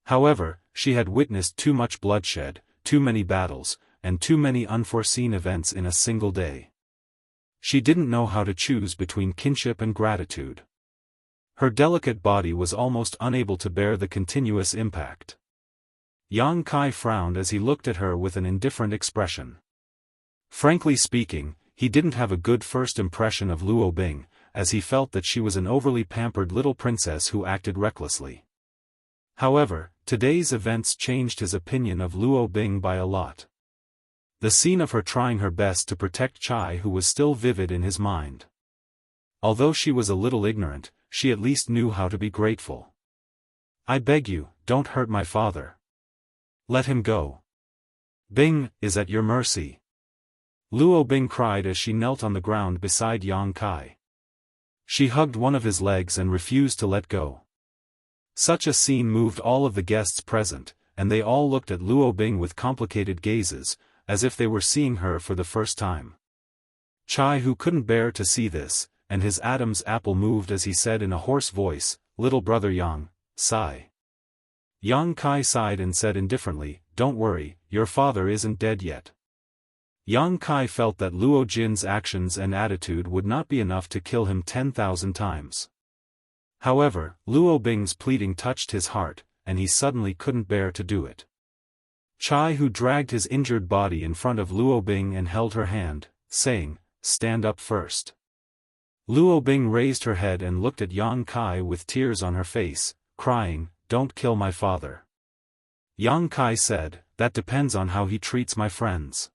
However, she had witnessed too much bloodshed, too many battles, and too many unforeseen events in a single day. She didn't know how to choose between kinship and gratitude. Her delicate body was almost unable to bear the continuous impact. Yang Kai frowned as he looked at her with an indifferent expression. Frankly speaking, he didn't have a good first impression of Luo Bing, as he felt that she was an overly pampered little princess who acted recklessly. However, today's events changed his opinion of Luo Bing by a lot. The scene of her trying her best to protect Chai Hu was still vivid in his mind. Although she was a little ignorant, she at least knew how to be grateful. "I beg you, don't hurt my father. Let him go. Bing is at your mercy." Luo Bing cried as she knelt on the ground beside Yang Kai. She hugged one of his legs and refused to let go. Such a scene moved all of the guests present, and they all looked at Luo Bing with complicated gazes, as if they were seeing her for the first time. Chai Hu couldn't bear to see this, and his Adam's apple moved as he said in a hoarse voice, "Little brother Yang, sigh." Yang Kai sighed and said indifferently, "Don't worry, your father isn't dead yet." Yang Kai felt that Luo Jin's actions and attitude would not be enough to kill him 10,000 times. However, Luo Bing's pleading touched his heart, and he suddenly couldn't bear to do it. Chai Hu dragged his injured body in front of Luo Bing and held her hand, saying, "Stand up first." Luo Bing raised her head and looked at Yang Kai with tears on her face, crying, "Don't kill my father." Yang Kai said, "That depends on how he treats my friends."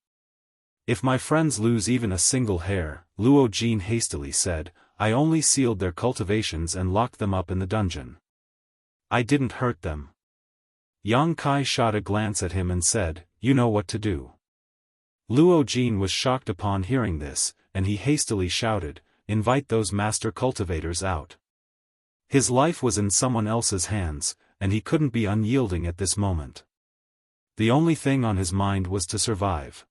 "If my friends lose even a single hair," Luo Jin hastily said, "I only sealed their cultivations and locked them up in the dungeon. I didn't hurt them." Yang Kai shot a glance at him and said, "You know what to do." Luo Jin was shocked upon hearing this, and he hastily shouted, "Invite those master cultivators out." His life was in someone else's hands, and he couldn't be unyielding at this moment. The only thing on his mind was to survive.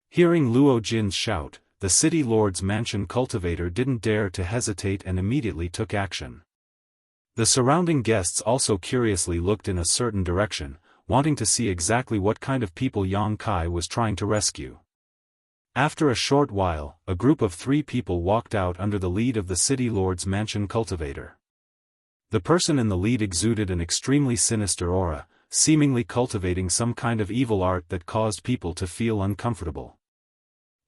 Hearing Luo Jin's shout, the city lord's mansion cultivator didn't dare to hesitate and immediately took action. The surrounding guests also curiously looked in a certain direction, wanting to see exactly what kind of people Yang Kai was trying to rescue. After a short while, a group of 3 people walked out under the lead of the city lord's mansion cultivator. The person in the lead exuded an extremely sinister aura, seemingly cultivating some kind of evil art that caused people to feel uncomfortable.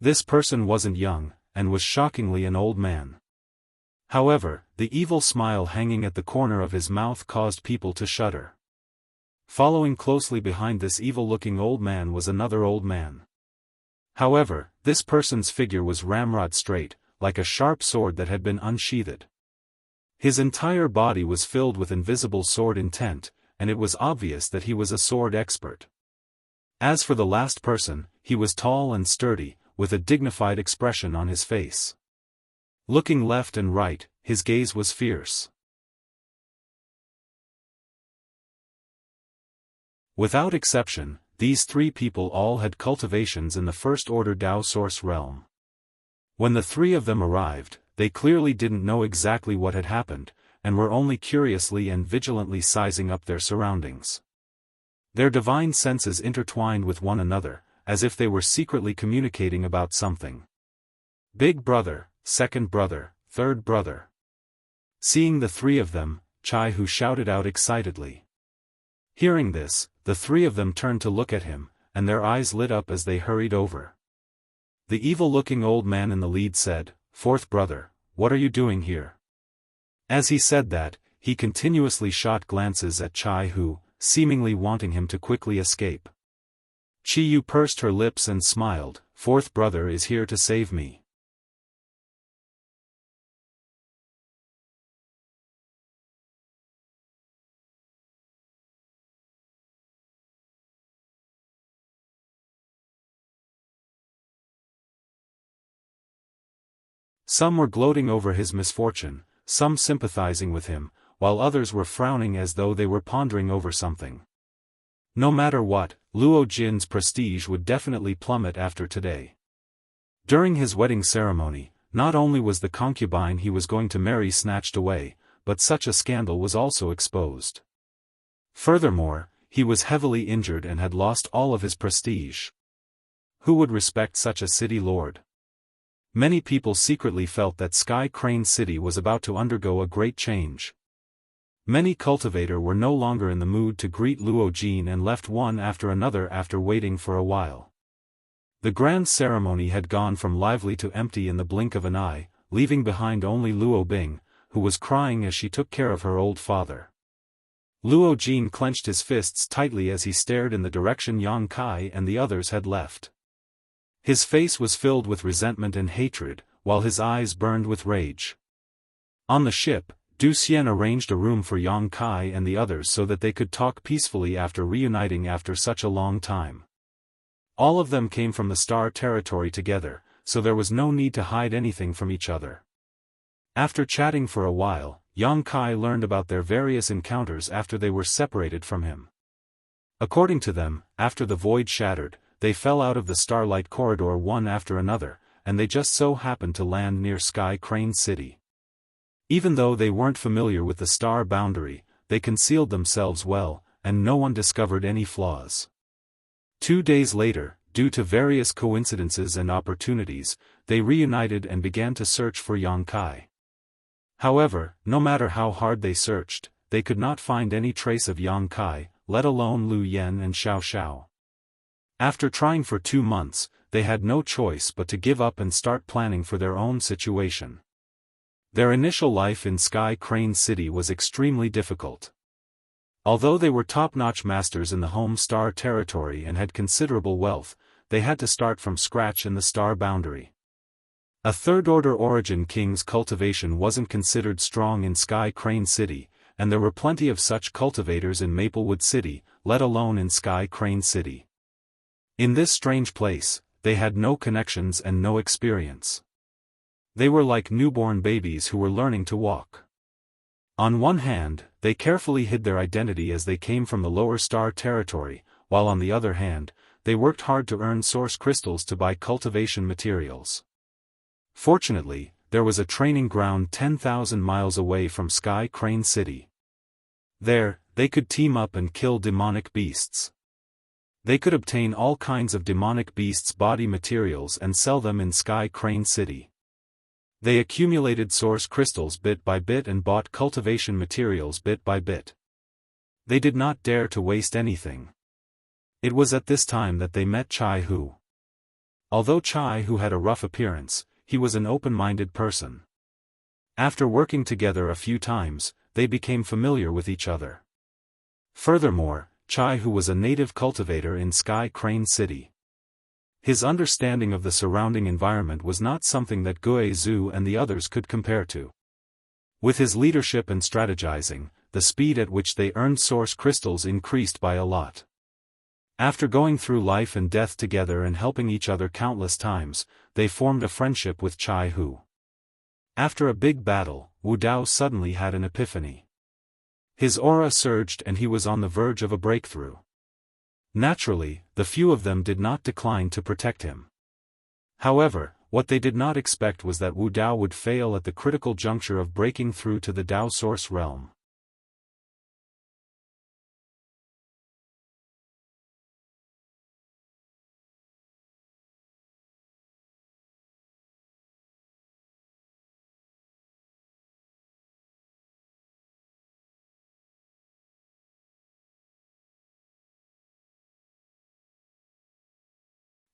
This person wasn't young, and was shockingly an old man. However, the evil smile hanging at the corner of his mouth caused people to shudder. Following closely behind this evil-looking old man was another old man. However, this person's figure was ramrod straight, like a sharp sword that had been unsheathed. His entire body was filled with invisible sword intent, and it was obvious that he was a sword expert. As for the last person, he was tall and sturdy, with a dignified expression on his face. Looking left and right, his gaze was fierce. Without exception, these 3 people all had cultivations in the First Order Dao Source realm. When the three of them arrived, they clearly didn't know exactly what had happened, and were only curiously and vigilantly sizing up their surroundings. Their divine senses intertwined with one another, as if they were secretly communicating about something. Big brother, second brother, third brother. Seeing the three of them, Jianghu shouted out excitedly. Hearing this, the three of them turned to look at him, and their eyes lit up as they hurried over. The evil-looking old man in the lead said, "Fourth brother, what are you doing here?" As he said that, he continuously shot glances at Jianghu, seemingly wanting him to quickly escape. Jianghu pursed her lips and smiled, "Fourth brother is here to save me." Some were gloating over his misfortune, some sympathizing with him, while others were frowning as though they were pondering over something. No matter what, Luo Jin's prestige would definitely plummet after today. During his wedding ceremony, not only was the concubine he was going to marry snatched away, but such a scandal was also exposed. Furthermore, he was heavily injured and had lost all of his prestige. Who would respect such a city lord? Many people secretly felt that Sky Crane City was about to undergo a great change. Many cultivators were no longer in the mood to greet Luo Jin and left one after another after waiting for a while. The grand ceremony had gone from lively to empty in the blink of an eye, leaving behind only Luo Bing, who was crying as she took care of her old father. Luo Jin clenched his fists tightly as he stared in the direction Yang Kai and the others had left. His face was filled with resentment and hatred, while his eyes burned with rage. On the ship, Du Xian arranged a room for Yang Kai and the others so that they could talk peacefully after reuniting after such a long time. All of them came from the Star Territory together, so there was no need to hide anything from each other. After chatting for a while, Yang Kai learned about their various encounters after they were separated from him. According to them, after the void shattered, they fell out of the Starlight Corridor one after another, and they just so happened to land near Sky Crane City. Even though they weren't familiar with the star boundary, they concealed themselves well, and no one discovered any flaws. 2 days later, due to various coincidences and opportunities, they reunited and began to search for Yang Kai. However, no matter how hard they searched, they could not find any trace of Yang Kai, let alone Lu Yen and Xiao Xiao. After trying for 2 months, they had no choice but to give up and start planning for their own situation. Their initial life in Sky Crane City was extremely difficult. Although they were top-notch masters in the home star territory and had considerable wealth, they had to start from scratch in the star boundary. A third-order origin king's cultivation wasn't considered strong in Sky Crane City, and there were plenty of such cultivators in Maplewood City, let alone in Sky Crane City. In this strange place, they had no connections and no experience. They were like newborn babies who were learning to walk. On one hand, they carefully hid their identity as they came from the lower star territory, while on the other hand, they worked hard to earn source crystals to buy cultivation materials. Fortunately, there was a training ground 10,000 miles away from Sky Crane City. There, they could team up and kill demonic beasts. They could obtain all kinds of demonic beasts' body materials and sell them in Sky Crane City. They accumulated source crystals bit by bit and bought cultivation materials bit by bit. They did not dare to waste anything. It was at this time that they met Jianghu. Although Jianghu had a rough appearance, he was an open-minded person. After working together a few times, they became familiar with each other. Furthermore, Jianghu was a native cultivator in Sky Crane City. His understanding of the surrounding environment was not something that Gui Zhu and the others could compare to. With his leadership and strategizing, the speed at which they earned source crystals increased by a lot. After going through life and death together and helping each other countless times, they formed a friendship with Jianghu. After a big battle, Wu Dao suddenly had an epiphany. His aura surged and he was on the verge of a breakthrough. Naturally, the few of them did not decline to protect him. However, What they did not expect was that Wu Dao would fail at the critical juncture of breaking through to the Dao source realm.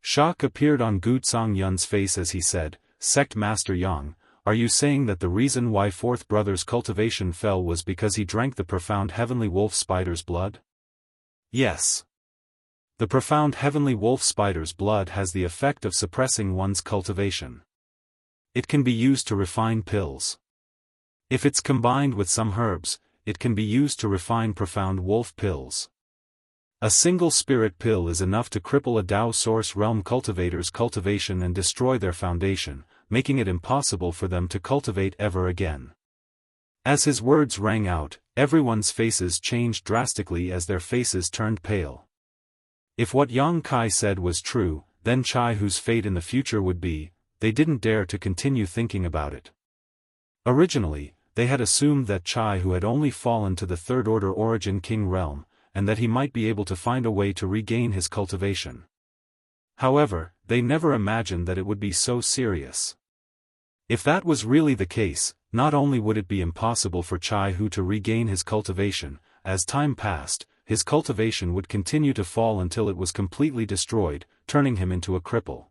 Shock appeared on Gu Yun's face as he said, "Sect Master Yang, are you saying that the reason why fourth brother's cultivation fell was because he drank the profound heavenly wolf spider's blood?" "Yes. The profound heavenly wolf spider's blood has the effect of suppressing one's cultivation. It can be used to refine pills. If it's combined with some herbs, it can be used to refine profound wolf pills. A single spirit pill is enough to cripple a Dao source realm cultivator's cultivation and destroy their foundation, making it impossible for them to cultivate ever again." As his words rang out, everyone's faces changed drastically as their faces turned pale. If what Yang Kai said was true, then Chai Hu's fate in the future would be, they didn't dare to continue thinking about it. Originally, they had assumed that Chai Hu had only fallen to the Third Order Origin King realm, and that he might be able to find a way to regain his cultivation. However, they never imagined that it would be so serious. If that was really the case, not only would it be impossible for Chai Hu to regain his cultivation, as time passed, his cultivation would continue to fall until it was completely destroyed, turning him into a cripple.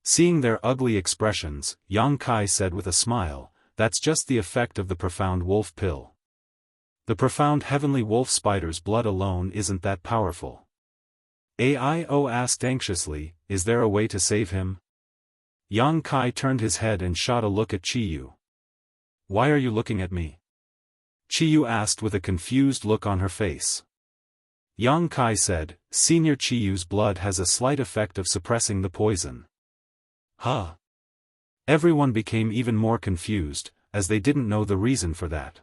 Seeing their ugly expressions, Yang Kai said with a smile, "That's just the effect of the profound wolf pill. The profound heavenly wolf spider's blood alone isn't that powerful." Ao asked anxiously, "Is there a way to save him?" Yang Kai turned his head and shot a look at Qiyu. "Why are you looking at me?" Qiyu asked with a confused look on her face. Yang Kai said, "Senior Qiyu's blood has a slight effect of suppressing the poison." Huh? Everyone became even more confused, as they didn't know the reason for that.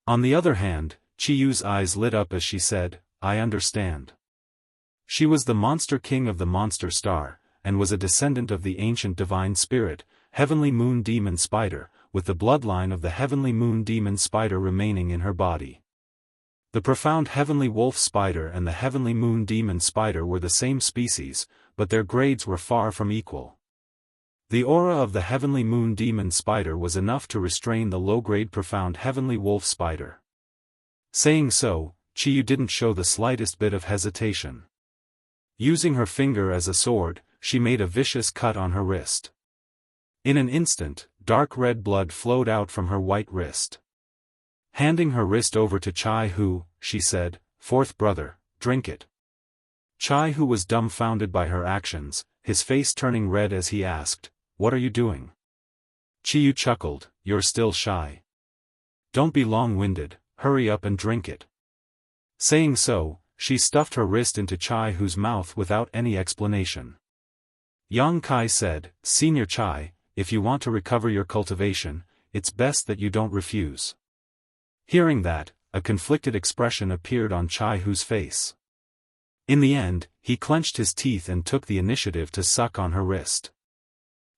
On the other hand, Qiyu's eyes lit up as she said, "I understand." She was the monster king of the monster star, and was a descendant of the ancient divine spirit, heavenly moon demon spider, with the bloodline of the heavenly moon demon spider remaining in her body. The profound heavenly wolf spider and the heavenly moon demon spider were the same species, but their grades were far from equal. The aura of the heavenly moon demon spider was enough to restrain the low-grade profound heavenly wolf spider. Saying so, Qiyu didn't show the slightest bit of hesitation. Using her finger as a sword, she made a vicious cut on her wrist. In an instant, dark red blood flowed out from her white wrist. Handing her wrist over to Chai Hu, she said, "Fourth brother, drink it." Chai Hu was dumbfounded by her actions, his face turning red as he asked, "What are you doing?" Qiyu chuckled, "You're still shy. Don't be long-winded, hurry up and drink it." Saying so, she stuffed her wrist into Chai Hu's mouth without any explanation. Yang Kai said, "Senior Chai, if you want to recover your cultivation, it's best that you don't refuse." Hearing that, a conflicted expression appeared on Chai Hu's face. In the end, he clenched his teeth and took the initiative to suck on her wrist.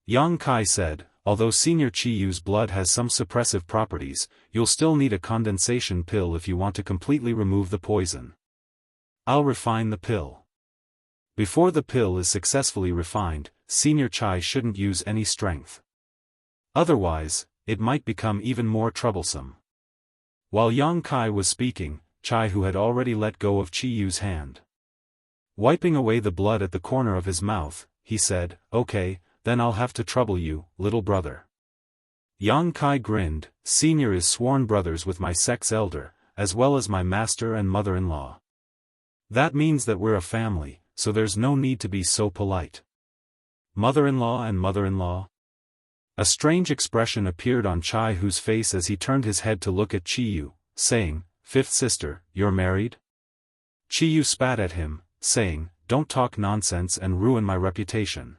Yang Kai said, "Although Senior Qiyu's blood has some suppressive properties, you'll still need a condensation pill if you want to completely remove the poison. I'll refine the pill. Before the pill is successfully refined, Senior Chai shouldn't use any strength. Otherwise, it might become even more troublesome." While Yang Kai was speaking, Chai Hu had already let go of Qiyu's hand. Wiping away the blood at the corner of his mouth, he said, "Okay, then I'll have to trouble you, little brother." Yang Kai grinned, "Senior is sworn brothers with my sect's elder, as well as my master and mother-in-law. That means that we're a family, so there's no need to be so polite." Mother-in-law and mother-in-law? A strange expression appeared on Chai Hu's face as he turned his head to look at Qiyu, saying, "Fifth sister, you're married?" Qiyu spat at him, saying, "Don't talk nonsense and ruin my reputation."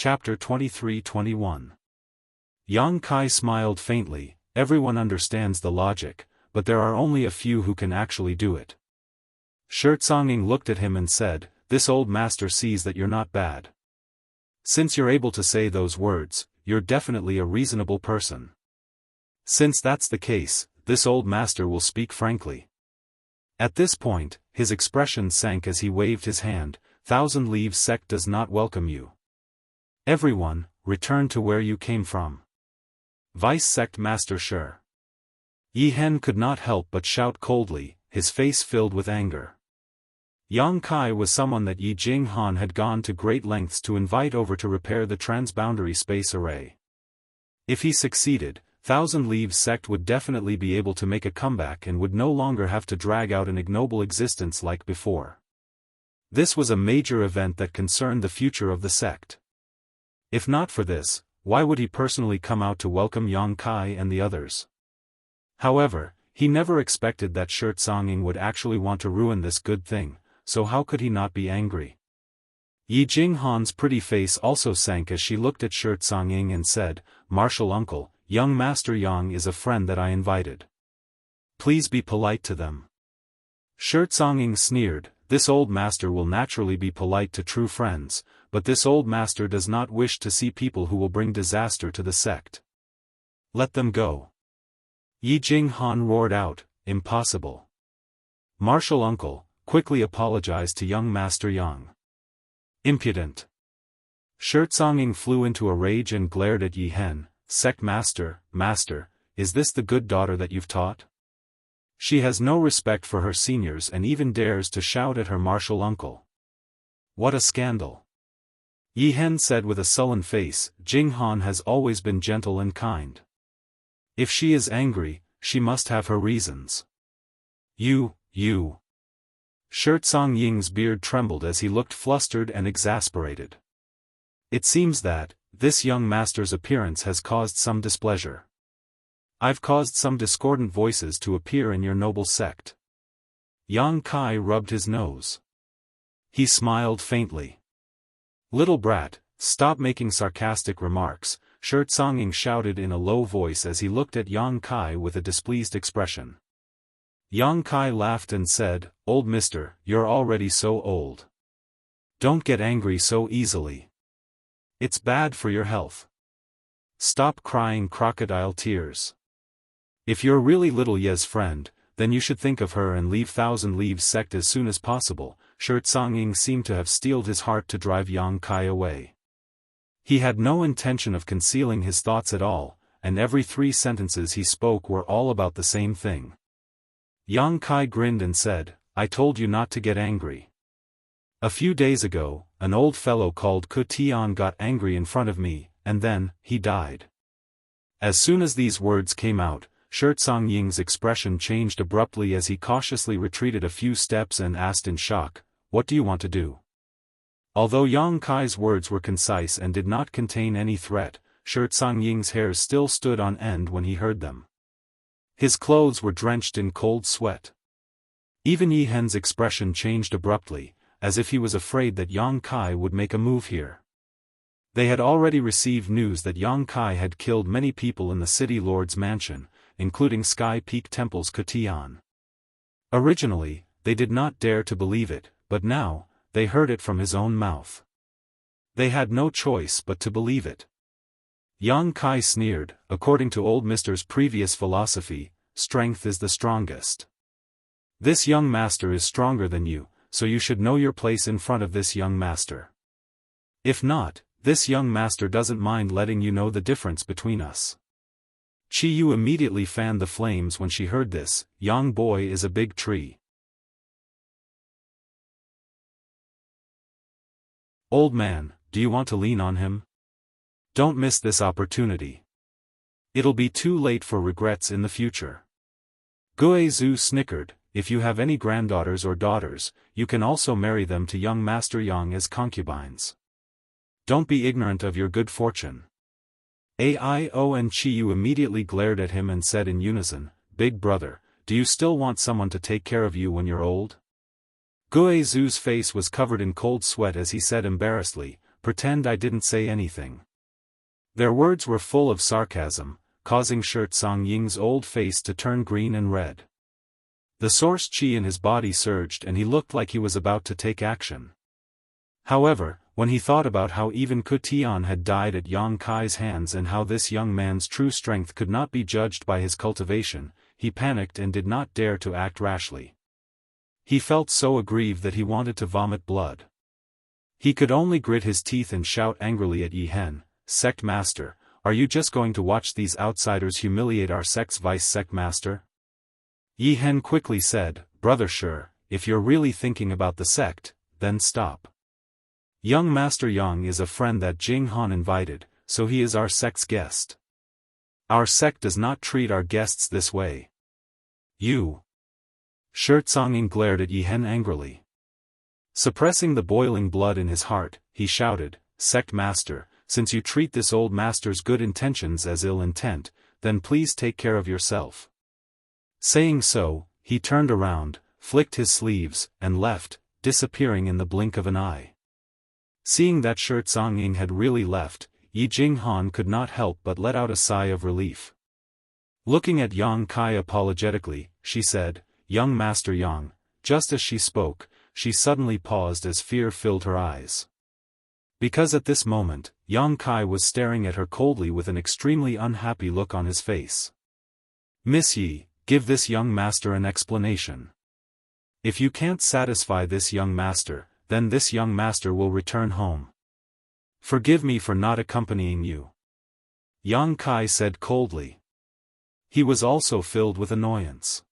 Chapter 23-21. Yang Kai smiled faintly. Everyone understands the logic, but there are only a few who can actually do it. Songing looked at him and said, "This old master sees that you're not bad. Since you're able to say those words, you're definitely a reasonable person. Since that's the case, this old master will speak frankly." At this point, his expression sank as he waved his hand. "Thousand Leaves sect does not welcome you. Everyone, return to where you came from." Vice Sect Master Shi Yihen could not help but shout coldly, his face filled with anger. Yang Kai was someone that Yi Jinghan had gone to great lengths to invite over to repair the transboundary space array. If he succeeded, Thousand Leaves sect would definitely be able to make a comeback and would no longer have to drag out an ignoble existence like before. This was a major event that concerned the future of the sect. If not for this, why would he personally come out to welcome Yang Kai and the others? However, he never expected that Songing would actually want to ruin this good thing, so how could he not be angry? Yi Jinghan's pretty face also sank as she looked at Songing and said, "Martial uncle, young Master Yang is a friend that I invited. Please be polite to them." Songing sneered, "This old master will naturally be polite to true friends, but this old master does not wish to see people who will bring disaster to the sect. Let them go." Yi Jinghan roared out, "Impossible. Martial uncle, quickly apologize to young Master Yang." "Impudent." Songing flew into a rage and glared at Yihen. "Sect Master, is this the good daughter that you've taught? She has no respect for her seniors and even dares to shout at her martial uncle. What a scandal." Yihen said with a sullen face, "Jinghan has always been gentle and kind. If she is angry, she must have her reasons." You. Songing's beard trembled as he looked flustered and exasperated. "It seems that, this young master's appearance has caused some displeasure. I've caused some discordant voices to appear in your noble sect." Yang Kai rubbed his nose. He smiled faintly. "Little brat, stop making sarcastic remarks," Songing shouted in a low voice as he looked at Yang Kai with a displeased expression. Yang Kai laughed and said, "Old mister, you're already so old. Don't get angry so easily. It's bad for your health. Stop crying crocodile tears. If you're really little Ye's friend, then you should think of her and leave Thousand Leaves sect as soon as possible." Songing seemed to have steeled his heart to drive Yang Kai away. He had no intention of concealing his thoughts at all, and every 3 sentences he spoke were all about the same thing. Yang Kai grinned and said, "I told you not to get angry. A few days ago, an old fellow called Ku Tian got angry in front of me, and then, he died." As soon as these words came out, Songing's expression changed abruptly as he cautiously retreated a few steps and asked in shock, "What do you want to do?" Although Yang Kai's words were concise and did not contain any threat, Songing's hairs still stood on end when he heard them. His clothes were drenched in cold sweat. Even Yihen's expression changed abruptly, as if he was afraid that Yang Kai would make a move here. They had already received news that Yang Kai had killed many people in the city lord's mansion, including Sky Peak Temple's Ku Tian. Originally, they did not dare to believe it, but now, they heard it from his own mouth. They had no choice but to believe it. Yang Kai sneered, "According to old mister's previous philosophy, strength is the strongest. This young master is stronger than you, so you should know your place in front of this young master. If not, this young master doesn't mind letting you know the difference between us." Chi Yu immediately fanned the flames when she heard this. "Young boy is a big tree. Old man, do you want to lean on him? Don't miss this opportunity. It'll be too late for regrets in the future." Guizhu snickered, "If you have any granddaughters or daughters, you can also marry them to young Master Yang as concubines. Don't be ignorant of your good fortune." Aio and Chi Yu immediately glared at him and said in unison, "Big brother, do you still want someone to take care of you when you're old?" Guizhu's face was covered in cold sweat as he said embarrassedly, pretend I didn't say anything." Their words were full of sarcasm, causing Xianxia's old face to turn green and red. The source qi in his body surged and he looked like he was about to take action. However, when he thought about how even Ku Tian had died at Yang Kai's hands and how this young man's true strength could not be judged by his cultivation, he panicked and did not dare to act rashly. He felt so aggrieved that he wanted to vomit blood. He could only grit his teeth and shout angrily at Yi Hen, "Sect Master, are you just going to watch these outsiders humiliate our sect's vice-sect master?" Yi Hen quickly said, "Brother Shi, if you're really thinking about the sect, then stop. Young Master Yang is a friend that Jianghu invited, so he is our sect's guest. Our sect does not treat our guests this way." "You!" Xianxia glared at Yi Hen angrily. Suppressing the boiling blood in his heart, he shouted, "Sect Master, since you treat this old master's good intentions as ill intent, then please take care of yourself." Saying so, he turned around, flicked his sleeves, and left, disappearing in the blink of an eye. Seeing that Xianxia had really left, Yi Jinghan could not help but let out a sigh of relief. Looking at Yang Kai apologetically, she said, "Young Master Yang." Just as she spoke, she suddenly paused as fear filled her eyes. Because at this moment, Yang Kai was staring at her coldly with an extremely unhappy look on his face. "Miss Yi, give this young master an explanation. If you can't satisfy this young master, then this young master will return home. Forgive me for not accompanying you." Yang Kai said coldly. He was also filled with annoyance.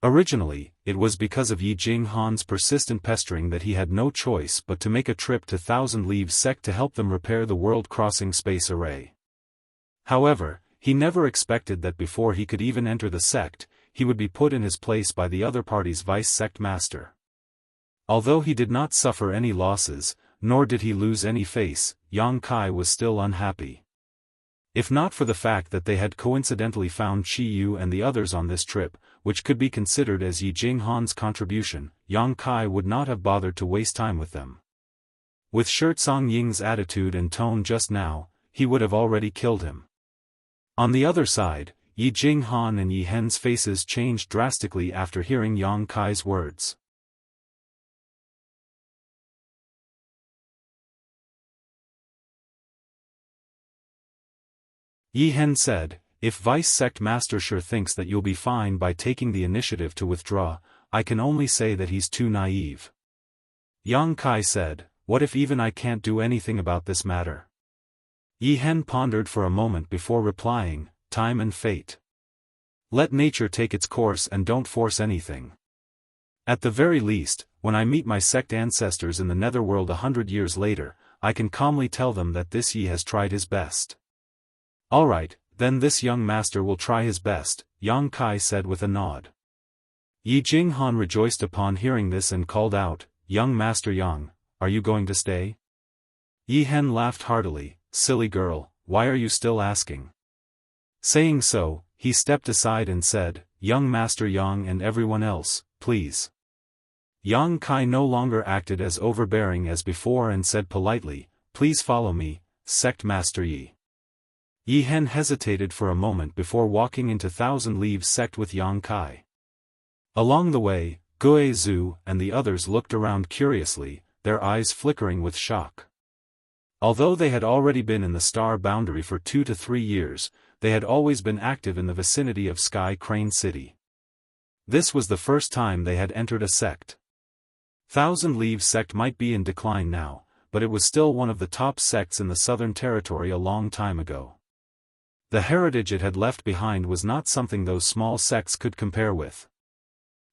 Originally, it was because of Yi Jinghan's persistent pestering that he had no choice but to make a trip to Thousand Leaves sect to help them repair the world-crossing space array. However, he never expected that before he could even enter the sect, he would be put in his place by the other party's vice-sect master. Although he did not suffer any losses, nor did he lose any face, Yang Kai was still unhappy. If not for the fact that they had coincidentally found Qi Yu and the others on this trip, which could be considered as Yi Jinghan's contribution, Yang Kai would not have bothered to waste time with them. With Xianxia's attitude and tone just now, he would have already killed him. On the other side, Yi Jinghan and Yi Hen's faces changed drastically after hearing Yang Kai's words. Yi Hen said, "If Vice-Sect Master Shi thinks that you'll be fine by taking the initiative to withdraw, I can only say that he's too naive." Yang Kai said, "What if even I can't do anything about this matter?" Yi Hen pondered for a moment before replying, "Time and fate. Let nature take its course and don't force anything. At the very least, when I meet my sect ancestors in the netherworld 100 years later, I can calmly tell them that this Yi has tried his best." "Alright, then this young master will try his best," Yang Kai said with a nod. Yi Jinghan rejoiced upon hearing this and called out, "Young Master Yang, are you going to stay?" Yi Hen laughed heartily, "Silly girl, why are you still asking?" Saying so, he stepped aside and said, "Young Master Yang and everyone else, please." Yang Kai no longer acted as overbearing as before and said politely, "Please follow me, Sect Master Yi." Yi Hen hesitated for a moment before walking into Thousand Leaves sect with Yang Kai. Along the way, Gue Zhu and the others looked around curiously, their eyes flickering with shock. Although they had already been in the star boundary for 2 to 3 years, they had always been active in the vicinity of Sky Crane City. This was the first time they had entered a sect. Thousand Leaves sect might be in decline now, but it was still one of the top sects in the Southern Territory a long time ago. The heritage it had left behind was not something those small sects could compare with.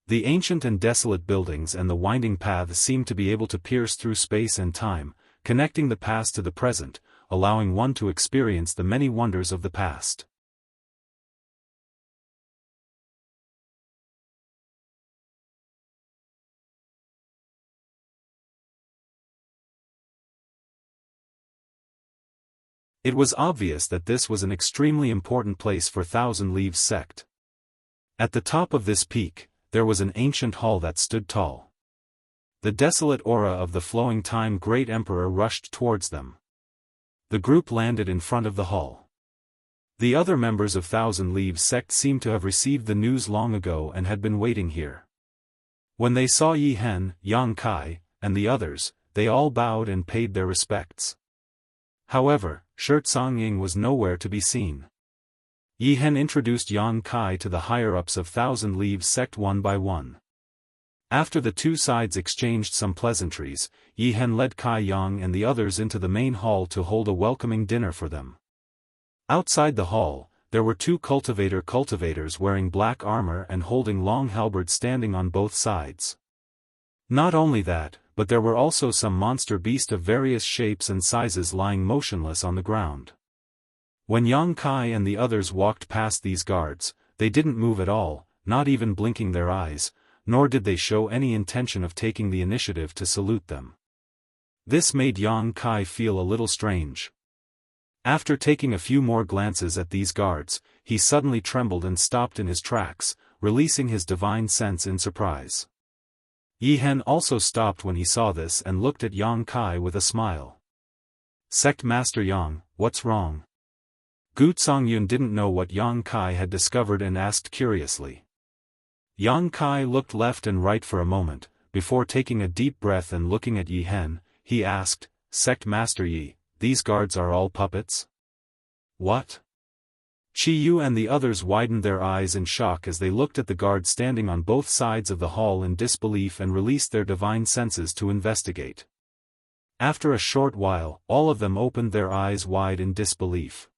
The ancient and desolate buildings and the winding paths seemed to be able to pierce through space and time, connecting the past to the present, allowing one to experience the many wonders of the past. It was obvious that this was an extremely important place for Thousand Leaves sect. At the top of this peak, there was an ancient hall that stood tall. The desolate aura of the flowing time great emperor rushed towards them. The group landed in front of the hall. The other members of Thousand Leaves sect seemed to have received the news long ago and had been waiting here. When they saw Yi Hen, Yang Kai, and the others, they all bowed and paid their respects. However, Shirtsong Ying was nowhere to be seen. Yi Hen introduced Yang Kai to the higher-ups of Thousand Leaves sect one by one. After the two sides exchanged some pleasantries, Yi Hen led Kai Yang and the others into the main hall to hold a welcoming dinner for them. Outside the hall, there were two cultivators wearing black armor and holding long halberds standing on both sides. Not only that, but there were also some monster beasts of various shapes and sizes lying motionless on the ground. When Yang Kai and the others walked past these guards, they didn't move at all, not even blinking their eyes, nor did they show any intention of taking the initiative to salute them. This made Yang Kai feel a little strange. After taking a few more glances at these guards, he suddenly trembled and stopped in his tracks, releasing his divine sense in surprise. Yi Hen also stopped when he saw this and looked at Yang Kai with a smile. "Sect Master Yang, what's wrong?" Gu Songyun didn't know what Yang Kai had discovered and asked curiously. Yang Kai looked left and right for a moment, before taking a deep breath and looking at Yi Hen, he asked, "Sect Master Yi, these guards are all puppets?" "What?" Chi Yu and the others widened their eyes in shock as they looked at the guards standing on both sides of the hall in disbelief and released their divine senses to investigate. After a short while, all of them opened their eyes wide in disbelief.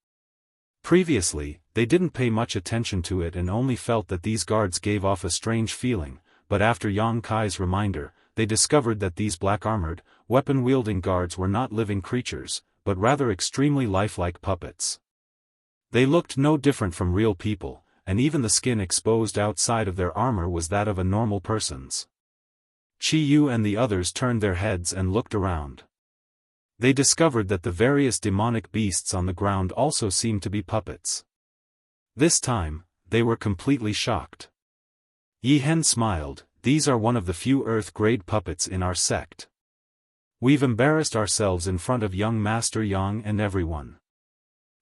Previously, they didn't pay much attention to it and only felt that these guards gave off a strange feeling, but after Yang Kai's reminder, they discovered that these black-armored, weapon-wielding guards were not living creatures, but rather extremely lifelike puppets. They looked no different from real people, and even the skin exposed outside of their armor was that of a normal person's. Chi Yu and the others turned their heads and looked around. They discovered that the various demonic beasts on the ground also seemed to be puppets. This time, they were completely shocked. Yi Hen smiled, "These are one of the few Earth-grade puppets in our sect. We've embarrassed ourselves in front of young Master Yang and everyone."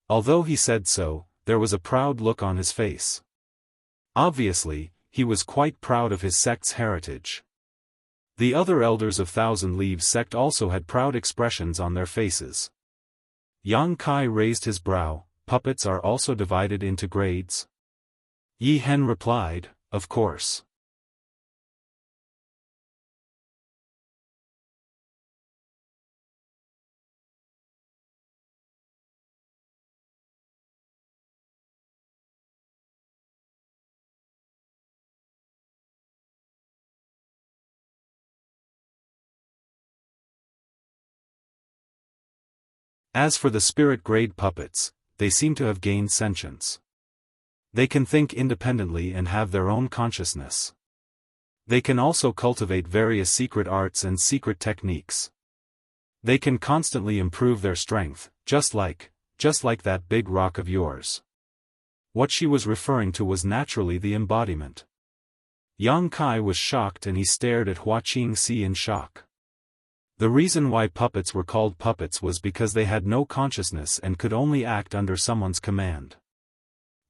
Although he said so, there was a proud look on his face. Obviously, he was quite proud of his sect's heritage. The other elders of Thousand Leaves sect also had proud expressions on their faces. Yang Kai raised his brow, "Puppets are also divided into grades?" Yi Hen replied, "Of course." As for the spirit-grade puppets, they seem to have gained sentience. They can think independently and have their own consciousness. They can also cultivate various secret arts and secret techniques. They can constantly improve their strength, just like that big rock of yours. What she was referring to was naturally the embodiment. Yang Kai was shocked and he stared at Hua Qingxi in shock. The reason why puppets were called puppets was because they had no consciousness and could only act under someone's command.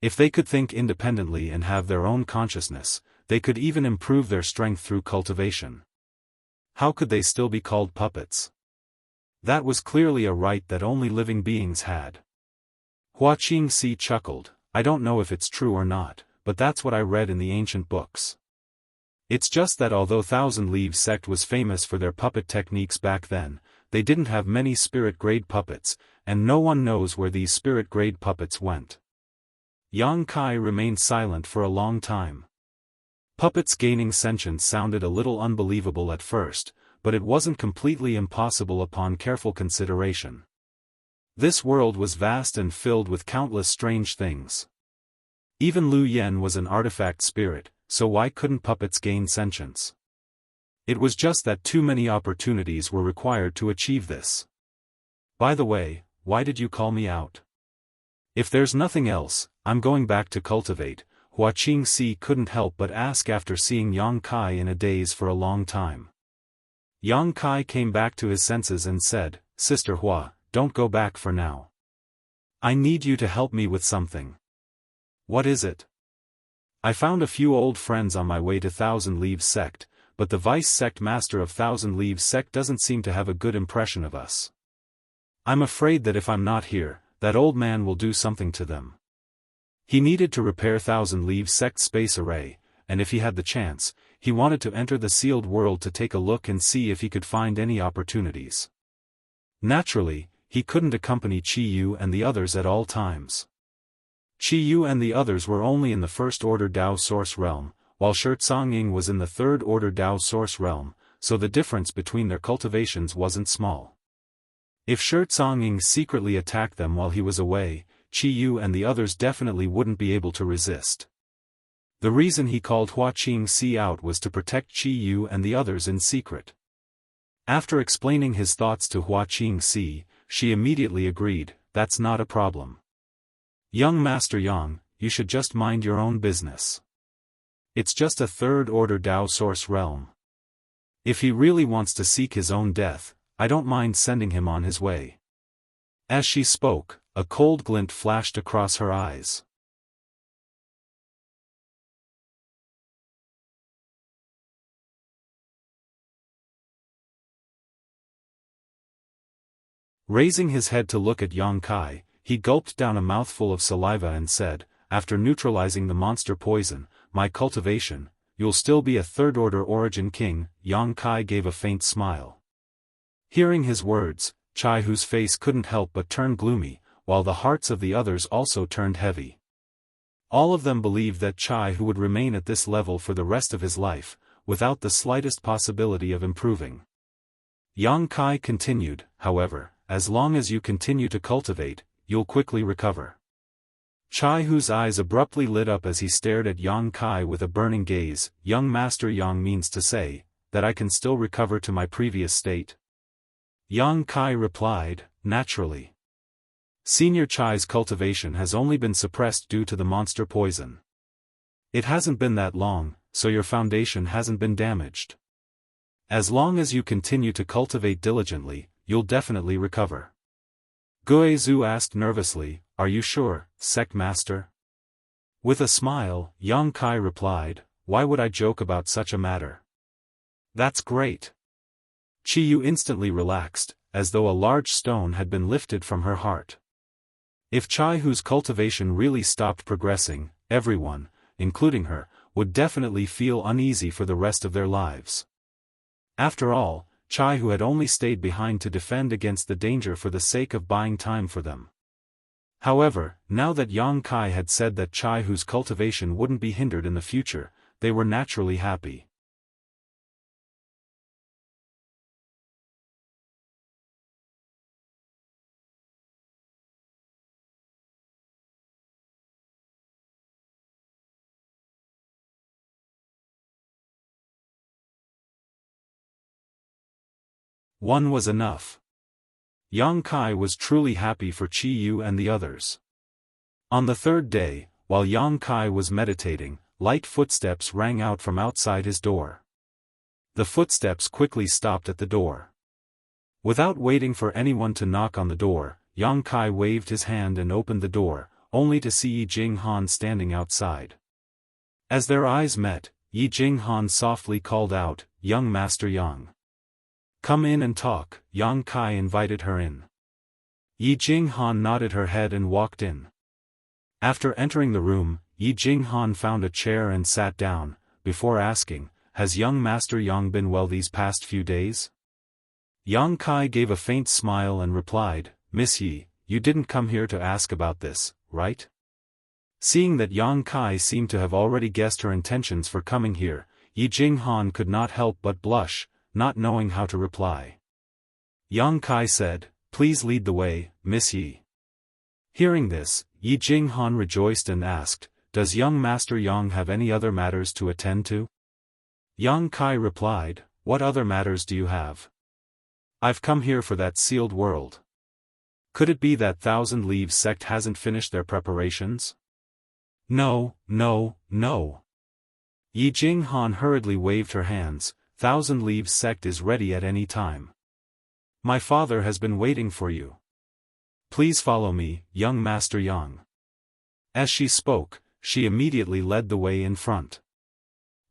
If they could think independently and have their own consciousness, they could even improve their strength through cultivation. How could they still be called puppets? That was clearly a right that only living beings had. Hua Qingxi chuckled, "I don't know if it's true or not, but that's what I read in the ancient books. It's just that although Thousand Leaves sect was famous for their puppet techniques back then, they didn't have many spirit-grade puppets, and no one knows where these spirit-grade puppets went." Yang Kai remained silent for a long time. Puppets gaining sentience sounded a little unbelievable at first, but it wasn't completely impossible upon careful consideration. This world was vast and filled with countless strange things. Even Lu Yen was an artifact spirit, so why couldn't puppets gain sentience? It was just that too many opportunities were required to achieve this. "By the way, why did you call me out?" "If there's nothing else, I'm going back to cultivate," Hua Qingxi couldn't help but ask after seeing Yang Kai in a daze for a long time. Yang Kai came back to his senses and said, Sister Hua, don't go back for now. I need you to help me with something. What is it? I found a few old friends on my way to Thousand Leaves sect, but the vice sect master of Thousand Leaves sect doesn't seem to have a good impression of us. I'm afraid that if I'm not here, that old man will do something to them. He needed to repair Thousand Leaves sect space array, and if he had the chance, he wanted to enter the sealed world to take a look and see if he could find any opportunities. Naturally, he couldn't accompany Qi Yu and the others at all times. Qi Yu and the others were only in the First Order Dao Source Realm, while Shurtsanging was in the Third Order Dao Source Realm, so the difference between their cultivations wasn't small. If Shurtsanging secretly attacked them while he was away, Qi Yu and the others definitely wouldn't be able to resist. The reason he called Hua Qingxi out was to protect Qi Yu and the others in secret. After explaining his thoughts to Hua Qingxi, she immediately agreed, that's not a problem. Young Master Yang, you should just mind your own business. It's just a Third Order Dao Source Realm. If he really wants to seek his own death, I don't mind sending him on his way. As she spoke, a cold glint flashed across her eyes. Raising his head to look at Yang Kai, he gulped down a mouthful of saliva and said, after neutralizing the monster poison, my cultivation, you'll still be a Third Order Origin King. Yang Kai gave a faint smile. Hearing his words, Chai Hu's face couldn't help but turn gloomy, while the hearts of the others also turned heavy. All of them believed that Chai Hu would remain at this level for the rest of his life, without the slightest possibility of improving. Yang Kai continued, however, as long as you continue to cultivate, you'll quickly recover. Chai Hu's eyes abruptly lit up as he stared at Yang Kai with a burning gaze. Young Master Yang means to say, that I can still recover to my previous state? Yang Kai replied, naturally. Senior Chai's cultivation has only been suppressed due to the monster poison. It hasn't been that long, so your foundation hasn't been damaged. As long as you continue to cultivate diligently, you'll definitely recover. Guizhu asked nervously, are you sure, Sect Master? With a smile, Yang Kai replied, why would I joke about such a matter? That's great. Qi Yu instantly relaxed, as though a large stone had been lifted from her heart. If Chai Hu's cultivation really stopped progressing, everyone, including her, would definitely feel uneasy for the rest of their lives. After all, Chai Hu had only stayed behind to defend against the danger for the sake of buying time for them. However, now that Yang Kai had said that Chai Hu's cultivation wouldn't be hindered in the future, they were naturally happy. One was enough. Yang Kai was truly happy for Qi Yu and the others. On the third day, while Yang Kai was meditating, light footsteps rang out from outside his door. The footsteps quickly stopped at the door. Without waiting for anyone to knock on the door, Yang Kai waved his hand and opened the door, only to see Yi Jinghan standing outside. As their eyes met, Yi Jinghan softly called out, Young Master Yang. Come in and talk. Yang Kai invited her in. Yi Jinghan nodded her head and walked in. After entering the room, Yi Jinghan found a chair and sat down, before asking, has young Master Yang been well these past few days? Yang Kai gave a faint smile and replied, Miss Yi, you didn't come here to ask about this, right? Seeing that Yang Kai seemed to have already guessed her intentions for coming here, Yi Jinghan could not help but blush, not knowing how to reply. Yang Kai said, please lead the way, Miss Yi. Hearing this, Yi Jinghan rejoiced and asked, does young Master Yang have any other matters to attend to? Yang Kai replied, what other matters do you have? I've come here for that sealed world. Could it be that Thousand Leaves sect hasn't finished their preparations? No, no, no. Yi Jinghan hurriedly waved her hands, Thousand Leaves sect is ready at any time. My father has been waiting for you. Please follow me, young Master Yang. As she spoke, she immediately led the way in front.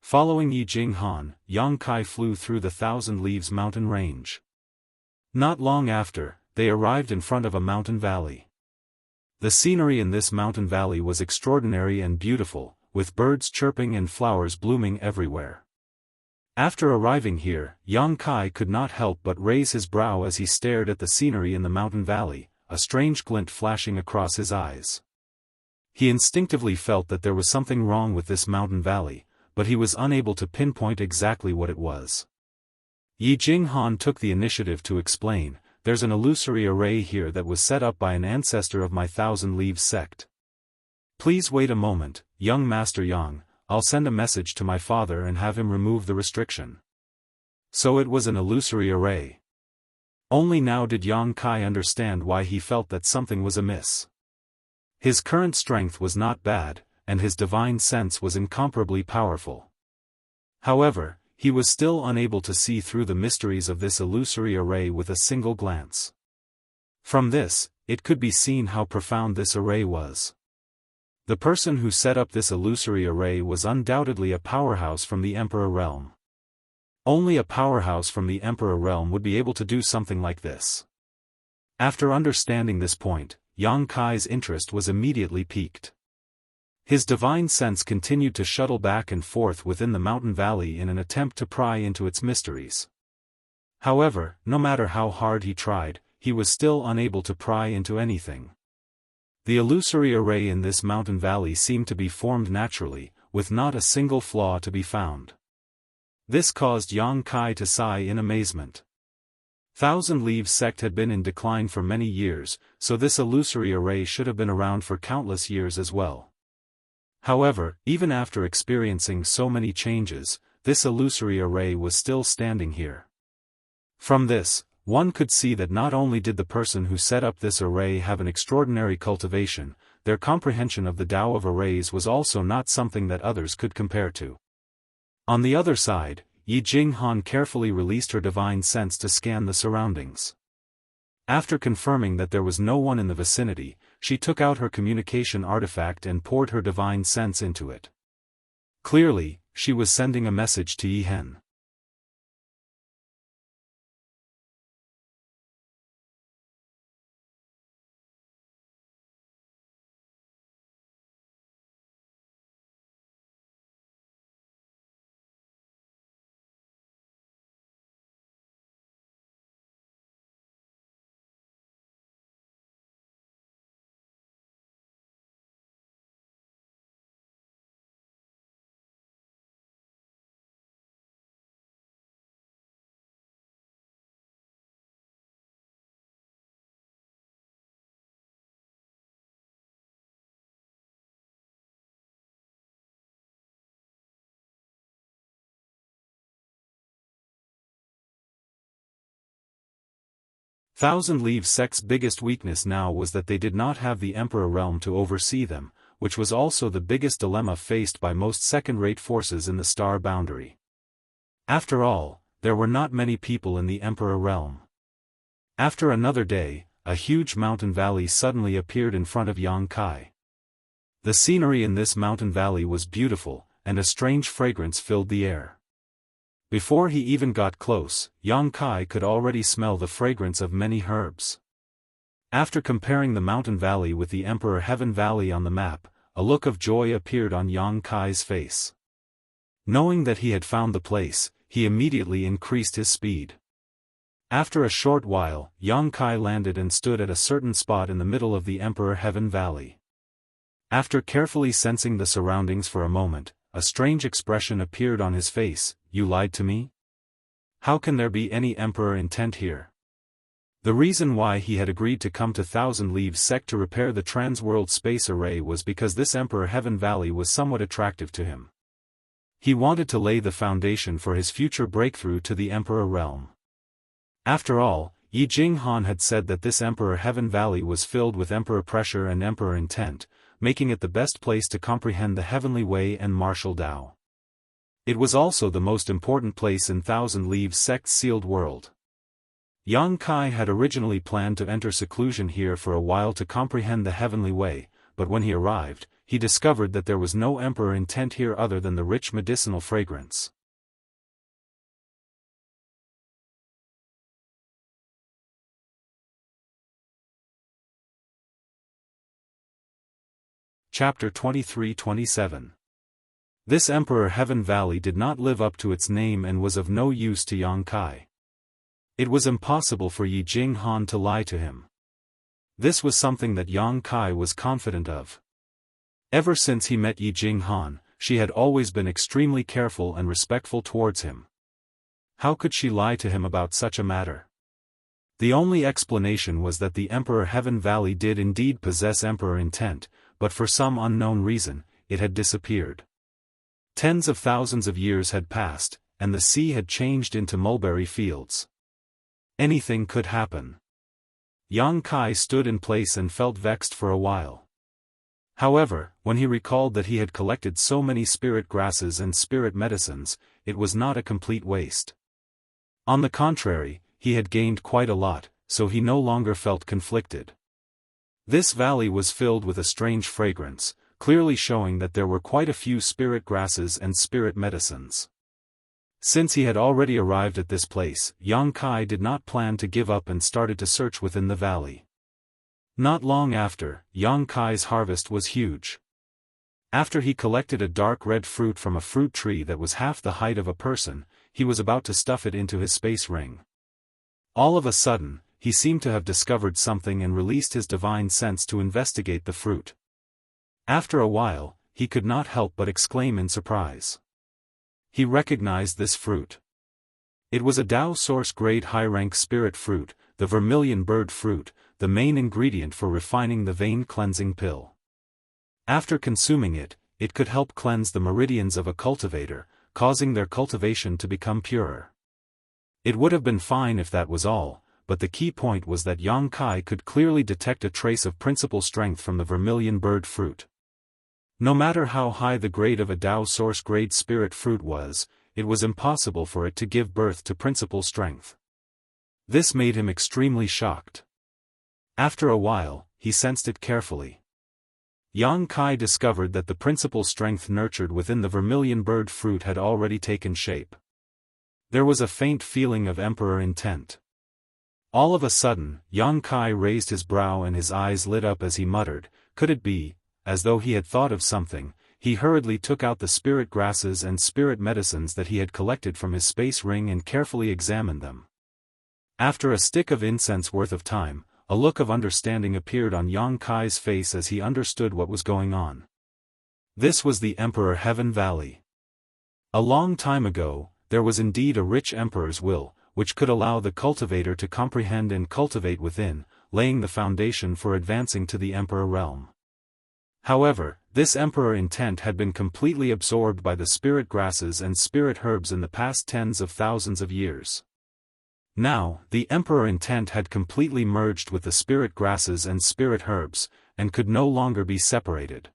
Following Yi Jinghan, Yang Kai flew through the Thousand Leaves mountain range. Not long after, they arrived in front of a mountain valley. The scenery in this mountain valley was extraordinary and beautiful, with birds chirping and flowers blooming everywhere. After arriving here, Yang Kai could not help but raise his brow as he stared at the scenery in the mountain valley, a strange glint flashing across his eyes. He instinctively felt that there was something wrong with this mountain valley, but he was unable to pinpoint exactly what it was. Yi Jinghan took the initiative to explain, "There's an illusory array here that was set up by an ancestor of my Thousand Leaves sect. Please wait a moment, young Master Yang, I'll send a message to my father and have him remove the restriction." So it was an illusory array. Only now did Yang Kai understand why he felt that something was amiss. His current strength was not bad, and his divine sense was incomparably powerful. However, he was still unable to see through the mysteries of this illusory array with a single glance. From this, it could be seen how profound this array was. The person who set up this illusory array was undoubtedly a powerhouse from the Emperor realm. Only a powerhouse from the Emperor realm would be able to do something like this. After understanding this point, Yang Kai's interest was immediately piqued. His divine sense continued to shuttle back and forth within the mountain valley in an attempt to pry into its mysteries. However, no matter how hard he tried, he was still unable to pry into anything. The illusory array in this mountain valley seemed to be formed naturally, with not a single flaw to be found. This caused Yang Kai to sigh in amazement. Thousand Leaves sect had been in decline for many years, so this illusory array should have been around for countless years as well. However, even after experiencing so many changes, this illusory array was still standing here. From this, one could see that not only did the person who set up this array have an extraordinary cultivation, their comprehension of the Tao of arrays was also not something that others could compare to. On the other side, Yi Jinghan carefully released her divine sense to scan the surroundings. After confirming that there was no one in the vicinity, she took out her communication artifact and poured her divine sense into it. Clearly, she was sending a message to Yi Hen. Thousand Leaves sect's biggest weakness now was that they did not have the Emperor realm to oversee them, which was also the biggest dilemma faced by most second-rate forces in the star boundary. After all, there were not many people in the Emperor realm. After another day, a huge mountain valley suddenly appeared in front of Yang Kai. The scenery in this mountain valley was beautiful, and a strange fragrance filled the air. Before he even got close, Yang Kai could already smell the fragrance of many herbs. After comparing the mountain valley with the Emperor Heaven Valley on the map, a look of joy appeared on Yang Kai's face. Knowing that he had found the place, he immediately increased his speed. After a short while, Yang Kai landed and stood at a certain spot in the middle of the Emperor Heaven Valley. After carefully sensing the surroundings for a moment, a strange expression appeared on his face. "You lied to me? How can there be any Emperor intent here?" The reason why he had agreed to come to Thousand Leaves sect to repair the Transworld Space Array was because this Emperor Heaven Valley was somewhat attractive to him. He wanted to lay the foundation for his future breakthrough to the Emperor realm. After all, Yi Jinghan had said that this Emperor Heaven Valley was filled with Emperor pressure and Emperor intent, making it the best place to comprehend the heavenly way and martial Tao. It was also the most important place in Thousand Leaves Sect's sealed world. Yang Kai had originally planned to enter seclusion here for a while to comprehend the heavenly way, but when he arrived, he discovered that there was no emperor intent here other than the rich medicinal fragrance. Chapter 23-27. This Emperor Heaven Valley did not live up to its name and was of no use to Yang Kai. It was impossible for Yi Jinghan to lie to him. This was something that Yang Kai was confident of. Ever since he met Yi Jinghan, she had always been extremely careful and respectful towards him. How could she lie to him about such a matter? The only explanation was that the Emperor Heaven Valley did indeed possess emperor intent, but for some unknown reason, it had disappeared. Tens of thousands of years had passed, and the sea had changed into mulberry fields. Anything could happen. Yang Kai stood in place and felt vexed for a while. However, when he recalled that he had collected so many spirit grasses and spirit medicines, it was not a complete waste. On the contrary, he had gained quite a lot, so he no longer felt conflicted. This valley was filled with a strange fragrance, clearly showing that there were quite a few spirit grasses and spirit medicines. Since he had already arrived at this place, Yang Kai did not plan to give up and started to search within the valley. Not long after, Yang Kai's harvest was huge. After he collected a dark red fruit from a fruit tree that was half the height of a person, he was about to stuff it into his space ring. All of a sudden, he seemed to have discovered something and released his divine sense to investigate the fruit. After a while, he could not help but exclaim in surprise. He recognized this fruit. It was a Dao Source grade high-rank spirit fruit, the vermilion bird fruit, the main ingredient for refining the vein cleansing pill. After consuming it, it could help cleanse the meridians of a cultivator, causing their cultivation to become purer. It would have been fine if that was all, but the key point was that Yang Kai could clearly detect a trace of principal strength from the vermilion bird fruit. No matter how high the grade of a Dao Source grade spirit fruit was, it was impossible for it to give birth to principal strength. This made him extremely shocked. After a while, he sensed it carefully. Yang Kai discovered that the principal strength nurtured within the vermilion bird fruit had already taken shape. There was a faint feeling of emperor intent. All of a sudden, Yang Kai raised his brow and his eyes lit up as he muttered, "Could it be?" As though he had thought of something, he hurriedly took out the spirit grasses and spirit medicines that he had collected from his space ring and carefully examined them. After a stick of incense worth of time, a look of understanding appeared on Yang Kai's face as he understood what was going on. This was the Emperor Heaven Valley. A long time ago, there was indeed a rich emperor's will, which could allow the cultivator to comprehend and cultivate within, laying the foundation for advancing to the emperor realm. However, this emperor intent had been completely absorbed by the spirit grasses and spirit herbs in the past tens of thousands of years. Now, the emperor intent had completely merged with the spirit grasses and spirit herbs, and could no longer be separated.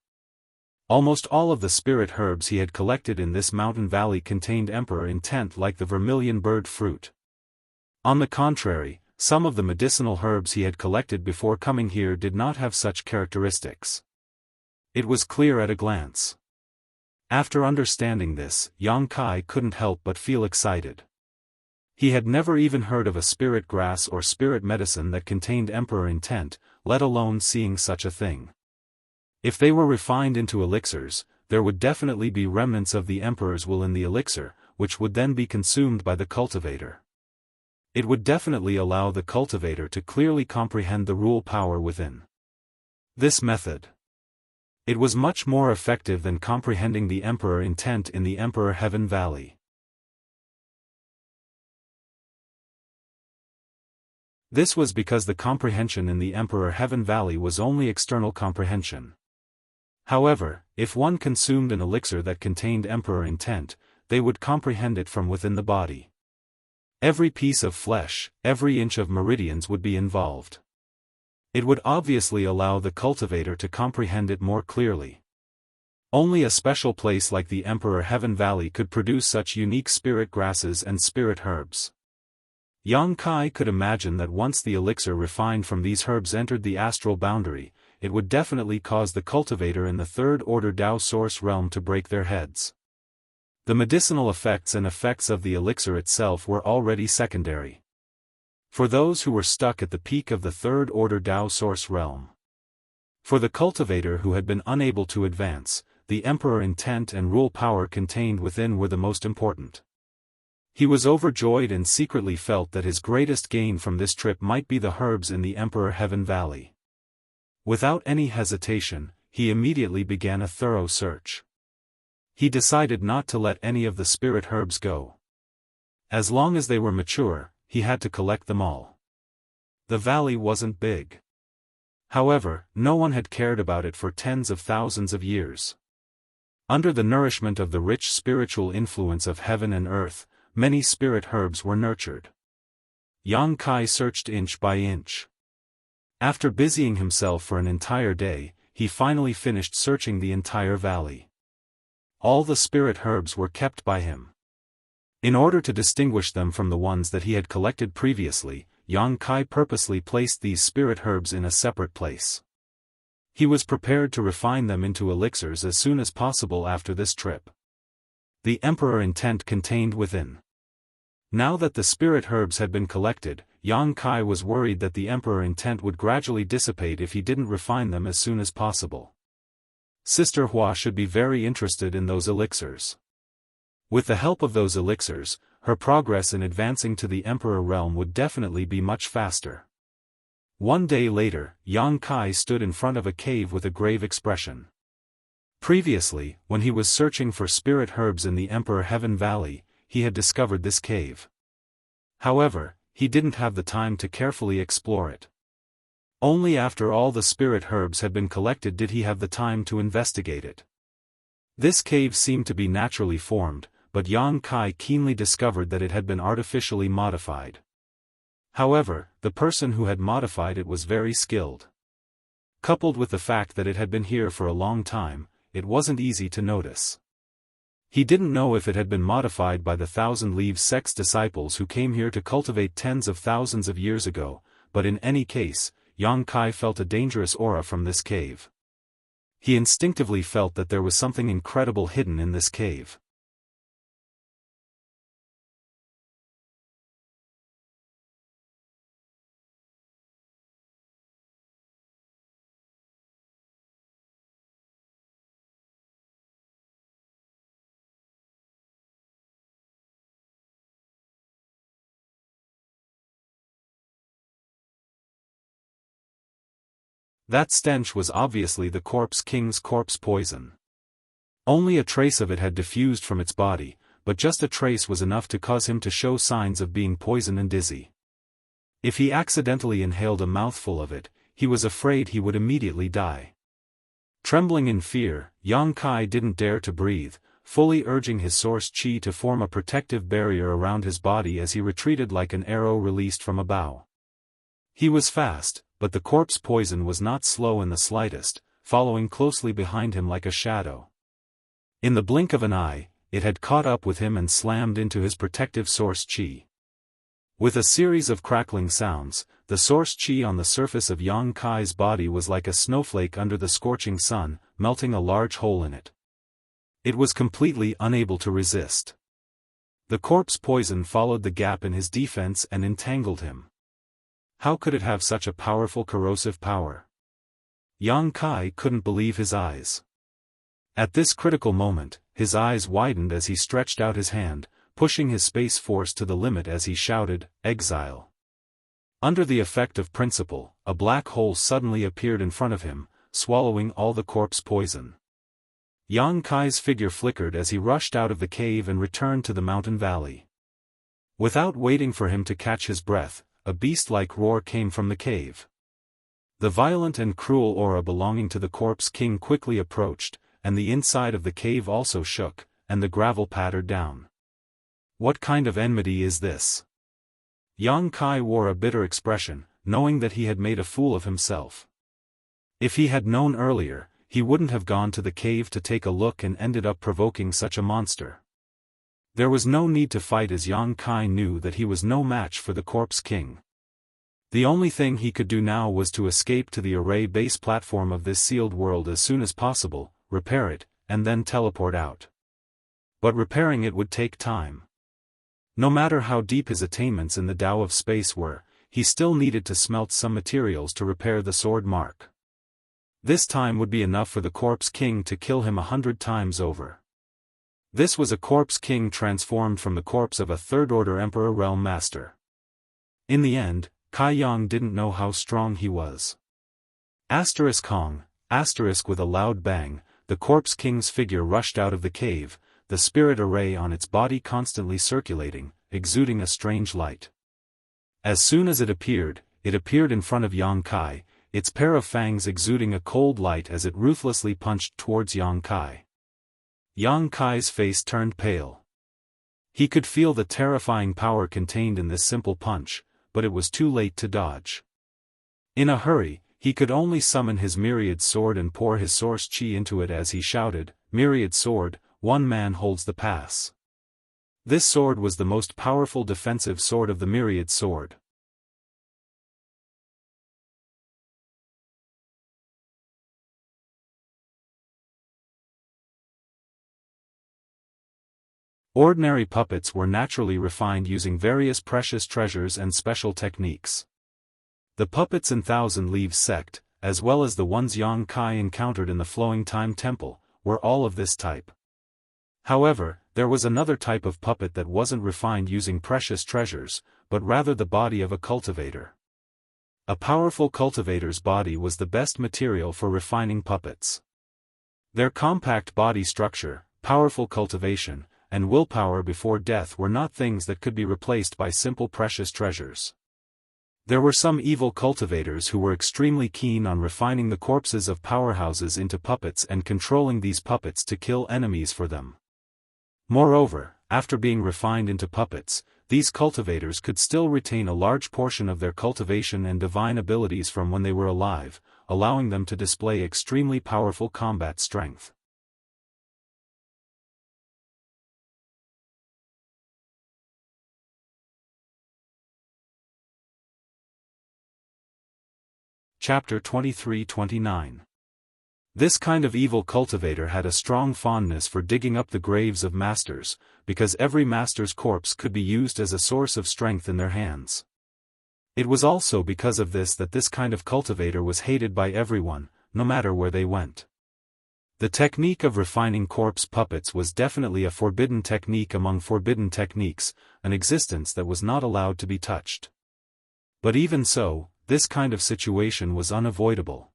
Almost all of the spirit herbs he had collected in this mountain valley contained emperor intent like the vermilion bird fruit. On the contrary, some of the medicinal herbs he had collected before coming here did not have such characteristics. It was clear at a glance. After understanding this, Yang Kai couldn't help but feel excited. He had never even heard of a spirit grass or spirit medicine that contained emperor intent, let alone seeing such a thing. If they were refined into elixirs, there would definitely be remnants of the emperor's will in the elixir, which would then be consumed by the cultivator. It would definitely allow the cultivator to clearly comprehend the rule power within. This method. It was much more effective than comprehending the emperor intent in the Emperor Heaven Valley. This was because the comprehension in the Emperor Heaven Valley was only external comprehension. However, if one consumed an elixir that contained emperor intent, they would comprehend it from within the body. Every piece of flesh, every inch of meridians would be involved. It would obviously allow the cultivator to comprehend it more clearly. Only a special place like the Emperor Heaven Valley could produce such unique spirit grasses and spirit herbs. Yang Kai could imagine that once the elixir refined from these herbs entered the astral boundary, it would definitely cause the cultivator in the third-order Dao source realm to break their heads. The medicinal effects and effects of the elixir itself were already secondary. For those who were stuck at the peak of the third-order Dao source realm. For the cultivator who had been unable to advance, the Emperor intent and rule power contained within were the most important. He was overjoyed and secretly felt that his greatest gain from this trip might be the herbs in the Emperor Heaven Valley. Without any hesitation, he immediately began a thorough search. He decided not to let any of the spirit herbs go. As long as they were mature, he had to collect them all. The valley wasn't big. However, no one had cared about it for tens of thousands of years. Under the nourishment of the rich spiritual influence of heaven and earth, many spirit herbs were nurtured. Yang Kai searched inch by inch. After busying himself for an entire day, he finally finished searching the entire valley. All the spirit herbs were kept by him. In order to distinguish them from the ones that he had collected previously, Yang Kai purposely placed these spirit herbs in a separate place. He was prepared to refine them into elixirs as soon as possible after this trip. The Emperor intent contained within. Now that the spirit herbs had been collected, Yang Kai was worried that the Emperor intent would gradually dissipate if he didn't refine them as soon as possible. Sister Hua should be very interested in those elixirs. With the help of those elixirs, her progress in advancing to the Emperor realm would definitely be much faster. One day later, Yang Kai stood in front of a cave with a grave expression. Previously, when he was searching for spirit herbs in the Emperor Heaven Valley, he had discovered this cave. However, he didn't have the time to carefully explore it. Only after all the spirit herbs had been collected did he have the time to investigate it. This cave seemed to be naturally formed, but Yang Kai keenly discovered that it had been artificially modified. However, the person who had modified it was very skilled. Coupled with the fact that it had been here for a long time, it wasn't easy to notice. He didn't know if it had been modified by the Thousand Leaves sect's disciples who came here to cultivate tens of thousands of years ago, but in any case, Yang Kai felt a dangerous aura from this cave. He instinctively felt that there was something incredible hidden in this cave. That stench was obviously the corpse king's corpse poison. Only a trace of it had diffused from its body, but just a trace was enough to cause him to show signs of being poisoned and dizzy. If he accidentally inhaled a mouthful of it, he was afraid he would immediately die. Trembling in fear, Yang Kai didn't dare to breathe, fully urging his source qi to form a protective barrier around his body as he retreated like an arrow released from a bow. He was fast, but the corpse poison was not slow in the slightest, following closely behind him like a shadow. In the blink of an eye, it had caught up with him and slammed into his protective source qi. With a series of crackling sounds, the source qi on the surface of Yang Kai's body was like a snowflake under the scorching sun, melting a large hole in it. It was completely unable to resist. The corpse poison followed the gap in his defense and entangled him. How could it have such a powerful corrosive power? Yang Kai couldn't believe his eyes. At this critical moment, his eyes widened as he stretched out his hand, pushing his space force to the limit as he shouted, "Exile." Under the effect of principle, a black hole suddenly appeared in front of him, swallowing all the corpse poison. Yang Kai's figure flickered as he rushed out of the cave and returned to the mountain valley. Without waiting for him to catch his breath, a beast-like roar came from the cave. The violent and cruel aura belonging to the corpse king quickly approached, and the inside of the cave also shook, and the gravel pattered down. What kind of enmity is this? Yang Kai wore a bitter expression, knowing that he had made a fool of himself. If he had known earlier, he wouldn't have gone to the cave to take a look and ended up provoking such a monster. There was no need to fight, as Yang Kai knew that he was no match for the Corpse King. The only thing he could do now was to escape to the array base platform of this sealed world as soon as possible, repair it, and then teleport out. But repairing it would take time. No matter how deep his attainments in the Tao of space were, he still needed to smelt some materials to repair the sword mark. This time would be enough for the Corpse King to kill him 100 times over. This was a Corpse King transformed from the corpse of a third-order Emperor Realm Master. In the end, Kai Yang didn't know how strong he was. Hong, with a loud bang, the Corpse King's figure rushed out of the cave, the spirit array on its body constantly circulating, exuding a strange light. As soon as it appeared in front of Yang Kai, its pair of fangs exuding a cold light as it ruthlessly punched towards Yang Kai. Yang Kai's face turned pale. He could feel the terrifying power contained in this simple punch, but it was too late to dodge. In a hurry, he could only summon his myriad sword and pour his source chi into it as he shouted, "Myriad sword, one man holds the pass." This sword was the most powerful defensive sword of the myriad sword. Ordinary puppets were naturally refined using various precious treasures and special techniques. The puppets in Thousand Leaves sect, as well as the ones Yang Kai encountered in the Flowing Time Temple, were all of this type. However, there was another type of puppet that wasn't refined using precious treasures, but rather the body of a cultivator. A powerful cultivator's body was the best material for refining puppets. Their compact body structure, powerful cultivation, and willpower before death were not things that could be replaced by simple precious treasures. There were some evil cultivators who were extremely keen on refining the corpses of powerhouses into puppets and controlling these puppets to kill enemies for them. Moreover, after being refined into puppets, these cultivators could still retain a large portion of their cultivation and divine abilities from when they were alive, allowing them to display extremely powerful combat strength. Chapter 23-29. This kind of evil cultivator had a strong fondness for digging up the graves of masters, because every master's corpse could be used as a source of strength in their hands. It was also because of this that this kind of cultivator was hated by everyone, no matter where they went. The technique of refining corpse puppets was definitely a forbidden technique among forbidden techniques, an existence that was not allowed to be touched. But even so, this kind of situation was unavoidable.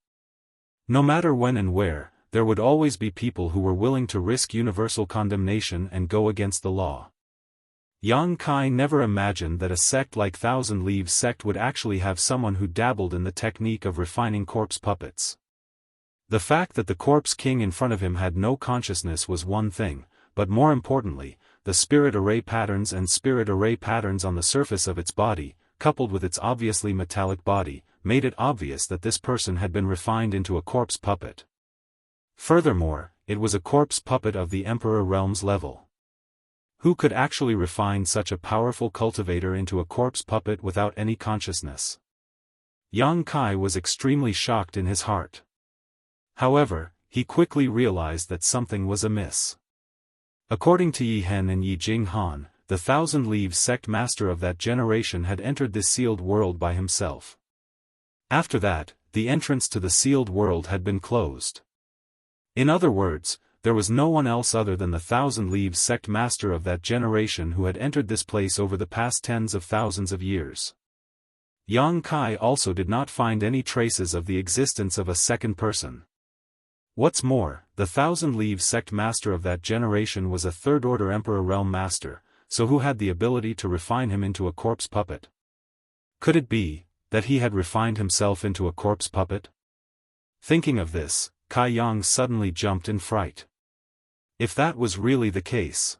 No matter when and where, there would always be people who were willing to risk universal condemnation and go against the law. Yang Kai never imagined that a sect like Thousand Leaves sect would actually have someone who dabbled in the technique of refining corpse puppets. The fact that the Corpse King in front of him had no consciousness was one thing, but more importantly, the spirit array patterns and spirit array patterns on the surface of its body, coupled with its obviously metallic body, made it obvious that this person had been refined into a corpse puppet. Furthermore, it was a corpse puppet of the Emperor Realm's level. Who could actually refine such a powerful cultivator into a corpse puppet without any consciousness? Yang Kai was extremely shocked in his heart. However, he quickly realized that something was amiss. According to Yi Hen and Yi Jinghan, the Thousand Leaves sect master of that generation had entered this sealed world by himself. After that, the entrance to the sealed world had been closed. In other words, there was no one else other than the Thousand Leaves sect master of that generation who had entered this place over the past tens of thousands of years. Yang Kai also did not find any traces of the existence of a second person. What's more, the Thousand Leaves sect master of that generation was a third-order Emperor Realm Master, so who had the ability to refine him into a corpse puppet? Could it be that he had refined himself into a corpse puppet? Thinking of this, Kai Yang suddenly jumped in fright. If that was really the case,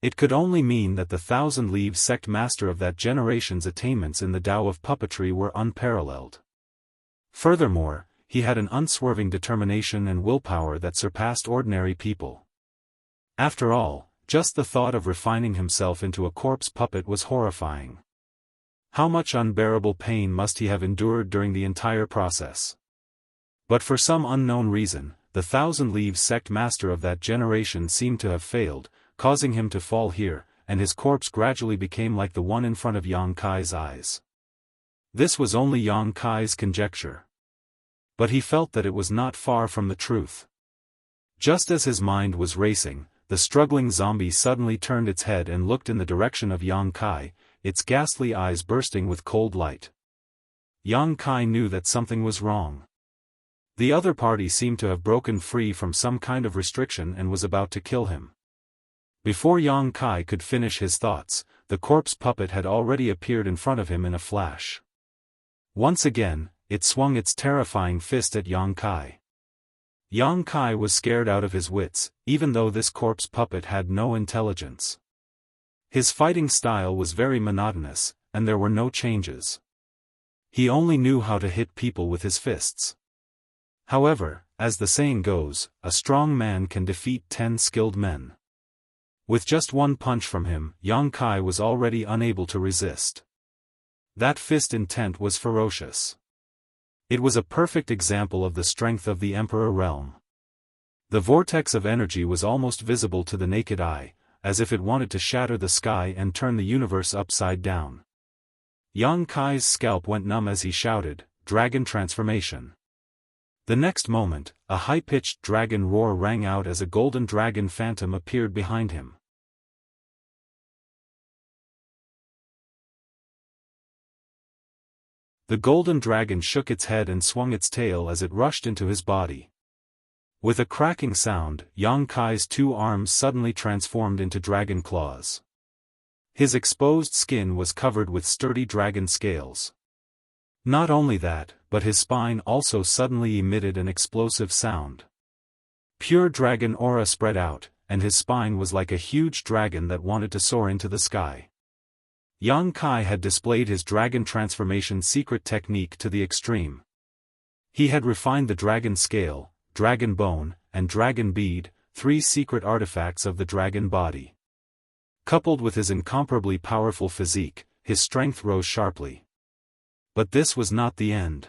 it could only mean that the Thousand Leaves sect master of that generation's attainments in the Tao of puppetry were unparalleled. Furthermore, he had an unswerving determination and willpower that surpassed ordinary people. After all, just the thought of refining himself into a corpse puppet was horrifying. How much unbearable pain must he have endured during the entire process? But for some unknown reason, the Thousand Leaves sect master of that generation seemed to have failed, causing him to fall here, and his corpse gradually became like the one in front of Yang Kai's eyes. This was only Yang Kai's conjecture. But he felt that it was not far from the truth. Just as his mind was racing, the struggling zombie suddenly turned its head and looked in the direction of Yang Kai, its ghastly eyes bursting with cold light. Yang Kai knew that something was wrong. The other party seemed to have broken free from some kind of restriction and was about to kill him. Before Yang Kai could finish his thoughts, the corpse puppet had already appeared in front of him in a flash. Once again, it swung its terrifying fist at Yang Kai. Yang Kai was scared out of his wits, even though this corpse puppet had no intelligence. His fighting style was very monotonous, and there were no changes. He only knew how to hit people with his fists. However, as the saying goes, a strong man can defeat 10 skilled men. With just one punch from him, Yang Kai was already unable to resist. That fist intent was ferocious. It was a perfect example of the strength of the Emperor realm. The vortex of energy was almost visible to the naked eye, as if it wanted to shatter the sky and turn the universe upside down. Yang Kai's scalp went numb as he shouted, "Dragon transformation." The next moment, a high-pitched dragon roar rang out as a golden dragon phantom appeared behind him. The golden dragon shook its head and swung its tail as it rushed into his body. With a cracking sound, Yang Kai's 2 arms suddenly transformed into dragon claws. His exposed skin was covered with sturdy dragon scales. Not only that, but his spine also suddenly emitted an explosive sound. Pure dragon aura spread out, and his spine was like a huge dragon that wanted to soar into the sky. Yang Kai had displayed his dragon transformation secret technique to the extreme. He had refined the dragon scale, dragon bone, and dragon bead, 3 secret artifacts of the dragon body. Coupled with his incomparably powerful physique, his strength rose sharply. But this was not the end.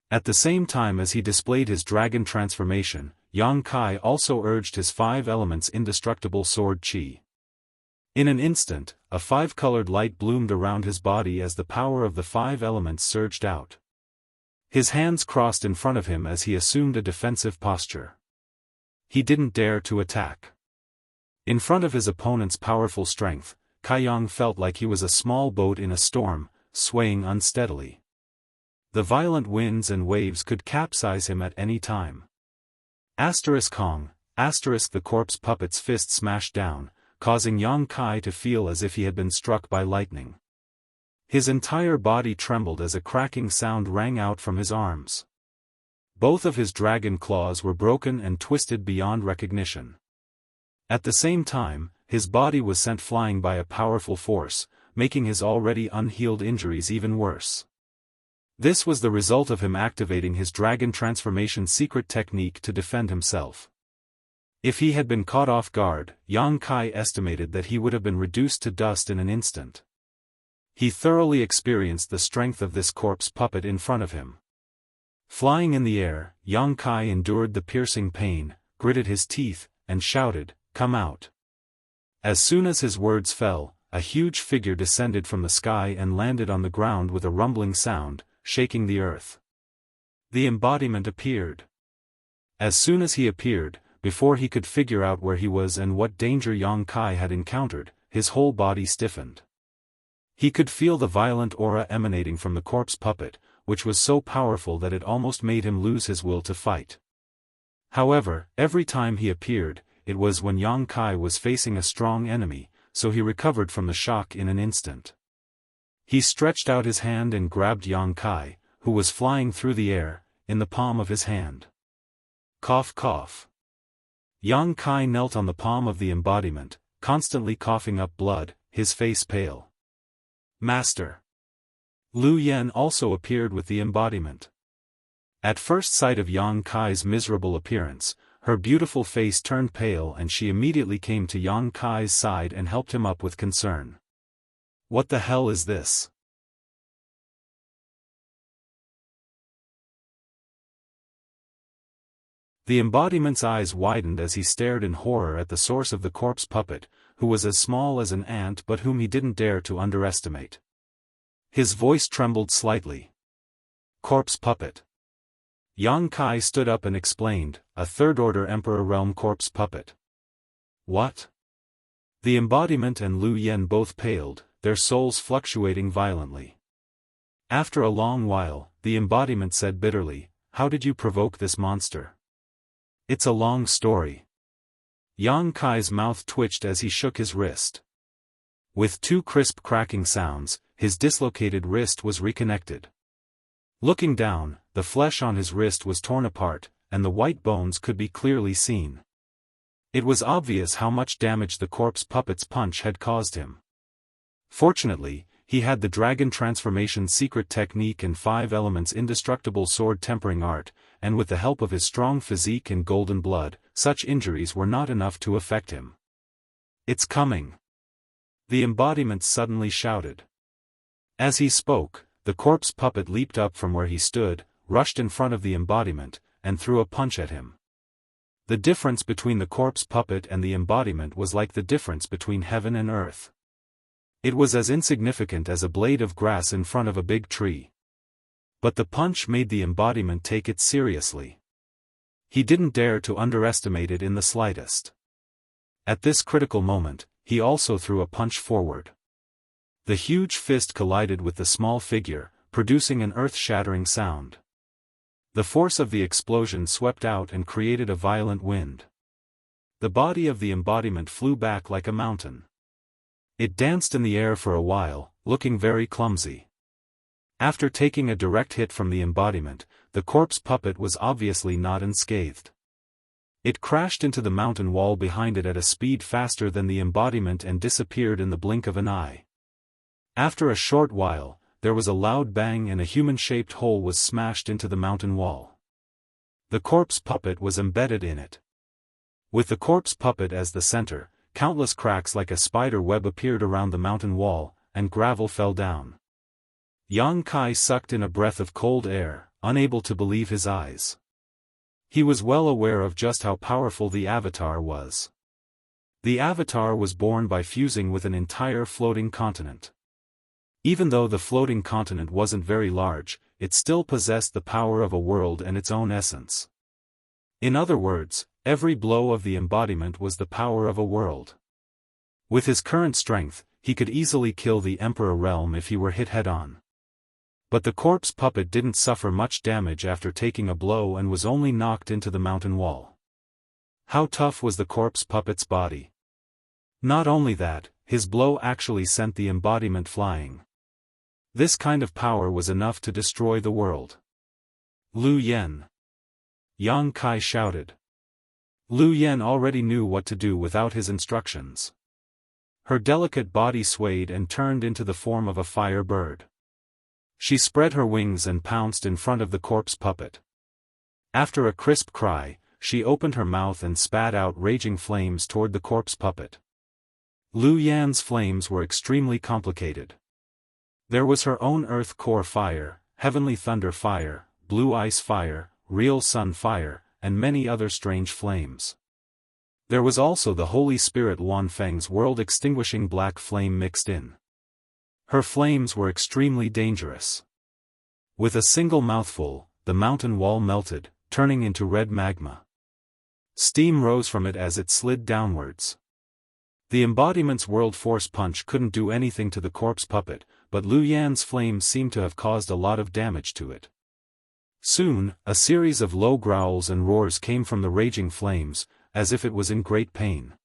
At the same time as he displayed his dragon transformation, Yang Kai also urged his 5 elements indestructible sword chi. In an instant, a 5-colored light bloomed around his body as the power of the 5 elements surged out. His hands crossed in front of him as he assumed a defensive posture. He didn't dare to attack. In front of his opponent's powerful strength, Kai Yang felt like he was a small boat in a storm, swaying unsteadily. The violent winds and waves could capsize him at any time. Kong, the corpse puppet's fist smashed down, causing Yang Kai to feel as if he had been struck by lightning. His entire body trembled as a cracking sound rang out from his arms. Both of his dragon claws were broken and twisted beyond recognition. At the same time, his body was sent flying by a powerful force, making his already unhealed injuries even worse. This was the result of him activating his dragon transformation secret technique to defend himself. If he had been caught off guard, Yang Kai estimated that he would have been reduced to dust in an instant. He thoroughly experienced the strength of this corpse puppet in front of him. Flying in the air, Yang Kai endured the piercing pain, gritted his teeth, and shouted, "Come out." As soon as his words fell, a huge figure descended from the sky and landed on the ground with a rumbling sound, shaking the earth. The embodiment appeared. As soon as he appeared, before he could figure out where he was and what danger Yang Kai had encountered, his whole body stiffened. He could feel the violent aura emanating from the corpse puppet, which was so powerful that it almost made him lose his will to fight. However, every time he appeared, it was when Yang Kai was facing a strong enemy, so he recovered from the shock in an instant. He stretched out his hand and grabbed Yang Kai, who was flying through the air, in the palm of his hand. Cough cough. Yang Kai knelt on the palm of the embodiment, constantly coughing up blood, his face pale. Master. Lu Yen also appeared with the embodiment. At first sight of Yang Kai's miserable appearance, her beautiful face turned pale and she immediately came to Yang Kai's side and helped him up with concern. What the hell is this? The embodiment's eyes widened as he stared in horror at the source of the corpse puppet, who was as small as an ant but whom he didn't dare to underestimate. His voice trembled slightly. Corpse puppet. Yang Kai stood up and explained, a third-order Emperor Realm corpse puppet. What? The embodiment and Lu Yen both paled, their souls fluctuating violently. After a long while, the embodiment said bitterly, "How did you provoke this monster?" "It's a long story." Yang Kai's mouth twitched as he shook his wrist. With two crisp cracking sounds, his dislocated wrist was reconnected. Looking down, the flesh on his wrist was torn apart, and the white bones could be clearly seen. It was obvious how much damage the corpse puppet's punch had caused him. Fortunately, he had the dragon transformation secret technique and 5 elements indestructible sword tempering art, and with the help of his strong physique and golden blood, such injuries were not enough to affect him. "It's coming!" the embodiment suddenly shouted. As he spoke, the corpse puppet leaped up from where he stood, rushed in front of the embodiment, and threw a punch at him. The difference between the corpse puppet and the embodiment was like the difference between heaven and earth. It was as insignificant as a blade of grass in front of a big tree. But the punch made the embodiment take it seriously. He didn't dare to underestimate it in the slightest. At this critical moment, he also threw a punch forward. The huge fist collided with the small figure, producing an earth-shattering sound. The force of the explosion swept out and created a violent wind. The body of the embodiment flew back like a mountain. It danced in the air for a while, looking very clumsy. After taking a direct hit from the embodiment, the corpse puppet was obviously not unscathed. It crashed into the mountain wall behind it at a speed faster than the embodiment and disappeared in the blink of an eye. After a short while, there was a loud bang and a human-shaped hole was smashed into the mountain wall. The corpse puppet was embedded in it. With the corpse puppet as the center, countless cracks like a spider web appeared around the mountain wall, and gravel fell down. Yang Kai sucked in a breath of cold air, unable to believe his eyes. He was well aware of just how powerful the Avatar was. The Avatar was born by fusing with an entire floating continent. Even though the floating continent wasn't very large, it still possessed the power of a world and its own essence. In other words, every blow of the embodiment was the power of a world. With his current strength, he could easily kill the Emperor Realm if he were hit head-on. But the corpse puppet didn't suffer much damage after taking a blow and was only knocked into the mountain wall. How tough was the corpse puppet's body? Not only that, his blow actually sent the embodiment flying. This kind of power was enough to destroy the world. "Lu Yen!" Yang Kai shouted. Lu Yen already knew what to do without his instructions. Her delicate body swayed and turned into the form of a fire bird. She spread her wings and pounced in front of the corpse puppet. After a crisp cry, she opened her mouth and spat out raging flames toward the corpse puppet. Lu Yan's flames were extremely complicated. There was her own earth core fire, heavenly thunder fire, blue ice fire, real sun fire, and many other strange flames. There was also the Holy Spirit Wanfeng's world-extinguishing black flame mixed in. Her flames were extremely dangerous. With a single mouthful, the mountain wall melted, turning into red magma. Steam rose from it as it slid downwards. The embodiment's world force punch couldn't do anything to the corpse puppet, but Lu Yan's flames seemed to have caused a lot of damage to it. Soon, a series of low growls and roars came from the raging flames, as if it was in great pain.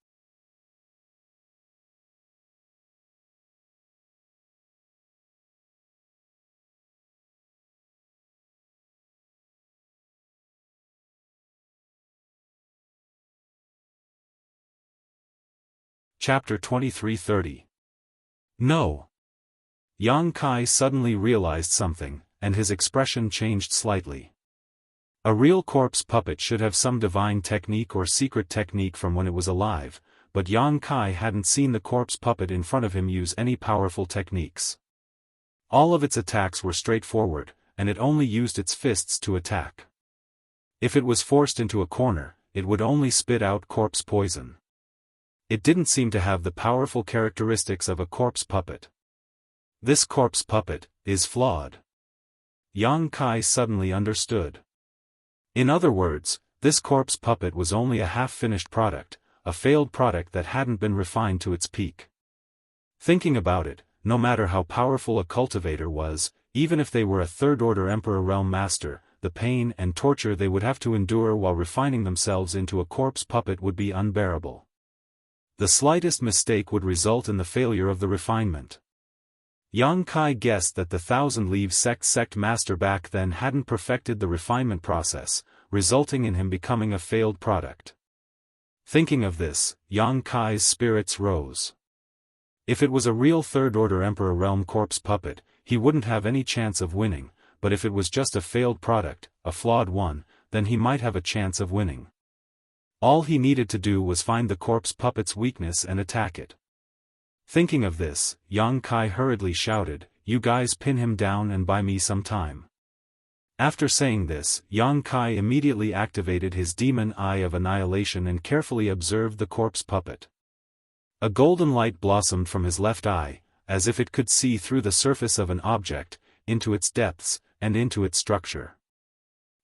Chapter 23:30. No. Yang Kai suddenly realized something, and his expression changed slightly. A real corpse puppet should have some divine technique or secret technique from when it was alive, but Yang Kai hadn't seen the corpse puppet in front of him use any powerful techniques. All of its attacks were straightforward, and it only used its fists to attack. If it was forced into a corner, it would only spit out corpse poison. It didn't seem to have the powerful characteristics of a corpse puppet. This corpse puppet is flawed. Yang Kai suddenly understood. In other words, this corpse puppet was only a half-finished product, a failed product that hadn't been refined to its peak. Thinking about it, no matter how powerful a cultivator was, even if they were a third-order Emperor Realm Master, the pain and torture they would have to endure while refining themselves into a corpse puppet would be unbearable. The slightest mistake would result in the failure of the refinement. Yang Kai guessed that the Thousand Leaves sect master back then hadn't perfected the refinement process, resulting in him becoming a failed product. Thinking of this, Yang Kai's spirits rose. If it was a real third-order Emperor Realm corpse puppet, he wouldn't have any chance of winning, but if it was just a failed product, a flawed one, then he might have a chance of winning. All he needed to do was find the corpse puppet's weakness and attack it. Thinking of this, Yang Kai hurriedly shouted, "You guys pin him down and buy me some time." After saying this, Yang Kai immediately activated his demon eye of annihilation and carefully observed the corpse puppet. A golden light blossomed from his left eye, as if it could see through the surface of an object, into its depths, and into its structure.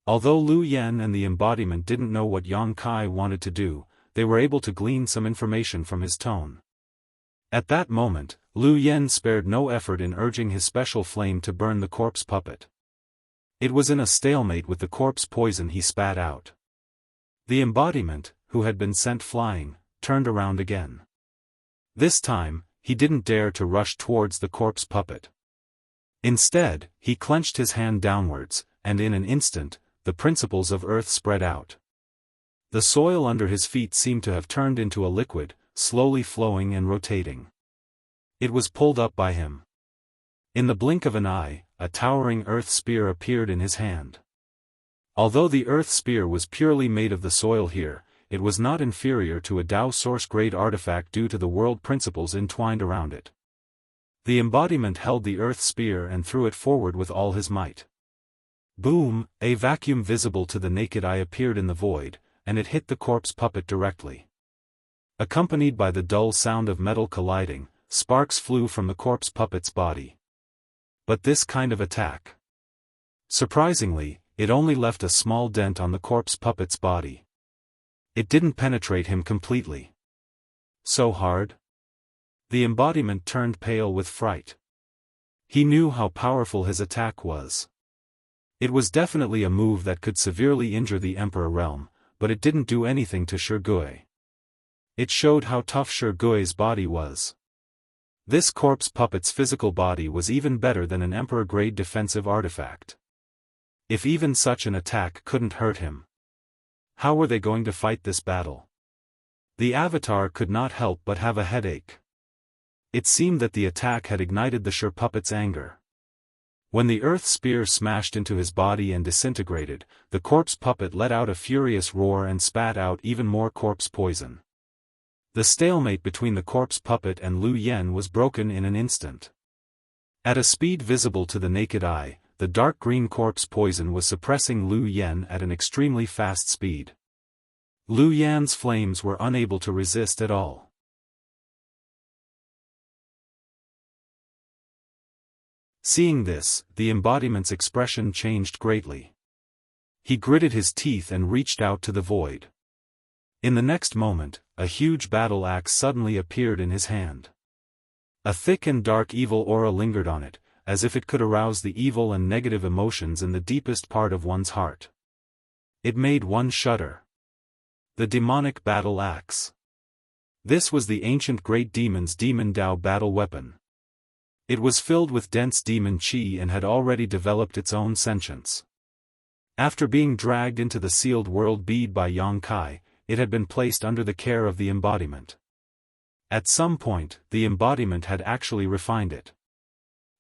Although Lu Yen and the embodiment didn't know what Yang Kai wanted to do, they were able to glean some information from his tone. At that moment, Lu Yen spared no effort in urging his special flame to burn the corpse puppet. It was in a stalemate with the corpse poison he spat out. The embodiment, who had been sent flying, turned around again. This time, he didn't dare to rush towards the corpse puppet. Instead, he clenched his hand downwards, and in an instant, the principles of earth spread out. The soil under his feet seemed to have turned into a liquid, slowly flowing and rotating. It was pulled up by him. In the blink of an eye, a towering earth spear appeared in his hand. Although the earth spear was purely made of the soil here, it was not inferior to a Dao source-grade artifact due to the world principles entwined around it. The embodiment held the earth spear and threw it forward with all his might. Boom! A vacuum visible to the naked eye appeared in the void, and it hit the corpse puppet directly. Accompanied by the dull sound of metal colliding, sparks flew from the corpse puppet's body. But this kind of attack. Surprisingly, it only left a small dent on the corpse puppet's body. It didn't penetrate him completely. So hard? The embodiment turned pale with fright. He knew how powerful his attack was. It was definitely a move that could severely injure the Emperor Realm, but it didn't do anything to Shirgui. It showed how tough Shirgui's body was. This corpse puppet's physical body was even better than an Emperor-grade defensive artifact. If even such an attack couldn't hurt him, how were they going to fight this battle? The Avatar could not help but have a headache. It seemed that the attack had ignited the Shir puppet's anger. When the earth spear smashed into his body and disintegrated, the corpse puppet let out a furious roar and spat out even more corpse poison. The stalemate between the corpse puppet and Lu Yen was broken in an instant. At a speed visible to the naked eye, the dark green corpse poison was suppressing Lu Yen at an extremely fast speed. Lu Yan's flames were unable to resist at all. Seeing this, the embodiment's expression changed greatly. He gritted his teeth and reached out to the void. In the next moment, a huge battle axe suddenly appeared in his hand. A thick and dark evil aura lingered on it, as if it could arouse the evil and negative emotions in the deepest part of one's heart. It made one shudder. The demonic battle axe. This was the ancient great demon's demon Dao battle weapon. It was filled with dense demon chi and had already developed its own sentience. After being dragged into the sealed world bead by Yang Kai, it had been placed under the care of the embodiment. At some point, the embodiment had actually refined it.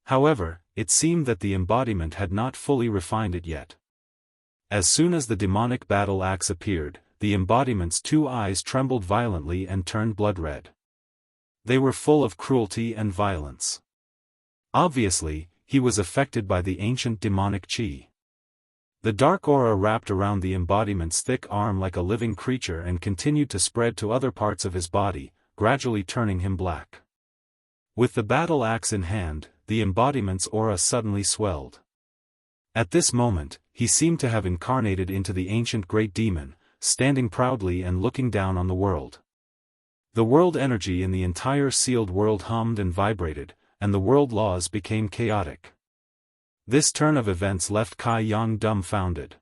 However, it seemed that the embodiment had not fully refined it yet. As soon as the demonic battle axe appeared, the embodiment's two eyes trembled violently and turned blood-red. They were full of cruelty and violence. Obviously, he was affected by the ancient demonic chi. The dark aura wrapped around the embodiment's thick arm like a living creature and continued to spread to other parts of his body, gradually turning him black. With the battle axe in hand, the embodiment's aura suddenly swelled. At this moment, he seemed to have incarnated into the ancient great demon, standing proudly and looking down on the world. The world energy in the entire sealed world hummed and vibrated, and the world laws became chaotic. This turn of events left Kai Yang dumbfounded.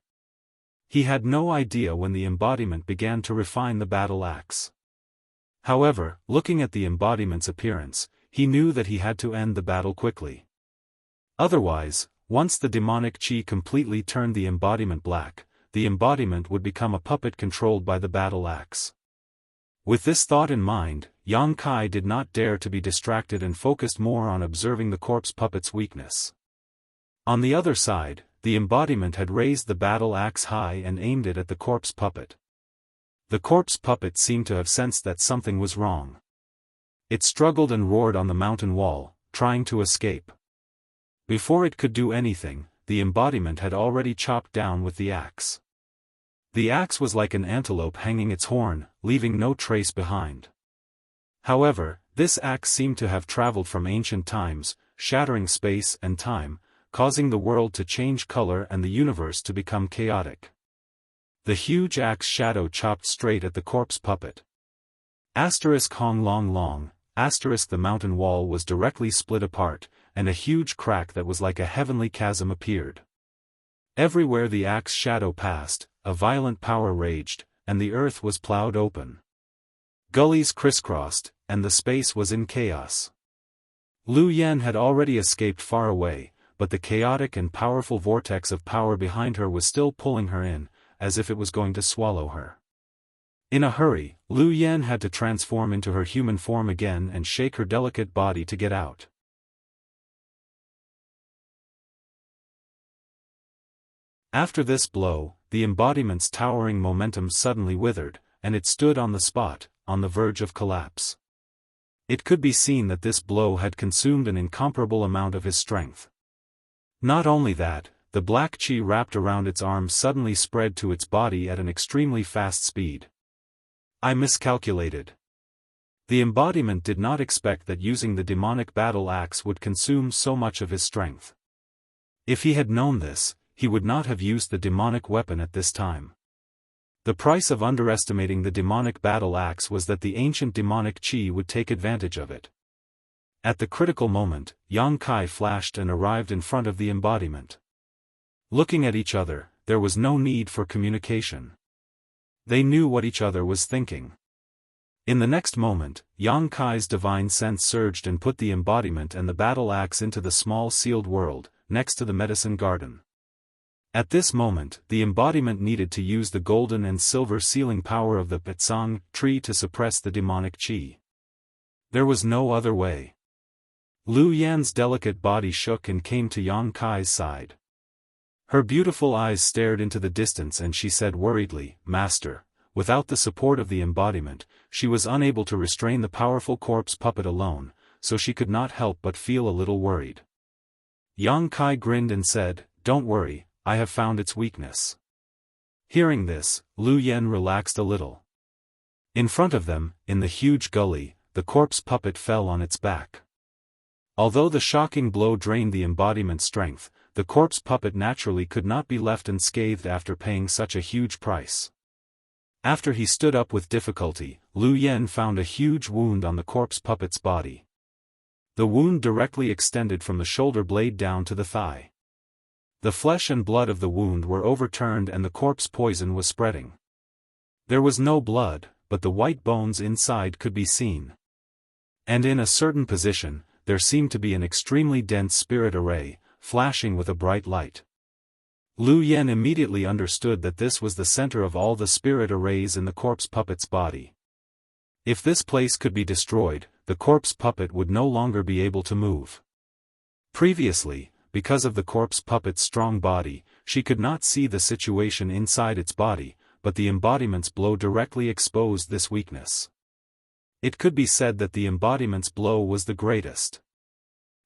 He had no idea when the embodiment began to refine the battle axe. However, looking at the embodiment's appearance, he knew that he had to end the battle quickly. Otherwise, once the demonic chi completely turned the embodiment black, the embodiment would become a puppet controlled by the battle axe. With this thought in mind, Yang Kai did not dare to be distracted and focused more on observing the corpse puppet's weakness. On the other side, the embodiment had raised the battle axe high and aimed it at the corpse puppet. The corpse puppet seemed to have sensed that something was wrong. It struggled and roared on the mountain wall, trying to escape. Before it could do anything, the embodiment had already chopped down with the axe. The axe was like an antelope hanging its horn, leaving no trace behind. However, this axe seemed to have traveled from ancient times, shattering space and time, causing the world to change color and the universe to become chaotic. The huge axe shadow chopped straight at the corpse puppet. Hong long long, the mountain wall was directly split apart, and a huge crack that was like a heavenly chasm appeared. Everywhere the axe shadow passed, a violent power raged, and the earth was plowed open. Gullies crisscrossed, and the space was in chaos. Lu Yan had already escaped far away, but the chaotic and powerful vortex of power behind her was still pulling her in, as if it was going to swallow her. In a hurry, Lu Yan had to transform into her human form again and shake her delicate body to get out. After this blow, the embodiment's towering momentum suddenly withered, and it stood on the spot, on the verge of collapse. It could be seen that this blow had consumed an incomparable amount of his strength. Not only that, the black chi wrapped around its arm suddenly spread to its body at an extremely fast speed. I miscalculated. The embodiment did not expect that using the demonic battle axe would consume so much of his strength. If he had known this, he would not have used the demonic weapon at this time. The price of underestimating the demonic battle axe was that the ancient demonic chi would take advantage of it. At the critical moment, Yang Kai flashed and arrived in front of the embodiment. Looking at each other, there was no need for communication. They knew what each other was thinking. In the next moment, Yang Kai's divine sense surged and put the embodiment and the battle axe into the small sealed world, next to the medicine garden. At this moment, the embodiment needed to use the golden and silver sealing power of the Petsang tree to suppress the demonic chi. There was no other way. Lu Yan's delicate body shook and came to Yang Kai's side. Her beautiful eyes stared into the distance and she said worriedly, "Master." Without the support of the embodiment, she was unable to restrain the powerful corpse puppet alone, so she could not help but feel a little worried. Yang Kai grinned and said, "Don't worry, I have found its weakness." Hearing this, Lu Yan relaxed a little. In front of them, in the huge gully, the corpse puppet fell on its back. Although the shocking blow drained the embodiment's strength, the corpse puppet naturally could not be left unscathed after paying such a huge price. After he stood up with difficulty, Lu Yan found a huge wound on the corpse puppet's body. The wound directly extended from the shoulder blade down to the thigh. The flesh and blood of the wound were overturned and the corpse poison was spreading. There was no blood, but the white bones inside could be seen. And in a certain position, there seemed to be an extremely dense spirit array, flashing with a bright light. Lu Yan immediately understood that this was the center of all the spirit arrays in the corpse puppet's body. If this place could be destroyed, the corpse puppet would no longer be able to move. Previously, because of the corpse puppet's strong body, she could not see the situation inside its body, but the embodiment's blow directly exposed this weakness. It could be said that the embodiment's blow was the greatest.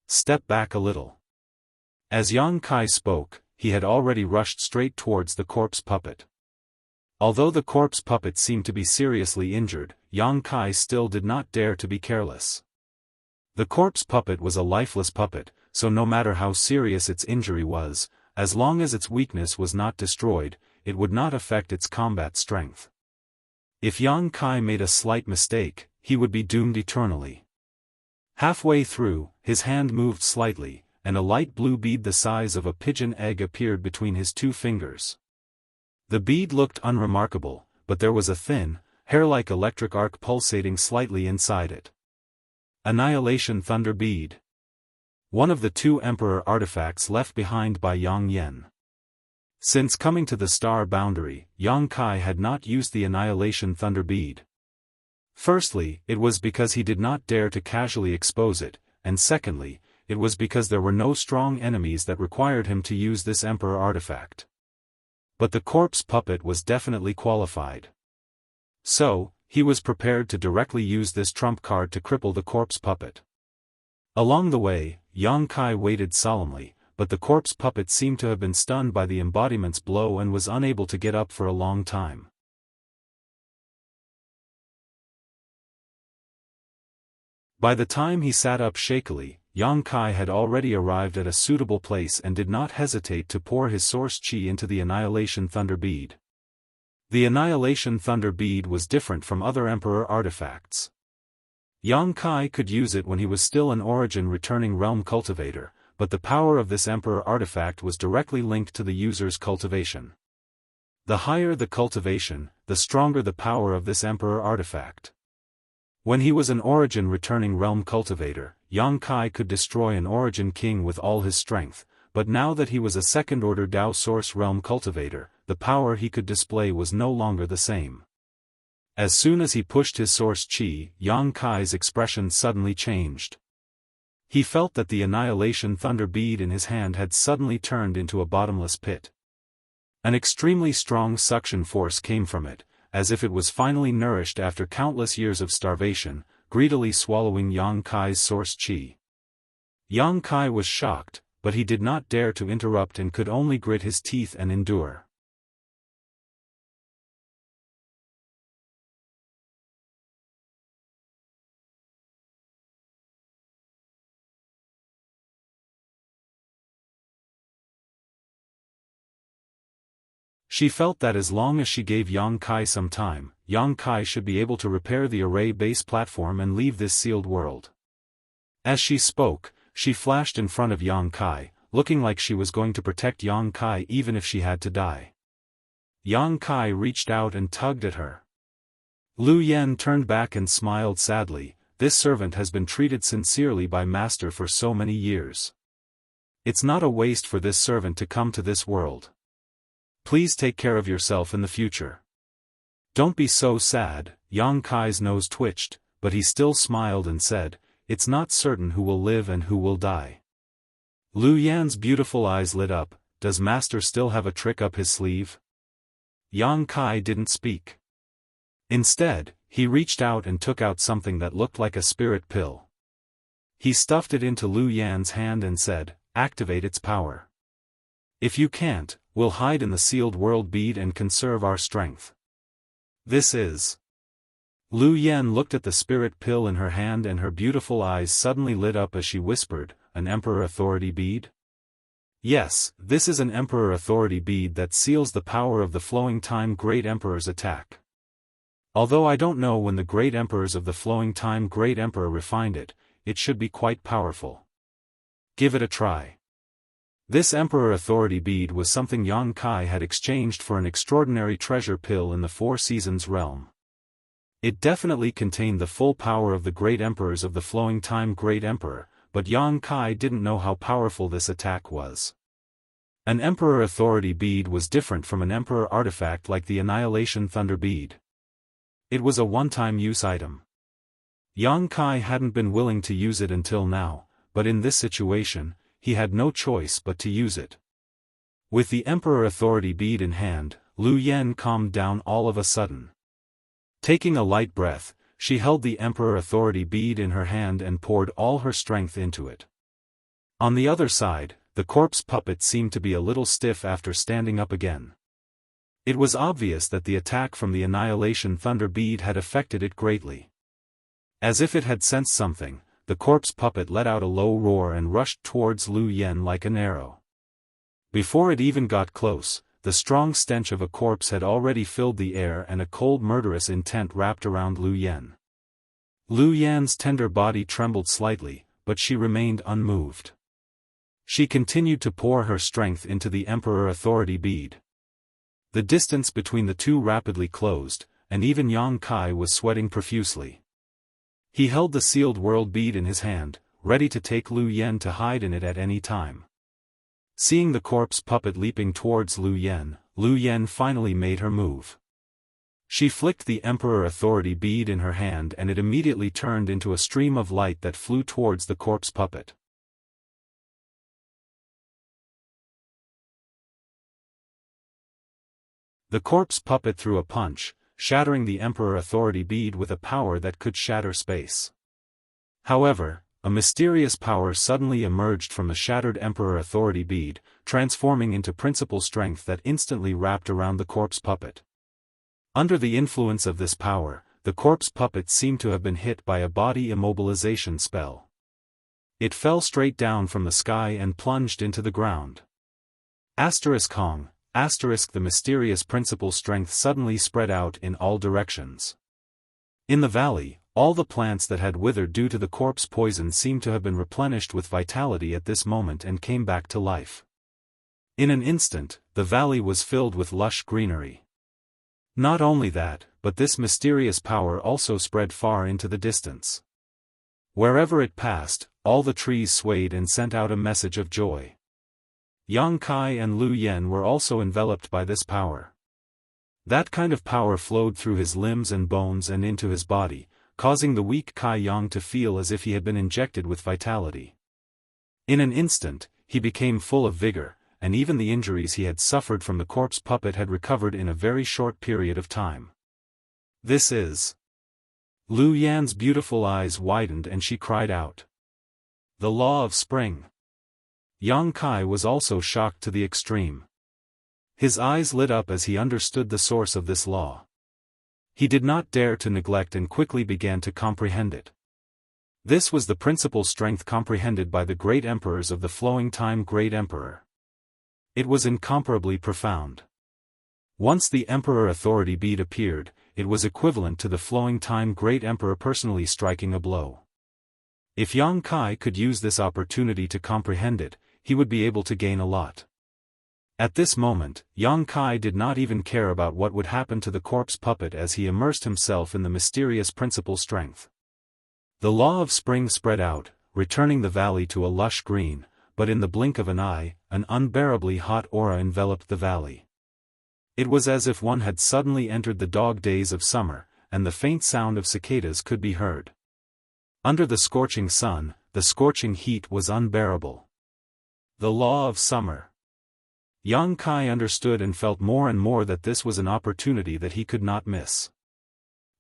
Step back a little. As Yang Kai spoke, he had already rushed straight towards the corpse puppet. Although the corpse puppet seemed to be seriously injured, Yang Kai still did not dare to be careless. The corpse puppet was a lifeless puppet, so no matter how serious its injury was, as long as its weakness was not destroyed, it would not affect its combat strength. If Yang Kai made a slight mistake, he would be doomed eternally. Halfway through, his hand moved slightly, and a light blue bead the size of a pigeon egg appeared between his two fingers. The bead looked unremarkable, but there was a thin, hair-like electric arc pulsating slightly inside it. Annihilation Thunder Bead. One of the two Emperor artifacts left behind by Yang Yen. Since coming to the star boundary, Yang Kai had not used the Annihilation Thunder Bead. Firstly, it was because he did not dare to casually expose it, and secondly, it was because there were no strong enemies that required him to use this Emperor artifact. But the corpse puppet was definitely qualified. So, he was prepared to directly use this trump card to cripple the corpse puppet. Along the way, Yang Kai waited solemnly, but the corpse puppet seemed to have been stunned by the embodiment's blow and was unable to get up for a long time. By the time he sat up shakily, Yang Kai had already arrived at a suitable place and did not hesitate to pour his source qi into the Annihilation Thunder Bead. The Annihilation Thunder Bead was different from other Emperor artifacts. Yang Kai could use it when he was still an origin returning realm cultivator, but the power of this Emperor artifact was directly linked to the user's cultivation. The higher the cultivation, the stronger the power of this Emperor artifact. When he was an origin returning realm cultivator, Yang Kai could destroy an origin king with all his strength, but now that he was a second-order Dao source realm cultivator, the power he could display was no longer the same. As soon as he pushed his source qi, Yang Kai's expression suddenly changed. He felt that the Annihilation Thunder Bead in his hand had suddenly turned into a bottomless pit. An extremely strong suction force came from it, as if it was finally nourished after countless years of starvation, greedily swallowing Yang Kai's source qi. Yang Kai was shocked, but he did not dare to interrupt and could only grit his teeth and endure. She felt that as long as she gave Yang Kai some time, Yang Kai should be able to repair the array base platform and leave this sealed world. As she spoke, she flashed in front of Yang Kai, looking like she was going to protect Yang Kai even if she had to die. Yang Kai reached out and tugged at her. Lu Yen turned back and smiled sadly. This servant has been treated sincerely by Master for so many years. It's not a waste for this servant to come to this world. Please take care of yourself in the future. Don't be so sad. Yang Kai's nose twitched, but he still smiled and said, it's not certain who will live and who will die. Lu Yan's beautiful eyes lit up. Does Master still have a trick up his sleeve? Yang Kai didn't speak. Instead, he reached out and took out something that looked like a spirit pill. He stuffed it into Lu Yan's hand and said, activate its power. If you can't, we'll hide in the sealed world bead and conserve our strength. This is. Lu Yan looked at the spirit pill in her hand and her beautiful eyes suddenly lit up as she whispered, an Emperor Authority bead? Yes, this is an Emperor Authority bead that seals the power of the Flowing Time Great Emperor's attack. Although I don't know when the Great Emperors of the Flowing Time Great Emperor refined it, it should be quite powerful. Give it a try. This Emperor Authority bead was something Yang Kai had exchanged for an extraordinary treasure pill in the Four Seasons realm. It definitely contained the full power of the Great Emperors of the Flowing Time Great Emperor, but Yang Kai didn't know how powerful this attack was. An Emperor Authority bead was different from an Emperor artifact like the Annihilation Thunder bead. It was a one-time use item. Yang Kai hadn't been willing to use it until now, but in this situation, he had no choice but to use it. With the Emperor Authority bead in hand, Lu Yen calmed down all of a sudden. Taking a light breath, she held the Emperor Authority bead in her hand and poured all her strength into it. On the other side, the corpse puppet seemed to be a little stiff after standing up again. It was obvious that the attack from the Annihilation Thunder bead had affected it greatly. As if it had sensed something, the corpse puppet let out a low roar and rushed towards Lu Yen like an arrow. Before it even got close, the strong stench of a corpse had already filled the air and a cold murderous intent wrapped around Lu Yen. Lu Yan's tender body trembled slightly, but she remained unmoved. She continued to pour her strength into the Emperor Authority bead. The distance between the two rapidly closed, and even Yang Kai was sweating profusely. He held the sealed world bead in his hand, ready to take Lu Yen to hide in it at any time. Seeing the corpse puppet leaping towards Lu Yen finally made her move. She flicked the Emperor Authority bead in her hand and it immediately turned into a stream of light that flew towards the corpse puppet. The corpse puppet threw a punch, shattering the Emperor Authority bead with a power that could shatter space. However, a mysterious power suddenly emerged from the shattered Emperor Authority bead, transforming into principal strength that instantly wrapped around the corpse puppet. Under the influence of this power, the corpse puppet seemed to have been hit by a body immobilization spell. It fell straight down from the sky and plunged into the ground. Hong, the mysterious principal strength suddenly spread out in all directions. In the valley, all the plants that had withered due to the corpse poison seemed to have been replenished with vitality at this moment and came back to life. In an instant, the valley was filled with lush greenery. Not only that, but this mysterious power also spread far into the distance. Wherever it passed, all the trees swayed and sent out a message of joy. Yang Kai and Lu Yen were also enveloped by this power. That kind of power flowed through his limbs and bones and into his body, causing the weak Kai Yang to feel as if he had been injected with vitality. In an instant, he became full of vigor, and even the injuries he had suffered from the corpse puppet had recovered in a very short period of time. This is... Lu Yan's beautiful eyes widened and she cried out. The law of spring. Yang Kai was also shocked to the extreme. His eyes lit up as he understood the source of this law. He did not dare to neglect and quickly began to comprehend it. This was the principal strength comprehended by the great emperors of the flowing time Great Emperor. It was incomparably profound. Once the Emperor Authority bead appeared, it was equivalent to the flowing time Great Emperor personally striking a blow. If Yang Kai could use this opportunity to comprehend it, he would be able to gain a lot. At this moment, Yang Kai did not even care about what would happen to the corpse puppet as he immersed himself in the mysterious principal strength. The law of spring spread out, returning the valley to a lush green, but in the blink of an eye, an unbearably hot aura enveloped the valley. It was as if one had suddenly entered the dog days of summer, and the faint sound of cicadas could be heard. Under the scorching sun, the scorching heat was unbearable. The law of summer. Yang Kai understood and felt more and more that this was an opportunity that he could not miss.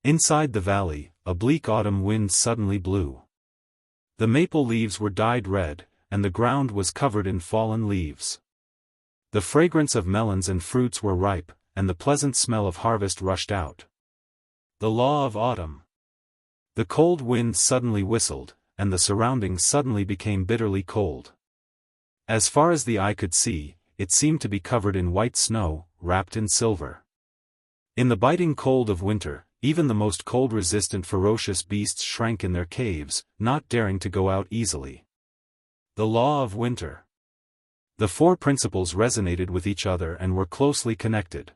Inside the valley, a bleak autumn wind suddenly blew. The maple leaves were dyed red, and the ground was covered in fallen leaves. The fragrance of melons and fruits were ripe, and the pleasant smell of harvest rushed out. The law of autumn. The cold wind suddenly whistled, and the surroundings suddenly became bitterly cold. As far as the eye could see, it seemed to be covered in white snow, wrapped in silver. In the biting cold of winter, even the most cold-resistant ferocious beasts shrank in their caves, not daring to go out easily. The law of winter. The four principles resonated with each other and were closely connected.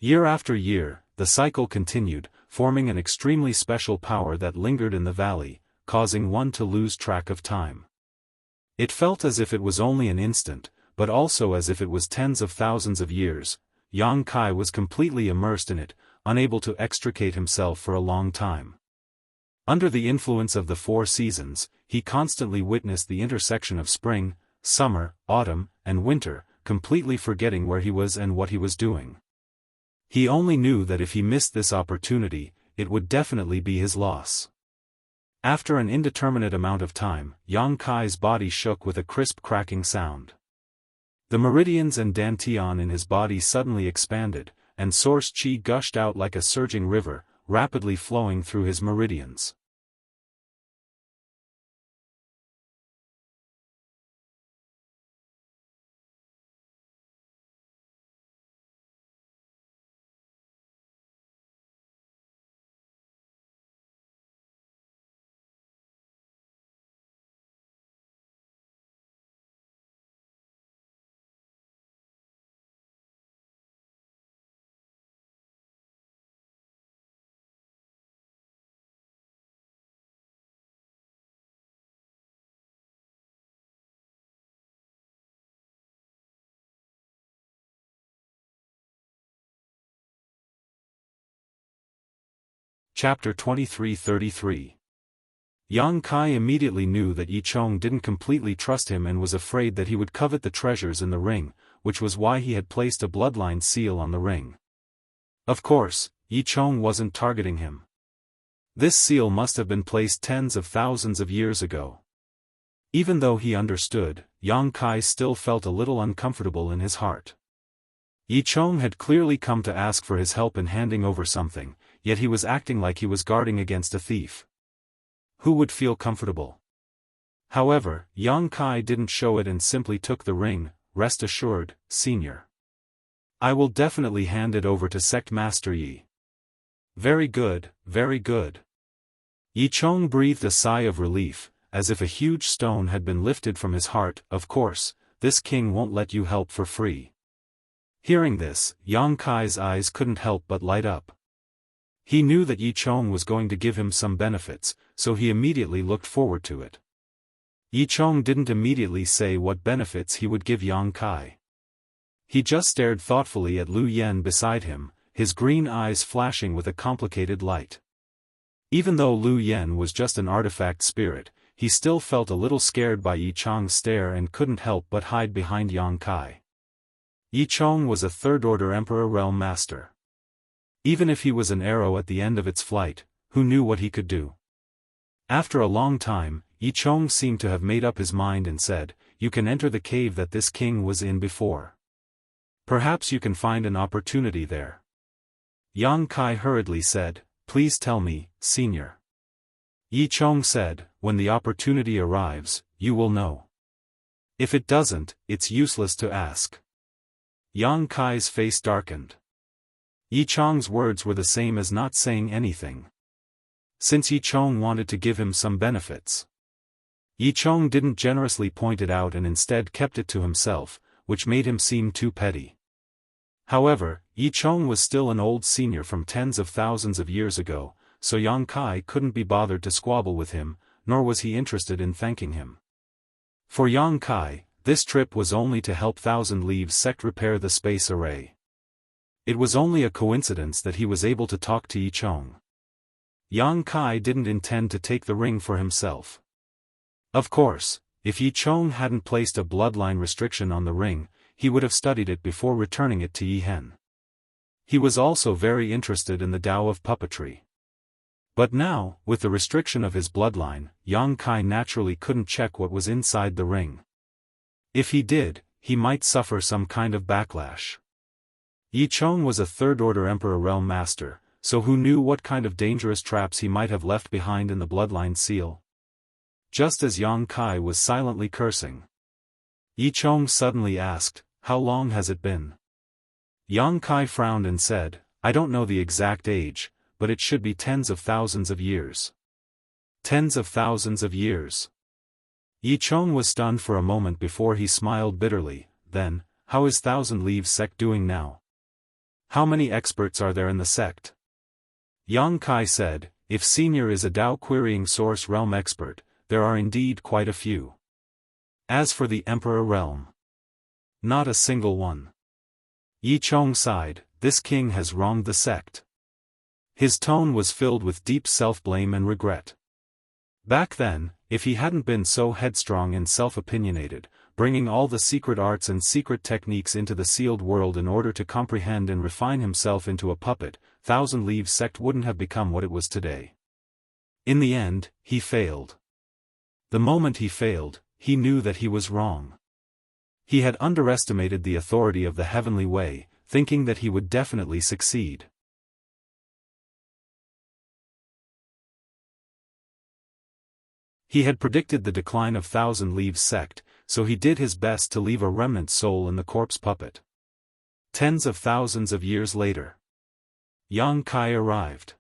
Year after year, the cycle continued, forming an extremely special power that lingered in the valley, causing one to lose track of time. It felt as if it was only an instant, but also as if it was tens of thousands of years. Yang Kai was completely immersed in it, unable to extricate himself for a long time. Under the influence of the four seasons, he constantly witnessed the intersection of spring, summer, autumn, and winter, completely forgetting where he was and what he was doing. He only knew that if he missed this opportunity, it would definitely be his loss. After an indeterminate amount of time, Yang Kai's body shook with a crisp cracking sound. The meridians and dantian in his body suddenly expanded, and source qi gushed out like a surging river, rapidly flowing through his meridians. Chapter 23-33. Yang Kai immediately knew that Yi Chong didn't completely trust him and was afraid that he would covet the treasures in the ring, which was why he had placed a bloodline seal on the ring. Of course, Yi Chong wasn't targeting him. This seal must have been placed tens of thousands of years ago. Even though he understood, Yang Kai still felt a little uncomfortable in his heart. Yi Chong had clearly come to ask for his help in handing over something, yet he was acting like he was guarding against a thief. Who would feel comfortable? However, Yang Kai didn't show it and simply took the ring. Rest assured, Senior. I will definitely hand it over to Sect Master Yi. Very good, very good. Yi Chong breathed a sigh of relief, as if a huge stone had been lifted from his heart. Of course, this king won't let you help for free. Hearing this, Yang Kai's eyes couldn't help but light up. He knew that Yi Chong was going to give him some benefits, so he immediately looked forward to it. Yi Chong didn't immediately say what benefits he would give Yang Kai. He just stared thoughtfully at Lu Yen beside him, his green eyes flashing with a complicated light. Even though Lu Yen was just an artifact spirit, he still felt a little scared by Yi Chong's stare and couldn't help but hide behind Yang Kai. Yi Chong was a third-order Emperor Realm Master. Even if he was an arrow at the end of its flight, who knew what he could do? After a long time, Yi Chong seemed to have made up his mind and said, "You can enter the cave that this king was in before. Perhaps you can find an opportunity there." Yang Kai hurriedly said, "Please tell me, Senior." Yi Chong said, "When the opportunity arrives, you will know. If it doesn't, it's useless to ask." Yang Kai's face darkened. Yi Chong's words were the same as not saying anything. Since Yi Chong wanted to give him some benefits, Yi Chong didn't generously point it out and instead kept it to himself, which made him seem too petty. However, Yi Chong was still an old senior from tens of thousands of years ago, so Yang Kai couldn't be bothered to squabble with him, nor was he interested in thanking him. For Yang Kai, this trip was only to help Thousand Leaves sect repair the space array. It was only a coincidence that he was able to talk to Yi Chong. Yang Kai didn't intend to take the ring for himself. Of course, if Yi Chong hadn't placed a bloodline restriction on the ring, he would have studied it before returning it to Yi Hen. He was also very interested in the Tao of puppetry. But now, with the restriction of his bloodline, Yang Kai naturally couldn't check what was inside the ring. If he did, he might suffer some kind of backlash. Yi Chong was a third-order Emperor Realm Master, so who knew what kind of dangerous traps he might have left behind in the bloodline seal? Just as Yang Kai was silently cursing, Yi Chong suddenly asked, "How long has it been?" Yang Kai frowned and said, "I don't know the exact age, but it should be tens of thousands of years." Tens of thousands of years. Yi Chong was stunned for a moment before he smiled bitterly. Then, how is Thousand Leaves sect doing now? How many experts are there in the sect? Yang Kai said, "If Senior is a Tao querying source realm expert, there are indeed quite a few. As for the Emperor realm, not a single one." Yi Chong sighed, "This king has wronged the sect." His tone was filled with deep self-blame and regret. Back then, if he hadn't been so headstrong and self-opinionated, bringing all the secret arts and secret techniques into the sealed world in order to comprehend and refine himself into a puppet. Thousand Leaves sect wouldn't have become what it was today. In the end, he failed. The moment he failed, he knew that he was wrong. He had underestimated the authority of the heavenly way, thinking that he would definitely succeed. He had predicted the decline of Thousand Leaves sect, so he did his best to leave a remnant soul in the corpse puppet. Tens of thousands of years later, Yang Kai arrived.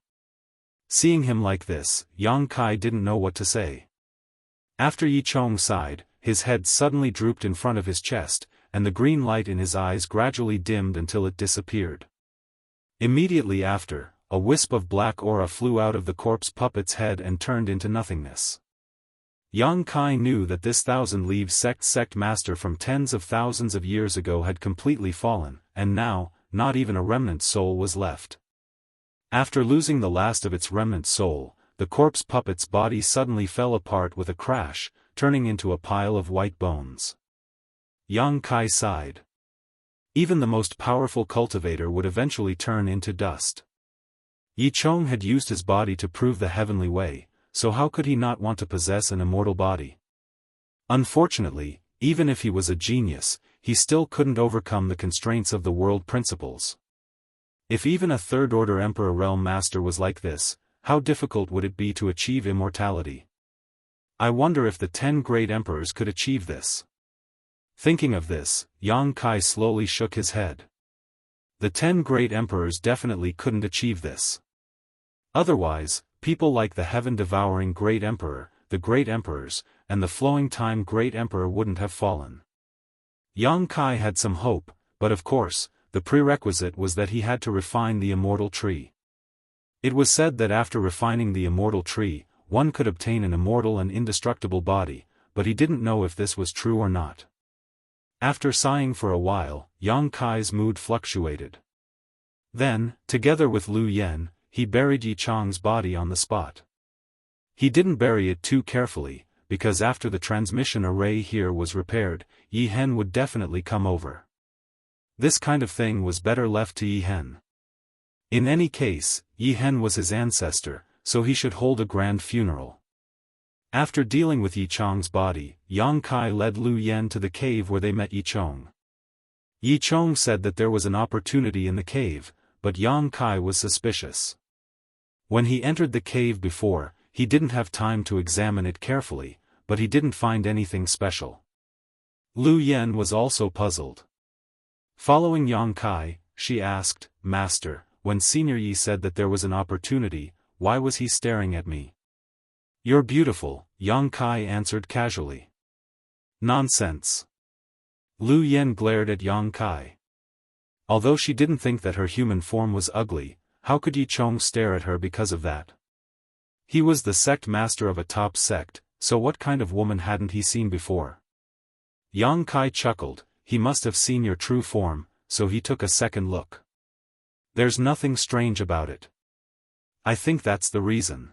Seeing him like this, Yang Kai didn't know what to say. After Yi Chong sighed, his head suddenly drooped in front of his chest, and the green light in his eyes gradually dimmed until it disappeared. Immediately after, a wisp of black aura flew out of the corpse puppet's head and turned into nothingness. Yang Kai knew that this Thousand Leaves sect master from tens of thousands of years ago had completely fallen, and now, not even a remnant soul was left. After losing the last of its remnant soul, the corpse puppet's body suddenly fell apart with a crash, turning into a pile of white bones. Yang Kai sighed. Even the most powerful cultivator would eventually turn into dust. Yi Chong had used his body to prove the heavenly way, so how could he not want to possess an immortal body? Unfortunately, even if he was a genius, he still couldn't overcome the constraints of the world principles. If even a third-order Emperor Realm Master was like this, how difficult would it be to achieve immortality? I wonder if the 10 great emperors could achieve this. Thinking of this, Yang Kai slowly shook his head. The 10 great emperors definitely couldn't achieve this. Otherwise, people like the heaven-devouring Great Emperor, the Great Emperors, and the Flowing Time Great Emperor wouldn't have fallen. Yang Kai had some hope, but of course, the prerequisite was that he had to refine the immortal tree. It was said that after refining the immortal tree, one could obtain an immortal and indestructible body, but he didn't know if this was true or not. After sighing for a while, Yang Kai's mood fluctuated. Then, together with Lu Yen, he buried Yi Chong's body on the spot. He didn't bury it too carefully, because after the transmission array here was repaired, Yi Hen would definitely come over. This kind of thing was better left to Yi Hen. In any case, Yi Hen was his ancestor, so he should hold a grand funeral. After dealing with Yi Chong's body, Yang Kai led Lu Yen to the cave where they met Yi Chong. Yi Chong said that there was an opportunity in the cave, but Yang Kai was suspicious. When he entered the cave before, he didn't have time to examine it carefully, but he didn't find anything special. Lu Yen was also puzzled. Following Yang Kai, she asked, "Master, when Senior Yi said that there was an opportunity, why was he staring at me?" "You're beautiful," Yang Kai answered casually. "Nonsense." Lu Yen glared at Yang Kai. Although she didn't think that her human form was ugly, how could Yi Chong stare at her because of that? He was the sect master of a top sect, so what kind of woman hadn't he seen before? Yang Kai chuckled. He must have seen your true form, so he took a second look. There's nothing strange about it. I think that's the reason.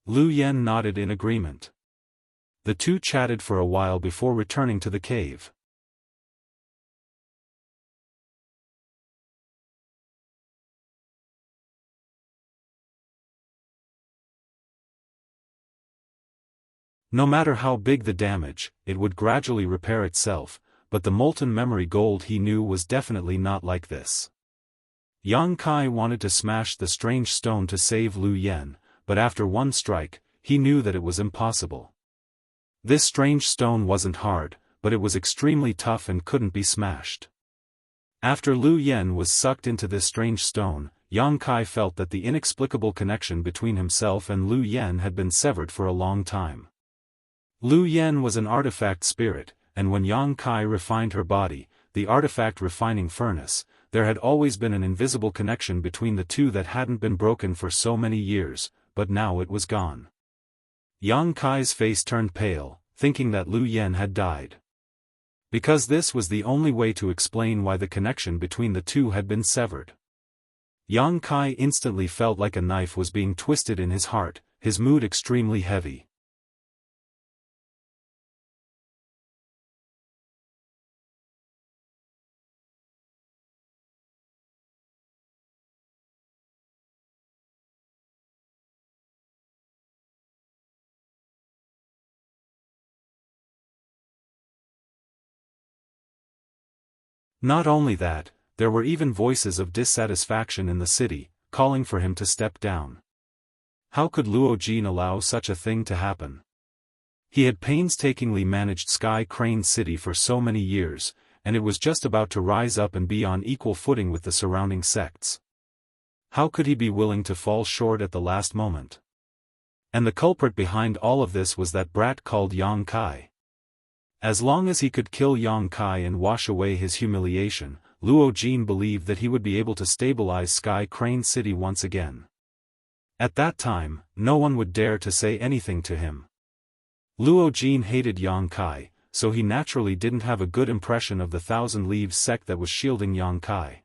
Lu Yen nodded in agreement. The two chatted for a while before returning to the cave. No matter how big the damage, it would gradually repair itself, but the molten memory gold he knew was definitely not like this. Yang Kai wanted to smash the strange stone to save Lu Yen, but after one strike, he knew that it was impossible. This strange stone wasn't hard, but it was extremely tough and couldn't be smashed. After Lu Yen was sucked into this strange stone, Yang Kai felt that the inexplicable connection between himself and Lu Yen had been severed for a long time. Lu Yen was an artifact spirit, and when Yang Kai refined her body, the artifact refining furnace, there had always been an invisible connection between the two that hadn't been broken for so many years, but now it was gone. Yang Kai's face turned pale, thinking that Lu Yen had died. Because this was the only way to explain why the connection between the two had been severed. Yang Kai instantly felt like a knife was being twisted in his heart, his mood extremely heavy. Not only that, there were even voices of dissatisfaction in the city, calling for him to step down. How could Luo Jin allow such a thing to happen? He had painstakingly managed Sky Crane City for so many years, and it was just about to rise up and be on equal footing with the surrounding sects. How could he be willing to fall short at the last moment? And the culprit behind all of this was that brat called Yang Kai. As long as he could kill Yang Kai and wash away his humiliation, Luo Jin believed that he would be able to stabilize Sky Crane City once again. At that time, no one would dare to say anything to him. Luo Jin hated Yang Kai, so he naturally didn't have a good impression of the Thousand Leaves sect that was shielding Yang Kai.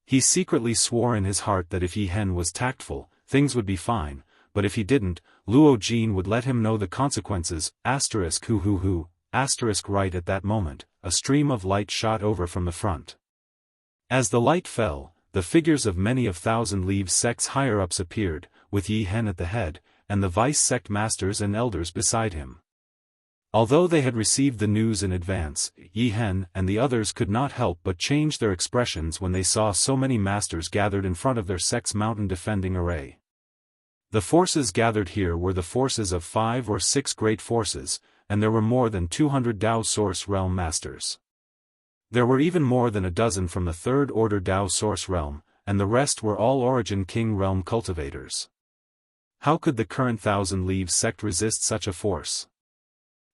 He secretly swore in his heart that if Yi Hen was tactful, things would be fine, but if he didn't, Luo Jin would let him know the consequences. *****. Right at that moment, a stream of light shot over from the front. As the light fell, the figures of many of Thousand Leaves sect's higher-ups appeared, with Yi Hen at the head, and the vice sect masters and elders beside him. Although they had received the news in advance, Yi Hen and the others could not help but change their expressions when they saw so many masters gathered in front of their sect's mountain defending array. The forces gathered here were the forces of 5 or 6 great forces, and there were more than 200 Dao Source Realm masters. There were even more than a dozen from the Third Order Dao Source Realm, and the rest were all Origin King Realm cultivators. How could the current Thousand Leaves sect resist such a force?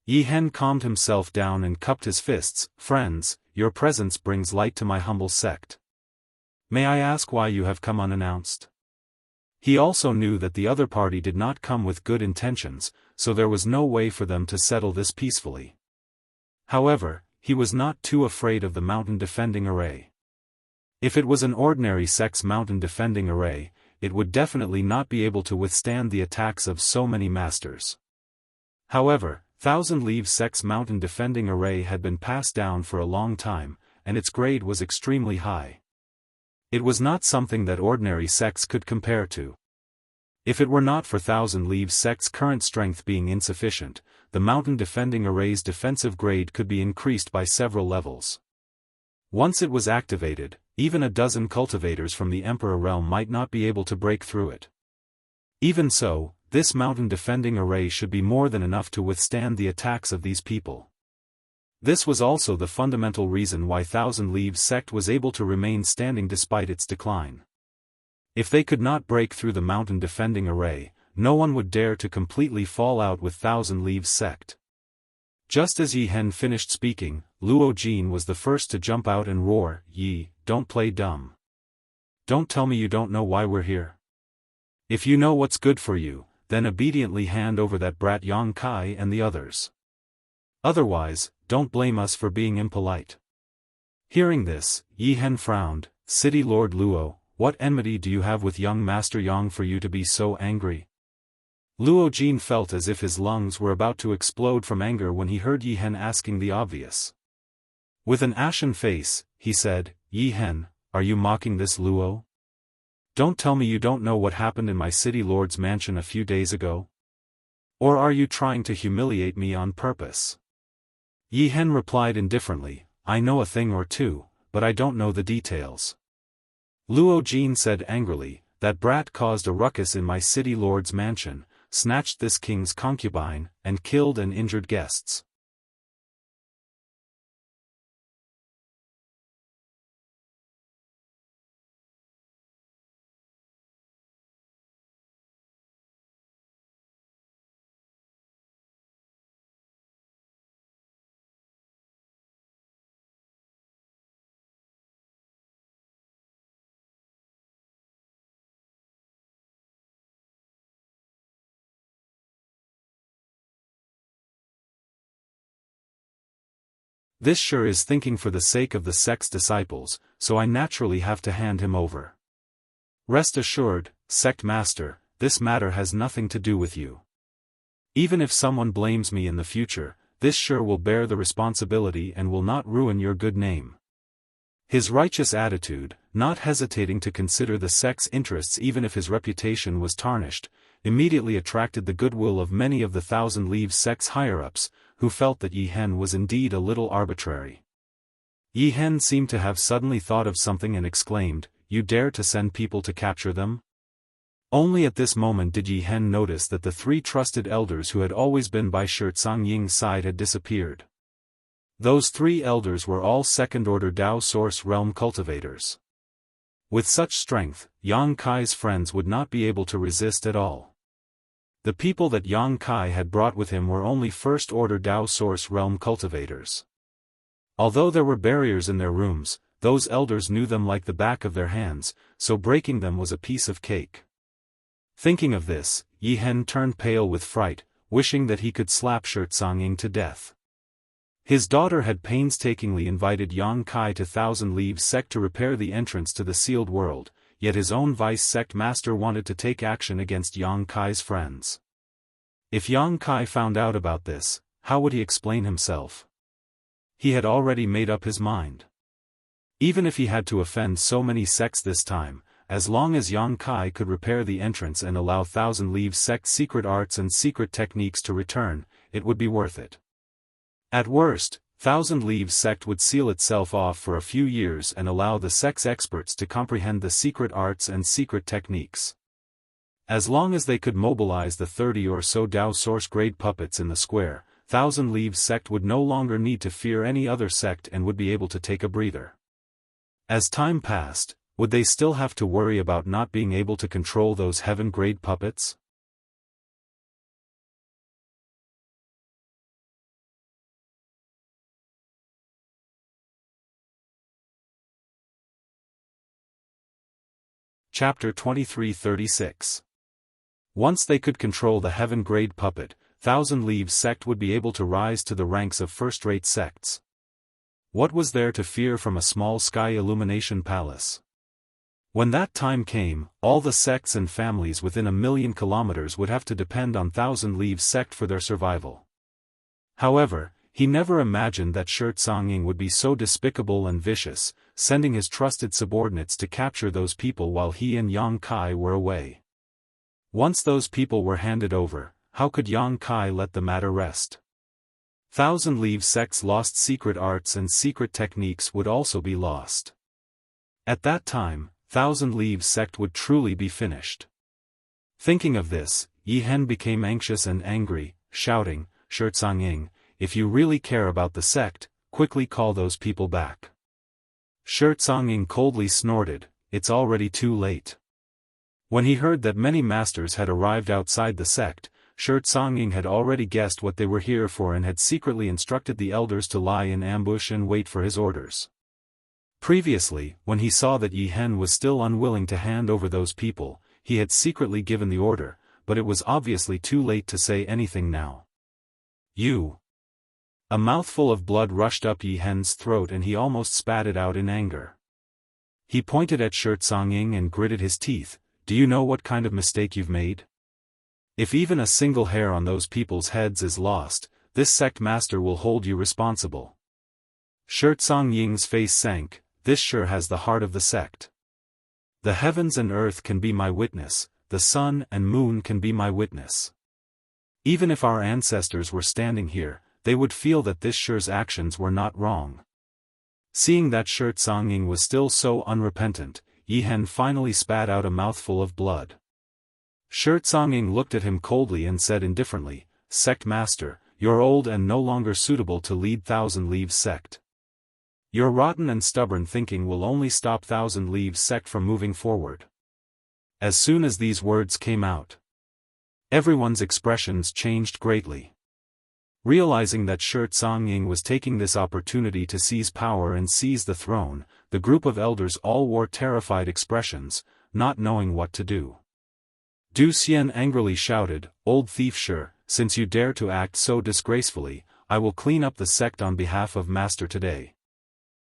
Yi Hen calmed himself down and cupped his fists. "Friends, your presence brings light to my humble sect. May I ask why you have come unannounced?" He also knew that the other party did not come with good intentions, so there was no way for them to settle this peacefully. However, he was not too afraid of the mountain defending array. If it was an ordinary sect's mountain defending array, it would definitely not be able to withstand the attacks of so many masters. However, Thousand Leaves sect's mountain defending array had been passed down for a long time, and its grade was extremely high. It was not something that ordinary sects could compare to. If it were not for Thousand Leaves sect's current strength being insufficient, the mountain defending array's defensive grade could be increased by several levels. Once it was activated, even a dozen cultivators from the Emperor realm might not be able to break through it. Even so, this mountain defending array should be more than enough to withstand the attacks of these people. This was also the fundamental reason why Thousand Leaves sect was able to remain standing despite its decline. If they could not break through the mountain defending array, no one would dare to completely fall out with Thousand Leaves sect. Just as Yi Hen finished speaking, Luo Jin was the first to jump out and roar, "Yi, don't play dumb. Don't tell me you don't know why we're here. If you know what's good for you, then obediently hand over that brat Yang Kai and the others. Otherwise, don't blame us for being impolite." Hearing this, Yi Hen frowned. "City Lord Luo, what enmity do you have with young Master Yang for you to be so angry?" Luo Jin felt as if his lungs were about to explode from anger when he heard Yi Hen asking the obvious. With an ashen face, he said, "Yi Hen, are you mocking this Luo? Don't tell me you don't know what happened in my city lord's mansion a few days ago? Or are you trying to humiliate me on purpose?" Yi Hen replied indifferently, "I know a thing or two, but I don't know the details." Luo Jin said angrily, "That brat caused a ruckus in my city lord's mansion, snatched this king's concubine, and killed and injured guests. This sure is thinking for the sake of the sect's disciples, so I naturally have to hand him over. Rest assured, sect master, this matter has nothing to do with you. Even if someone blames me in the future, this sure will bear the responsibility and will not ruin your good name." His righteous attitude, not hesitating to consider the sect's interests even if his reputation was tarnished, immediately attracted the goodwill of many of the Thousand Leaves sect's higher-ups, who felt that Yi Hen was indeed a little arbitrary. Yi Hen seemed to have suddenly thought of something and exclaimed, "You dare to send people to capture them?" Only at this moment did Yi Hen notice that the three trusted elders who had always been by Shanxia side had disappeared. Those three elders were all second-order Dao Source Realm cultivators. With such strength, Yang Kai's friends would not be able to resist at all. The people that Yang Kai had brought with him were only first-order Dao Source Realm cultivators. Although there were barriers in their rooms, those elders knew them like the back of their hands, so breaking them was a piece of cake. Thinking of this, Yi Hen turned pale with fright, wishing that he could slap Shanxia to death. His daughter had painstakingly invited Yang Kai to Thousand Leaves sect to repair the entrance to the sealed world, yet his own vice sect master wanted to take action against Yang Kai's friends. If Yang Kai found out about this, how would he explain himself? He had already made up his mind. Even if he had to offend so many sects this time, as long as Yang Kai could repair the entrance and allow Thousand Leaves sect's secret arts and secret techniques to return, it would be worth it. At worst, Thousand Leaves sect would seal itself off for a few years and allow the sect's experts to comprehend the secret arts and secret techniques. As long as they could mobilize the 30 or so Dao Source grade puppets in the square, Thousand Leaves sect would no longer need to fear any other sect and would be able to take a breather. As time passed, would they still have to worry about not being able to control those heaven-grade puppets? Chapter 2336. Once they could control the heaven-grade puppet, Thousand Leaves sect would be able to rise to the ranks of first-rate sects. What was there to fear from a small sky illumination palace? When that time came, all the sects and families within 1,000,000 kilometers would have to depend on Thousand Leaves sect for their survival. However, he never imagined that Shanxia would be so despicable and vicious, sending his trusted subordinates to capture those people while he and Yang Kai were away. Once those people were handed over, how could Yang Kai let the matter rest? Thousand Leaves sect's lost secret arts and secret techniques would also be lost. At that time, Thousand Leaves sect would truly be finished. Thinking of this, Yi Hen became anxious and angry, shouting, "Shanxia, if you really care about the sect, quickly call those people back." Shanxia coldly snorted, "It's already too late." When he heard that many masters had arrived outside the sect, Shanxia had already guessed what they were here for and had secretly instructed the elders to lie in ambush and wait for his orders. Previously, when he saw that Yi Hen was still unwilling to hand over those people, he had secretly given the order, but it was obviously too late to say anything now. "You!" A mouthful of blood rushed up Yi Hen's throat and he almost spat it out in anger. He pointed at Shanxia and gritted his teeth, "Do you know what kind of mistake you've made? If even a single hair on those people's heads is lost, this sect master will hold you responsible." Shanxia's face sank. This sure has the heart of the sect. The heavens and earth can be my witness, the sun and moon can be my witness. Even if our ancestors were standing here, they would feel that this Shi's actions were not wrong. Seeing that Shanxia was still so unrepentant, Yi Hen finally spat out a mouthful of blood. Shanxia looked at him coldly and said indifferently, "Sect master, you're old and no longer suitable to lead Thousand Leaves sect. Your rotten and stubborn thinking will only stop Thousand Leaves sect from moving forward." As soon as these words came out, everyone's expressions changed greatly. Realizing that Shanxia was taking this opportunity to seize power and seize the throne, the group of elders all wore terrified expressions, not knowing what to do. Du Xian angrily shouted, "Old thief Shi, since you dare to act so disgracefully, I will clean up the sect on behalf of Master today."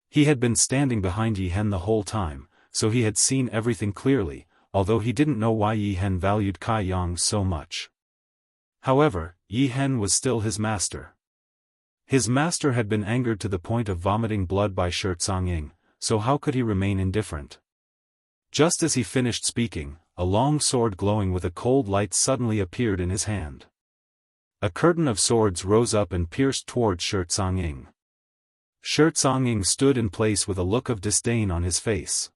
He had been standing behind Yi Hen the whole time, so he had seen everything clearly, although he didn't know why Yi Hen valued Kai Yang so much. However, Yi Hen was still his master. His master had been angered to the point of vomiting blood by Shanxia, so how could he remain indifferent? Just as he finished speaking, a long sword glowing with a cold light suddenly appeared in his hand. A curtain of swords rose up and pierced towards Shanxia. Songing stood in place with a look of disdain on his face.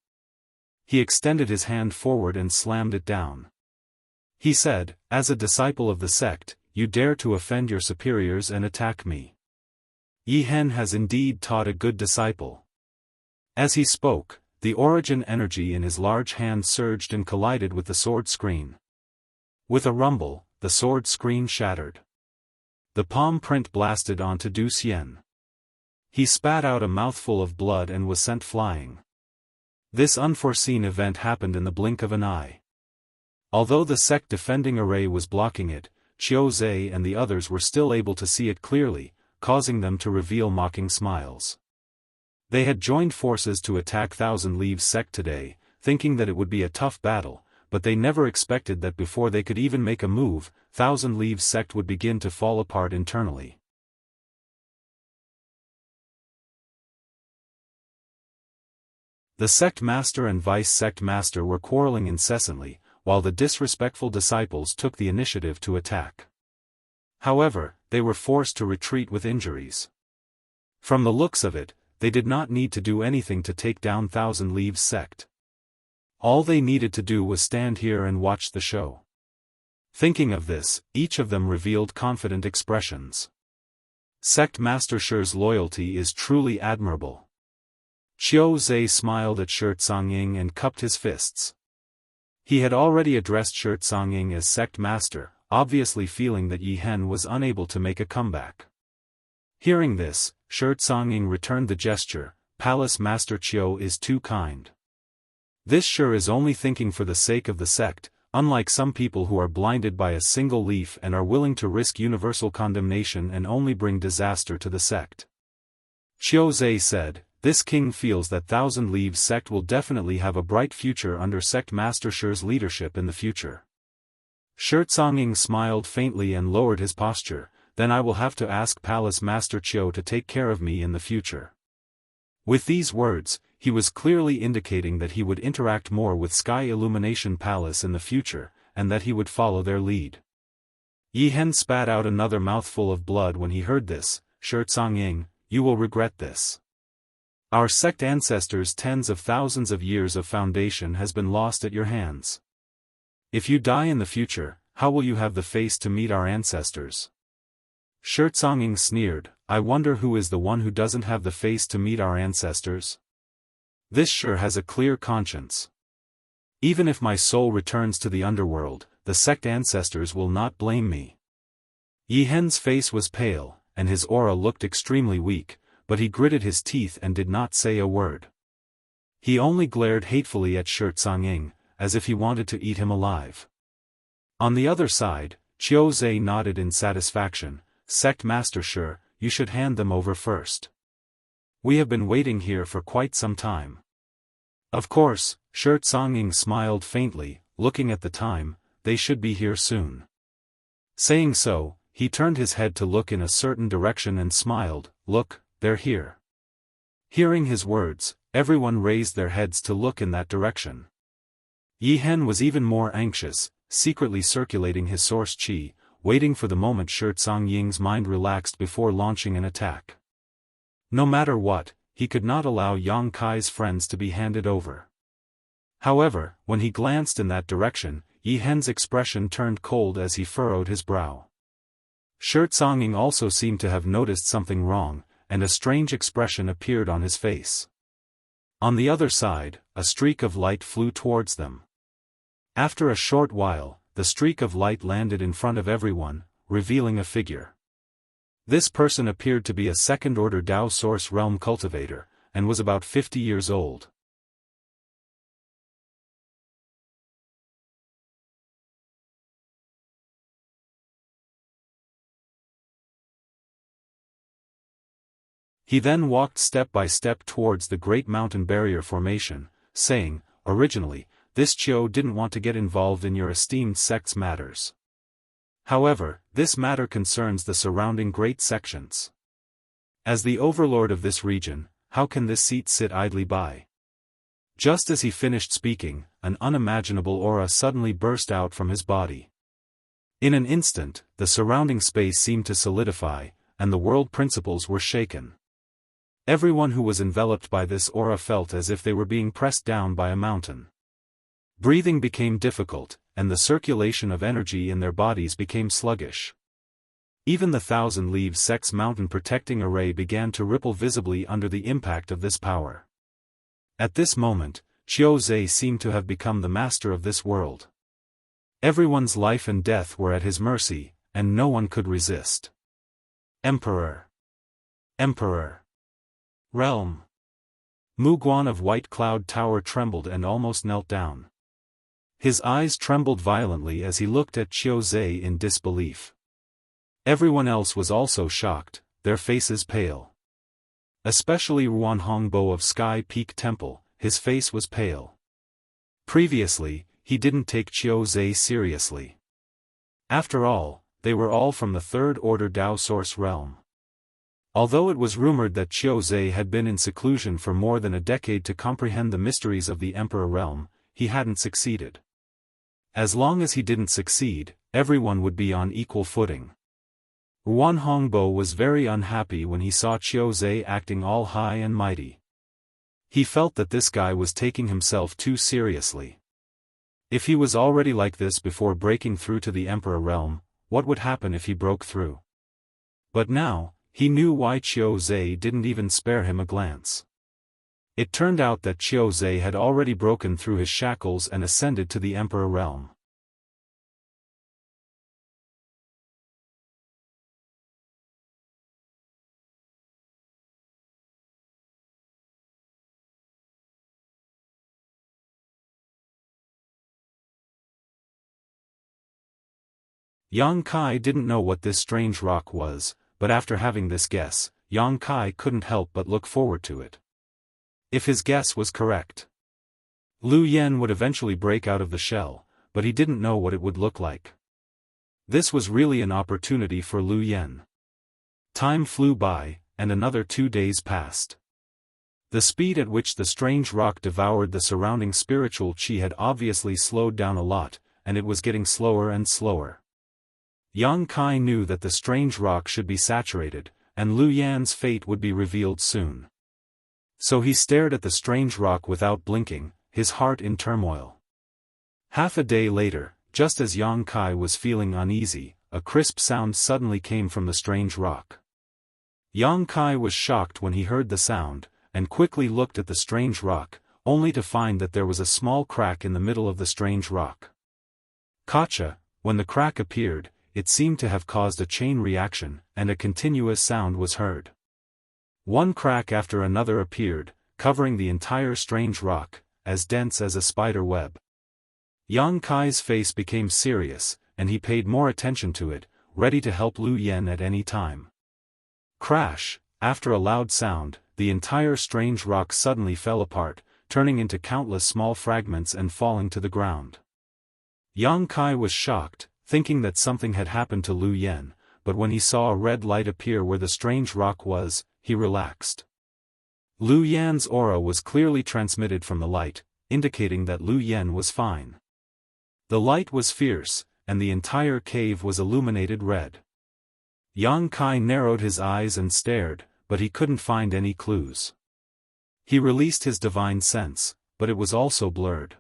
He extended his hand forward and slammed it down. He said, "As a disciple of the sect, you dare to offend your superiors and attack me. Yi Hen has indeed taught a good disciple." As he spoke, the origin energy in his large hand surged and collided with the sword screen. With a rumble, the sword screen shattered. The palm print blasted onto Du Xian. He spat out a mouthful of blood and was sent flying. This unforeseen event happened in the blink of an eye. Although the sect defending array was blocking it, Qiu Zhe and the others were still able to see it clearly, causing them to reveal mocking smiles. They had joined forces to attack Thousand Leaves sect today, thinking that it would be a tough battle, but they never expected that before they could even make a move, Thousand Leaves sect would begin to fall apart internally. The sect master and vice sect master were quarreling incessantly, while the disrespectful disciples took the initiative to attack. However, they were forced to retreat with injuries. From the looks of it, they did not need to do anything to take down Thousand Leaves sect. All they needed to do was stand here and watch the show. Thinking of this, each of them revealed confident expressions. Sect Master Shi's loyalty is truly admirable. Qiu Zhe smiled at Songing and cupped his fists. He had already addressed Songing as sect master, obviously feeling that Yi Hen was unable to make a comeback. Hearing this, Songing returned the gesture. "Palace Master Qiu is too kind. This Shi is only thinking for the sake of the sect, unlike some people who are blinded by a single leaf and are willing to risk universal condemnation and only bring disaster to the sect." Qiu Zhe said, "This king feels that Thousand Leaves sect will definitely have a bright future under sect Master Shi's leadership in the future." Songing smiled faintly and lowered his posture. "Then I will have to ask Palace Master Qiu to take care of me in the future." With these words, he was clearly indicating that he would interact more with Sky Illumination Palace in the future, and that he would follow their lead. Yi Hen spat out another mouthful of blood when he heard this. "Songing, you will regret this. Our sect ancestors' tens of thousands of years of foundation has been lost at your hands. If you die in the future, how will you have the face to meet our ancestors?" Songing sneered, "I wonder who is the one who doesn't have the face to meet our ancestors? This Shi has a clear conscience. Even if my soul returns to the underworld, the sect ancestors will not blame me." Yi Hen's face was pale, and his aura looked extremely weak, but he gritted his teeth and did not say a word. He only glared hatefully at Songing, as if he wanted to eat him alive. On the other side, Qiu Zhe nodded in satisfaction. "Sect Master Shi, you should hand them over first. We have been waiting here for quite some time." Of course, Songing smiled faintly, looking at the time, "They should be here soon." Saying so, he turned his head to look in a certain direction and smiled, "Look, they're here." Hearing his words, everyone raised their heads to look in that direction. Yi Hen was even more anxious, secretly circulating his source qi, waiting for the moment Songing's mind relaxed before launching an attack. No matter what, he could not allow Yang Kai's friends to be handed over. However, when he glanced in that direction, Yi Hen's expression turned cold as he furrowed his brow. Songing also seemed to have noticed something wrong, and a strange expression appeared on his face. On the other side, a streak of light flew towards them. After a short while, the streak of light landed in front of everyone, revealing a figure. This person appeared to be a second-order Dao Source Realm cultivator, and was about 50 years old. He then walked step by step towards the Great Mountain Barrier formation, saying, "Originally, this Qiu didn't want to get involved in your esteemed sect's matters. However, this matter concerns the surrounding great sections. As the overlord of this region, how can this seat sit idly by?" Just as he finished speaking, an unimaginable aura suddenly burst out from his body. In an instant, the surrounding space seemed to solidify, and the world principles were shaken. Everyone who was enveloped by this aura felt as if they were being pressed down by a mountain. Breathing became difficult, and the circulation of energy in their bodies became sluggish. Even the 1,000 Leaves sect's mountain protecting array began to ripple visibly under the impact of this power. At this moment, Qiu Zhe seemed to have become the master of this world. Everyone's life and death were at his mercy, and no one could resist. Emperor. Emperor. Realm. Muguan of White Cloud Tower trembled and almost knelt down. His eyes trembled violently as he looked at Qiu Zhe in disbelief. Everyone else was also shocked, their faces pale. Especially Ruan Hongbo of Sky Peak Temple, his face was pale. Previously, he didn't take Qiu Zhe seriously. After all, they were all from the Third Order Dao Source realm. Although it was rumored that Qiu Zhe had been in seclusion for more than a decade to comprehend the mysteries of the Emperor realm, he hadn't succeeded. As long as he didn't succeed, everyone would be on equal footing. Ruan Hongbo was very unhappy when he saw Qiu Zhe acting all high and mighty. He felt that this guy was taking himself too seriously. If he was already like this before breaking through to the Emperor realm, what would happen if he broke through? But now, he knew why Qiu Zhe didn't even spare him a glance. It turned out that Qiu Zhe had already broken through his shackles and ascended to the Emperor realm. Yang Kai didn't know what this strange rock was, but after having this guess, Yang Kai couldn't help but look forward to it. If his guess was correct, Lu Yen would eventually break out of the shell, but he didn't know what it would look like. This was really an opportunity for Lu Yen. Time flew by, and another 2 days passed. The speed at which the strange rock devoured the surrounding spiritual qi had obviously slowed down a lot, and it was getting slower and slower. Yang Kai knew that the strange rock should be saturated, and Lu Yan's fate would be revealed soon. So he stared at the strange rock without blinking, his heart in turmoil. Half a day later, just as Yang Kai was feeling uneasy, a crisp sound suddenly came from the strange rock. Yang Kai was shocked when he heard the sound, and quickly looked at the strange rock, only to find that there was a small crack in the middle of the strange rock. Gotcha, when the crack appeared, it seemed to have caused a chain reaction, and a continuous sound was heard. One crack after another appeared, covering the entire strange rock, as dense as a spider web. Yang Kai's face became serious, and he paid more attention to it, ready to help Lu Yen at any time. Crash! After a loud sound, the entire strange rock suddenly fell apart, turning into countless small fragments and falling to the ground. Yang Kai was shocked, thinking that something had happened to Lu Yen, but when he saw a red light appear where the strange rock was, he relaxed. Lu Yan's aura was clearly transmitted from the light, indicating that Lu Yen was fine. The light was fierce, and the entire cave was illuminated red. Yang Kai narrowed his eyes and stared, but he couldn't find any clues. He released his divine sense, but it was also blurred.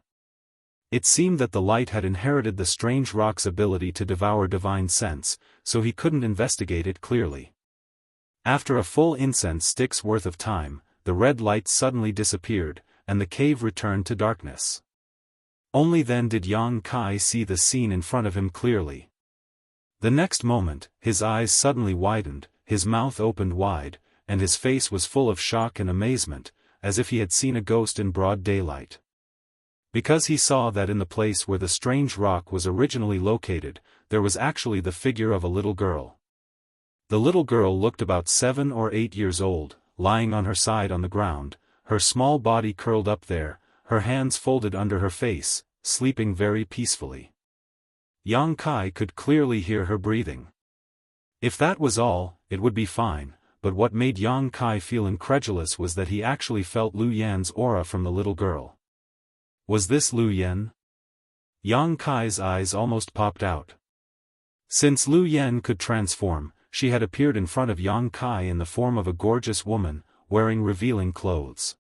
It seemed that the light had inherited the strange rock's ability to devour divine sense, so he couldn't investigate it clearly. After a full incense stick's worth of time, the red light suddenly disappeared, and the cave returned to darkness. Only then did Yang Kai see the scene in front of him clearly. The next moment, his eyes suddenly widened, his mouth opened wide, and his face was full of shock and amazement, as if he had seen a ghost in broad daylight. Because he saw that in the place where the strange rock was originally located, there was actually the figure of a little girl. The little girl looked about 7 or 8 years old, lying on her side on the ground, her small body curled up there, her hands folded under her face, sleeping very peacefully. Yang Kai could clearly hear her breathing. If that was all, it would be fine, but what made Yang Kai feel incredulous was that he actually felt Lu Yan's aura from the little girl. Was this Lu Yan? Yang Kai's eyes almost popped out. Since Lu Yan could transform, she had appeared in front of Yang Kai in the form of a gorgeous woman, wearing revealing clothes.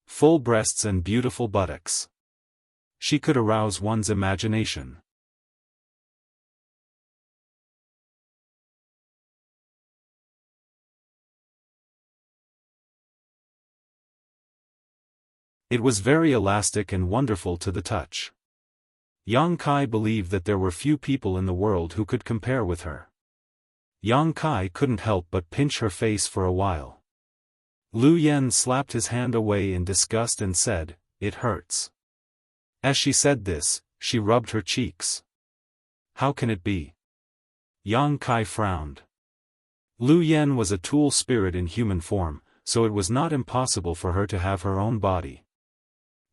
Full breasts and beautiful buttocks. She could arouse one's imagination. It was very elastic and wonderful to the touch. Yang Kai believed that there were few people in the world who could compare with her. Yang Kai couldn't help but pinch her face for a while. Lu Yen slapped his hand away in disgust and said, "It hurts." As she said this, she rubbed her cheeks. "How can it be?" Yang Kai frowned. Lu Yen was a tool spirit in human form, so it was not impossible for her to have her own body.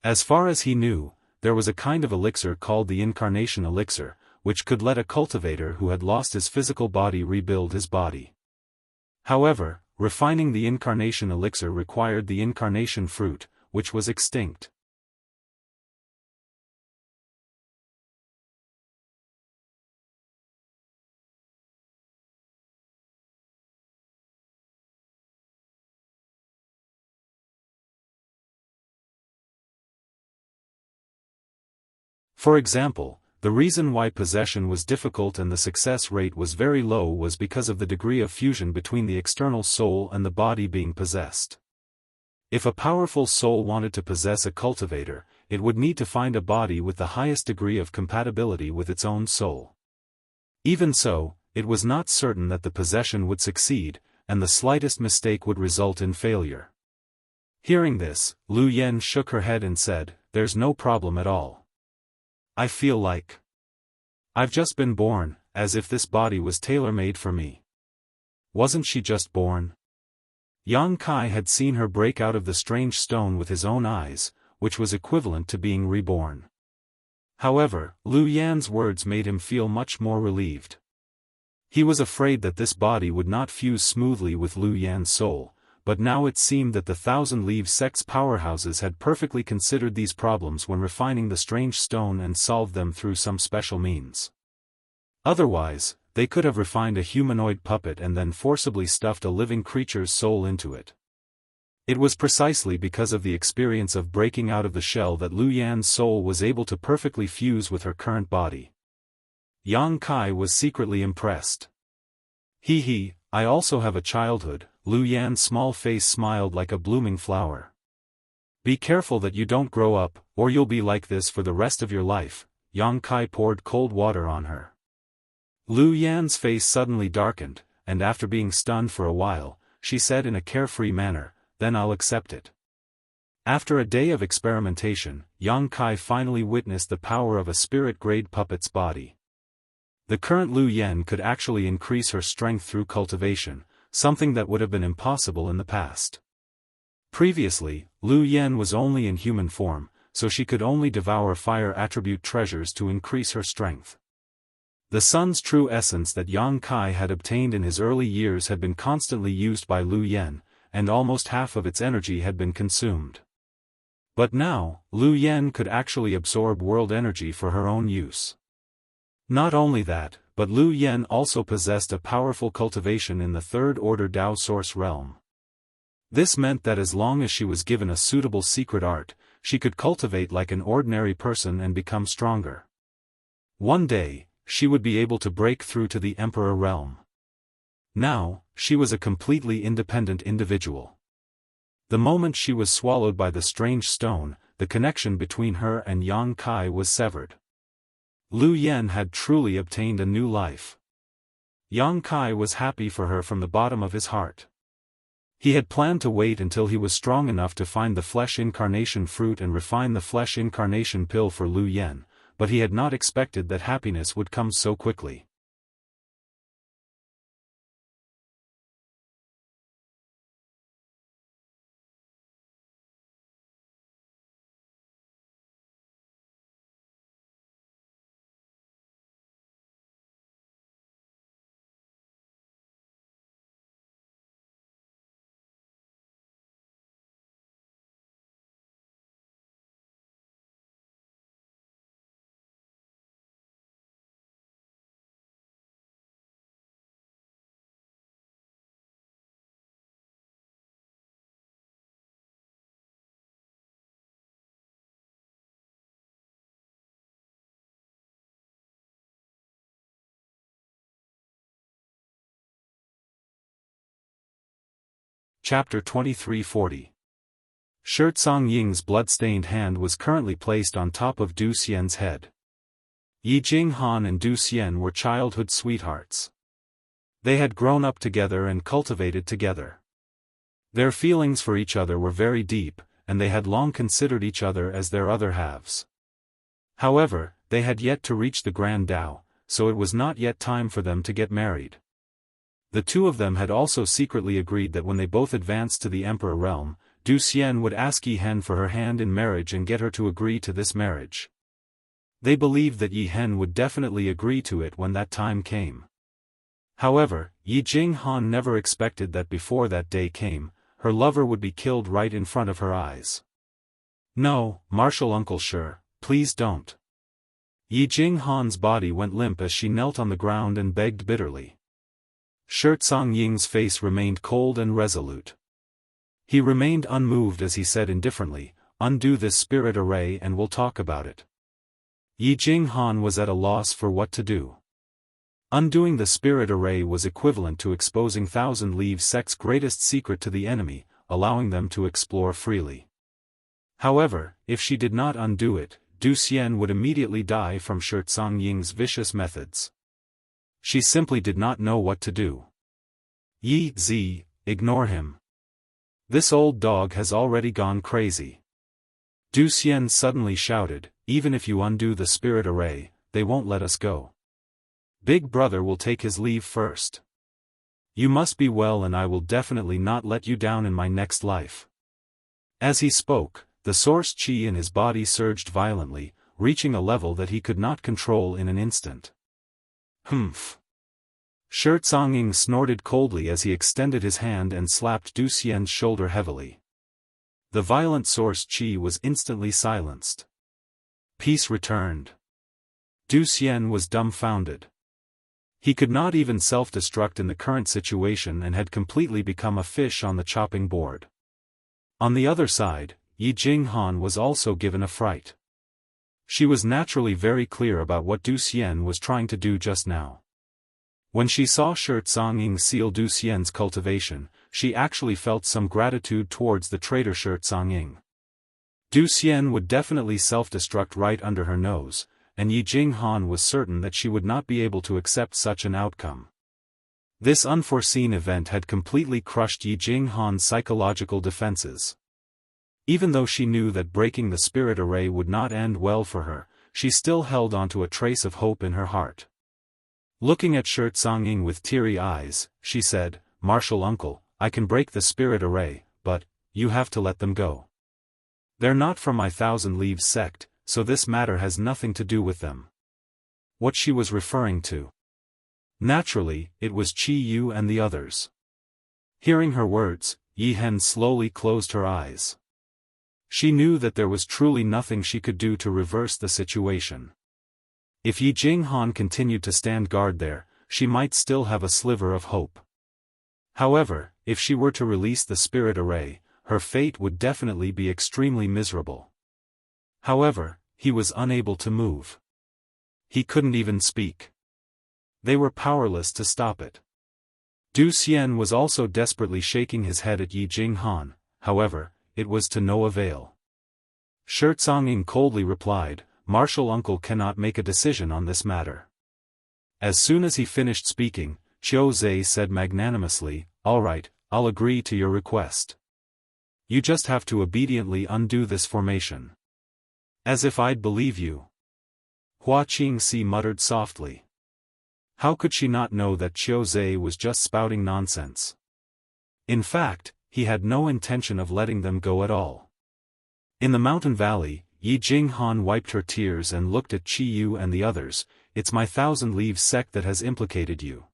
As far as he knew, there was a kind of elixir called the incarnation elixir, which could let a cultivator who had lost his physical body rebuild his body. However, refining the incarnation elixir required the incarnation fruit, which was extinct. For example, the reason why possession was difficult and the success rate was very low was because of the degree of fusion between the external soul and the body being possessed. If a powerful soul wanted to possess a cultivator, it would need to find a body with the highest degree of compatibility with its own soul. Even so, it was not certain that the possession would succeed, and the slightest mistake would result in failure. Hearing this, Lu Yen shook her head and said, "There's no problem at all. I feel like I've just been born, as if this body was tailor-made for me." Wasn't she just born? Yang Kai had seen her break out of the strange stone with his own eyes, which was equivalent to being reborn. However, Lu Yan's words made him feel much more relieved. He was afraid that this body would not fuse smoothly with Lu Yan's soul, but now it seemed that the Thousand Leaves sect's powerhouses had perfectly considered these problems when refining the strange stone and solved them through some special means. Otherwise, they could have refined a humanoid puppet and then forcibly stuffed a living creature's soul into it. It was precisely because of the experience of breaking out of the shell that Lu Yan's soul was able to perfectly fuse with her current body. Yang Kai was secretly impressed. "Hee, I also have a childhood." Lu Yan's small face smiled like a blooming flower. "Be careful that you don't grow up, or you'll be like this for the rest of your life." Yang Kai poured cold water on her. Lu Yan's face suddenly darkened, and after being stunned for a while, she said in a carefree manner, "Then I'll accept it." After a day of experimentation, Yang Kai finally witnessed the power of a spirit-grade puppet's body. The current Lu Yan could actually increase her strength through cultivation, something that would have been impossible in the past. Previously, Lu Yan was only in human form, so she could only devour fire attribute treasures to increase her strength. The sun's true essence that Yang Kai had obtained in his early years had been constantly used by Lu Yan, and almost half of its energy had been consumed. But now, Lu Yan could actually absorb world energy for her own use. Not only that, but Lu Yan also possessed a powerful cultivation in the third-order Dao source realm. This meant that as long as she was given a suitable secret art, she could cultivate like an ordinary person and become stronger. One day, she would be able to break through to the Emperor realm. Now, she was a completely independent individual. The moment she was swallowed by the strange stone, the connection between her and Yang Kai was severed. Lu Yan had truly obtained a new life. Yang Kai was happy for her from the bottom of his heart. He had planned to wait until he was strong enough to find the flesh incarnation fruit and refine the flesh incarnation pill for Lu Yan, but he had not expected that happiness would come so quickly. Chapter 2340. Shirtsong Ying's blood-stained hand was currently placed on top of Du Xian's head. Yi Jinghan and Du Xian were childhood sweethearts. They had grown up together and cultivated together. Their feelings for each other were very deep, and they had long considered each other as their other halves. However, they had yet to reach the Grand Tao, so it was not yet time for them to get married. The two of them had also secretly agreed that when they both advanced to the Emperor realm, Du Xian would ask Yi Hen for her hand in marriage and get her to agree to this marriage. They believed that Yi Hen would definitely agree to it when that time came. However, Yi Jinghan never expected that before that day came, her lover would be killed right in front of her eyes. "No, Martial Uncle Shi, please don't." Yi Jinghan's body went limp as she knelt on the ground and begged bitterly. Shirtsong Ying's face remained cold and resolute. He remained unmoved as he said indifferently, "Undo this spirit array and we'll talk about it." Yi Jinghan was at a loss for what to do. Undoing the spirit array was equivalent to exposing Thousand Leaves sect's greatest secret to the enemy, allowing them to explore freely. However, if she did not undo it, Du Xian would immediately die from Shirtsong Ying's vicious methods. She simply did not know what to do. "Yi Zi, ignore him. This old dog has already gone crazy." Du Xian suddenly shouted, "Even if you undo the spirit array, they won't let us go. Big brother will take his leave first. You must be well and I will definitely not let you down in my next life." As he spoke, the source qi in his body surged violently, reaching a level that he could not control in an instant. "Humph." Shirtsong Ying snorted coldly as he extended his hand and slapped Du Xian's shoulder heavily. The violent source qi was instantly silenced. Peace returned. Du Xian was dumbfounded. He could not even self-destruct in the current situation and had completely become a fish on the chopping board. On the other side, Yi Jinghan was also given a fright. She was naturally very clear about what Du Xian was trying to do just now. When she saw Shirtsong Ying seal Du Xian's cultivation, she actually felt some gratitude towards the traitor Shirtsong Ying. Du Xian would definitely self-destruct right under her nose, and Yi Jinghan was certain that she would not be able to accept such an outcome. This unforeseen event had completely crushed Yi Jinghan's psychological defenses. Even though she knew that breaking the spirit array would not end well for her, she still held onto a trace of hope in her heart. Looking at Shirtsong Ying with teary eyes, she said, "Martial uncle, I can break the spirit array, but you have to let them go. They're not from my Thousand Leaves sect, so this matter has nothing to do with them." What she was referring to? Naturally, it was Qi Yu and the others. Hearing her words, Yi Hen slowly closed her eyes. She knew that there was truly nothing she could do to reverse the situation. If Yi Jinghan continued to stand guard there, she might still have a sliver of hope. However, if she were to release the spirit array, her fate would definitely be extremely miserable. However, he was unable to move. He couldn't even speak. They were powerless to stop it. Du Xian was also desperately shaking his head at Yi Jinghan, however, it was to no avail. Shirtsong Ying coldly replied, "Martial uncle cannot make a decision on this matter." As soon as he finished speaking, Qiu Zhe said magnanimously, "All right, I'll agree to your request. You just have to obediently undo this formation." "As if I'd believe you." Hua Qingxi muttered softly. How could she not know that Qiu Zhe was just spouting nonsense? In fact, he had no intention of letting them go at all. In the mountain valley, Yi Jinghan wiped her tears and looked at Qi Yu and the others. "It's my Thousand Leaves sect that has implicated you."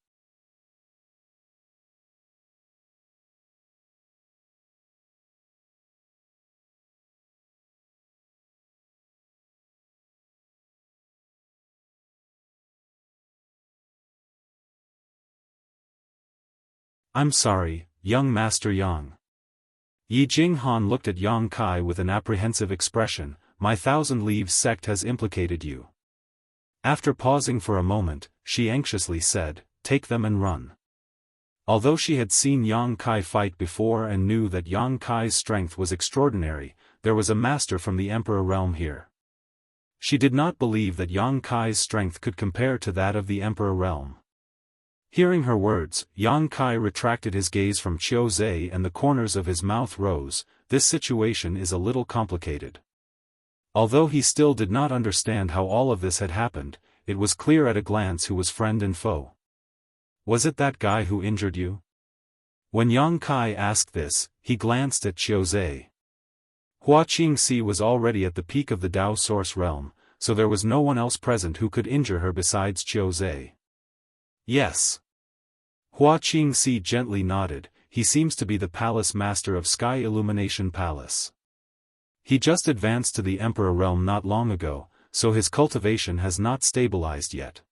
"I'm sorry, young Master Yang." Yi Jinghan looked at Yang Kai with an apprehensive expression. "My Thousand Leaves sect has implicated you." After pausing for a moment, she anxiously said, "Take them and run." Although she had seen Yang Kai fight before and knew that Yang Kai's strength was extraordinary, there was a master from the Emperor realm here. She did not believe that Yang Kai's strength could compare to that of the Emperor realm. Hearing her words, Yang Kai retracted his gaze from Qiu Zhe and the corners of his mouth rose. This situation is a little complicated. Although he still did not understand how all of this had happened, it was clear at a glance who was friend and foe. Was it that guy who injured you? When Yang Kai asked this, he glanced at Qiu Zhe. Hua Qingxi was already at the peak of the Dao Source realm, so there was no one else present who could injure her besides Qiu Zhe. Yes. Hua Qingxi gently nodded. He seems to be the palace master of Sky Illumination Palace. He just advanced to the Emperor realm not long ago, so his cultivation has not stabilized yet.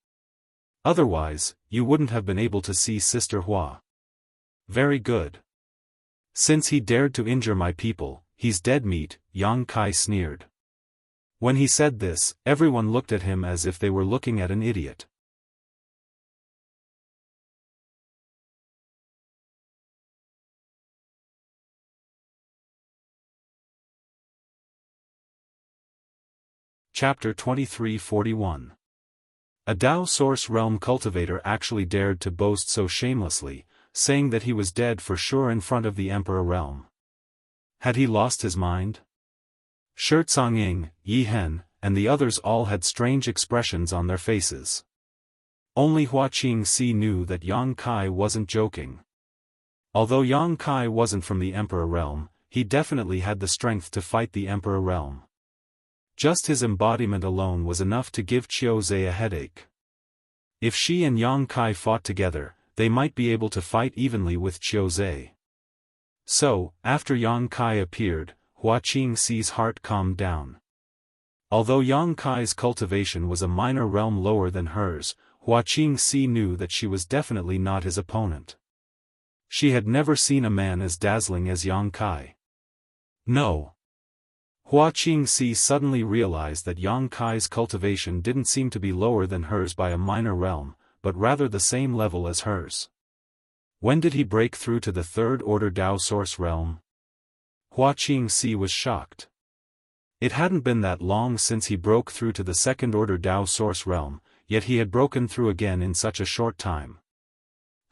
Otherwise, you wouldn't have been able to see Sister Hua. Very good. Since he dared to injure my people, he's dead meat, Yang Kai sneered. When he said this, everyone looked at him as if they were looking at an idiot. Chapter 2341. A Dao Source Realm cultivator actually dared to boast so shamelessly, saying that he was dead for sure in front of the Emperor realm. Had he lost his mind? Shi Cangying, Yi Hen, and the others all had strange expressions on their faces. Only Hua Qingxi knew that Yang Kai wasn't joking. Although Yang Kai wasn't from the Emperor realm, he definitely had the strength to fight the Emperor realm. Just his embodiment alone was enough to give Qiu Zhe a headache. If she and Yang Kai fought together, they might be able to fight evenly with Qiu Zhe. So, after Yang Kai appeared, Hua Qingxi's heart calmed down. Although Yang Kai's cultivation was a minor realm lower than hers, Hua Qingxi knew that she was definitely not his opponent. She had never seen a man as dazzling as Yang Kai. No. Hua Qingxi suddenly realized that Yang Kai's cultivation didn't seem to be lower than hers by a minor realm, but rather the same level as hers. When did he break through to the third order Dao Source realm? Hua Qingxi was shocked. It hadn't been that long since he broke through to the second order Dao Source realm, yet he had broken through again in such a short time.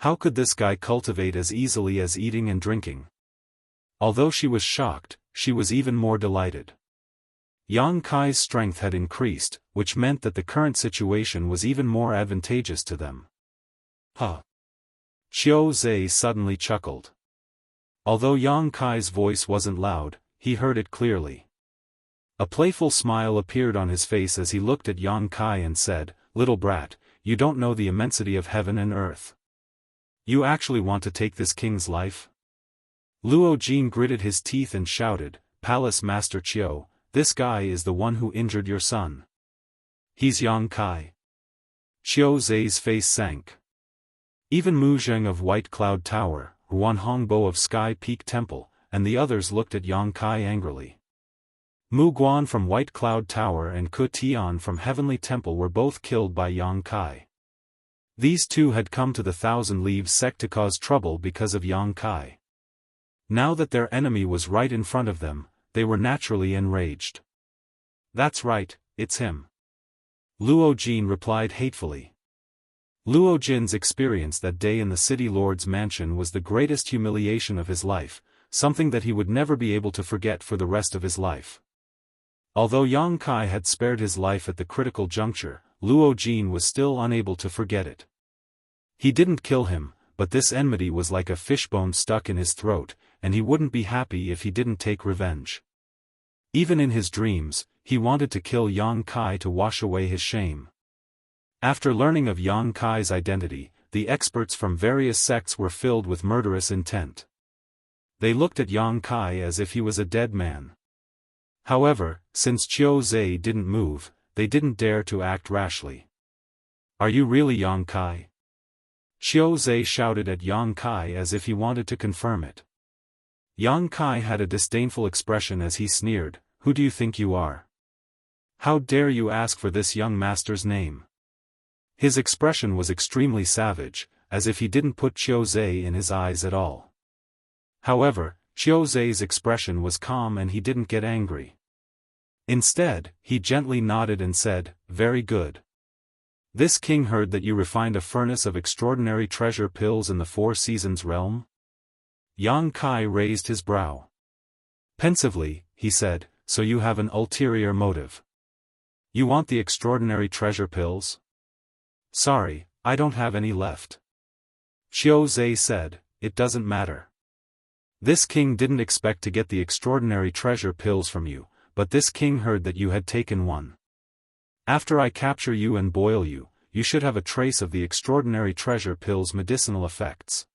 How could this guy cultivate as easily as eating and drinking? Although she was shocked, she was even more delighted. Yang Kai's strength had increased, which meant that the current situation was even more advantageous to them. Huh. Qiu Zhe suddenly chuckled. Although Yang Kai's voice wasn't loud, he heard it clearly. A playful smile appeared on his face as he looked at Yang Kai and said, "Little brat, you don't know the immensity of heaven and earth. You actually want to take this king's life?" Luo Jin gritted his teeth and shouted, "Palace Master Qiu, this guy is the one who injured your son. He's Yang Kai." Qiu Zhe's face sank. Even Mu Zheng of White Cloud Tower, Ruan Hongbo of Sky Peak Temple, and the others looked at Yang Kai angrily. Mu Guan from White Cloud Tower and Ku Tian from Heavenly Temple were both killed by Yang Kai. These two had come to the Thousand Leaves sect to cause trouble because of Yang Kai. Now that their enemy was right in front of them, they were naturally enraged. "That's right, it's him." Luo Jin replied hatefully. Luo Jin's experience that day in the city lord's mansion was the greatest humiliation of his life, something that he would never be able to forget for the rest of his life. Although Yang Kai had spared his life at the critical juncture, Luo Jin was still unable to forget it. He didn't kill him, but this enmity was like a fishbone stuck in his throat, and he wouldn't be happy if he didn't take revenge. Even in his dreams, he wanted to kill Yang Kai to wash away his shame. After learning of Yang Kai's identity, the experts from various sects were filled with murderous intent. They looked at Yang Kai as if he was a dead man. However, since Qiu Zhe didn't move, they didn't dare to act rashly. "Are you really Yang Kai?" Qiu Zhe shouted at Yang Kai as if he wanted to confirm it. Yang Kai had a disdainful expression as he sneered, "Who do you think you are? How dare you ask for this young master's name?" His expression was extremely savage, as if he didn't put Qiu Zhe in his eyes at all. However, Qiu Zhe's expression was calm and he didn't get angry. Instead, he gently nodded and said, "Very good. This king heard that you refined a furnace of extraordinary treasure pills in the Four Seasons realm?" Yang Kai raised his brow. Pensively, he said, "So you have an ulterior motive. You want the extraordinary treasure pills?" "Sorry, I don't have any left." Qiu Zhe said, "It doesn't matter. This king didn't expect to get the extraordinary treasure pills from you, but this king heard that you had taken one. After I capture you and boil you, you should have a trace of the extraordinary treasure pills' medicinal effects."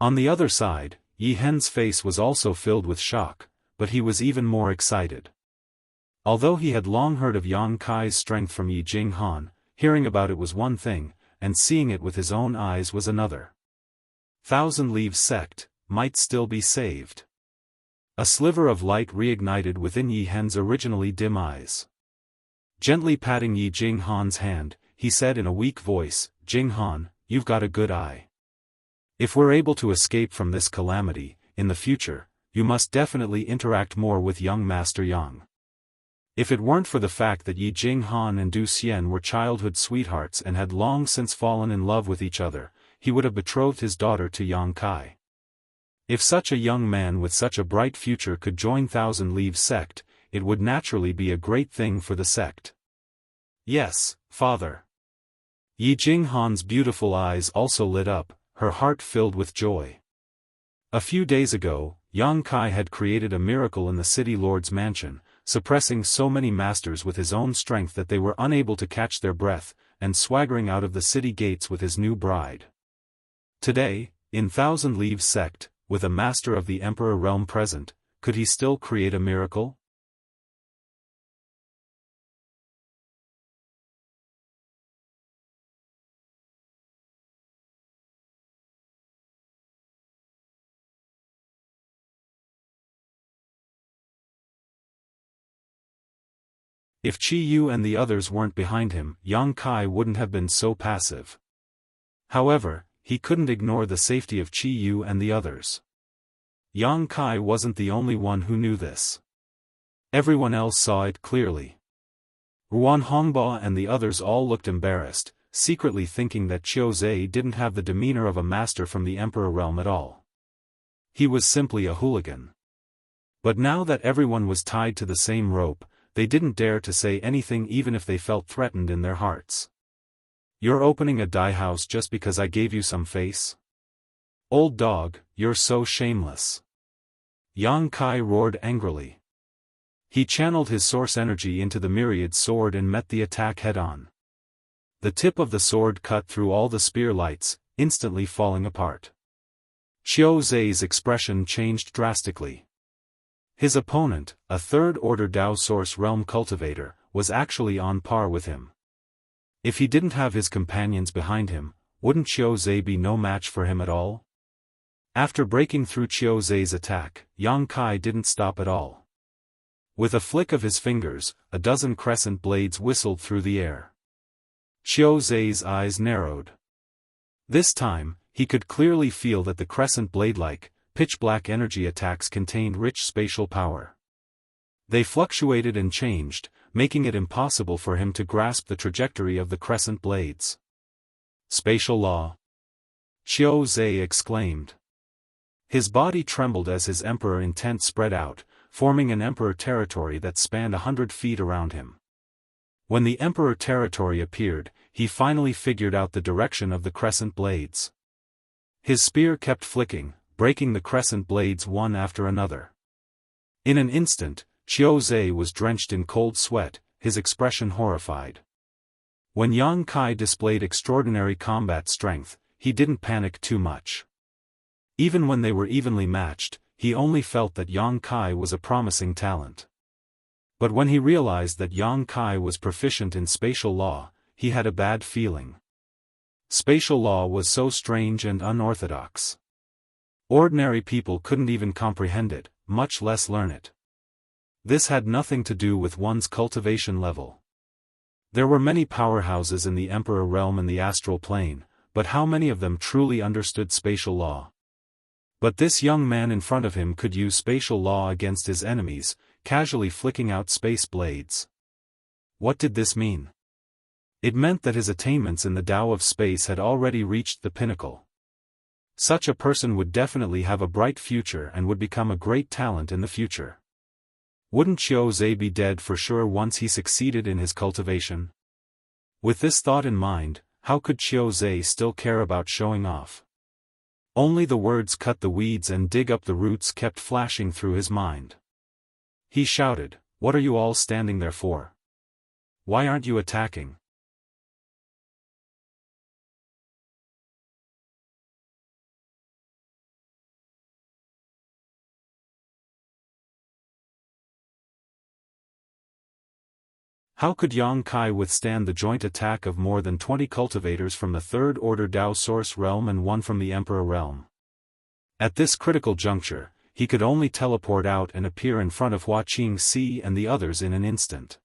On the other side, Yi Hen's face was also filled with shock, but he was even more excited. Although he had long heard of Yang Kai's strength from Yi Jinghan, hearing about it was one thing, and seeing it with his own eyes was another. Thousand Leaves sect might still be saved. A sliver of light reignited within Yi Hen's originally dim eyes. Gently patting Yi Jinghan's hand, he said in a weak voice, "Jinghan, you've got a good eye. If we're able to escape from this calamity, in the future, you must definitely interact more with young Master Yang. If it weren't for the fact that Yi Jinghan and Du Xian were childhood sweethearts and had long since fallen in love with each other, he would have betrothed his daughter to Yang Kai. If such a young man with such a bright future could join Thousand Leaves sect, it would naturally be a great thing for the sect." "Yes, father." Yi Jinghan's beautiful eyes also lit up, her heart filled with joy. A few days ago, Yang Kai had created a miracle in the city lord's mansion, suppressing so many masters with his own strength that they were unable to catch their breath, and swaggering out of the city gates with his new bride. Today, in Thousand Leaves sect, with a master of the Emperor realm present, could he still create a miracle? If Qi Yu and the others weren't behind him, Yang Kai wouldn't have been so passive. However, he couldn't ignore the safety of Qi Yu and the others. Yang Kai wasn't the only one who knew this. Everyone else saw it clearly. Ruan Hongba and the others all looked embarrassed, secretly thinking that Qiu Zhe didn't have the demeanor of a master from the Emperor realm at all. He was simply a hooligan. But now that everyone was tied to the same rope, they didn't dare to say anything even if they felt threatened in their hearts. "You're opening a dye house just because I gave you some face? Old dog, you're so shameless." Yang Kai roared angrily. He channeled his source energy into the myriad sword and met the attack head-on. The tip of the sword cut through all the spear lights, instantly falling apart. Qiu Zhe's expression changed drastically. His opponent, a third-order Dao Source Realm cultivator, was actually on par with him. If he didn't have his companions behind him, wouldn't Qiu Zhe be no match for him at all? After breaking through Qiu Zhe's attack, Yang Kai didn't stop at all. With a flick of his fingers, a dozen crescent blades whistled through the air. Qiu Zhe's eyes narrowed. This time, he could clearly feel that the crescent blade-like, pitch-black energy attacks contained rich spatial power. They fluctuated and changed, making it impossible for him to grasp the trajectory of the crescent blades. "Spatial law!" Qiu Zhe exclaimed. His body trembled as his emperor intent spread out, forming an emperor territory that spanned 100 feet around him. When the Emperor territory appeared, he finally figured out the direction of the crescent blades. His spear kept flicking, breaking the crescent blades one after another. In an instant, Qiu Zhe was drenched in cold sweat, his expression horrified. When Yang Kai displayed extraordinary combat strength, he didn't panic too much. Even when they were evenly matched, he only felt that Yang Kai was a promising talent. But when he realized that Yang Kai was proficient in spatial law, he had a bad feeling. Spatial law was so strange and unorthodox. Ordinary people couldn't even comprehend it, much less learn it. This had nothing to do with one's cultivation level. There were many powerhouses in the Emperor realm and the astral plane, but how many of them truly understood spatial law? But this young man in front of him could use spatial law against his enemies, casually flicking out space blades. What did this mean? It meant that his attainments in the Tao of space had already reached the pinnacle. Such a person would definitely have a bright future and would become a great talent in the future. Wouldn't Qiu Zhe be dead for sure once he succeeded in his cultivation? With this thought in mind, how could Qiu Zhe still care about showing off? Only the words "cut the weeds and dig up the roots" kept flashing through his mind. He shouted, "What are you all standing there for? Why aren't you attacking?" How could Yang Kai withstand the joint attack of more than 20 cultivators from the Third Order Tao Source realm and one from the Emperor realm? At this critical juncture, he could only teleport out and appear in front of Wuxia Xianxia and the others in an instant.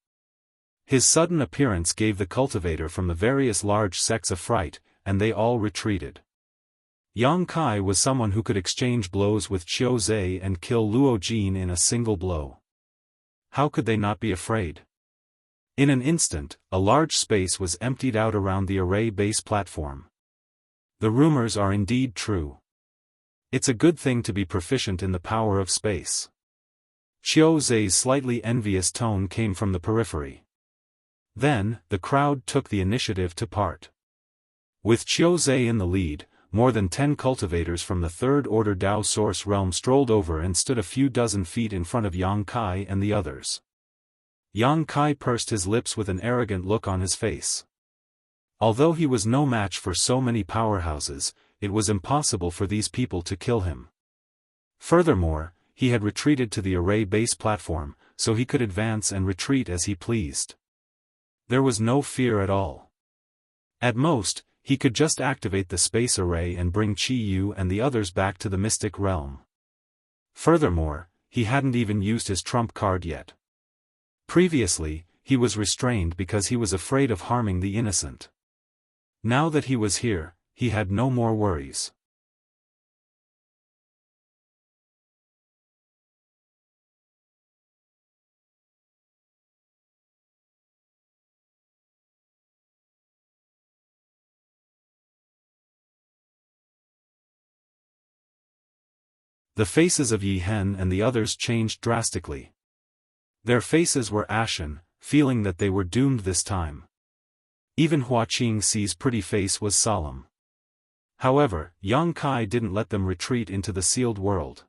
His sudden appearance gave the cultivator from the various large sects a fright, and they all retreated. Yang Kai was someone who could exchange blows with Qiu Zhe and kill Luo Jin in a single blow. How could they not be afraid? In an instant, a large space was emptied out around the array base platform. The rumors are indeed true. It's a good thing to be proficient in the power of space. Qiu Zhe's slightly envious tone came from the periphery. Then, the crowd took the initiative to part. With Qiu Zhe in the lead, more than 10 cultivators from the Third Order Tao Source realm strolled over and stood a few dozen feet in front of Yang Kai and the others. Yang Kai pursed his lips with an arrogant look on his face. Although he was no match for so many powerhouses, it was impossible for these people to kill him. Furthermore, he had retreated to the array base platform, so he could advance and retreat as he pleased. There was no fear at all. At most, he could just activate the space array and bring Qi Yu and the others back to the mystic realm. Furthermore, he hadn't even used his trump card yet. Previously, he was restrained because he was afraid of harming the innocent. Now that he was here, he had no more worries. The faces of Yi Hen and the others changed drastically. Their faces were ashen, feeling that they were doomed this time. Even Wuxia Xianxia's pretty face was solemn. However, Yang Kai didn't let them retreat into the sealed world.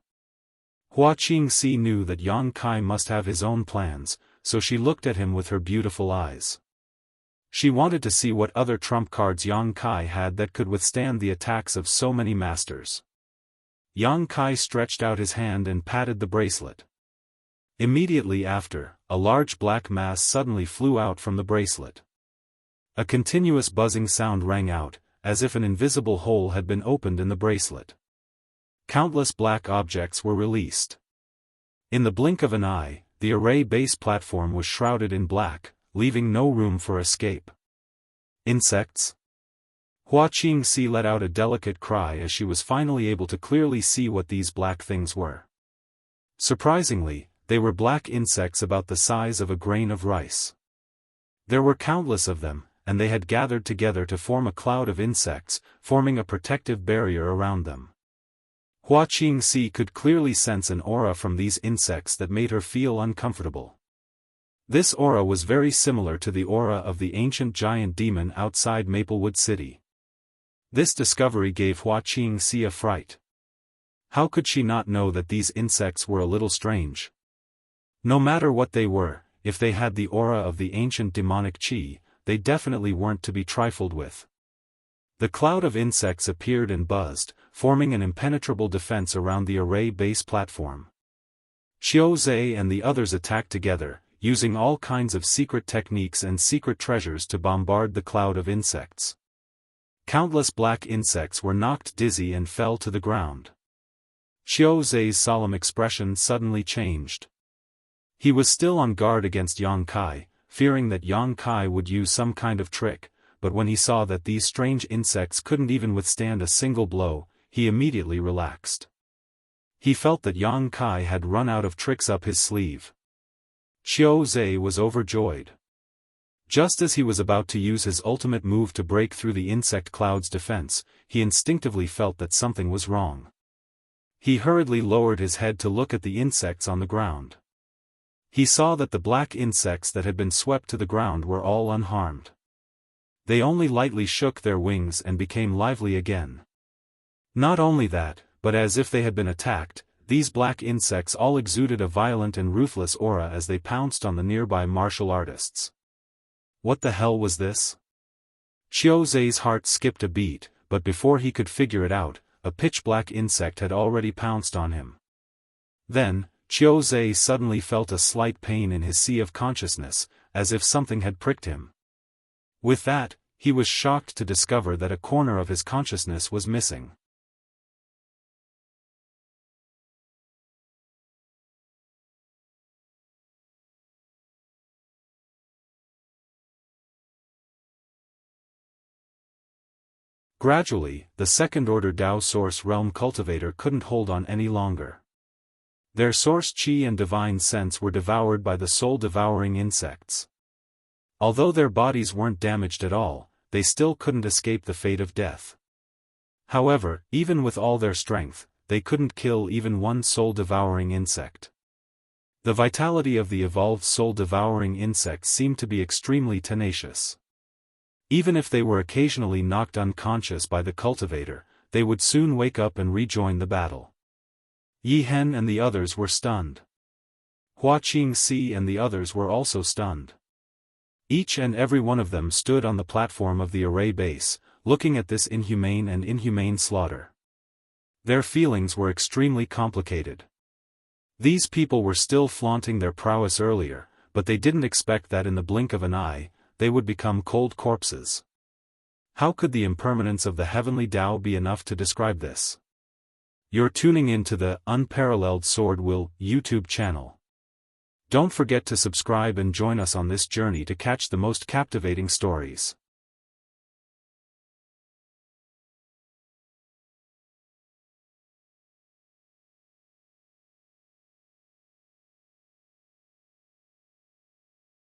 Wuxia Xianxia knew that Yang Kai must have his own plans, so she looked at him with her beautiful eyes. She wanted to see what other trump cards Yang Kai had that could withstand the attacks of so many masters. Yang Kai stretched out his hand and patted the bracelet. Immediately after, a large black mass suddenly flew out from the bracelet. A continuous buzzing sound rang out, as if an invisible hole had been opened in the bracelet. Countless black objects were released. In the blink of an eye, the array base platform was shrouded in black, leaving no room for escape. Insects? Wuxia Xianxia let out a delicate cry as she was finally able to clearly see what these black things were. Surprisingly, they were black insects about the size of a grain of rice. There were countless of them, and they had gathered together to form a cloud of insects, forming a protective barrier around them. Wuxia Xianxia could clearly sense an aura from these insects that made her feel uncomfortable. This aura was very similar to the aura of the ancient giant demon outside Maplewood City. This discovery gave Wuxia Xianxia fright. How could she not know that these insects were a little strange? No matter what they were, if they had the aura of the ancient demonic qi, they definitely weren't to be trifled with. The cloud of insects appeared and buzzed, forming an impenetrable defense around the array base platform. Xiaozhe and the others attacked together, using all kinds of secret techniques and secret treasures to bombard the cloud of insects. Countless black insects were knocked dizzy and fell to the ground. Xiaozhe's solemn expression suddenly changed. He was still on guard against Yang Kai, fearing that Yang Kai would use some kind of trick, but when he saw that these strange insects couldn't even withstand a single blow, he immediately relaxed. He felt that Yang Kai had run out of tricks up his sleeve. Xiaozhe was overjoyed. Just as he was about to use his ultimate move to break through the insect cloud's defense, he instinctively felt that something was wrong. He hurriedly lowered his head to look at the insects on the ground. He saw that the black insects that had been swept to the ground were all unharmed. They only lightly shook their wings and became lively again. Not only that, but as if they had been attacked, these black insects all exuded a violent and ruthless aura as they pounced on the nearby martial artists. What the hell was this? Xiaozhe's heart skipped a beat, but before he could figure it out, a pitch-black insect had already pounced on him. Then, Xiaozhe suddenly felt a slight pain in his sea of consciousness, as if something had pricked him. With that, he was shocked to discover that a corner of his consciousness was missing. Gradually, the second-order Dao Source Realm cultivator couldn't hold on any longer. Their source qi and divine sense were devoured by the soul-devouring insects. Although their bodies weren't damaged at all, they still couldn't escape the fate of death. However, even with all their strength, they couldn't kill even one soul-devouring insect. The vitality of the evolved soul-devouring insects seemed to be extremely tenacious. Even if they were occasionally knocked unconscious by the cultivator, they would soon wake up and rejoin the battle. Yi Hen and the others were stunned. Hua Qingxi and the others were also stunned. Each and every one of them stood on the platform of the array base, looking at this inhumane slaughter. Their feelings were extremely complicated. These people were still flaunting their prowess earlier, but they didn't expect that in the blink of an eye, they would become cold corpses. How could the impermanence of the heavenly Tao be enough to describe this? You're tuning in to the Unparalleled SwordWill YouTube channel. Don't forget to subscribe and join us on this journey to catch the most captivating stories.